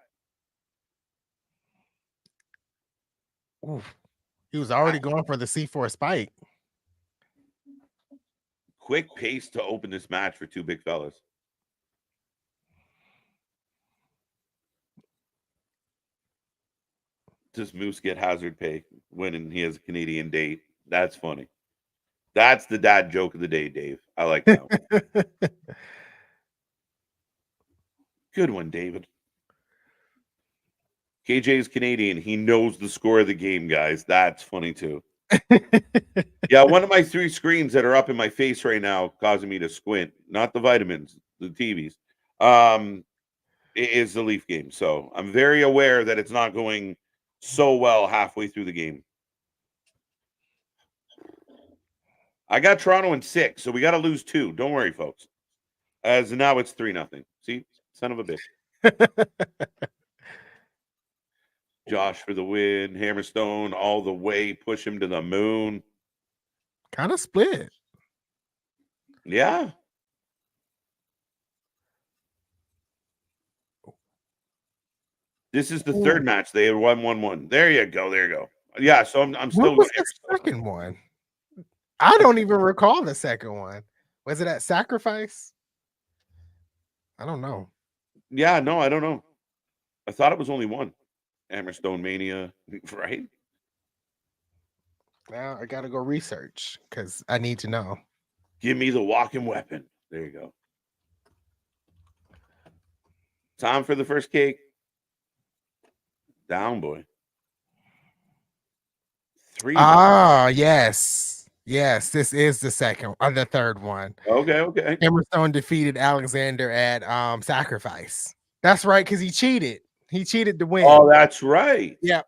Oof. He was already going for the C4 spike. Quick pace to open this match for two big fellas. Does Moose get hazard pay when he has a Canadian date? That's funny. That's the dad joke of the day, Dave. I like that. Good one, David. KJ's Canadian. He knows the score of the game, guys. That's funny too. Yeah, one of my 3 screens that are up in my face right now causing me to squint. Not the vitamins, the TVs. It is the Leaf game. So I'm very aware that it's not going so well halfway through the game. I got Toronto in 6, so we got to lose 2. Don't worry, folks. As now it's 3-0. See, son of a bitch. Josh for the win. Hammerstone all the way. Push him to the moon. Kind of split. Yeah. This is the third match. They had 1-1-1. There you go. There you go. Yeah, so I'm still. What was the second one? I don't even recall the second one. Was it at Sacrifice? I don't know. Yeah, no, I don't know. I thought it was only one. Hammerstone Mania, right? Now I gotta go research because I need to know. Give me the walking weapon. There you go. Time for the first cake. Down, boy. 3. Yes. This is the second or the third one. Okay. Hammerstone defeated Alexander at Sacrifice. That's right, because he cheated. He cheated to win. Oh, that's right. Yep.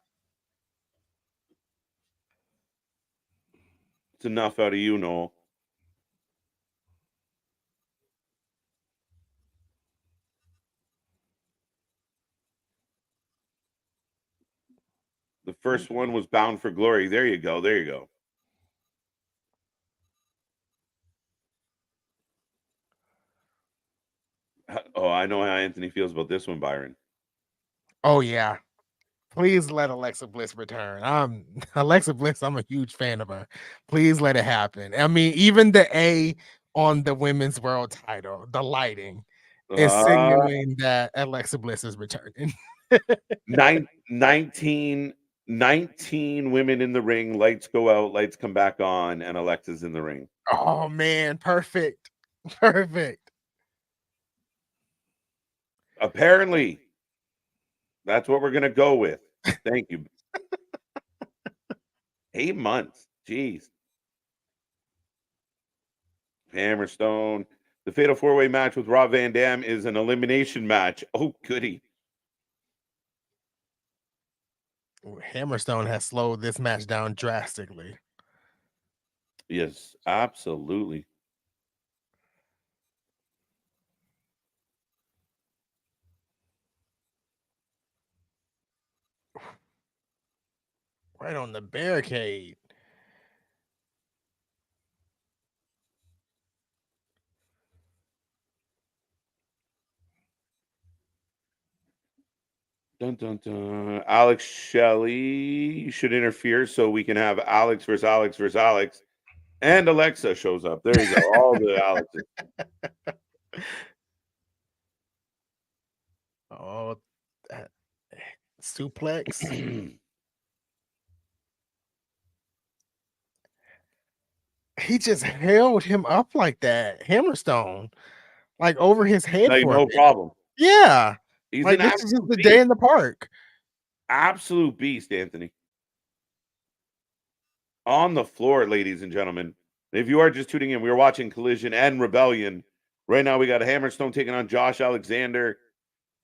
It's enough out of you, Noel. The first one was Bound for Glory. There you go. There you go. Oh, I know how Anthony feels about this one, Byron. Oh, yeah. Please let Alexa Bliss return. Alexa Bliss, I'm a huge fan of her. Please let it happen. I mean, even the A on the women's world title, the lighting is signaling that Alexa Bliss is returning. 19 women in the ring. Lights go out, lights come back on, and Alexa's in the ring. Oh, man. Perfect. Perfect. Apparently, that's what we're going to go with. Thank you. 8 months. Jeez. Hammerstone. The Fatal 4-Way match with Rob Van Dam is an elimination match. Oh, goody. Hammerstone has slowed this match down drastically. Yes, absolutely. Right on the barricade. Dun, dun, dun. Alex Shelley should interfere so we can have Alex versus Alex versus Alex. And Alexa shows up. There you go. All the Alexes. Oh, that suplex. He just held him up like that, Hammerstone, like over his head Like, for a no minute. problem. Yeah, He's like an this is just absolute the beast. day in the park. Absolute beast, Anthony. On the floor, ladies and gentlemen. If you are just tuning in, we are watching Collision and Rebellion. Right now, we got Hammerstone taking on Josh Alexander.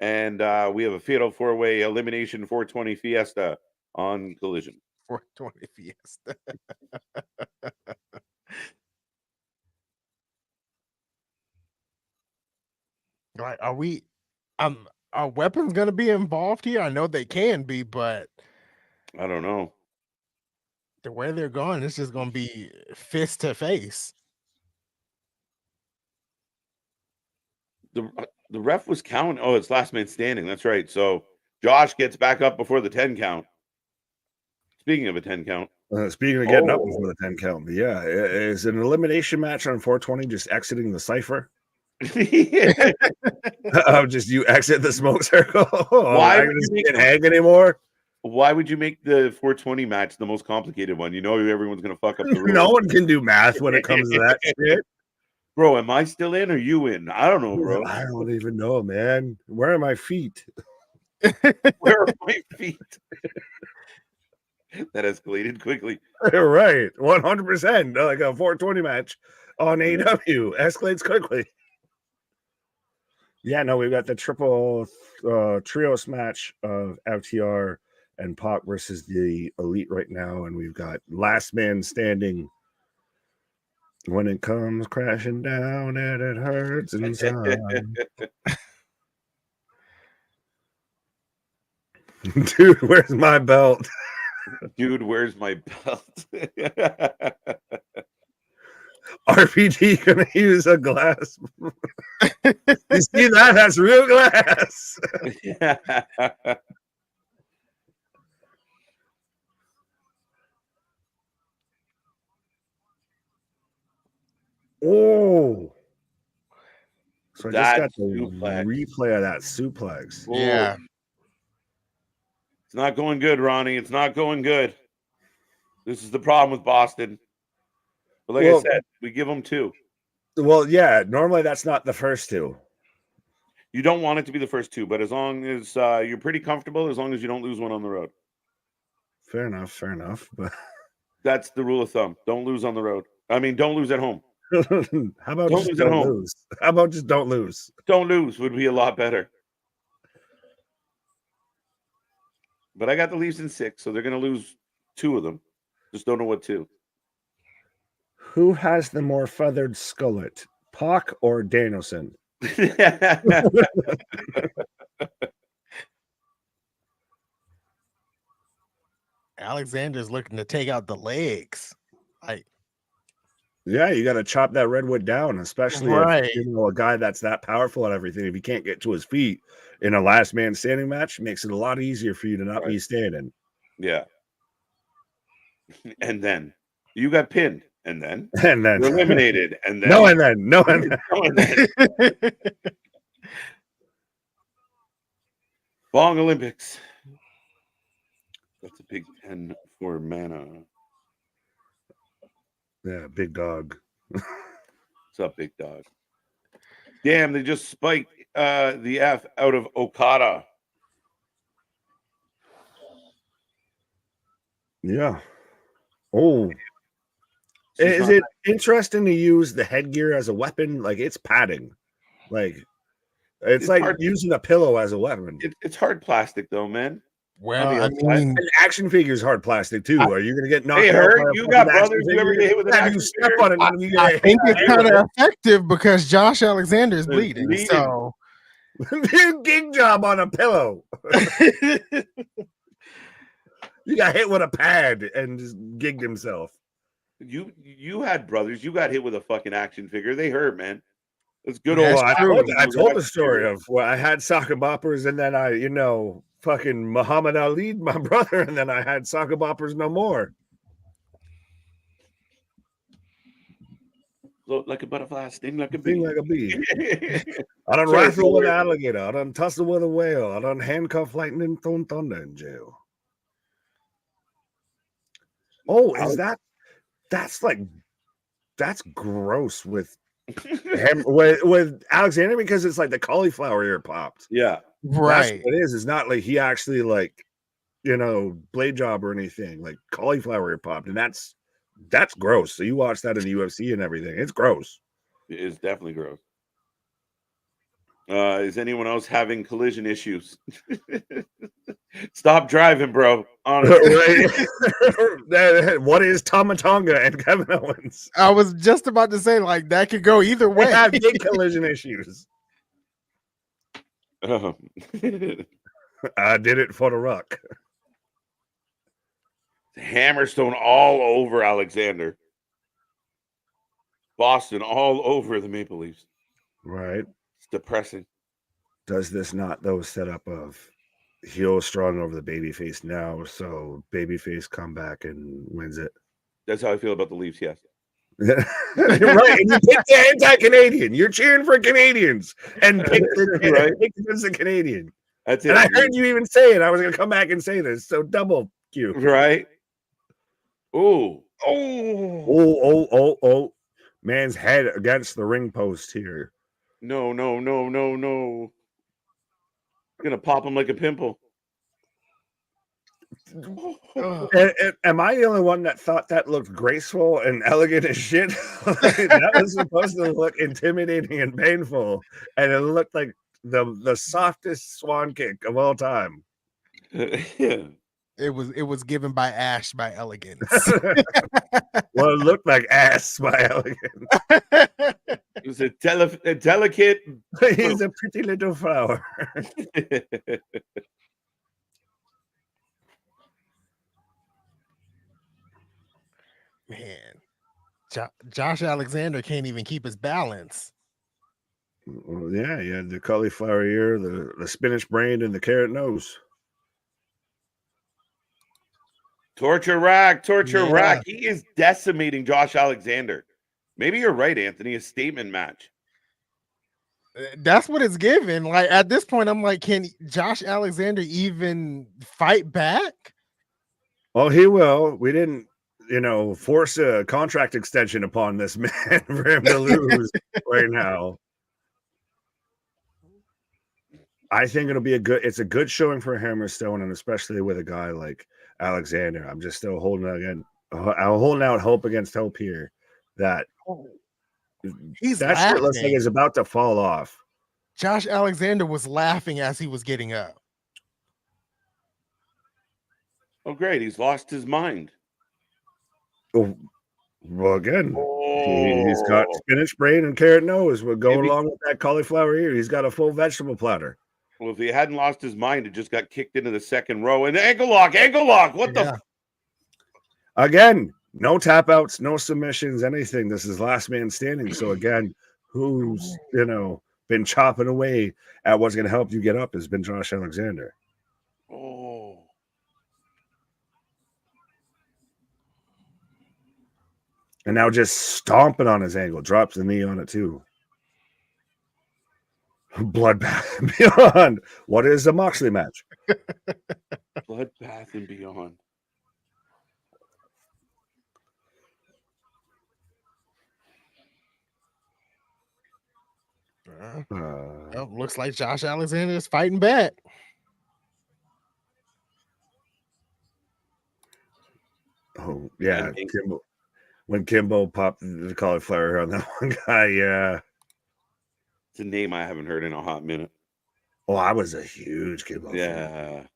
And we have a fatal four-way elimination 420 Fiesta on Collision. 420 Fiesta. Like, are weapons gonna be involved here? I know they can be, but I don't know. the way they're going, it's just gonna be fist to face. The ref was counting. Oh, it's last man standing. That's right. So Josh gets back up before the 10 count. Speaking of a 10 count. Speaking of getting up before the 10 count, but yeah, is an elimination match on 420 just exiting the cipher? Just you exit the smoke circle. Why I just can't hang anymore? Why would you make the 420 match the most complicated one? You know everyone's gonna fuck up the rules. No one can do math when it comes to that shit. Bro, am I still in or you in? I don't know, bro. I don't even know, man. Where are my feet? Where are my feet? That escalated quickly. Right. 100%. Like a 420 match on AEW escalates quickly. Yeah, no, we've got the triple trios match of FTR and Pac versus the Elite right now, and we've got last man standing. When it comes crashing down and it hurts inside. Dude, where's my belt? Dude, where's my belt? RPG gonna use a glass. You see that? That's real glass. Oh, so I just got the replay of that suplex. Yeah, it's not going good, Ronnie. It's not going good. This is the problem with Boston. But like I said, we give them 2. Well, yeah, normally that's not the first 2. You don't want it to be the first 2, but as long as you're pretty comfortable, as long as you don't lose one on the road. Fair enough. But that's the rule of thumb. Don't lose on the road. I mean, don't lose at home. How about don't lose? How about just don't lose? Don't lose would be a lot better. But I got the Leafs in 6, so they're going to lose 2 of them. Just don't know what 2. Who has the more feathered skullet, Pac or Danielson? Alexander's looking to take out the legs. Yeah, you got to chop that redwood down, especially if you know a guy that's that powerful and everything. If he can't get to his feet in a last man standing match, it makes it a lot easier for you to not be standing. Yeah. And then you got pinned, and then you're eliminated, and then no, and then. Bong Olympics. That's a big 10 for mana. Yeah, big dog. What's up, big dog? Damn, they just spiked the F out of Okada. Yeah. Oh. Is it interesting to use the headgear as a weapon? Like, it's padding. Like, it's like using a pillow as a weapon. It's hard plastic, though, man. Well, I mean, an action figure is hard plastic too. Are you going to get knocked out? Hey, you got brothers. You ever get hit with an action step on it? I think it's kind of effective because Josh Alexander is bleeding. So, gig job on a pillow. You got hit with a pad and just gigged himself. You had brothers. You got hit with a fucking action figure. They hurt, man. It's good old. I told the story of I had sock and boppers, and then I fucking Muhammad Ali, my brother, and then I had Sock Boppers no more. Float like a butterfly, sting like a Thing bee. like a bee. I done Sorry, wrestle with an Taylor. alligator. I done tussle with a whale. I done handcuff lightning, thrown thunder in jail. Oh, is that's gross with him with Alexander, because it's like the cauliflower ear popped. Yeah. That's Right. what it is. It's not like he actually like, blade job or anything. Like cauliflower ear popped, and that's gross. So you watch that in the UFC and everything. It's gross. It is definitely gross. Is anyone else having collision issues? Stop driving, bro. Honestly. Right. What is Tama Tonga and Kevin Owens? I was just about to say, like, that could go either They way. have big collision issues. Um, I did it for the Rock. Hammerstone all over Alexander. Boston all over the Maple Leafs. Right. It's depressing. Does this not, though, set up of heel strong over the babyface now, so babyface come back and wins it? That's how I feel about the Leafs, yes. Right. And you pick the anti-Canadian. You're cheering for Canadians and pick the Canadian. That's it. And I heard you even say it. I was going to come back and say this. So double Q. Right? Oh. Oh. Man's head against the ring post here. No. I'm going to pop him like a pimple. Am I the only one that thought that looked graceful and elegant as shit? That was supposed to look intimidating and painful, and it looked like the softest swan kick of all time. Yeah. It was given by Ash by Elegance. Well, it looked like ass by Elegance. It was a delicate. He's a pretty little flower. Man, Josh Alexander can't even keep his balance. Well, yeah, the cauliflower ear, the spinach brain, and the carrot nose. Torture rack. He is decimating Josh Alexander. Maybe you're right, Anthony. A statement match. That's what it's given. Like at this point, I'm like, can Josh Alexander even fight back? Oh, he will. We didn't, force a contract extension upon this man for him to lose right now. I think it'll be it's a good showing for Hammerstone, and especially with a guy like Alexander. I'm just still holding out hope against hope here that that shit looks like it's about to fall off. Josh Alexander was laughing as he was getting up. Oh, great. He's lost his mind. Oh, well, again, he's got spinach brain and carrot nose. We'll go along with that cauliflower ear. He's got a full vegetable platter. Well, if he hadn't lost his mind, it just got kicked into the second row. And ankle lock. What the? Again, no tap outs, no submissions, anything. This is last man standing. So again, who's been chopping away at what's going to help you get up has been Josh Alexander. Oh. And now just stomping on his ankle, drops the knee on it too. Bloodbath and Beyond. What is a Moxley match? Bloodbath and Beyond. Looks like Josh Alexander is fighting back. Oh, yeah. When Kimbo popped the cauliflower on that one guy, yeah. It's a name I haven't heard in a hot minute. Oh, I was a huge Kimbo fan.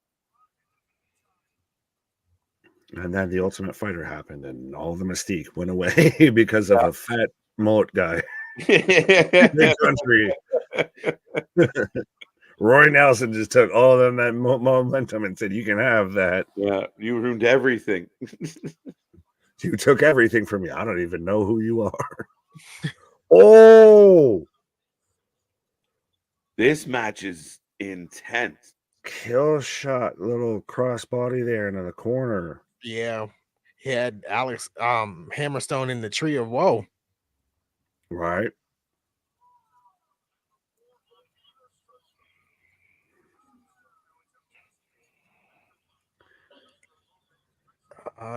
And then the Ultimate Fighter happened, and all the mystique went away because of a fat mullet guy. The country. Roy Nelson just took all of that momentum and said, "You can have that." Yeah, you ruined everything. You took everything from me. I don't even know who you are. Oh, this match is intense. kill shot, little crossbody there into the corner. Yeah. He had Alex Hammerstone in the tree of woe. Right.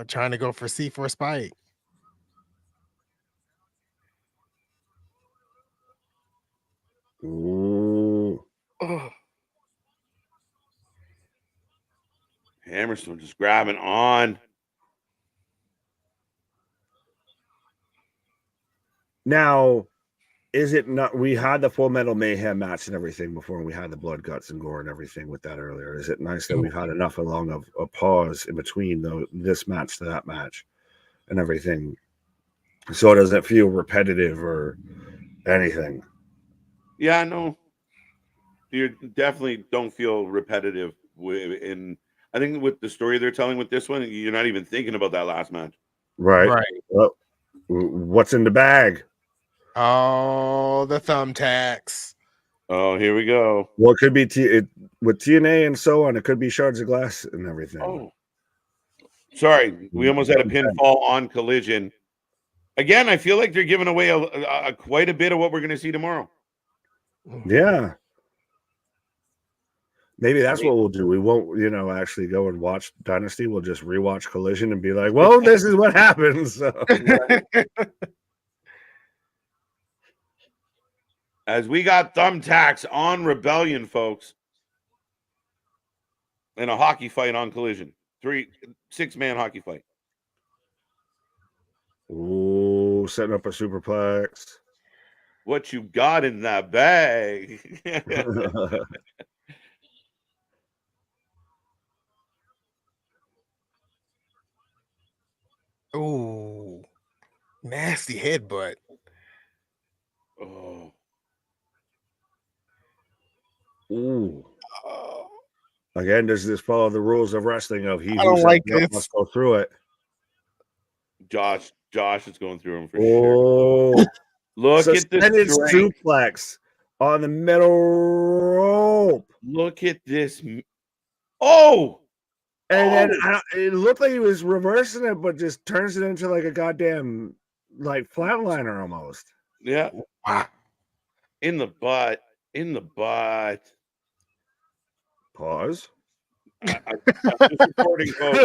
Trying to go for C4 Spike. Ooh. Oh. Hammerstone just grabbing on. Now, is it not? We had the Full Metal Mayhem match and everything before, and we had the blood, guts, and gore and everything with that earlier. Is it nice that we've had enough along of a pause in between this match to that match and everything, so it doesn't feel repetitive or anything? Yeah, no, you definitely don't feel repetitive. I think with the story they're telling with this one, you're not even thinking about that last match. Right. Well, what's in the bag? Oh, the thumbtacks. Oh, here we go. Well, it could be with TNA and so on. It could be shards of glass and everything. Oh, sorry, we almost had a pinfall on Collision. Again, I feel like they're giving away quite a bit of what we're going to see tomorrow. Yeah. Maybe that's what we'll do. We won't, actually go and watch Dynasty. We'll just rewatch Collision and be like, well, this is what happens. So. As we got thumbtacks on Rebellion, folks, and a hockey fight on Collision. 6-man hockey fight. Ooh, setting up a superplex. What you got in that bag? Ooh, nasty headbutt. Oh. Ooh. Again, does this follow the rules of wrestling of he don't like this. must go through it? Josh is going through him for sure. sure. Look Suspended at this suplex on the middle rope. Look at this. Oh! And then it looked like he was reversing it, but just turns it into like a goddamn flatliner almost. Yeah. Wow. In the butt. Pause. I'm just recording, folks.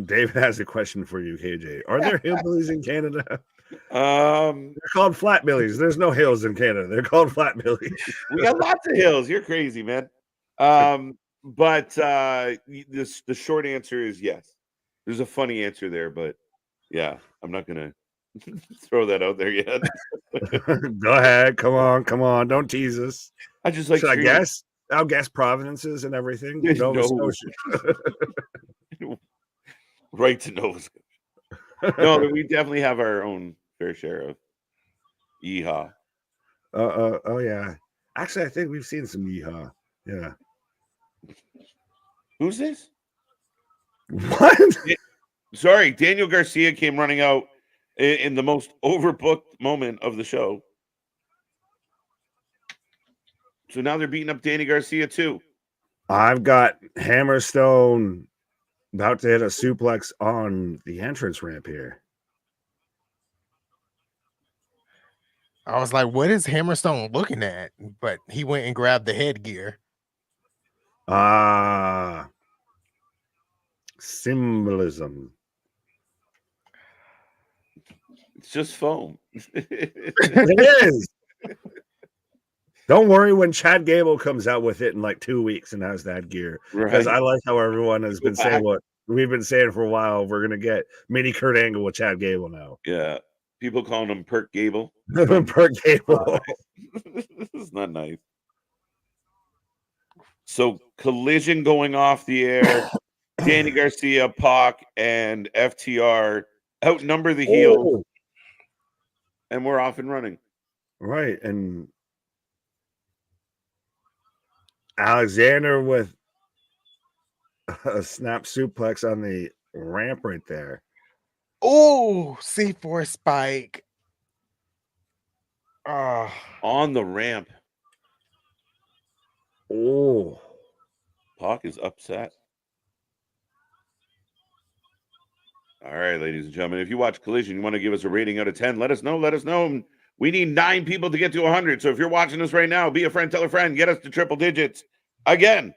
David has a question for you, KJ. Are there hillbillies in Canada? They're called flatbillies. There's no hills in Canada. They're called flatbillies. We got lots of hills. You're crazy, man. But the short answer is yes. There's a funny answer there, but yeah, I'm not gonna throw that out there yet. Go ahead. Come on. Don't tease us. I just like. Should I guess? I'll guess provinces and everything. Nova Scotia. Right to Nova Scotia. No, we definitely have our own fair share of yeehaw. Oh yeah. Actually, I think we've seen some yeehaw. Yeah. Who's this? What? Sorry, Daniel Garcia came running out in the most overbooked moment of the show. So now they're beating up Danny Garcia too. I've got Hammerstone about to hit a suplex on the entrance ramp here. I was like, what is Hammerstone looking at? But he went and grabbed the headgear. Symbolism. It's just foam. It is. Don't worry when Chad Gable comes out with it in like 2 weeks and has that gear. Because I like how everyone has been saying what we've been saying for a while. We're going to get mini Kurt Angle with Chad Gable now. Yeah. People calling him Perk Gable. Perk Gable. It's not nice. So Collision going off the air. Danny Garcia, Pac, and FTR outnumber the heels. And we're off and running. Right. And Alexander with A snap suplex on the ramp right there. Oh, C4 spike. On the ramp. Oh. Pac is upset. All right, ladies and gentlemen, if you watch Collision, you want to give us a rating out of 10, let us know. Let us know. We need 9 people to get to 100. So if you're watching us right now, be a friend, tell a friend, get us to triple digits. Again.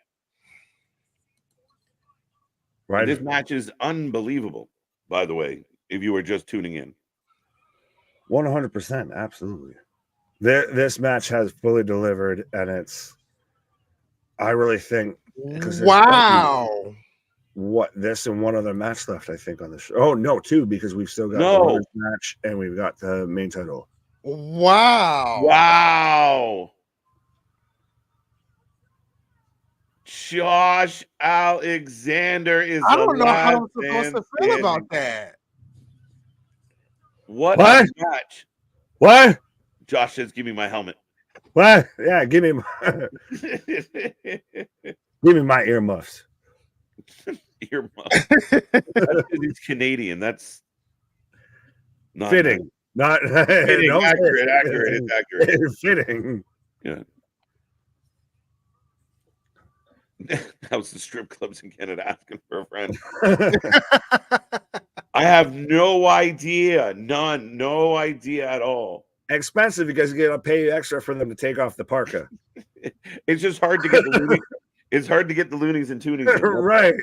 Right. And this match is unbelievable, by the way, if you were just tuning in. 100%. Absolutely. This match has fully delivered, and I really think, because wow. This and one other match left, I think, on the show. Oh, no, 2, because we've still got the women's match and we've got the main title. Wow. Josh Alexander is I don't know how I'm supposed to feel about that. What a match. What? Josh says, give me my helmet. What? Yeah, give me my earmuffs. Earmuffs. That's because he's Canadian. That's not fitting. Nice. Not fitting. No, Accurate. It's accurate. It's fitting. Yeah. That was the strip clubs in Canada asking for a friend. I have no idea. No idea at all. Expensive because you gotta pay extra for them to take off the parka. It's just hard to get the loonies. It's hard to get the loonies and toonies. Right.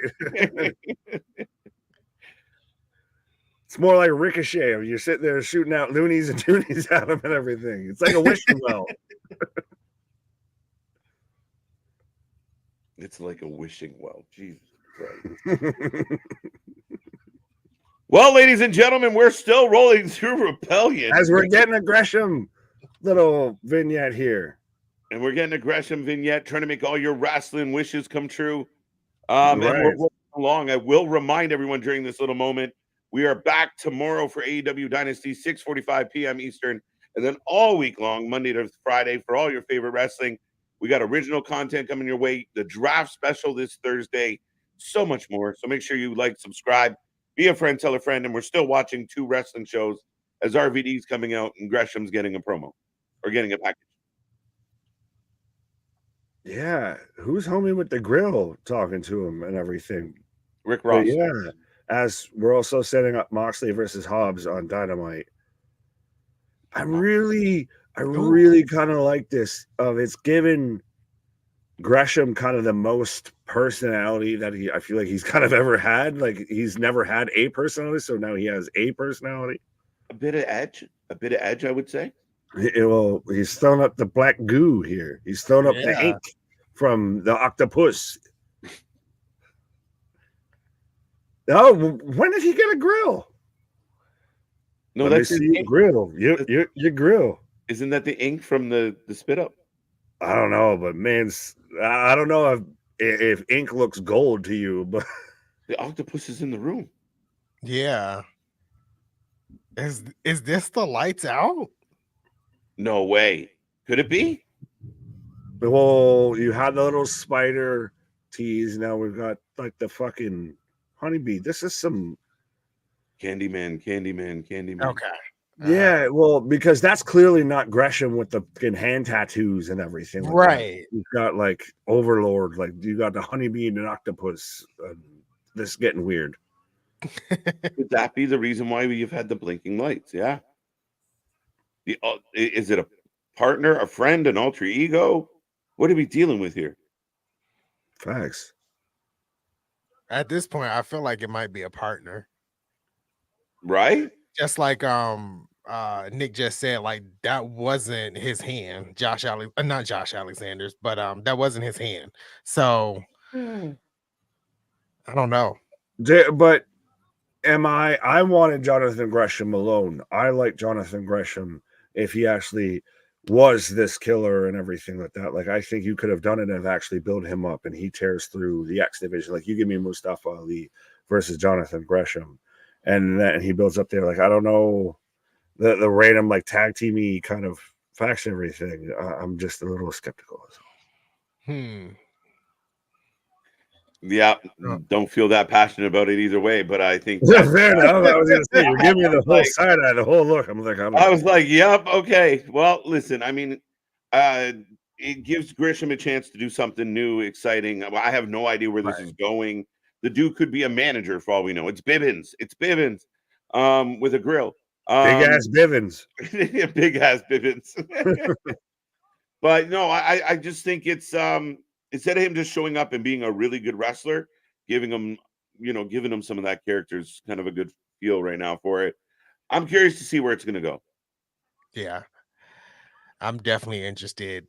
It's more like Ricochet. You're sitting there shooting out loonies and toonies at them and everything. It's like a wishing well. It's like a wishing well. Jesus Christ. Well, ladies and gentlemen, we're still rolling through Rebellion. As we're getting a Gresham little vignette here. And we're getting a Gresham vignette, trying to make all your wrestling wishes come true. And we're rolling along. I will remind everyone during this little moment, we are back tomorrow for AEW Dynasty, 6:45 p.m. Eastern. And then all week long, Monday to Friday, for all your favorite wrestling. We got original content coming your way. The draft special this Thursday. So much more. So make sure you like, subscribe, be a friend, tell a friend. And we're still watching 2 wrestling shows as RVD's coming out and Gresham's getting a promo or getting a package. Yeah. Who's homie with the grill talking to him and everything? Rick Ross. But yeah. As we're also setting up Moxley versus Hobbs on Dynamite. I really kind of like this. It's given Gresham kind of the most personality that I feel like he's kind of ever had. Like he's never had a personality, so now he has a personality. A bit of edge, I would say. Well, he's throwing up the black goo here. He's throwing up the ink from the octopus. Oh, when did he get a grill? No, Let that's me see grill. Your grill. Isn't that the ink from the spit up? I don't know, but I don't know if ink looks gold to you, but the octopus is in the room. Yeah. Is this the lights out? No way. Could it be? Well, you had the little spider tease. Now we've got like the fucking honeybee. This is some Candyman. Okay. Yeah, well, because that's clearly not Gresham with the fucking hand tattoos and everything. Like right. That. You've got like Overlord, like you got the honeybee and an octopus. This is getting weird. Could that be the reason why you've had the blinking lights? Yeah. Is it a partner, a friend, an alter ego? What are we dealing with here? Facts. At this point, I feel like it might be a partner. Right? Just like Nick just said, like that wasn't his hand. Not Josh Alexander's, but that wasn't his hand. So I don't know. But I wanted Jonathan Gresham alone. I like Jonathan Gresham if he actually was this killer and everything like that. Like I think you could have done it and actually build him up and he tears through the X division. Like you give me Mustafa Ali versus Jonathan Gresham. And then he builds up there. Like, I don't know the random like tag teamy kind of faction everything. I'm just a little skeptical. Yeah, don't feel that passionate about it either way, but I think fair enough. I was gonna say you're giving me the whole side eye, the whole look. I was like, yep, okay. Well, listen, I mean, it gives Grisham a chance to do something new, exciting. I have no idea where this is going. The dude could be a manager for all we know. It's Bivens. With a grill. Big ass Bivens. Big ass Bivens. But no, I just think it's instead of him just showing up and being a really good wrestler, giving him some of that character's kind of a good feel right now for it. I'm curious to see where it's gonna go. Yeah. I'm definitely interested.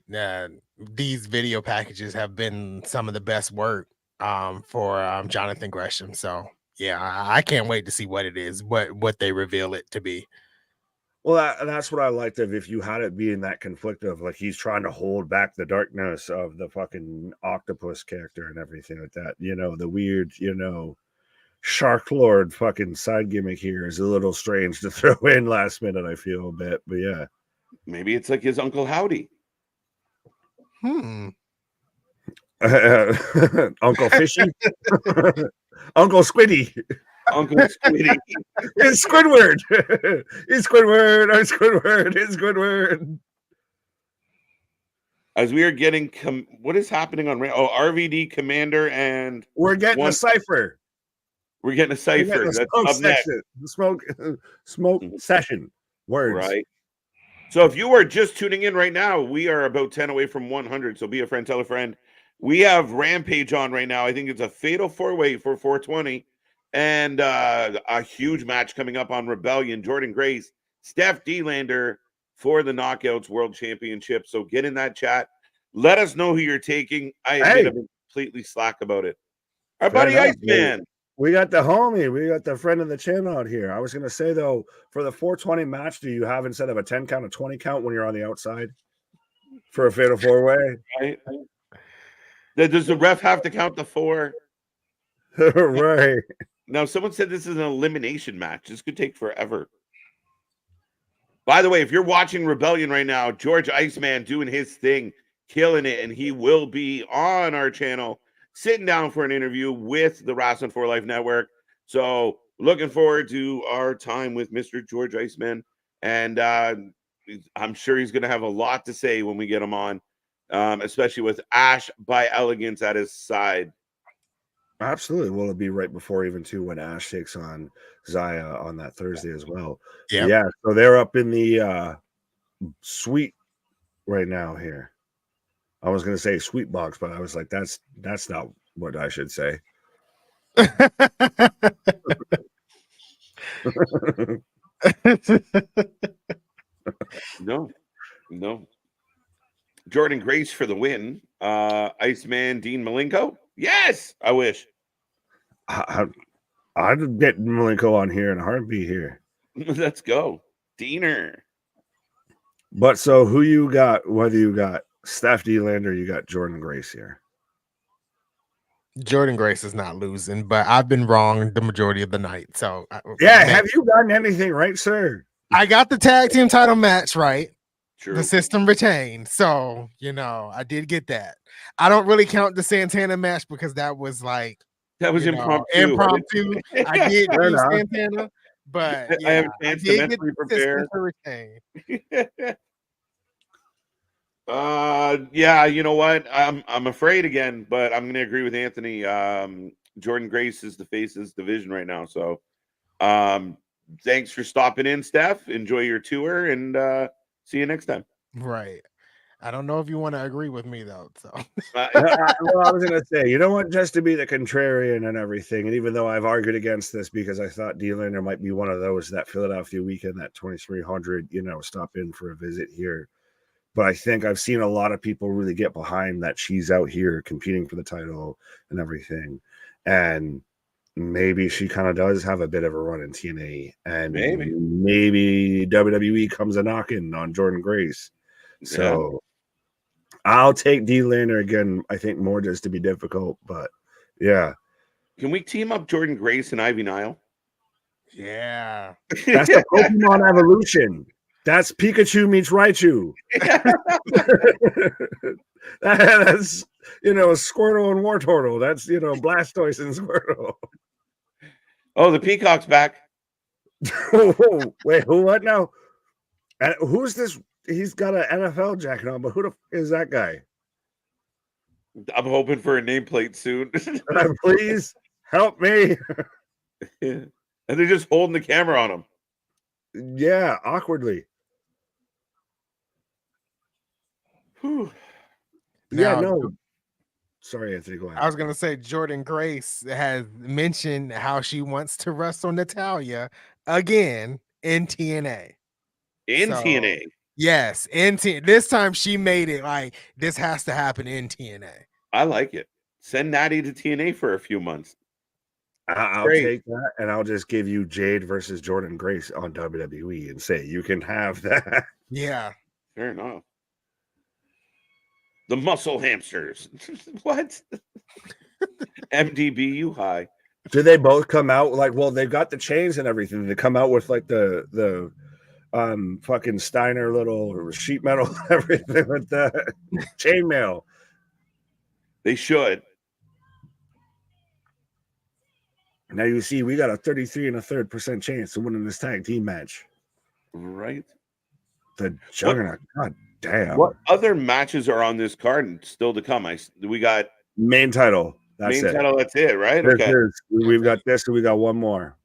These video packages have been some of the best work for Jonathan Gresham. So yeah, I can't wait to see what it is, what they reveal it to be. Well, that's what I liked of if you had it being that conflict of like he's trying to hold back the darkness of the fucking octopus character and everything like that. You know, the weird, Shark Lord fucking side gimmick here is a little strange to throw in last minute, I feel a bit, but yeah. Maybe it's like his Uncle Howdy. Uncle Fishy? Uncle Squiddy. Uncle Squiddy. It's Squidward. It's Squidward. I'm Squidward. It's Squidward. As we are getting what is happening on RVD Commander and we're getting a cipher. We're getting a cipher. That's up next. The smoke session. Words. Right. So if you are just tuning in right now, we are about 10 away from 100. So be a friend, tell a friend. We have Rampage on right now. I think it's a fatal 4-way for 420. And a huge match coming up on Rebellion. Jordan Grace, Steph D-Lander for the Knockouts World Championship. So get in that chat. Let us know who you're taking. I admit I'm completely slack about it. Our buddy Iceman. We got the homie. We got the friend of the channel out here. I was going to say, though, for the 420 match, do you have instead of a 10 count, a 20 count when you're on the outside for a fatal 4-way? Right. Does the ref have to count the 4? Right. Now, someone said this is an elimination match. This could take forever. By the way, if you're watching Rebellion right now, George Iceman doing his thing, killing it, and he will be on our channel sitting down for an interview with the Wrestling for Life Network. So looking forward to our time with Mr. George Iceman. And I'm sure he's going to have a lot to say when we get him on, especially with Ash by Elegance at his side. Absolutely. Well, it'll be right before even too when Ash takes on Zaya on that Thursday as well. Yep. Yeah. So they're up in the suite right now here. I was going to say sweet box, but I was like, that's not what I should say. No. Jordan Grace for the win. Iceman Dean Malenko. Yes, I wish. I'd get Malenko on here in a heartbeat here. Let's go. Diener. But so who you got, whether you got Steph D-Lander, you got Jordan Grace here. Jordan Grace is not losing, but I've been wrong the majority of the night. So have you gotten anything right, sir? I got the tag team title match right. True. The system retained. So, I did get that. I don't really count the Santana match because that was like impromptu. I did do Santana, but I have a chance to mentally prepare. You know what? I'm afraid again, but I'm going to agree with Anthony. Jordan Grace is the face of this division right now. So, thanks for stopping in, Steph. Enjoy your tour, and see you next time. Right. I don't know if you want to agree with me though. So, well, I was going to say, you don't want just to be the contrarian and everything. And even though I've argued against this because I thought D-Lander might be one of those that Philadelphia weekend, that 2300, stop in for a visit here. But I think I've seen a lot of people really get behind that she's out here competing for the title and everything. And maybe she kind of does have a bit of a run in TNA. And maybe WWE comes a knocking on Jordan Grace. So I'll take D-Lander again, I think more just to be difficult. But yeah. Can we team up Jordan Grace and Ivy Nile? Yeah. That's the Pokemon evolution. That's Pikachu meets Raichu. Squirtle and Wartortle. That's Blastoise and Squirtle. Oh, the Peacock's back. Wait, who? What now? And who's this? He's got an NFL jacket on, but who the f is that guy? I'm hoping for a nameplate soon. Please help me. And they're just holding the camera on him. Yeah, awkwardly. Whew. Yeah, Now, no. Sorry, Anthony, go ahead. I was gonna say Jordan Grace has mentioned how she wants to wrestle Natalia again in TNA. In So, TNA. Yes, in TNA. This time she made it like this has to happen in TNA. I like it. Send Natty to TNA for a few months. I'll take that, and I'll just give you Jade versus Jordan Grace on WWE and say you can have that. Yeah. Fair enough. The Muscle Hamsters. What? MDBU high. Do they both come out like? Well, they've got the chains and everything. They come out with like the fucking Steiner little sheet metal and everything with the chainmail. They should. Now you see, we got a 33 1/3% chance of winning this tag team match. Right. The Juggernaut. God damn. What other matches are on this card still to come? We got main title. That's main it. title. That's it, right? Okay. We've got this, and we got one more.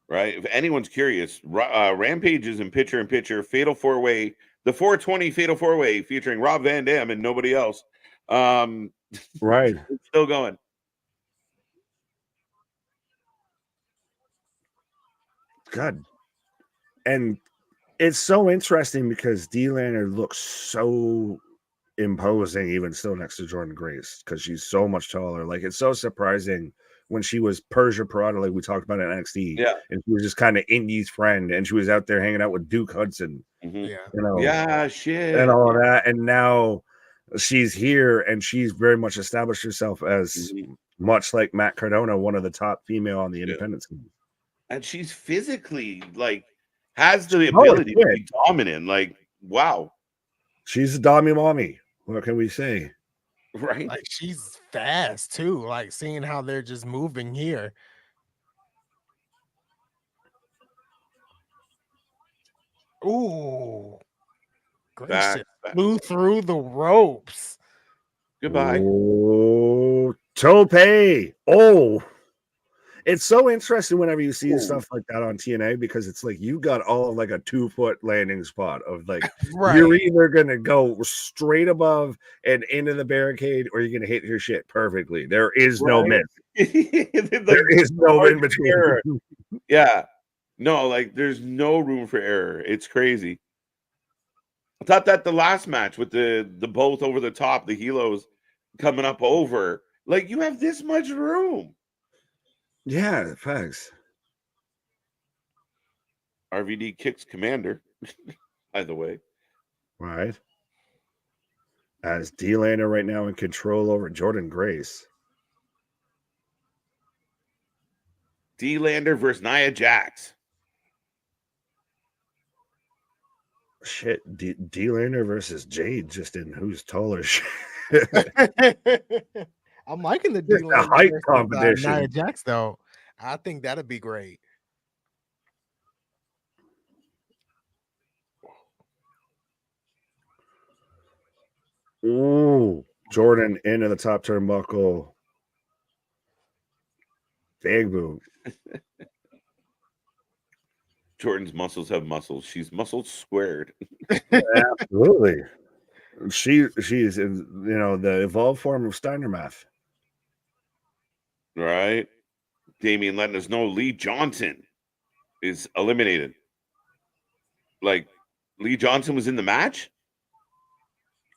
Right. If anyone's curious, Rampage is in picture, Fatal 4-Way, the 420 Fatal 4-Way featuring Rob Van Dam and nobody else. Right. It's still going. God. And it's so interesting because D-Lander looks so imposing even still next to Jordan Grace because she's so much taller. Like, it's so surprising when she was Persia Parada, like we talked about in NXT. Yeah. And she was just kind of Indy's friend, and she was out there hanging out with Duke Hudson. Mm-hmm. Yeah, shit. And all of that. And now she's here, and she's very much established herself as much like Matt Cardona, one of the top female on the independent scene. And she's physically has the ability to be dominant. Like, wow. She's a dommy mommy. What can we say? Right. Like, she's fast too. Like, seeing how they're just moving here. Ooh. Gracious. Flew through the ropes. Goodbye. Oh, Tope. Oh. It's so interesting whenever you see stuff like that on TNA because it's like you got all of like a 2-foot landing spot of like you're either gonna go straight above and into the barricade or you're gonna hit your shit perfectly. There is no miss. There is no in between. Yeah. No, like there's no room for error. It's crazy. I thought that the last match with the both over the top, the helos coming up over, like you have this much room. Yeah, facts. RVD kicks Commander, by the way. Right. As D-Lander right now in control over Jordan Grace. D-Lander versus Nia Jax. Shit, D-Lander versus Jade just in who's taller. I'm liking the height competition. Nia Jax, though. I think that'd be great. Ooh, Jordan into the top turnbuckle. Big boot. Jordan's muscles have muscles. She's muscles squared. Absolutely. She's in, the evolved form of Steiner math. Right. Damien letting us know Lee Johnson is eliminated. Like Lee Johnson was in the match?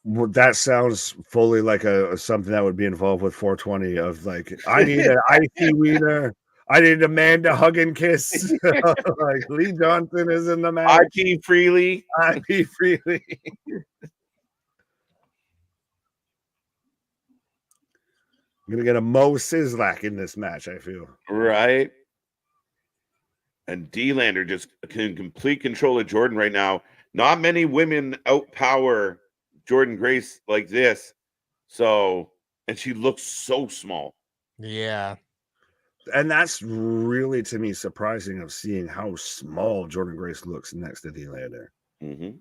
Well, that sounds fully like something that would be involved with 420 of like, I need an icy wiener. I need Amanda hug and kiss. Like Lee Johnson is in the match. I pee freely. I pee freely. I'm gonna get a Mo Sislak in this match, I feel. Right. And D-Lander just can complete control of Jordan right now. Not many women outpower Jordan Grace like this. So and she looks so small. Yeah. And that's really, to me, surprising of seeing how small Jordan Grace looks next to D-Lander. Mm-hmm.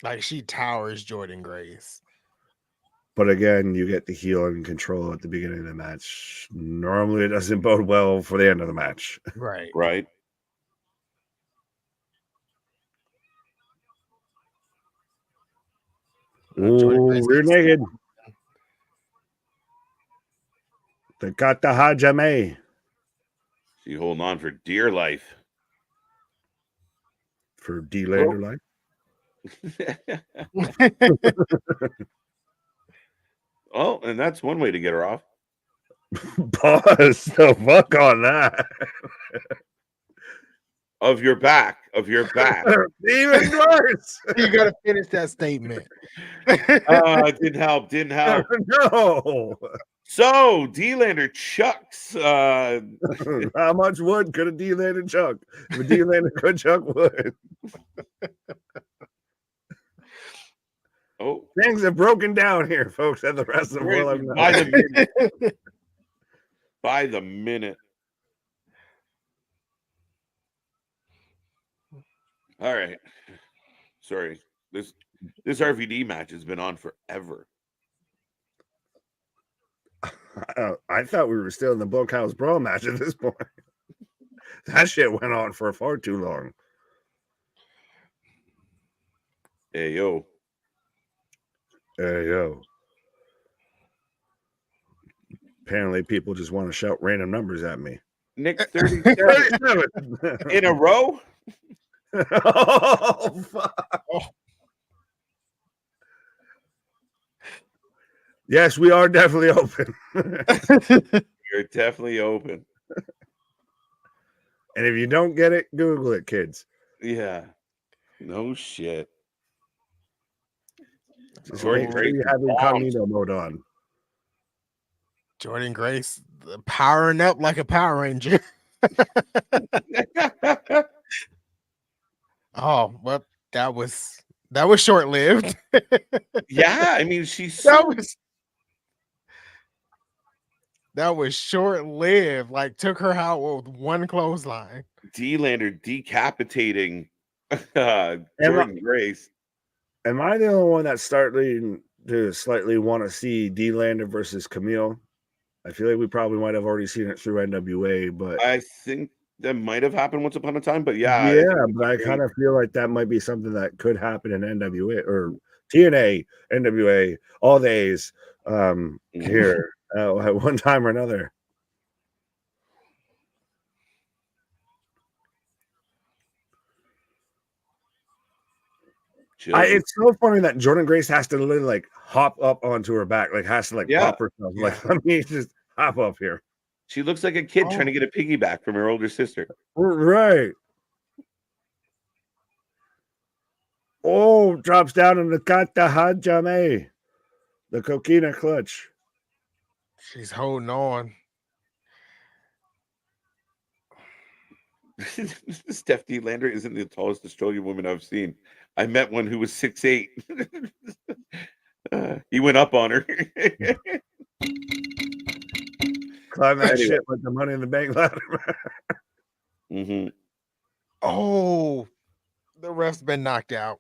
Like she towers Jordan Grace. But again, you get the heel and control at the beginning of the match. Normally, it doesn't bode well for the end of the match. Right. Right. Ooh, rear naked. They got the Hajime. She holding on for dear life. For D-Lander life. Oh, and that's one way to get her off. Pause the fuck on that. Of your back. Even worse. You gotta finish that statement. Didn't help. No. So D-Lander chucks. How much wood could a D-Lander chuck? If a D-Lander could chuck wood. Oh, Things have broken down here, folks, at the rest of the by the minute. All right. Sorry. This RVD match has been on forever. I thought we were still in the Bunkhouse Brawl match at this point. That shit went on for far too long. Hey, yo. Hey, yo. Apparently, people just want to shout random numbers at me. Nick 37 in a row. Oh, fuck. Oh. Yes, we are definitely open. You're definitely open. And if you don't get it, Google it, kids. Yeah. No shit. Jordan Grace have incognito mode on. Jordan Grace powering up like a Power Ranger. Oh, well, that was short lived. Yeah, I mean, that was short lived. Like took her out with one clothesline. D-Lander decapitating Jordan Grace. Am I the only one that's starting to slightly want to see D-Lander versus Camille? I feel like we probably might have already seen it through NWA, but I think that might have happened once upon a time. But yeah, I kind of feel like that might be something that could happen in NWA or TNA, NWA, all days here at one time or another. It's so funny that Jordan Grace has to literally like hop up onto her back, like has to like pop herself. Yeah. Like, let me just hop up here. She looks like a kid trying to get a piggyback from her older sister. Right. Oh, drops down in the Kata Hajime, the coquina clutch. She's holding on. Steph D-Lander isn't the tallest Australian woman I've seen. I met one who was 6'8". He went up on her. Climb that shit like the Money in the Bank ladder. Mm-hmm. Oh, the ref's been knocked out.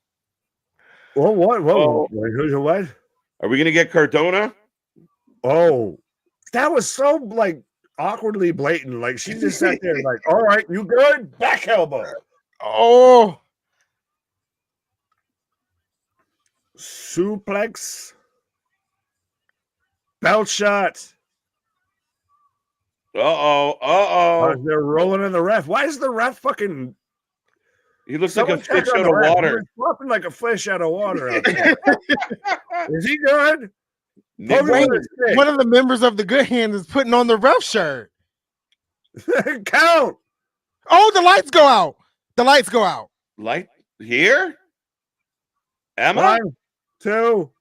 What? Who's what? Are we gonna get Cardona? Oh, that was so like awkwardly blatant. Like she just sat there like, all right, you good? Back elbow. Oh. Suplex. Belt shot. They're rolling in the ref. Why is the ref fucking... He looks like a fish out of water. He's flopping like a fish out of water. Out there. Is he good? One of the members of the Good Hand is putting on the ref shirt. Count. Oh, the lights go out. The lights go out. Light here? Emma? 1, 2.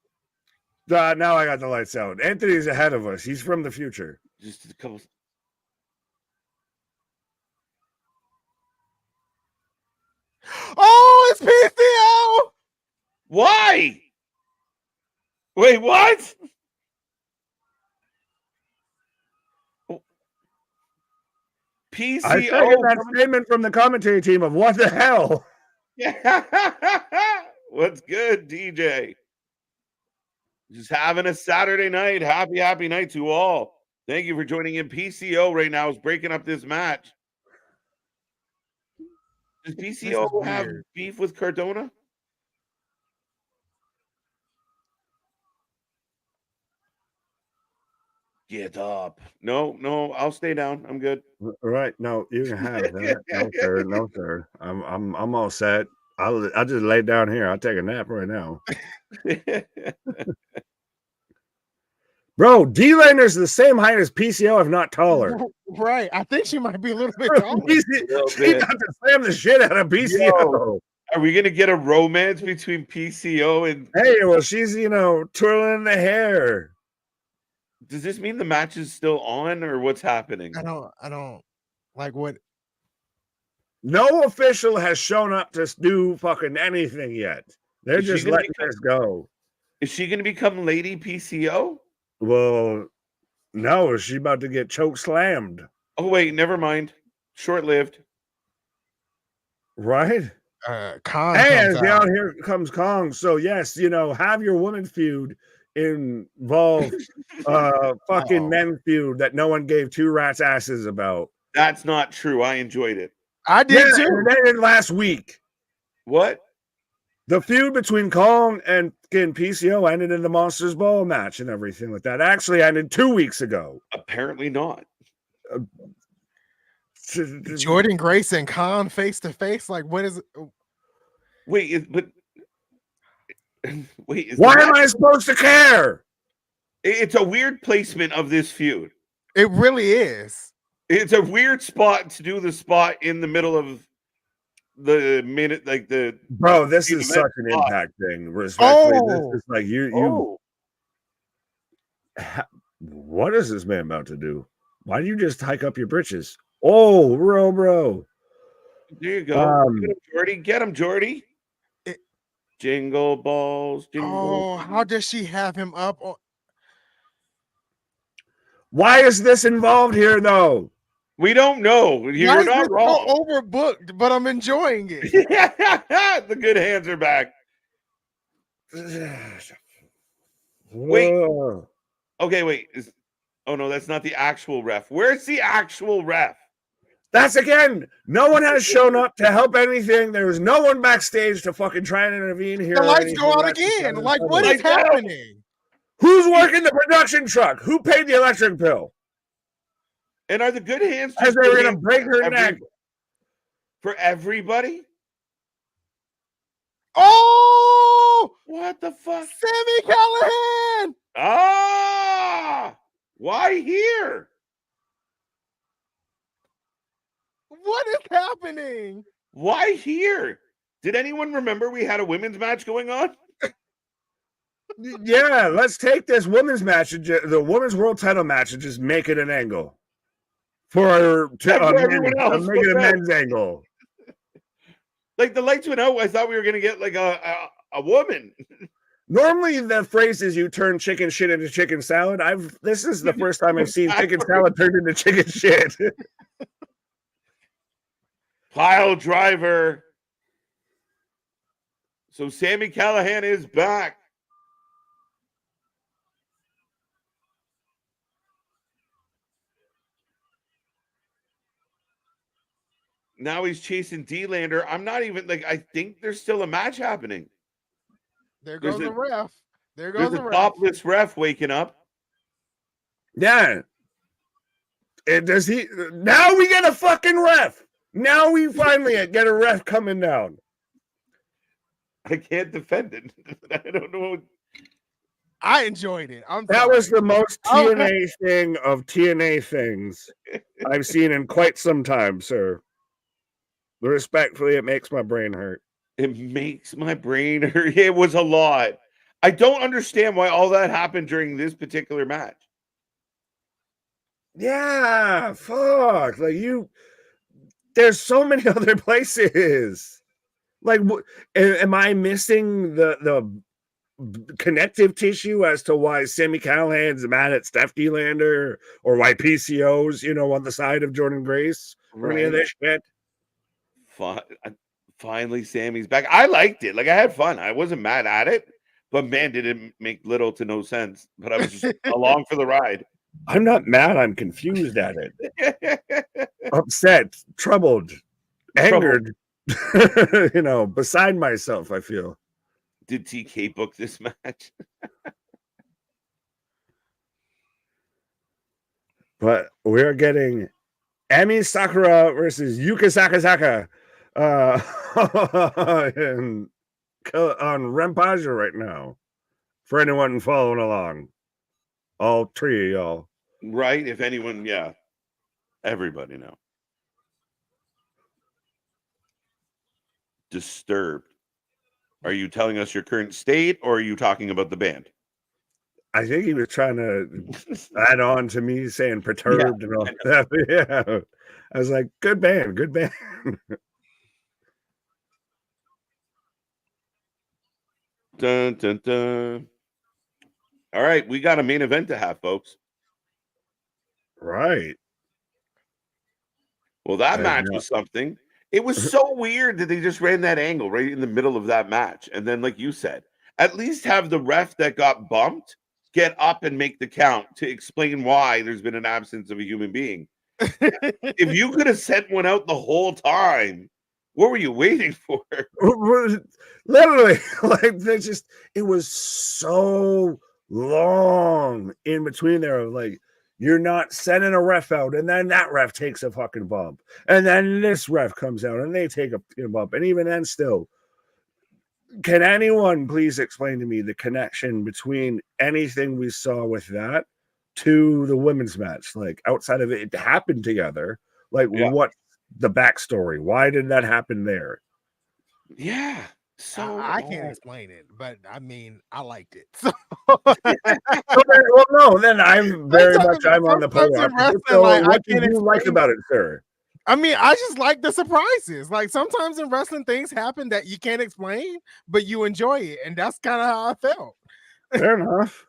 Now I got the lights out. Anthony's ahead of us. He's from the future. Just a couple. Oh, it's PCO. Why? Wait, what? PCO. I second that statement from the commentary team of what the hell. What's good, DJ? Just having a Saturday night. Happy night to all. Thank you for joining in. PCO right now is breaking up this match. Does PCO have beef with Cardona? Get up. No, I'll stay down. I'm good. Right. No, you can have that. No, sir. I'm all set. I'll just lay down here. I'll take a nap right now. Bro, D-Lander's the same height as PCO, if not taller. Right. I think she might be a little bit taller. She got to slam the shit out of PCO. Yo, are we gonna get a romance between PCO and hey, well, she's twirling the hair. Does this mean the match is still on or what's happening? I don't like what. No official has shown up to do fucking anything yet. They're just letting this go. Is she gonna become Lady PCO? Well, no, is she about to get choke slammed? Oh, wait, never mind. Short-lived. Right? Kong and here comes Kong. So, yes, have your woman feud involve fucking men feud that no one gave two rats' asses about. That's not true. I enjoyed it. I did too. They did last week. What? The feud between Kong and PCO ended in the Monsters Ball match and everything like that. Actually ended 2 weeks ago. Apparently not. Jordan Grace and Khan face to face. Like, what is it? Wait, why am I supposed to care? It's a weird placement of this feud. It really is. It's a weird spot to do the spot in the middle of the minute, like the bro. This is such an Impact thing. Respectfully, this is like you. What is this man about to do? Why do you just hike up your britches? Oh, bro. There you go. Get him, Jordy. Jingle balls. Jingle. How does she have him up? Why is this involved here, though? We don't know. You're not wrong. So overbooked, but I'm enjoying it. The good hands are back. Wait. Okay, wait. Oh no, that's not the actual ref. Where's the actual ref? That's again. No one has shown up to help anything. There was no one backstage to fucking try and intervene here. The lights go out again. Like, what is happening? Who's working the production truck? Who paid the electric bill? And are the good hands as they were going to break her neck for everybody? Oh, what the fuck? Sami Callihan! Ah, why here? What is happening? Why here? Did anyone remember we had a women's match going on? Yeah, let's take this women's match, the women's world title match, and just make it an angle. For everyone else, make it a men's angle. Like the lights went out, I thought we were gonna get like a woman. Normally, the phrase is you turn chicken shit into chicken salad. This is the first time I've seen chicken salad turned into chicken shit. Pile driver. So Sami Callihan is back. Now he's chasing D-Lander. I'm not even like, I think there's still a match happening. There goes the ref. There goes the ref. Topless ref waking up. Yeah. And does he? Now we get a fucking ref. Now we finally get a ref coming down. I can't defend it. I don't know. I enjoyed it. That was the most TNA thing of TNA things I've seen in quite some time, sir. Respectfully, it makes my brain hurt. It makes my brain hurt. It was a lot. I don't understand why all that happened during this particular match. Yeah, fuck. Like there's so many other places. Like, am I missing the connective tissue as to why Sami Callihan's mad at Steph D-Lander or why PCO's, on the side of Jordan Grace? Any of this shit. Finally, Sammy's back. I liked it. Like, I had fun. I wasn't mad at it, but man, did it make little to no sense. But I was just along for the ride. I'm not mad. I'm confused at it. Upset, troubled, angered. Beside myself, I feel. Did TK book this match? But we're getting Emi Sakura versus Yuka Sakazaka on Rampage right now. For anyone following along, all three of y'all. Right? If anyone, yeah. Everybody now. Disturbed. Are you telling us your current state, or are you talking about the band? I think he was trying to add on to me saying perturbed and all that. Yeah. I was like, good band, good band. Dun, dun, dun. All right, we got a main event to have, folks. Right. Well, that match was something. It was so weird that they just ran that angle right in the middle of that match. And then, like you said, at least have the ref that got bumped get up and make the count to explain why there's been an absence of a human being. If you could have sent one out the whole time, what were you waiting for? Literally, like it was so long in between there. Like, you're not sending a ref out, and then that ref takes a fucking bump, and then this ref comes out, and they take a bump, and even then, still, can anyone please explain to me the connection between anything we saw with that to the women's match? Like, outside of it happened together. Like, what the backstory? Why did that happen there? Yeah. So I can't explain it, but I mean, I liked it. So. Well, no, then I'm very much on the polar. So what did you like about it, sir? I mean, I just like the surprises. Like, sometimes in wrestling, things happen that you can't explain, but you enjoy it, and that's kind of how I felt. Fair enough.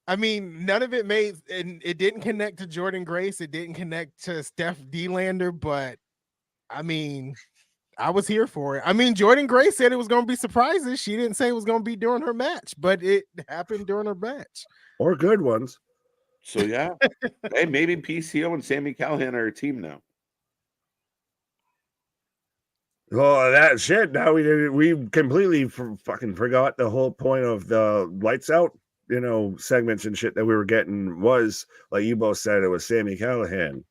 I mean, none of it made, and it didn't connect to Jordan Grace. It didn't connect to Steph D-Lander, but I mean, I was here for it. I mean, Jordan Grace said it was going to be surprises. She didn't say it was going to be during her match, but it happened during her match. Or good ones. So, yeah. Hey, maybe PCO and Sami Callihan are a team now. Oh, that shit. Now we completely fucking forgot the whole point of the lights out, segments and shit that we were getting was, like you both said, it was Sami Callihan.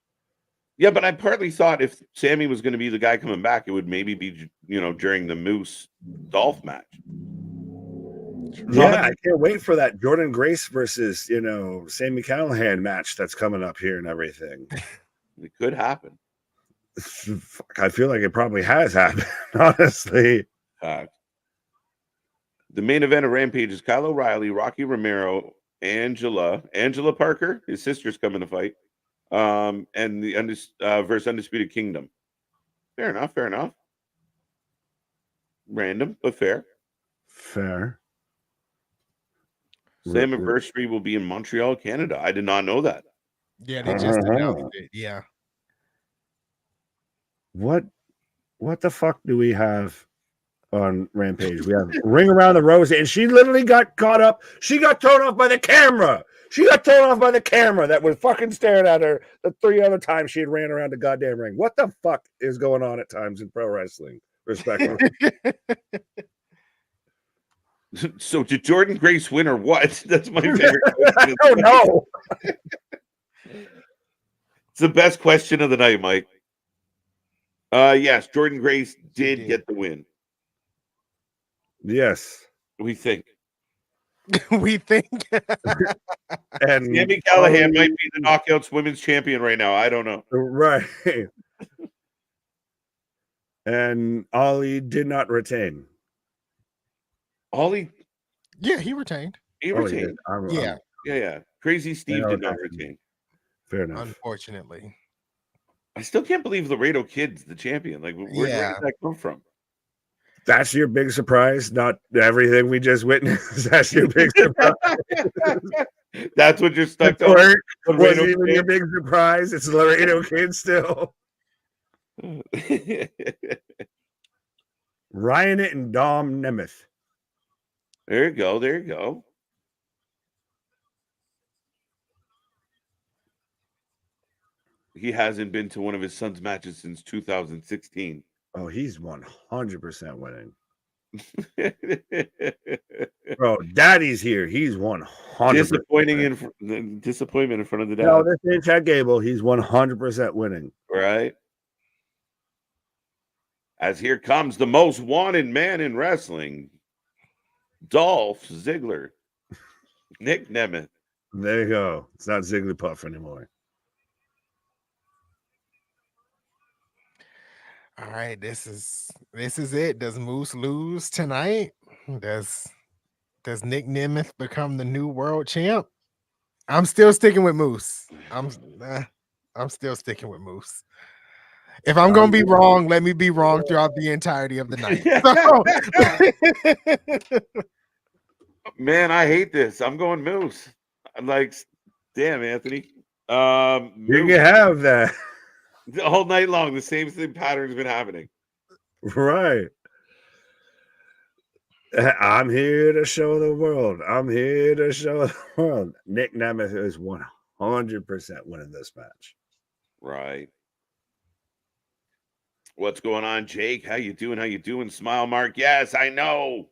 Yeah, but I partly thought if Sammy was going to be the guy coming back, it would maybe be, during the Moose Dolph match. Yeah, I can't wait for that Jordan Grace versus, Sami Callihan match that's coming up here and everything. It could happen. I feel like it probably has happened, honestly. The main event of Rampage is Kyle O'Reilly, Rocky Romero, Angela Parker, his sister's coming to fight. And the versus Undisputed Kingdom. Fair enough. Random, but fair. Slammiversary will be in Montreal, Canada. I did not know that. Yeah, they just announced it. Yeah. What the fuck do we have on Rampage? We have Ring Around the Rosie, and she literally got caught up. She got thrown off by the camera. That was fucking staring at her the 3 other times she had ran around the goddamn ring. What the fuck is going on at times in pro wrestling? Respectfully. So did Jordan Grace win or what? That's my favorite question. I don't know. It's the best question of the night, Mike. Yes, Jordan Grace did get the win. Yes. We think. And Sami Callihan might be the Knockouts Women's Champion right now. I don't know. Right. And Ollie did not retain. Ollie? Yeah, he retained. He retained. Yeah. Crazy Steve did not retain. Fair enough. Unfortunately. I still can't believe Laredo Kid's the champion. Like, where did that come from? That's your big surprise, not everything we just witnessed. That's your big surprise. That's what you're stuck on. Or on was Laredo even your Kid? big surprise? It's Laredo Kid still. Ryan it and Dom Nemeth. There you go. There you go. He hasn't been to one of his son's matches since 2016. Oh, he's 100% winning. Bro, Daddy's here. He's 100%. Disappointment in front of the dad. No, this ain't Chad Gable. He's 100% winning. Right. As here comes the most wanted man in wrestling, Dolph Ziggler. Nick Nemeth. There you go. It's not Zigglypuff anymore. All right, this is it. Does Moose lose tonight? Does Nick Nemeth become the new world champ? I'm still sticking with Moose. I'm still sticking with Moose. If I'm gonna be wrong, let me be wrong throughout the entirety of the night. Man, I hate this. I'm going Moose. I'm like, damn, Anthony. You can have that. The whole night long, the same pattern's been happening. Right. I'm here to show the world. I'm here to show the world. Nick Nemeth is 100% winning this match. Right. What's going on, Jake? How you doing? How you doing? Smile mark. Yes, I know.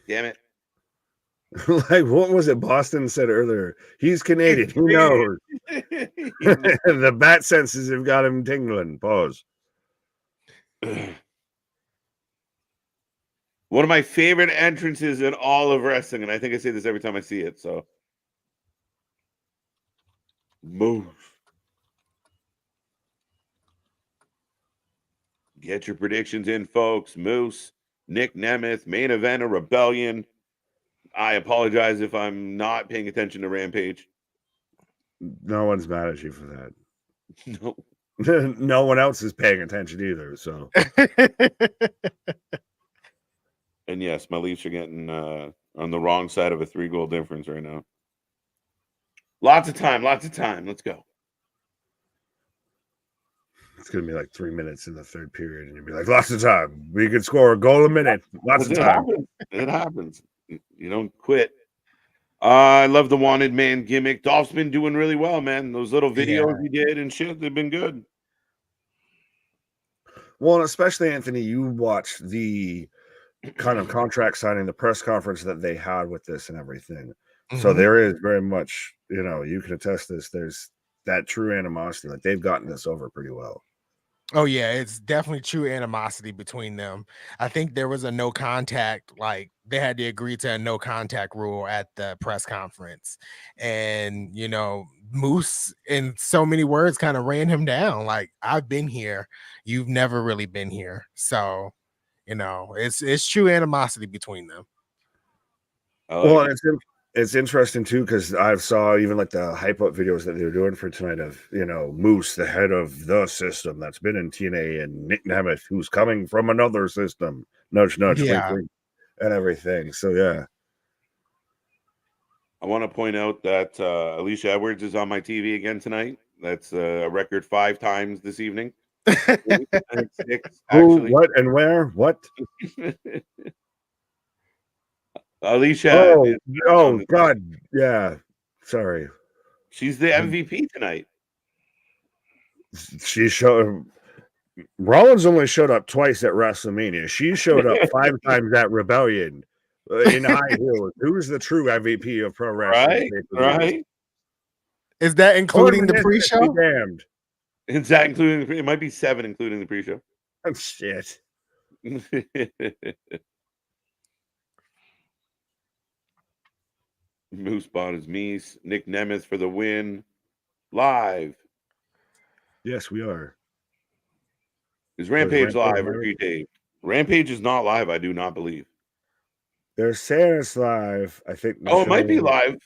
Damn it. Like, what was it Boston said earlier? He's Canadian. Who knows? The bat senses have got him tingling. Pause. One of my favorite entrances in all of wrestling, and I think I say this every time I see it. So, move. Get your predictions in, folks. Moose, Nick Nemeth, main event of Rebellion. I apologize if I'm not paying attention to Rampage. No one's mad at you for that. No. No one else is paying attention either. So, and yes, my Leafs are getting on the wrong side of a 3-goal difference right now. Lots of time. Let's go. it's going to be like 3 minutes in the third period, and you'll be like, lots of time. We could score a goal a minute. Lots of time. It happens. You don't quit. I love the wanted man gimmick. Dolph's been doing really well, man. Those little videos he did and shit, they've been good. Well, and especially, Anthony, you watched the kind of contract signing, the press conference that they had with this and everything. So there is very much, you can attest this. There's that true animosity. Like, they've gotten this over pretty well. Oh yeah, it's definitely true animosity between them. I think there was a no contact, like they had to agree to a no contact rule at the press conference. And Moose, in so many words, kind of ran him down. Like, I've been here, you've never really been here. So, it's true animosity between them. Well, it's interesting too, because I saw even like the hype up videos that they were doing for tonight of Moose, the head of the system that's been in TNA, and Nick Nemeth, who's coming from another system, nudge, wink, wink, and everything. So yeah, I want to point out that Alicia Edwards is on my TV again tonight. That's a record 5 times this evening. 6, who, what, and where? What? Alicia. Oh God, yeah. Sorry. She's the MVP tonight. Rollins only showed up twice at WrestleMania. She showed up 5 times at Rebellion in high heels. Who's the true MVP of pro wrestling? Right. Is that including the pre-show? Damned. Is that including? It might be 7, including the pre-show. Oh shit. Moose bought his Meese. Nick Nemeth for the win. Live. Yes, we are. Is Rampage live or pre-taped? Rampage is not live, I do not believe. They're saying it's live. I think. It might be live.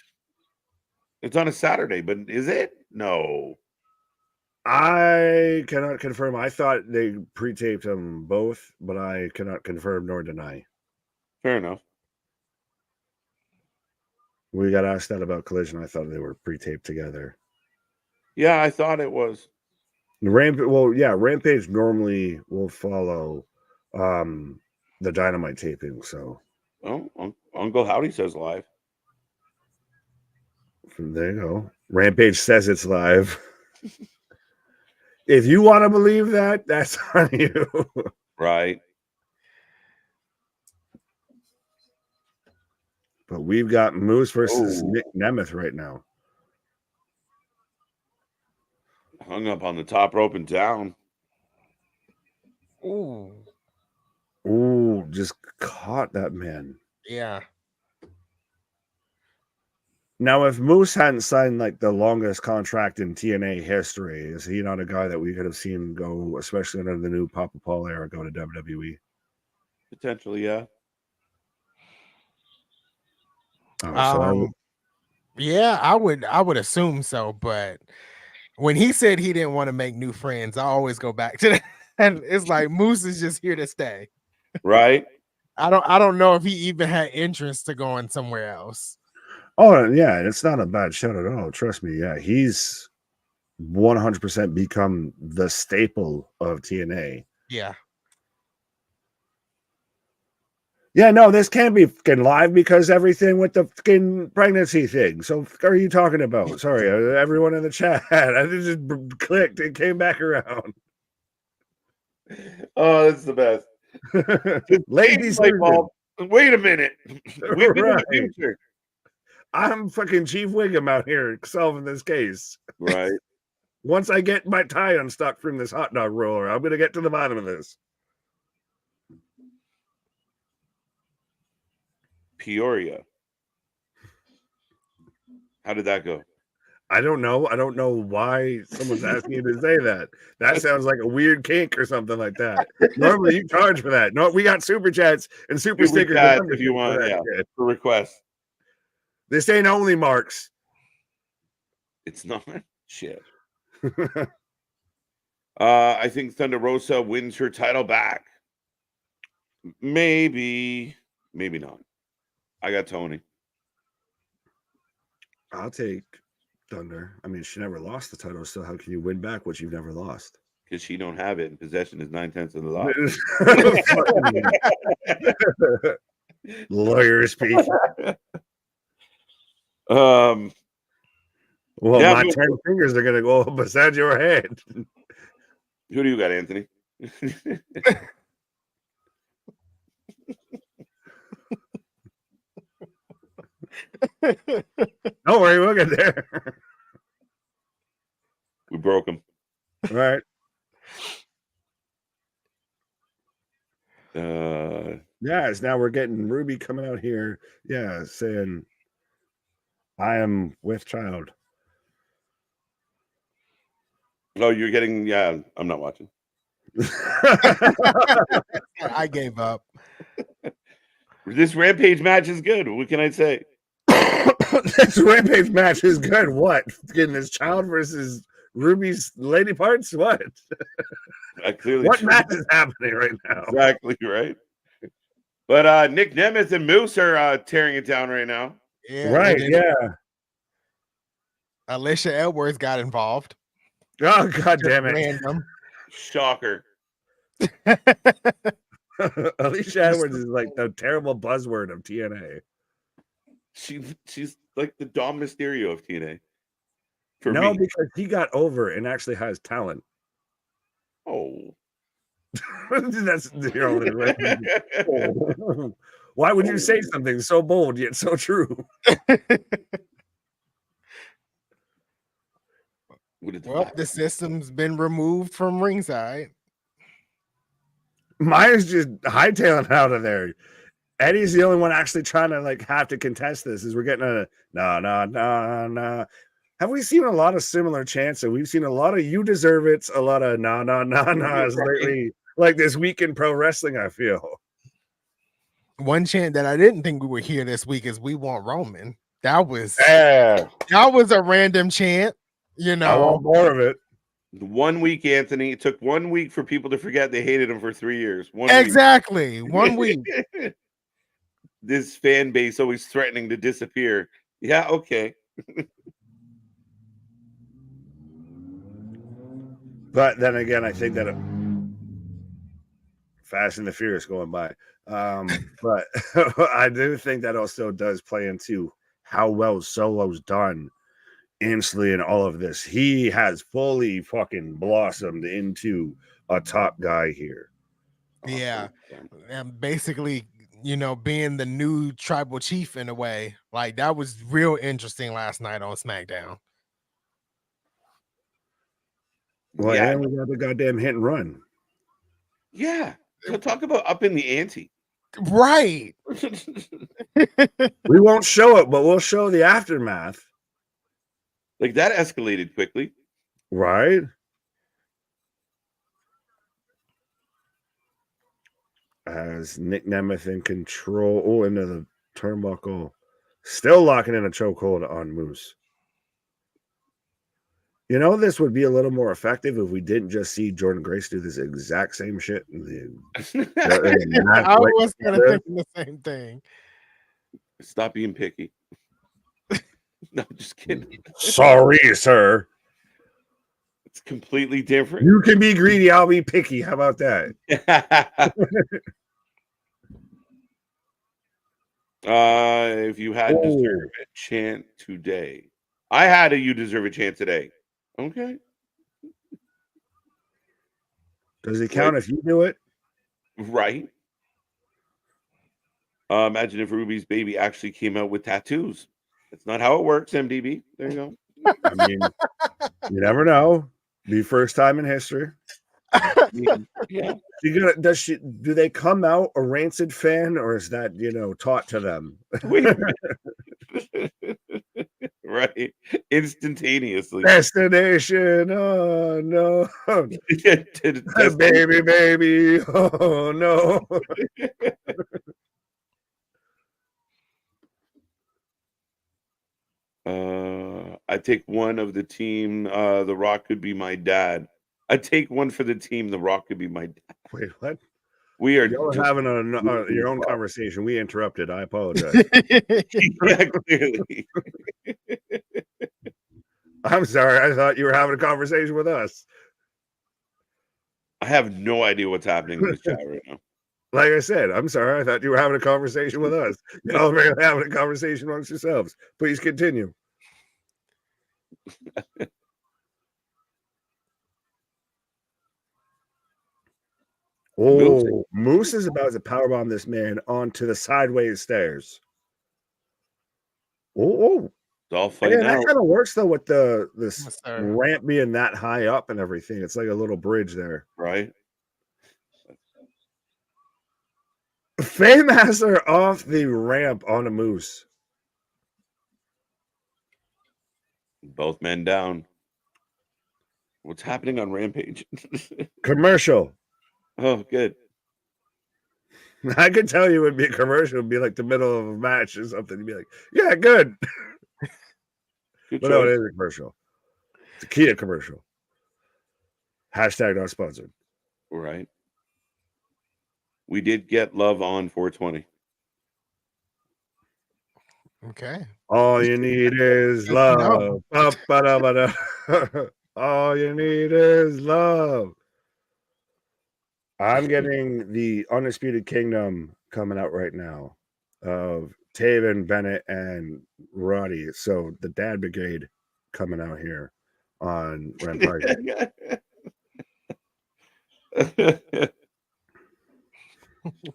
It's on a Saturday, but is it? No. I cannot confirm. I thought they pre-taped them both, but I cannot confirm nor deny. Fair enough. We got asked that about Collision. I thought they were pre-taped together. Yeah, I thought it was. Rampage normally will follow the Dynamite taping. So, Uncle Howdy says live. There you go. Rampage says it's live. If you want to believe that, that's on you. Right. But we've got Moose versus Nick Nemeth right now. Hung up on the top rope and down. Ooh. Ooh, just caught that man. Yeah. Now, if Moose hadn't signed like the longest contract in TNA history, is he not a guy that we could have seen go, especially under the new Papa Paul era, go to WWE? Potentially, yeah. Yeah, I would assume so, but when he said he didn't want to make new friends, I always go back to that. And it's like Moose is just here to stay. Right. I don't know if he even had interest to going somewhere else. Oh, yeah, it's not a bad shout at all. Trust me. Yeah, he's 100% become the staple of TNA. Yeah. Yeah, no, this can't be fucking live because everything with the fucking pregnancy thing. So, what are you talking about? Sorry, everyone in the chat. I just clicked and came back around. Oh, that's the best. Ladies, wait a minute. We've been in the future. I'm fucking Chief Wiggum out here solving this case. Right. Once I get my tie unstuck from this hot dog roller, I'm going to get to the bottom of this. Peoria. How did that go? I don't know. I don't know why someone's asking you to say that. That sounds like a weird kink or something like that. Normally, you charge for that. No, we got super chats and super stickers if you want, for requests. This ain't only marks. It's not shit. I think Thunder Rosa wins her title back. Maybe not. I got Tony. I'll take Thunder. I mean, she never lost the title, so how can you win back what you've never lost? Because she don't have it, and possession is 9/10 of the law. Lawyer speak. Well, my 10 fingers are gonna go beside your head. Who do you got, Anthony? Don't worry, we'll get there. We broke him. All right. Yes, now we're getting Ruby coming out here. Yeah, saying I am with child. Oh, you're getting, yeah, I'm not watching. I gave up. This Rampage match is good. What can I say? This Rampage match is good. What? Getting his child versus Ruby's lady parts? What? What match is happening right now? Exactly, right? But Nick Nemeth and Moose are tearing it down right now. Yeah, right, yeah. Alicia Edwards got involved. Oh, god damn it. Random. Shocker. Alicia Edwards is like the terrible buzzword of TNA. She's like the Dom Mysterio of TNA. Because he got over and actually has talent. Oh. That's your only right. Why would you say something so bold yet so true? Well, the system's been removed from ringside. Myers just hightailing out of there. Eddie's the only one actually trying to like have to contest this. Is we're getting a no. Have we seen a lot of similar chants? And we've seen a lot of "you deserve it," a lot of no lately. Like this week in pro wrestling, I feel. One chant that I didn't think we would hear this week is "We want Roman." That was a random chant. You know, I want more of it. 1 week, Anthony. It took 1 week for people to forget they hated him for 3 years. 1 week. 1 week. This fan base always threatening to disappear. Yeah, okay. But then again, I think that Fast and the Furious going by. But I do think that also does play into how well Solo's done instantly in all of this. He has fully fucking blossomed into a top guy here. Yeah. And basically, being the new tribal chief in a way. Like, that was real interesting last night on SmackDown. Well, Yeah. and we got the goddamn hit and run. Yeah. So talk about up in the ante. Right. We won't show it, but we'll show the aftermath. Like, that escalated quickly. Right? As Nick Nemeth in control. Oh, into the turnbuckle. Still locking in a chokehold on Moose. You know, this would be a little more effective if we didn't just see Jordan Grace do this exact same shit. I was kind of thinking the same thing. Stop being picky. No, just kidding. Sorry, sir. It's completely different. You can be greedy, I'll be picky. How about that? If you had deserve a chant today. I had a you deserve a chant today. Okay. Does it count if you do it? Right. Imagine if Ruby's baby actually came out with tattoos. That's not how it works, MDB. There you go. I mean, you never know. Be first time in history. Yeah. Do they come out a Rancid fan, or is that taught to them? Right. Instantaneously. Destination. Oh no. baby. Oh no. I take one of the team. The Rock could be my dad. I take one for the team. The Rock could be my dad. Wait, what? We are having your own conversation. We interrupted. I apologize. Yeah, clearly. I'm sorry. I thought you were having a conversation with us. I have no idea what's happening in this chat right now. Like I said, I'm sorry. I thought you were having a conversation with us. Y'all are having a conversation amongst yourselves. Please continue. Oh, Moose is about to powerbomb this man onto the sideways stairs. Oh, it's all fighting out. That kind of works though with this ramp being that high up and everything. It's like a little bridge there, right? Faymaster off the ramp on a Moose. Both men down. What's happening on Rampage? Commercial. Oh, good. I could tell you it would be a commercial. It would be like the middle of a match or something. You'd be like, yeah, good. But no, it is a commercial. It's a Kia commercial. Hashtag not sponsored. Right. We did get love on 420. Okay. All you need is love. All you need is love. I'm getting the Undisputed Kingdom coming out right now of Taven, Bennett, and Roddy. So the Dad Brigade coming out here on Rampage.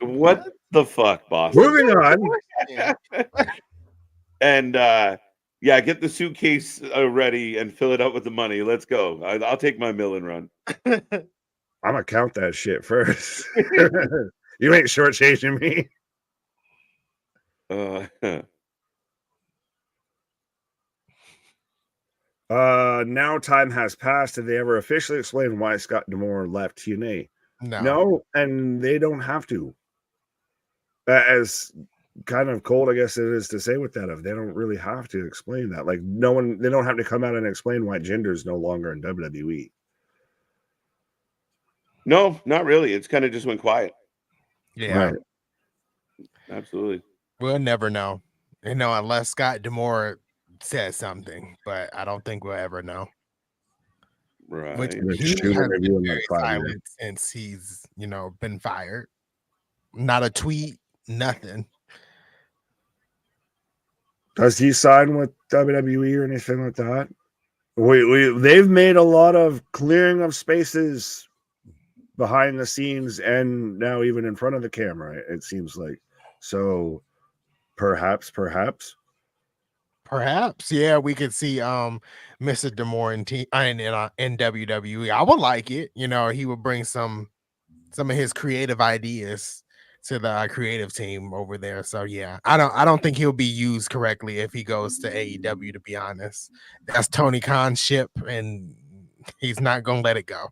What the fuck, boss? Moving on. And yeah, get the suitcase ready and fill it up with the money. Let's go. I'll take my mill and run. I'm gonna count that shit first. You ain't shortchanging me. Now time has passed. Did they ever officially explain why Scott D'Amore left TNA? No, and they don't have to. As kind of cold, I guess it is to say with that, if they don't really have to explain that. Like they don't have to come out and explain why Jinder's no longer in WWE. No, not really. It's kind of just went quiet. Yeah. Right. Absolutely. We'll never know. unless Scott D'Amore says something, but I don't think we'll ever know. Right. Which They're he shooting has at been you in, like, very 5 years. silent since he's, been fired. Not a tweet, nothing. Does he sign with WWE or anything like that? They've made a lot of clearing of spaces behind the scenes and now even in front of the camera, it seems like. So perhaps. Perhaps, yeah, we could see Mr. D'Amore in WWE. I would like it. He would bring some of his creative ideas to the creative team over there. So yeah, I don't think he'll be used correctly if he goes to AEW, to be honest. That's Tony Khan's ship and he's not gonna let it go.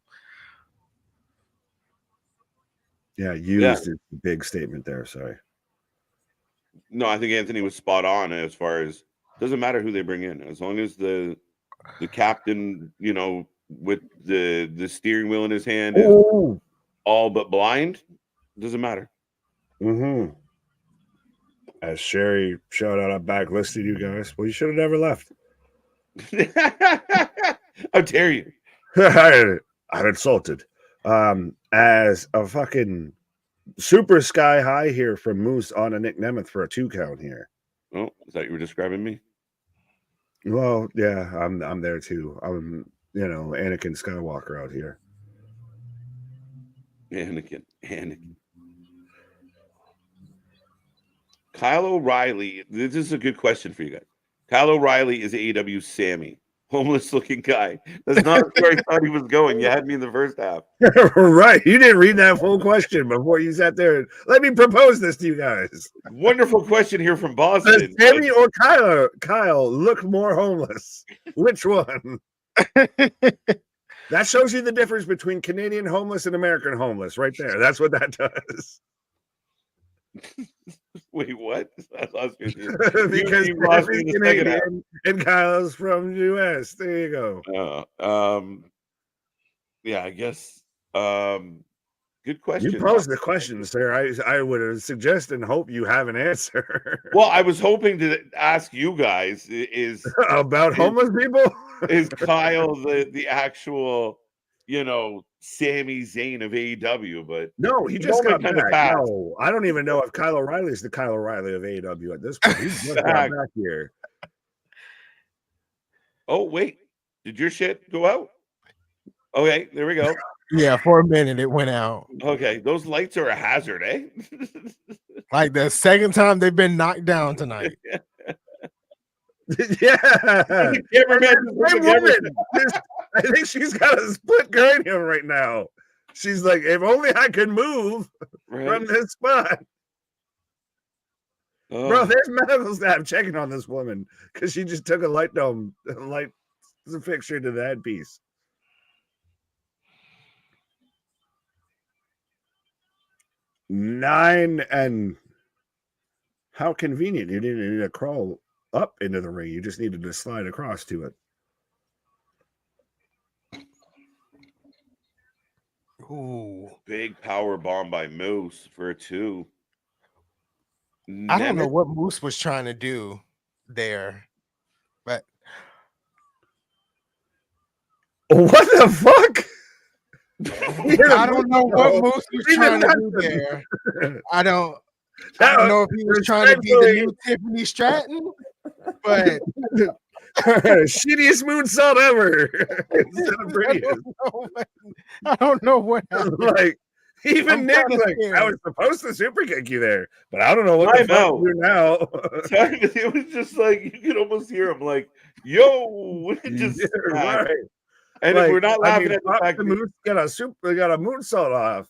Yeah, used is a big statement there. Sorry. No, I think Anthony was spot on as far as doesn't matter who they bring in, as long as the captain, with the steering wheel in his hand is all but blind, doesn't matter. Mm-hmm. As Sherry showed out, I backlisted you guys. Well, you should have never left. How dare you? I'm insulted. As a fucking super sky high here from Moose on a Nick Nemeth for a 2 count here. Oh, is that you were describing me? Well, yeah, I'm there too. I'm Anakin Skywalker out here. Anakin. Kyle O'Reilly. This is a good question for you guys. Kyle O'Reilly is AEW Sammy, homeless looking guy. That's not where I thought he was going. You had me in the first half. Right. You didn't read that full question before you sat there. Let me propose this to you guys. Wonderful question here from Boston. Does Sammy or Kyle look more homeless? Which one? That shows you the difference between Canadian homeless and American homeless right there. That's what that does. Wait, what? Because Sammy's Canadian and Kyle's from the US. There you go. Yeah, I guess. Good question. You posed the question, sir. I would suggest and hope you have an answer. Well, I was hoping to ask you guys is about homeless people. Is Kyle the actual, Sami Zayn of AEW? But no, he just got back. No, I don't even know if Kyle O'Reilly is the Kyle O'Reilly of AEW at this point. He's just got back here. Oh wait, did your shit go out? Okay, there we go. Yeah, for a minute it went out. Okay, those lights are a hazard, eh? Like the second time they've been knocked down tonight. Yeah. Cameraman. I think she's got a split cranium right now. She's like, if only I could move from this spot. Oh. Bro, there's medical staff checking on this woman because she just took a light fixture to the headpiece. Nine, and how convenient. You didn't need to crawl up into the ring. You just needed to slide across to it. Ooh, big power bomb by Moose for a 2. I don't know what Moose was trying to do there, but what the fuck? I don't know what Moose was trying to do there. I don't know if he was trying to be the new Tiffany Stratton, but shittiest moonsault ever. I don't know what happened. Like even Nick, I was supposed to super kick you there, but I don't know what the fuck to do now. It was just like you could almost hear him like, "Yo," just right. And if we're not laughing at the fact the Moose got a moonsault off.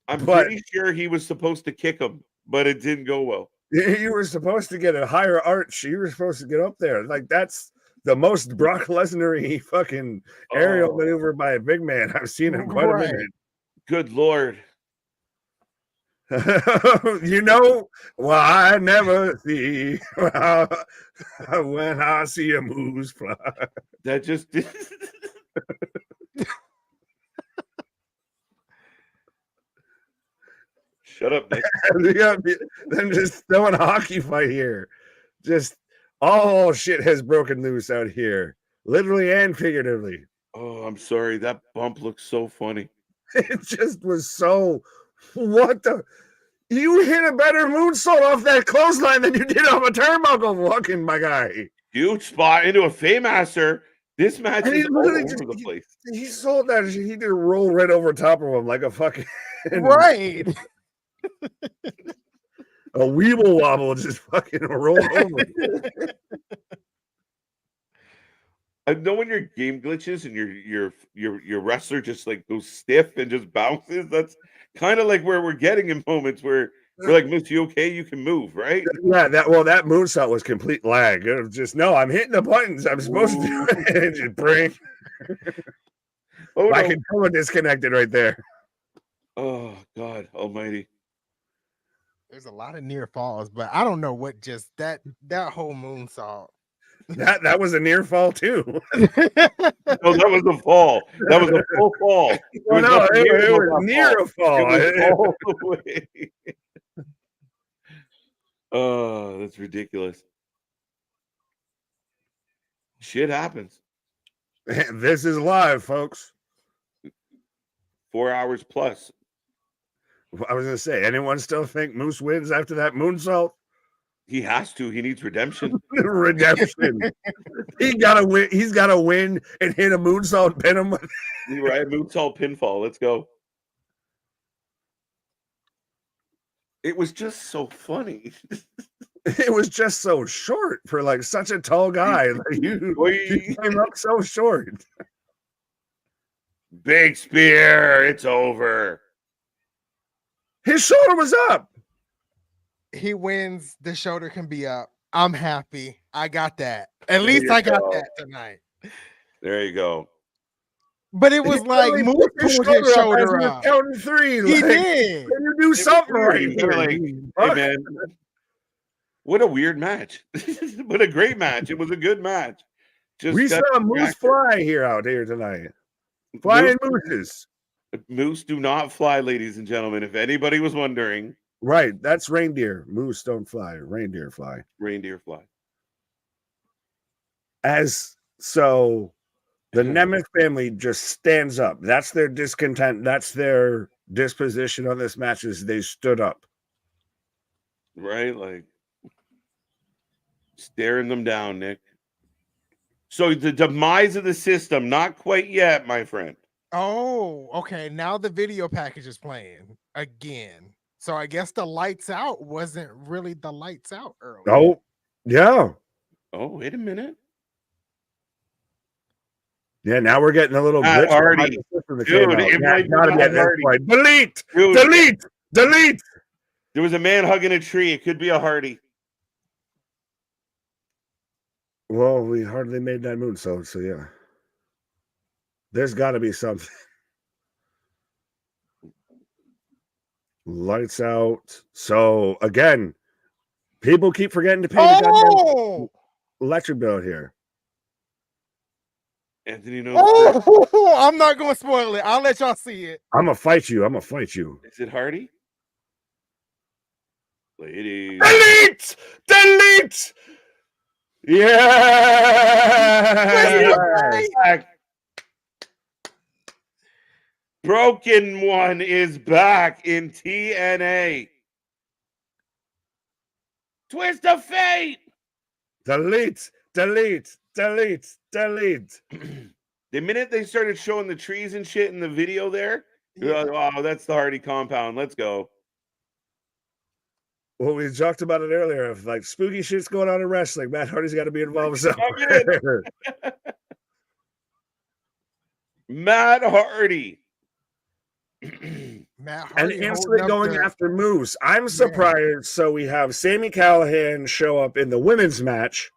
I'm pretty sure he was supposed to kick him, but it didn't go well. You were supposed to get a higher arch. You were supposed to get up there. Like that's the most Brock Lesnar-y fucking aerial maneuver by a big man I've seen in quite a minute. Good Lord. Well, I never see when I see a moose fly. That just Shut up, Nick. Them just throwing a hockey fight here. Just all shit has broken loose out here, literally and figuratively. Oh, I'm sorry. That bump looks so funny. It just was so. What the? You hit a better moonsault off that clothesline than you did off a turnbuckle walking, my guy. Huge spot into a Faymaster. This match is all over the place. He sold that. He did a roll right over top of him like a fucking Right. A weeble wobble, just fucking roll over. I know when your game glitches and your wrestler just like goes stiff and just bounces. That's kind of like where we're getting in moments where we're like, "Miss, you okay? You can move, right?" Yeah, that moonsault was complete lag. It was just no, I'm hitting the buttons I'm supposed to do it. And just break. Oh, I no. can tell it disconnected right there. Oh God Almighty! There's a lot of near falls, but I don't know what just that whole moonsault. That was a near fall too. No, that was a fall. That was a full fall. It was near a fall. It was all the way. Oh, that's ridiculous. Shit happens. This is live, folks. 4 hours plus. I was gonna say, anyone still think Moose wins after that moonsault? He has to. He needs redemption. Redemption. He's gotta win. He's gotta win and hit a moonsault and pin him. Right, moonsault pinfall. Let's go. It was just so funny. It was just so short for like such a tall guy. Like you came up so short. Big spear. It's over. His shoulder was up. He wins. The shoulder can be up. I'm happy. I got that. At least I got that tonight. There you go. But it was like Moose pulled his shoulder up. Counting three. He did. Can you do something right here? Like, hey man, what a weird match. What a great match. It was a good match. We saw Moose fly out here tonight. Flying mooses. Moose do not fly, ladies and gentlemen. If anybody was wondering. Right. That's reindeer. Moose don't fly. Reindeer fly. Reindeer fly. So the Nemeth family just stands up. That's their discontent. That's their disposition on this match is they stood up. Right? Like staring them down, Nick. So the demise of the system, not quite yet, my friend. Oh, okay. Now the video package is playing again. So I guess the lights out wasn't really the lights out earlier. Oh, yeah. Oh, wait a minute. Yeah, now we're getting a little glitch. Hardy. Dude, it might not be Hardy. Delete. Dude. Delete. Delete. There was a man hugging a tree. It could be a Hardy. Well, we hardly made that moonsault, so yeah. There's got to be something. Lights out. So again, people keep forgetting to pay the goddamn electric bill here. Anthony knows. Oh, I'm not going to spoil it. I'll let y'all see it. I'm gonna fight you. I'm gonna fight you. Is it Hardy? Ladies. Delete. Delete. Yeah. Broken One is back in TNA. Twist of fate. Delete. Delete. Delete. Delete. The minute they started showing the trees and shit in the video there, like, oh, that's the Hardy compound. Let's go. Well, we talked about it earlier. If like spooky shit's going on in wrestling, Matt Hardy's got to be involved somewhere. Matt Hardy. Matt Hardy and instantly going after Moose. I'm surprised. So we have Sami Callihan show up in the women's match.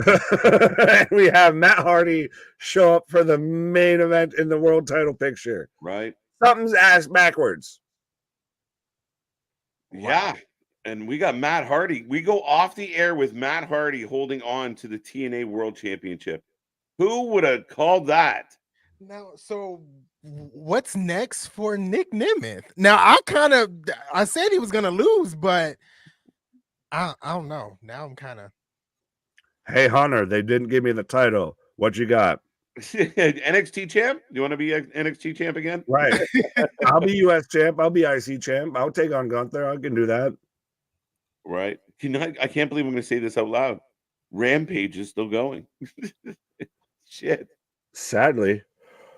And we have Matt Hardy show up for the main event in the world title picture. Right. Something's ass backwards. Yeah. And we got Matt Hardy. We go off the air with Matt Hardy holding on to the TNA World Championship. Who would have called that? Now, so what's next for Nick Nemeth? Now, I said he was going to lose, but I don't know. Now I'm kind of. Hey Hunter, they didn't give me the title. What you got? NXT champ? You want to be NXT champ again? Right. I'll be US champ. I'll be IC champ. I'll take on Gunther. I can do that. Right. I can't believe I'm going to say this out loud. Rampage is still going. Shit. Sadly.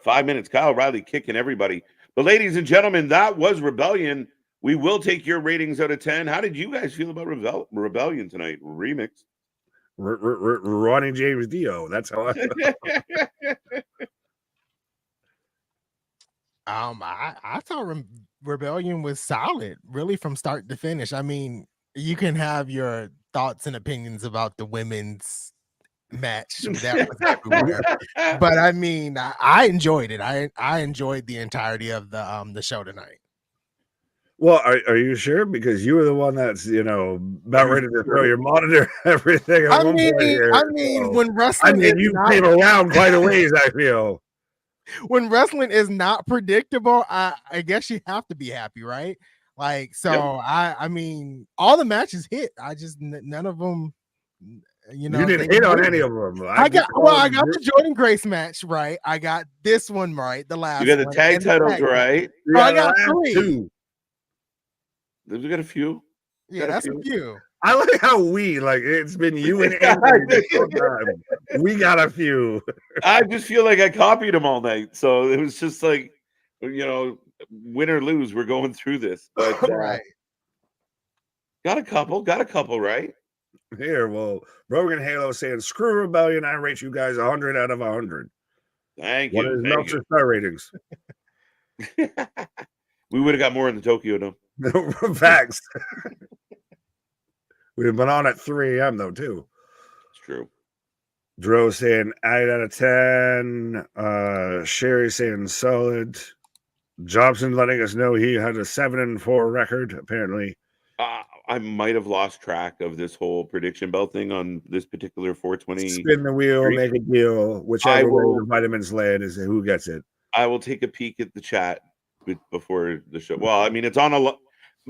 5 minutes. Kyle O'Reilly kicking everybody. But ladies and gentlemen, that was Rebellion. We will take your ratings out of 10. How did you guys feel about Rebellion tonight? Remix. Ronnie James Dio. That's how I thought Rebellion was solid, really, from start to finish. I mean, you can have your thoughts and opinions about the women's match that was everywhere, but I mean, I enjoyed it. I enjoyed the entirety of the show tonight. Well, are you sure? Because you were the one that's about ready to throw your monitor, everything. I mean, when wrestling, you came around quite a ways. I feel when wrestling is not predictable, I guess you have to be happy, right? Like, so yep. I mean, all the matches hit. I just none of them. You didn't hit on any of them. I got the Jordan Grace match right. I got this one right. The last. You got the tag titles right. Oh, I got 3. We got a few. Yeah, that's a few. I like how it's been you and Andrew. We got a few. I just feel like I copied them all night, so it was just like, win or lose, we're going through this. But right. Got a couple right. Here, well, Brogan Halo saying, "Screw Rebellion. I rate you guys 100 out of 100." Thank you. What is Meltzer star ratings? We would have got more in the Tokyo Dome. Facts. We've been on at 3 a.m. though too. It's true. Dro saying 8 out of 10. Sherry saying solid. Jobson letting us know he had a 7-4 record. Apparently, I might have lost track of this whole prediction bell thing on this particular 420. Spin the wheel, make a deal. Whichever way the vitamins land is who gets it. I will take a peek at the chat before the show. Well, I mean, it's on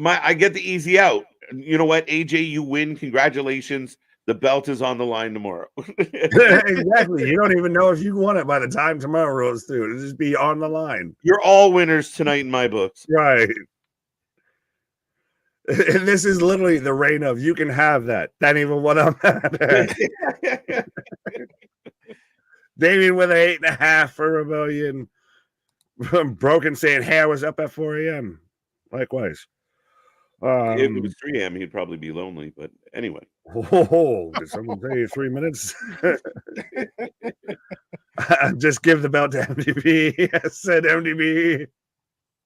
I get the easy out. You know what, AJ, you win. Congratulations. The belt is on the line tomorrow. Exactly. You don't even know if you won it by the time tomorrow rolls through. It'll just be on the line. You're all winners tonight in my books. Right. And this is literally the reign of you can have that. That ain't even what I'm at. Damien with an 8.5 for Rebellion. Broken saying, "Hey, I was up at 4 a.m." Likewise. If it was 3 a.m., he'd probably be lonely. But anyway. Did someone say 3 minutes? Just give the belt to MDB. I said MDB.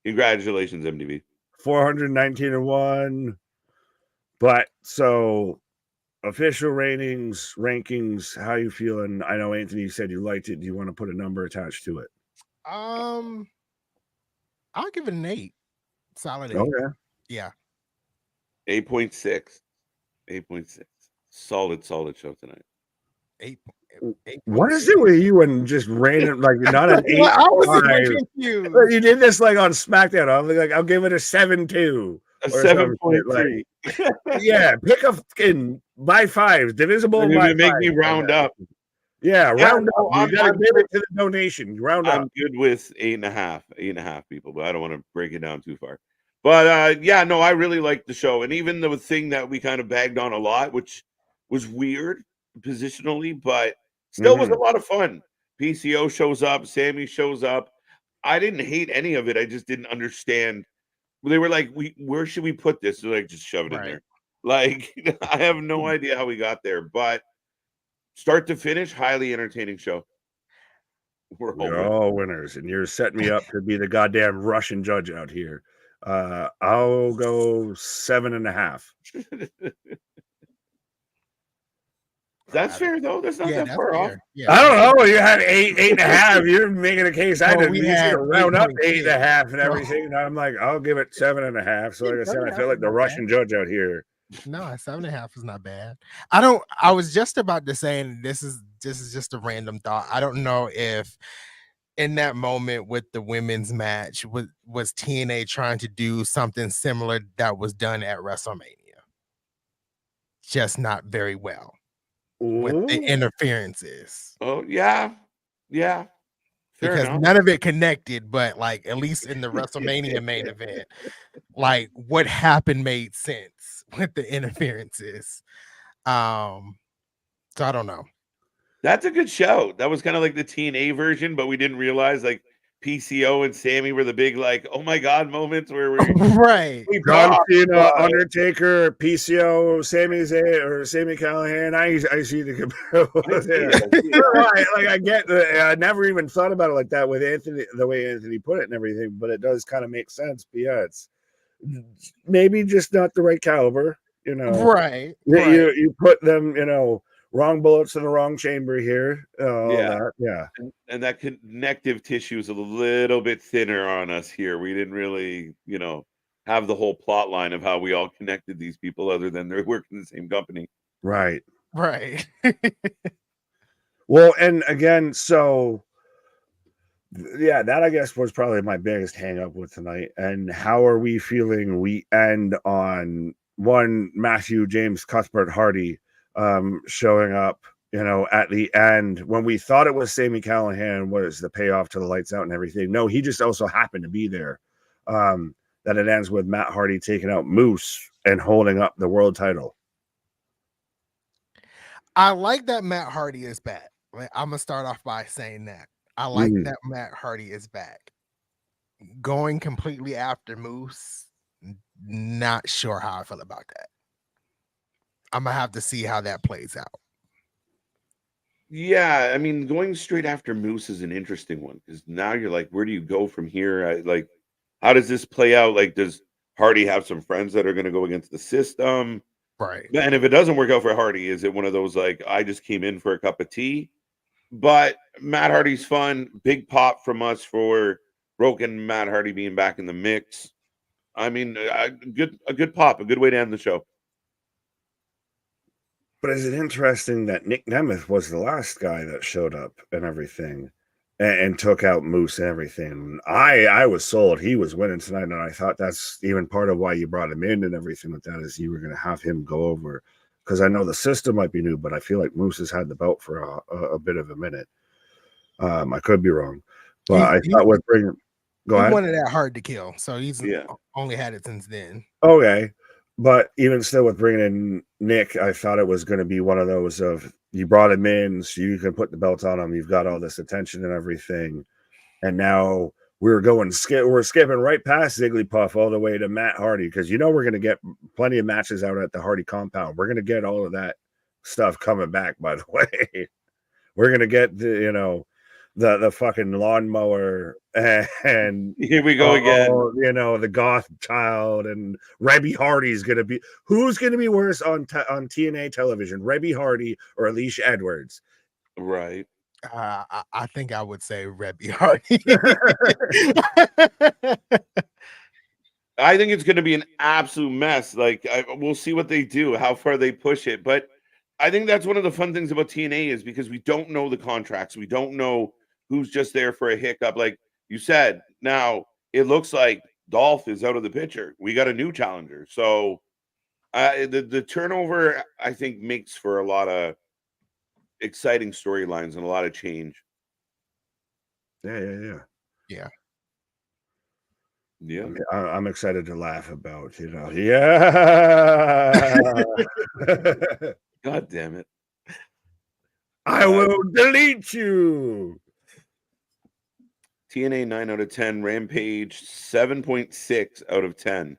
Congratulations, MDB. 419-1. But so official rankings, how you feeling? I know Anthony said you liked it. Do you want to put a number attached to it? I'll give it an 8. Solid 8. Okay. Yeah. 8.6. 8.6. Solid show tonight. 8. What is it with you and just random, like not an 8? I was confused. You did this like on SmackDown. I'm like, I'll give it a 7.2. A 7.3. Yeah, pick a fucking by 5s, divisible by 5. Make me round up. Yeah, round up. You gotta give it to the donation. Round up. I'm good with 8.5. 8.5 people, but I don't want to break it down too far. But I really liked the show. And even the thing that we kind of bagged on a lot, which was weird positionally, but still was a lot of fun. PCO shows up, Sammy shows up. I didn't hate any of it. I just didn't understand. They were like, where should we put this? They're like, just shove it in there. Like, I have no idea how we got there, but start to finish, highly entertaining show. We're all winners, and you're setting me up to be the goddamn Russian judge out here. I'll go 7.5. That's fair though. That's not that far off. Yeah. I don't know. You had 8.5. You're making a case. I didn't round up 8.5 and everything. And I'm like, I'll give it 7.5. So like I said, I feel like the Russian judge out here. No, 7.5 is not bad. I was just about to say, and this is just a random thought. I don't know if in that moment with the women's match was TNA trying to do something similar that was done at WrestleMania. Just not very well. with the Ooh. interferences. Oh yeah. Fair Because enough. none of it connected, but like at least in the WrestleMania main event, like what happened made sense with the interferences. So I don't know. That's a good show. That was kind of like the TNA version, but we didn't realize like PCO and Sammy were the big like, oh my god moments where Right. we John pop. Cena, Undertaker, PCO, Sami Zayn, or Sami Callihan. I see the comparison there. Right, like I get. I never even thought about it like that with Anthony, the way Anthony put it and everything. But it does kind of make sense. But yeah, it's maybe just not the right caliber. You know, Right. You put them. You know, wrong bullets in the wrong chamber here. All that. Yeah. And that connective tissue is a little bit thinner on us here. We didn't really, have the whole plot line of how we all connected these people other than they're working in the same company. Right. Well, and again, so yeah, that I guess was probably my biggest hang up with tonight. And how are we feeling? We end on one Matthew James Cuthbert Hardy showing up, at the end when we thought it was Sami Callihan was the payoff to the lights out and everything. No, he just also happened to be there. That it ends with Matt Hardy taking out Moose and holding up the world title. I like that Matt Hardy is back. I'm gonna start off by saying that. I like that Matt Hardy is back. Going completely after Moose, not sure how I feel about that. I'm gonna have to see how that plays out. Yeah, I mean, going straight after Moose is an interesting one because now you're like, where do you go from here? How does this play out? Like, does Hardy have some friends that are going to go against the system? Right. And if it doesn't work out for Hardy, is it one of those like, I just came in for a cup of tea? But Matt Hardy's fun. Big pop from us for Broken Matt Hardy being back in the mix. I mean, a good pop, a good way to end the show. But is it interesting that Nick Nemeth was the last guy that showed up and everything and took out Moose and everything? I was sold he was winning tonight, and I thought that's even part of why you brought him in and everything like that, is you were going to have him go over, because I know the system might be new, but I feel like Moose has had the belt for a bit of a minute. I could be wrong, but I thought we'd bring. Go ahead. He wanted that hard to kill, so he's only had it since then. Okay. But even still, with bringing in Nick, I thought it was going to be one of those of you brought him in so you can put the belt on him. You've got all this attention and everything. And now we're skipping right past Zigglypuff all the way to Matt Hardy, because we're going to get plenty of matches out at the Hardy compound. We're going to get all of that stuff coming back, by the way. We're going to get the fucking lawnmower and here we go again. The goth child, and Rebby Hardy's gonna be. Who's gonna be worse on TNA television, Rebby Hardy or Alicia Edwards? Right. I think I would say Rebby Hardy. I think it's going to be an absolute mess. We'll see what they do, how far they push it. But I think that's one of the fun things about TNA is because we don't know the contracts. We don't know who's just there for a hiccup. Like you said, now it looks like Dolph is out of the picture. We got a new challenger. So the turnover, I think, makes for a lot of exciting storylines and a lot of change. Yeah. I'm excited to laugh about, Yeah. God damn it. I will delete you. TNA 9 out of 10, Rampage 7.6 out of 10.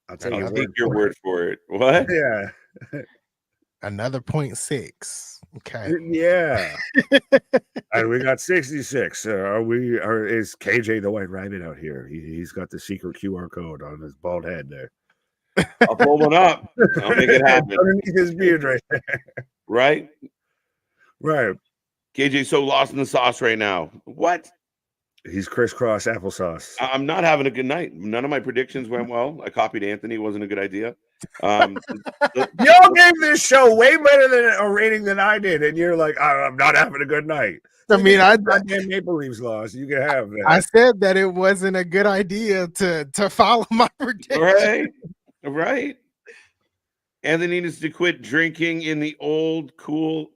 I'll take your word for it. What? Yeah. Another 0.6. Okay. Yeah. And we got 66. Is KJ the White Rabbit out here? He's got the secret QR code on his bald head there. I'll pull one up. I'll make it happen. Underneath his beard right there. Right? Right. KJ's so lost in the sauce right now. What? He's crisscross applesauce. I'm not having a good night. None of my predictions went well. I copied Anthony. It wasn't a good idea. Y'all gave this show way better than a rating than I did, and you're like, I'm not having a good night. I mean, goddamn Maple Leafs lost. You can have that. I said that it wasn't a good idea to follow my prediction. Right. Anthony needs to quit drinking in the old cool.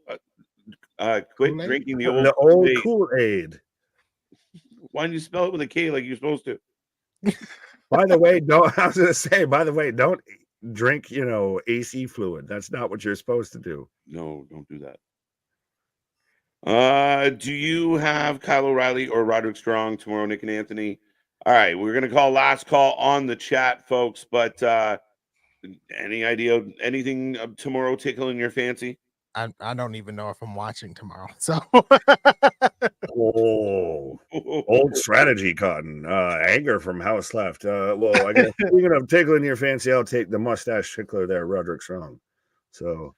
Quit Kool-Aid? drinking the The old old Kool-Aid. Kool-Aid. Why don't you spell it with a K like you're supposed to? By the way, don't. I was gonna say. By the way, don't drink. AC fluid. That's not what you're supposed to do. No, don't do that. Do you have Kyle O'Reilly or Roderick Strong tomorrow, Nick and Anthony? All right, we're gonna call last call on the chat, folks. But any idea of anything tomorrow tickling your fancy? I don't even know if I'm watching tomorrow. So Oh, old strategy, Cotton. Anger from House Left. Well, I guess speaking of tickling your fancy, I'll take the mustache tickler there, Roderick Strong. So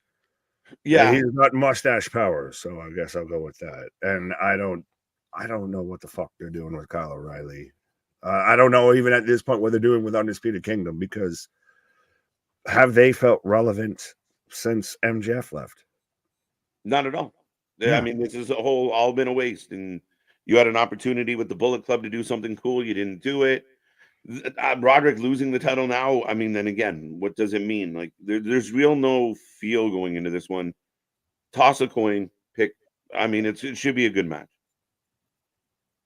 Yeah, he's got mustache power, so I guess I'll go with that. And I don't know what the fuck they're doing with Kyle O'Reilly. I don't know even at this point what they're doing with Undisputed Kingdom, because have they felt relevant since MJF left? not at all. Yeah. I mean, this is all been a waste. And you had an opportunity with the Bullet Club to do something cool. You didn't do it. Roderick losing the title now. I mean, then again, what does it mean? Like, there's real no feel going into this one. Toss a coin, pick. I mean, it should be a good match.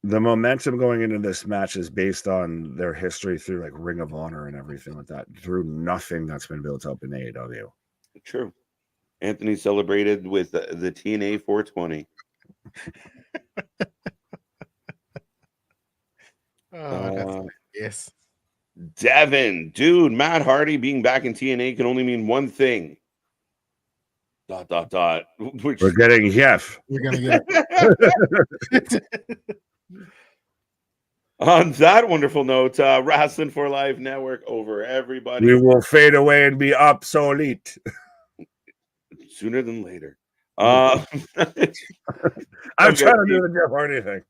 The momentum going into this match is based on their history through like Ring of Honor and everything like that, through nothing that's been built up in AEW. True. Anthony celebrated with the TNA 420. yes. Devin, dude, Matt Hardy being back in TNA can only mean one thing. ... Which... We're getting Jeff. We're gonna get it. On that wonderful note, Wrestling for Life Network over, everybody. We will fade away and be obsolete. Sooner than later. I'm trying to do the Jeff Hardy thing.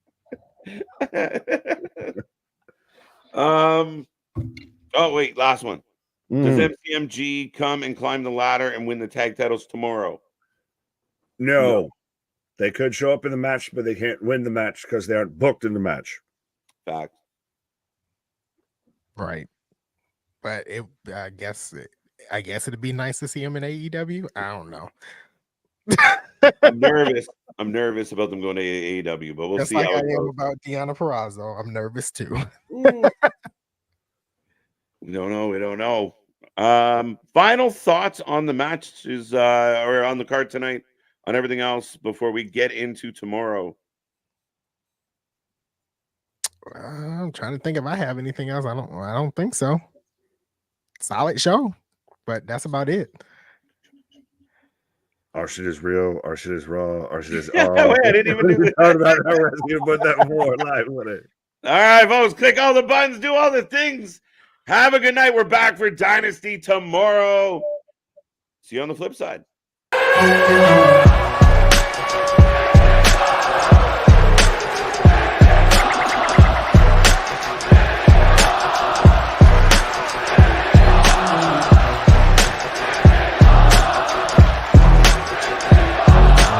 Oh, wait, last one. Does MCMG come and climb the ladder and win the tag titles tomorrow? No. They could show up in the match, but they can't win the match because they aren't booked in the match. Fact. Right. But I guess it'd be nice to see him in AEW. I don't know. I'm nervous about them going to AEW, but we'll Just see like how I it am goes. about Deonna Purrazzo. I'm nervous too. We don't know. Final thoughts on the matches or on the card tonight, on everything else before we get into tomorrow. I'm trying to think if I have anything else. I don't think so. Solid show, but that's about it. Our shit is real. Our shit is raw. Our shit is I didn't even do that. You put that more live with it. All right, folks, click all the buttons, do all the things. Have a good night. We're back for Dynasty tomorrow. See you on the flip side.